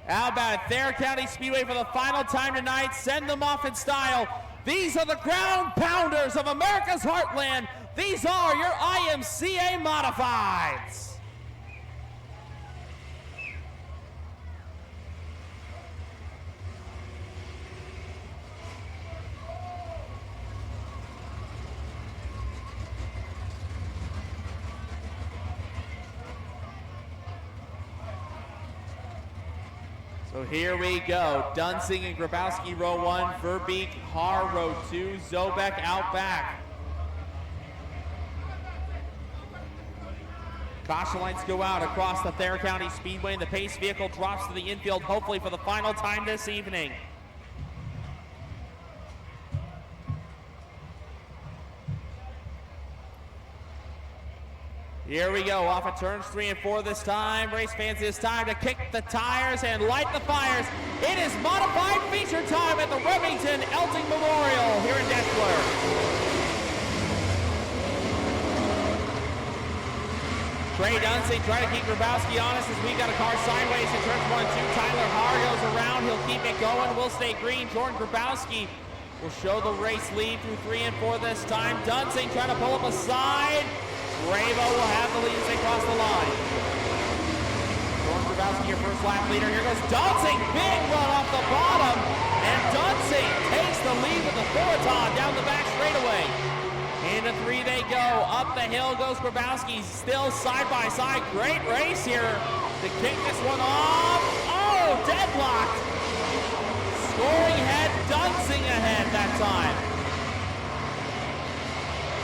How about Thayer County Speedway for the final time tonight? Send them off in style. These are the ground pounders of America's heartland. These are your IMCA Modifieds. So here we go. Dunsing and Grabowski row 1, Verbeek, Haar row 2, Zobek out back. Caution lights go out across the Thayer County Speedway, and the pace vehicle drops to the infield, hopefully for the final time this evening. Here we go, off of turns 3 and 4 this time. Race fans, it's time to kick the tires and light the fires. It is modified feature time at the Remington Elting Memorial here in Deshler. Trey Dunsing trying to keep Grabowski honest as we got a car sideways in turns 1 and 2. Tyler Haar goes around, he'll keep it going. We'll stay green. Jordan Grabowski will show the race lead through 3 and 4 this time. Dunsing trying to pull up a side. Bravo will have the lead as they cross the line. Jordan Grabowski, your first lap leader. Here goes Dunsing, big run off the bottom, and Dunsing takes the lead with the Thoriton down the back straightaway. Into 3 they go. Up the hill goes Grabowski, still side by side. Great race here to kick this one off. Oh, deadlocked. Scoring head, Dunsing ahead that time.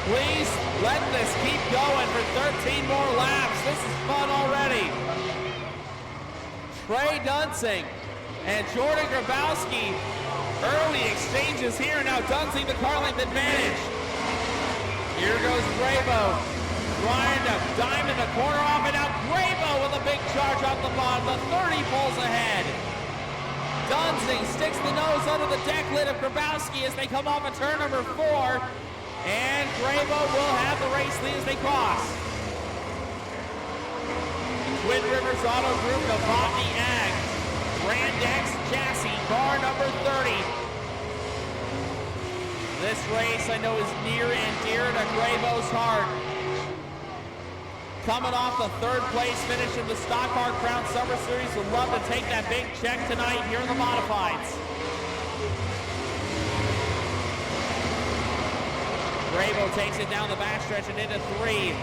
Please let this keep going for 13 more laps. This is fun already. Trey Dunsing and Jordan Grabowski. Early exchanges here. Now Dunsing the car length advantage. Here goes Bravo. Trying to diamond the corner off, and out Bravo with a big charge off the bottom. The 30 pulls ahead. Dunsing sticks the nose under the deck lid of Grabowski as they come off of turn number 4. And Bravo will have the race lead as they cross. Twin Rivers Auto Group, Novotny Ag, Brand X Chassis, car number 30. This race I know is near and dear to Bravo's heart. Coming off the 3rd place finish in the Stock Car Crown Summer Series, would love to take that big check tonight here in the Modifieds. Bravo takes it down the backstretch and into 3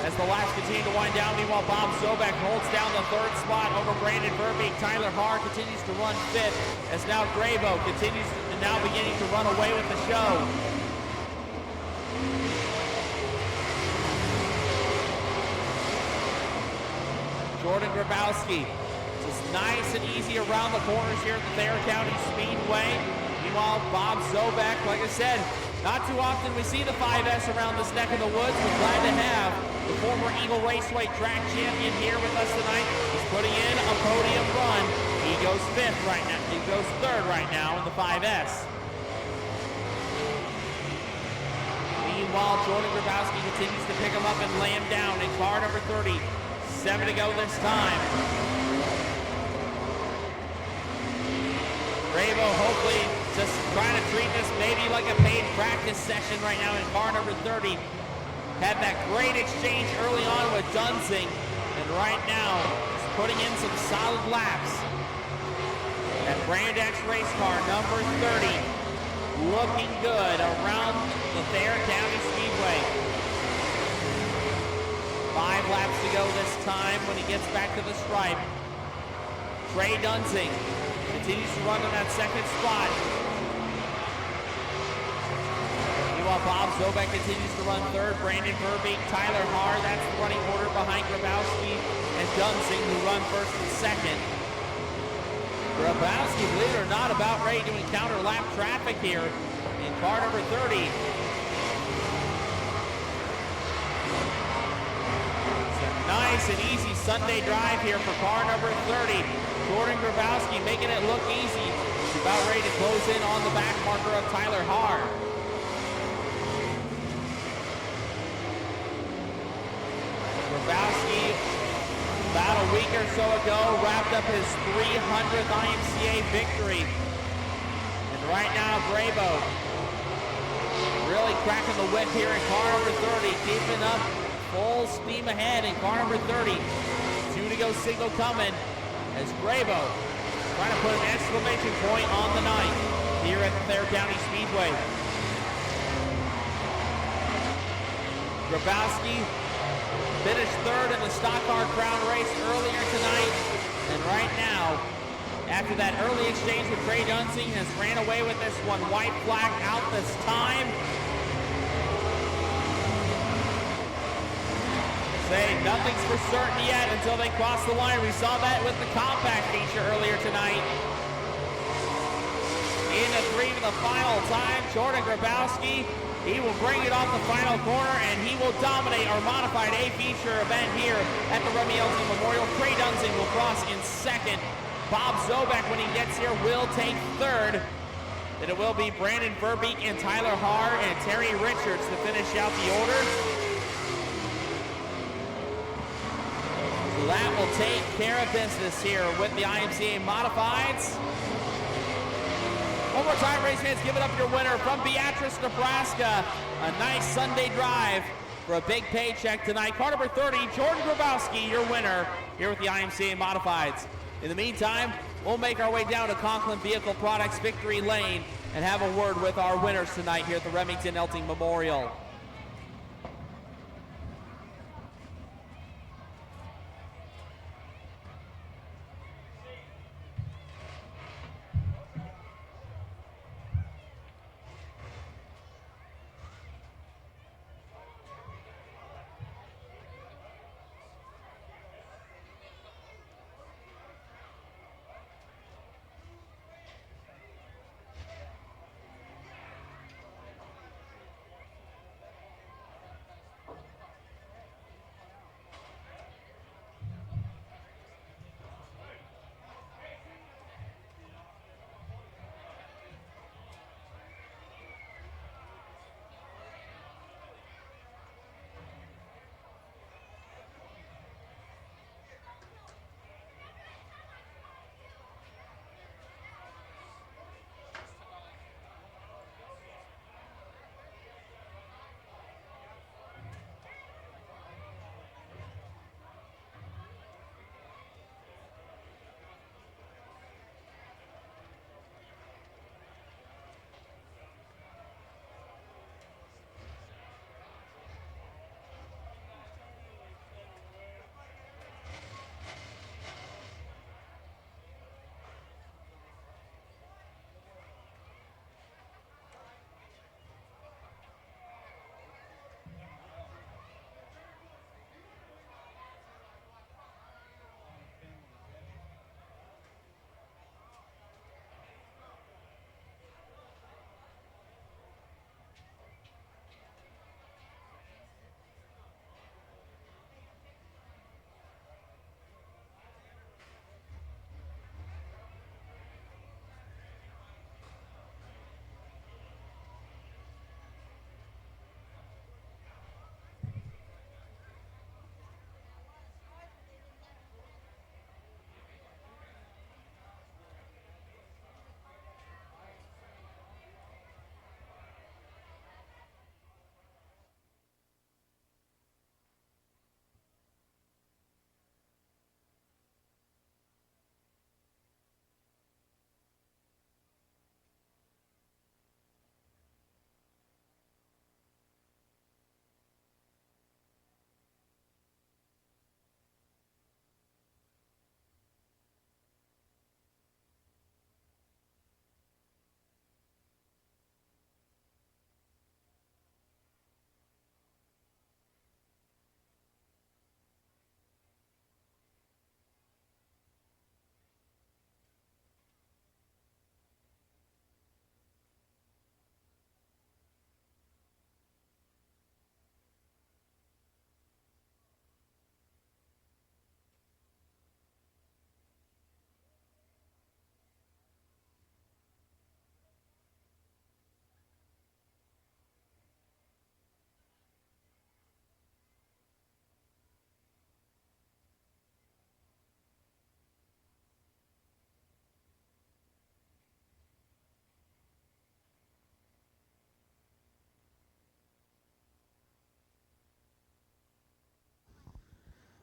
as the laps continue to wind down. Meanwhile, Bob Zobek holds down the 3rd spot over Brandon Verbeek. Tyler Haar continues to run 5th as now Bravo continues to now beginning to run away with the show. Jordan Grabowski just nice and easy around the corners here at the Thayer County Speedway. Meanwhile, Bob Zobek, like I said, not too often we see the 5S around this neck of the woods. We're glad to have the former Eagle Raceway track champion here with us tonight. He's putting in a podium run. He goes 5th right now. He goes 3rd right now in the 5S. Meanwhile, Jordan Grabowski continues to pick him up and lay him down in car number 30. 7 to go this time. Bravo hopefully just trying to treat this maybe like a paid practice session right now in car number 30. Had that great exchange early on with Dunsing, and right now just putting in some solid laps. That Brand X race car number 30 looking good around the Thayer County Speedway. 5 laps to go this time when he gets back to the stripe. Trey Dunsing continues to run in that second spot. Meanwhile, Bob Zobek continues to run third. Brandon Verbeek, Tyler Haar, that's the running order behind Grabowski and Dunsing, who run first and second. Grabowski, believe it or not, about ready to encounter lap traffic here in car number 30. Nice and easy Sunday drive here for car number 30. Jordan Grabowski making it look easy. He's about ready to close in on the back marker of Tyler Haar. Grabowski, about a week or so ago, wrapped up his 300th IMCA victory. And right now, Brabo really cracking the whip here in car number 30, keeping up full steam ahead in car number 30. 2 to go signal coming as Grabo trying to put an exclamation point on the night here at the Thayer County Speedway. Grabowski finished third in the stock car crown race earlier tonight. And right now, after that early exchange with Trey Dunsing, has ran away with this one. White flag out this time. Say nothing's for certain yet until they cross the line. We saw that with the compact feature earlier tonight. Into 3 for the final time. Jordan Grabowski, he will bring it off the final corner and he will dominate our modified A feature event here at the Remmy Elting Memorial. Trey Dunsing will cross in second. Bob Zobek, when he gets here, will take third. Then it will be Brandon Verbeek and Tyler Haar and Terry Richards to finish out the order. So that will take care of business here with the IMCA Modifieds. One more time, race fans, give it up your winner from Beatrice, Nebraska. A nice Sunday drive for a big paycheck tonight. Car number 30, Jordan Grabowski, your winner here with the IMCA Modifieds. In the meantime, we'll make our way down to Conklin Vehicle Products Victory Lane and have a word with our winners tonight here at the Remington Elting Memorial.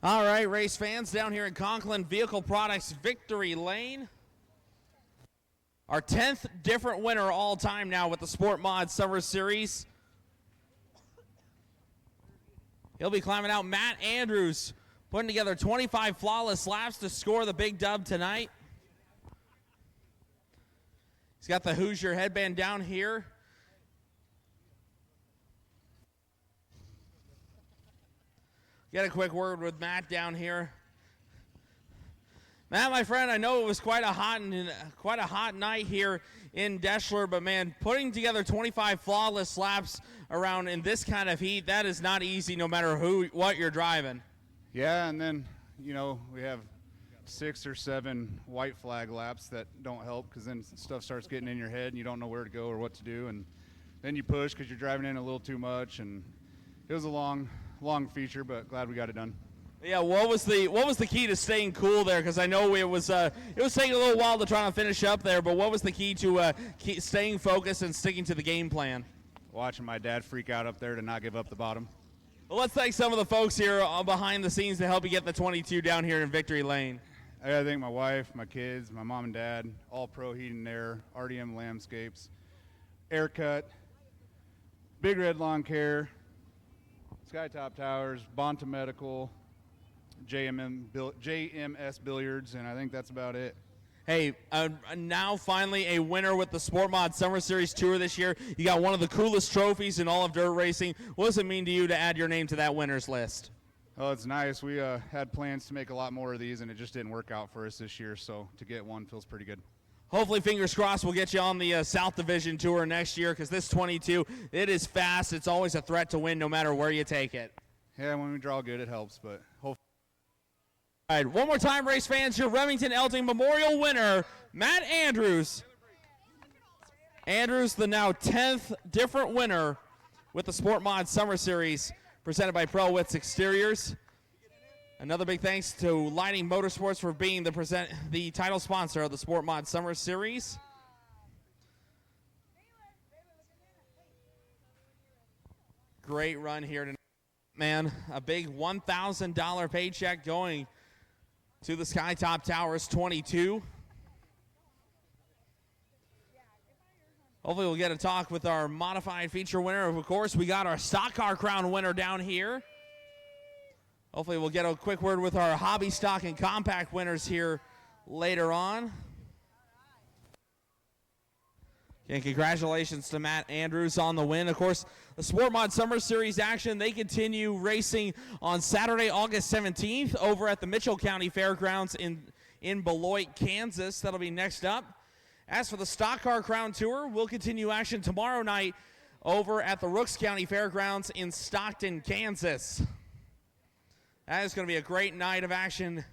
All right, race fans down here in Conklin Vehicle Products Victory Lane. Our 10th different winner all time now with the Sport Mod Summer Series. He'll be climbing out Matt Andrews, putting together 25 flawless laps to score the big dub tonight. He's got the Hoosier headband down here. Get a quick word with Matt down here. Matt, my friend, I know it was quite a hot night here in Deschler, but man, putting together 25 flawless laps around in this kind of heat, that is not easy no matter what you're driving. Yeah, and then, you know, we have 6 or 7 white flag laps that don't help because then stuff starts getting in your head and you don't know where to go or what to do, and then you push because you're driving in a little too much, and it was a long feature, but glad we got it done. Yeah, what was the key to staying cool there? Because I know it was taking a little while to try to finish up there, but what was the key to staying focused and sticking to the game plan? Watching my dad freak out up there to not give up the bottom. Well, let's thank some of the folks here behind the scenes to help you get the 22 down here in Victory Lane. I gotta thank my wife, my kids, my mom and dad, All Pro Heating and Air, RDM Landscapes, Aircut, Big Red Lawn Care, Skytop Towers, Bonta Medical, JMS Billiards, and I think that's about it. Hey, now finally a winner with the Sport Mod Summer Series Tour this year. You got one of the coolest trophies in all of dirt racing. What does it mean to you to add your name to that winner's list? Oh, it's nice. We had plans to make a lot more of these, and it just didn't work out for us this year, so to get one feels pretty good. Hopefully, fingers crossed, we'll get you on the South Division Tour next year, because this 22, it is fast. It's always a threat to win no matter where you take it. Yeah, when we draw good, it helps, but hopefully. All right, one more time, race fans, your Remington Elting Memorial winner, Matt Andrews. Andrews, the now 10th different winner with the Sport Mod Summer Series, presented by Pro Wits Exteriors. Another big thanks to Lighting Motorsports for being the title sponsor of the Sport Mod Summer Series. Great run here tonight, man. A big $1,000 paycheck going to the Skytop Towers 22. Hopefully we'll get a talk with our modified feature winner. Of course, we got our stock car crown winner down here. Hopefully we'll get a quick word with our hobby stock and compact winners here later on. And congratulations to Matt Andrews on the win. Of course, the Sport Mod Summer Series action, they continue racing on Saturday, August 17th over at the Mitchell County Fairgrounds in Beloit, Kansas. That'll be next up. As for the Stock Car Crown Tour, we'll continue action tomorrow night over at the Rooks County Fairgrounds in Stockton, Kansas. That is going to be a great night of action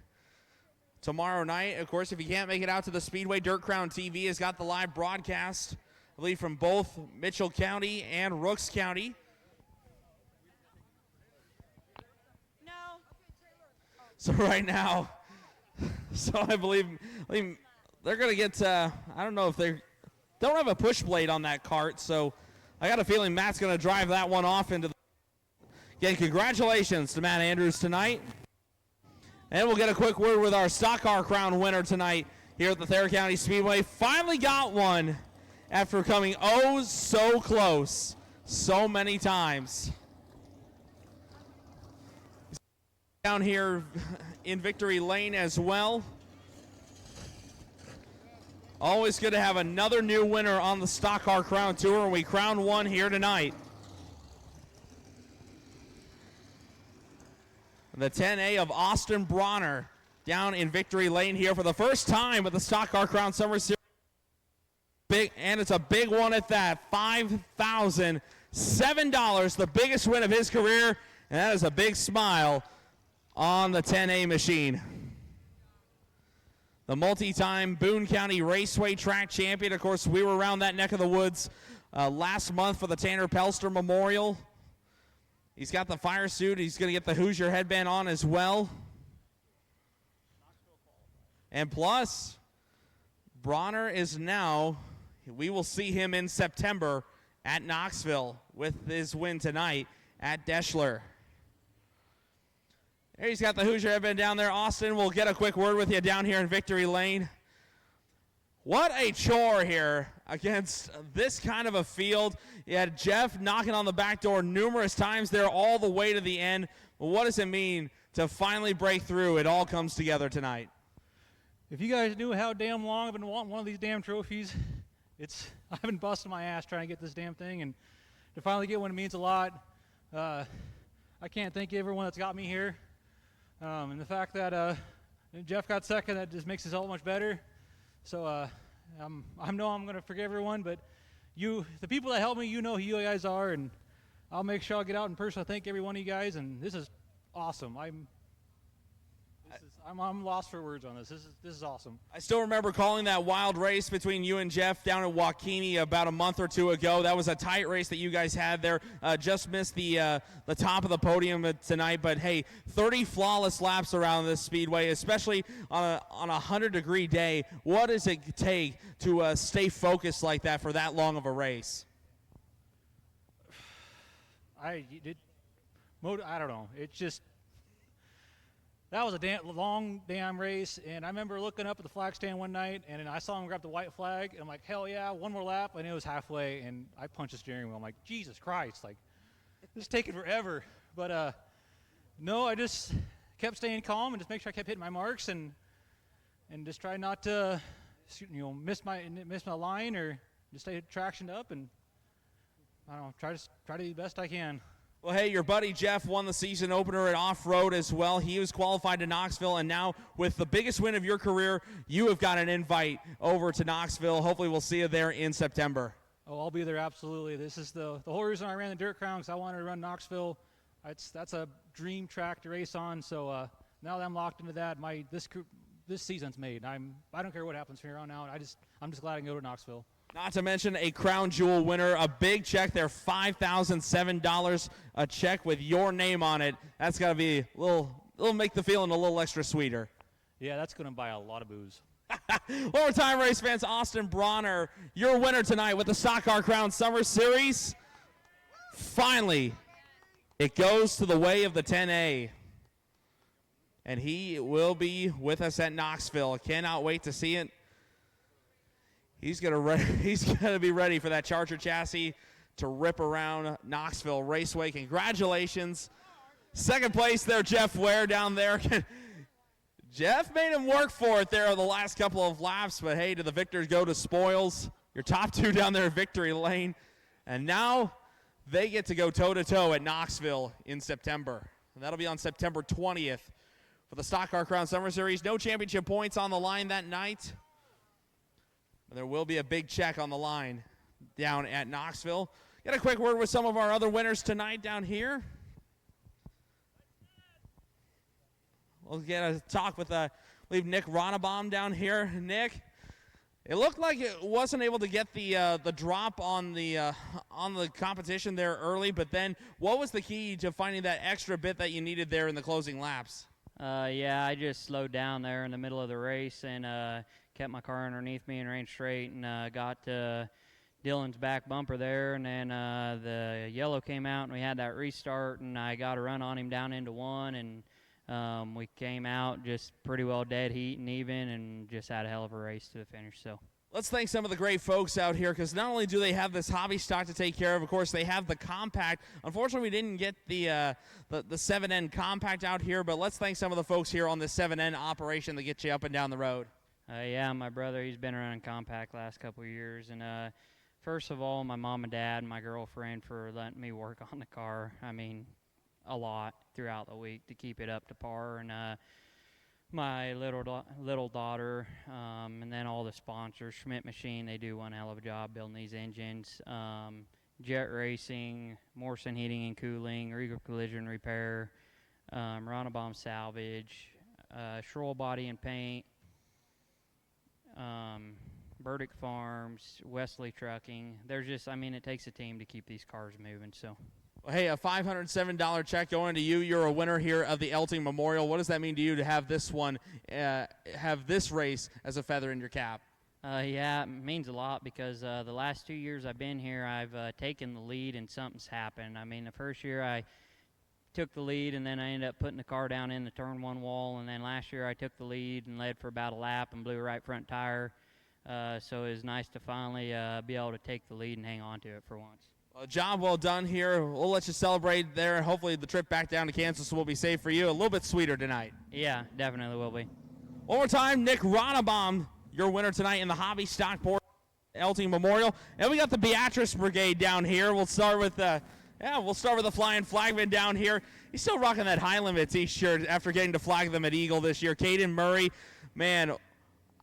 tomorrow night. Of course, if you can't make it out to the Speedway, Dirt Crown TV has got the live broadcast, I believe, from both Mitchell County and Rooks County. No. So right now, I believe they're going to get, I don't know if they don't have a push blade on that cart, so I got a feeling Matt's going to drive that one off into the... Again, congratulations to Matt Andrews tonight. And we'll get a quick word with our Stock Car Crown winner tonight here at the Thayer County Speedway. Finally got one after coming oh so close so many times. Down here in Victory Lane as well. Always good to have another new winner on the Stock Car Crown Tour, and we crown one here tonight. The 10A of Austin Bronner down in Victory Lane here for the first time with the Stock Car Crown Summer Series. And it's a big one at that, $5,007, the biggest win of his career, and that is a big smile on the 10A machine. The multi-time Boone County Raceway track champion. Of course, we were around that neck of the woods last month for the Tanner Pelster Memorial. He's got the fire suit. He's going to get the Hoosier headband on as well. And plus, Bronner is now, we will see him in September at Knoxville with his win tonight at Deschler. Here he's got the Hoosier headband down there. Austin, we'll get a quick word with you down here in Victory Lane. What a chore here against this kind of a field. You had Jeff knocking on the back door numerous times there all the way to the end. But what does it mean to finally break through? It all comes together tonight. If you guys knew how damn long I've been wanting one of these damn trophies, I've been busting my ass trying to get this damn thing, and to finally get one, it means a lot. I can't thank everyone that's got me here. And the fact that Jeff got second, that just makes it so much better. So I know I'm going to forget everyone, but the people that helped me, you know who you guys are, and I'll make sure I'll get out in person. I thank every one of you guys, and this is awesome. I'm lost for words on this. This is awesome. I still remember calling that wild race between you and Jeff down at Waukene about a month or two ago. That was a tight race that you guys had there. Just missed the top of the podium tonight, but hey, 30 flawless laps around this speedway, especially on a 100-degree day. What does it take to stay focused like that for that long of a race? I don't know. It's just. That was a long damn race, and I remember looking up at the flag stand one night, and I saw him grab the white flag, and I'm like, hell yeah, one more lap, and it was halfway, and I punched the steering wheel. I'm like, Jesus Christ, like, this is taking forever. But no, I just kept staying calm and just make sure I kept hitting my marks, and just try not to, miss my line or just stay tractioned up, and I don't know, try to do the best I can. Well, hey, your buddy Jeff won the season opener at off-road as well. He was qualified to Knoxville, and now with the biggest win of your career, you have got an invite over to Knoxville. Hopefully we'll see you there in September. Oh, I'll be there, absolutely. This is the whole reason I ran the Dirt Crown, because I wanted to run Knoxville. That's a dream track to race on, so now that I'm locked into that, this season's made. I don't care what happens from here on out. I'm just glad I can go to Knoxville. Not to mention a crown jewel winner, a big check there, $5,007, a check with your name on it. That's got to be a little make the feeling a little extra sweeter. Yeah, that's going to buy a lot of booze. One more time, race fans, Austin Bronner, your winner tonight with the Stock Car Crown Summer Series. Finally, it goes to the way of the 10A. And he will be with us at Knoxville. Cannot wait to see it. He's gonna be ready for that Charger chassis to rip around Knoxville Raceway. Congratulations. Second place there, Jeff Ware down there. Jeff made him work for it there the last couple of laps, but hey, do the victors go to spoils? Your top two down there in Victory Lane. And now they get to go toe-to-toe at Knoxville in September. And that'll be on September 20th for the Stock Car Crown Summer Series. No championship points on the line that night. There will be a big check on the line down at Knoxville. Get a quick word with some of our other winners tonight down here. We'll get a talk with Nick Ronnebaum down here. Nick, it looked like it wasn't able to get the drop on the competition there early, but then what was the key to finding that extra bit that you needed there in the closing laps? Yeah, I just slowed down there in the middle of the race and kept my car underneath me and ran straight and got to Dylan's back bumper there, and then the yellow came out and we had that restart, and I got a run on him down into one, and we came out just pretty well dead heat and even, and just had a hell of a race to the finish. So let's thank some of the great folks out here, because not only do they have this hobby stock to take care of course, they have the compact. Unfortunately, we didn't get the 7N compact out here, but let's thank some of the folks here on the 7N operation that get you up and down the road. Yeah, my brother, he's been running compact last couple of years, and first of all, my mom and dad and my girlfriend for letting me work on the car. I mean, a lot throughout the week to keep it up to par, and my little daughter, and then all the sponsors. Schmidt Machine, they do one hell of a job building these engines. Jet Racing, Morrison Heating and Cooling, Regal Collision Repair, Ronnebaum Salvage, Schroll Body and Paint, Burdick Farms, Wesley Trucking. There's just, I mean, it takes a team to keep these cars moving. So, well, hey, a $507 check going to you. You're a winner here of the Elting Memorial. What does that mean to you to have this one, have this race as a feather in your cap? Yeah, it means a lot because the last 2 years I've been here, I've taken the lead and something's happened. I mean, the first year I took the lead, and then I ended up putting the car down in the turn 1 wall. And then last year I took the lead and led for about a lap and blew a right front tire. So it was nice to finally be able to take the lead and hang on to it for once. A job well done here. We'll let you celebrate there. Hopefully the trip back down to Kansas will be safe for you. A little bit sweeter tonight. Yeah, definitely will be. One more time, Nick Ronnebaum, your winner tonight in the Hobby Stockport Elting Memorial. And we got the Beatrice Brigade down here. We'll start with the Flying Flagman down here. He's still rocking that High Limit t-shirt after getting to flag them at Eagle this year. Caden Murray, man,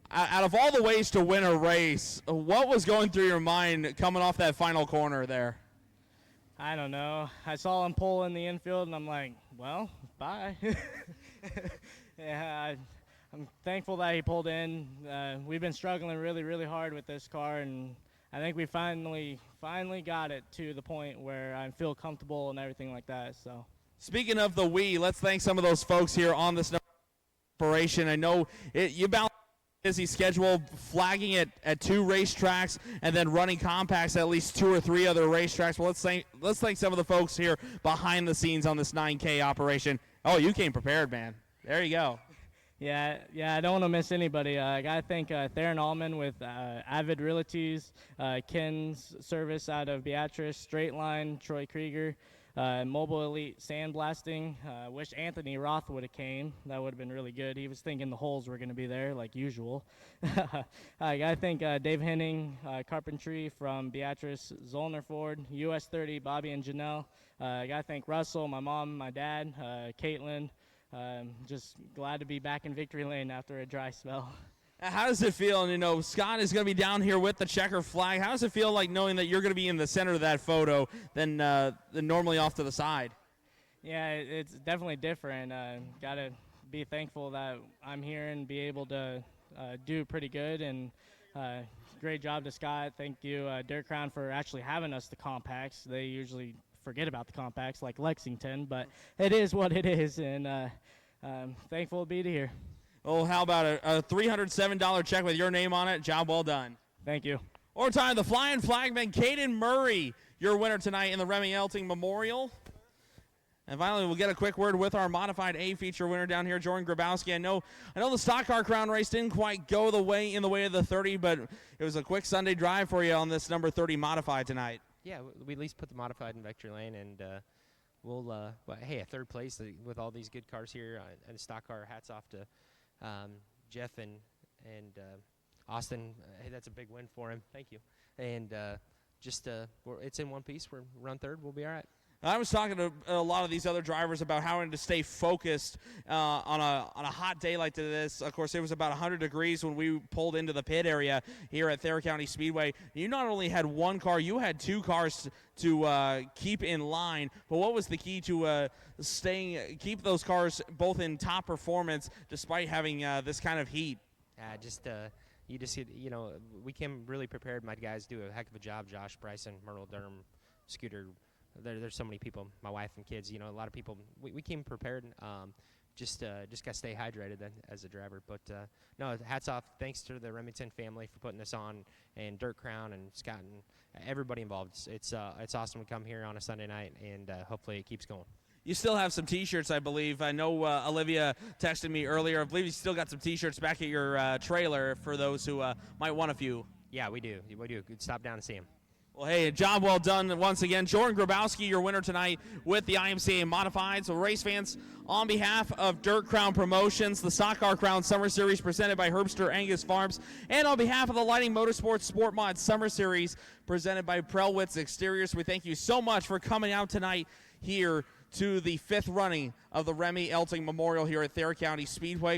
out of all the ways to win a race, what was going through your mind coming off that final corner there? I don't know. I saw him pull in the infield, and I'm like, well, bye. Yeah, I'm thankful that he pulled in. We've been struggling really, really hard with this car, and I think we finally got it to the point where I feel comfortable and everything like that. So, speaking of the we, let's thank some of those folks here on this operation. I know you balanced a busy schedule, flagging it at 2 racetracks and then running compacts at least 2 or 3 other racetracks. Well, let's thank some of the folks here behind the scenes on this 9K operation. Oh, you came prepared, man. There you go. Yeah, I don't want to miss anybody. I got to thank Thayer and Allman with Avid Realties, Ken's Service out of Beatrice, Straight Line, Troy Krieger, Mobile Elite Sandblasting. Wish Anthony Roth would have came. That would have been really good. He was thinking the holes were going to be there like usual. I got to thank Dave Henning, Carpentry from Beatrice, Zollner Ford, US 30, Bobby and Janelle. I got to thank Russell, my mom, my dad, Caitlin. Just glad to be back in victory lane after a dry spell. How does it feel? And, you know, Scott is going to be down here with the checker flag. How does it feel like knowing that you're going to be in the center of that photo than normally off to the side? Yeah, it's definitely different. Got to be thankful that I'm here and be able to do pretty good. And great job to Scott. Thank you, Dirt Crown, for actually having us the compacts. They usually forget about the compacts like Lexington, but it is what it is, and thankful to be here. Oh, how about a $307 check with your name on it? Job well done. Thank you. Overtime, the Flying Flagman, Caden Murray, your winner tonight in the Remmy Elting Memorial. And finally, we'll get a quick word with our Modified A feature winner down here, Jordan Grabowski. I know the Stock Car Crown race didn't quite go the way of the 30, but it was a quick Sunday drive for you on this number 30 Modified tonight. Yeah, we at least put the Modified in victory lane, and hey, a 3rd place with all these good cars here and stock car. Hats off to Jeff and Austin. Hey, that's a big win for him. Thank you. And it's in one piece. We're run 3rd. We'll be all right. I was talking to a lot of these other drivers about having to stay focused on a hot day like this. Of course, it was about 100 degrees when we pulled into the pit area here at Thayer County Speedway. You not only had 1 car, you had 2 cars to keep in line. But what was the key to keep those cars both in top performance despite having this kind of heat? We came really prepared. My guys do a heck of a job. Josh, Bryson, Myrtle, Durham, Scooter. There's so many people, my wife and kids, a lot of people. We came prepared. Just got to stay hydrated then as a driver. But no, hats off. Thanks to the Remington family for putting this on, and Dirt Crown and Scott and everybody involved. It's awesome to come here on a Sunday night, and hopefully it keeps going. You still have some T-shirts, I believe. I know Olivia texted me earlier. I believe you still got some T-shirts back at your trailer for those who might want a few. Yeah, we do. Stop down and see them. Well, hey, a job well done once again. Jordan Grabowski, your winner tonight with the IMCA Modified. So, race fans, on behalf of Dirt Crown Promotions, the Stock Car Crown Summer Series presented by Herbster Angus Farms, and on behalf of the Lighting Motorsports Sport Mod Summer Series presented by Prelwitz Exteriors, we thank you so much for coming out tonight here to the 5th running of the Remmy Elting Memorial here at Thayer County Speedway.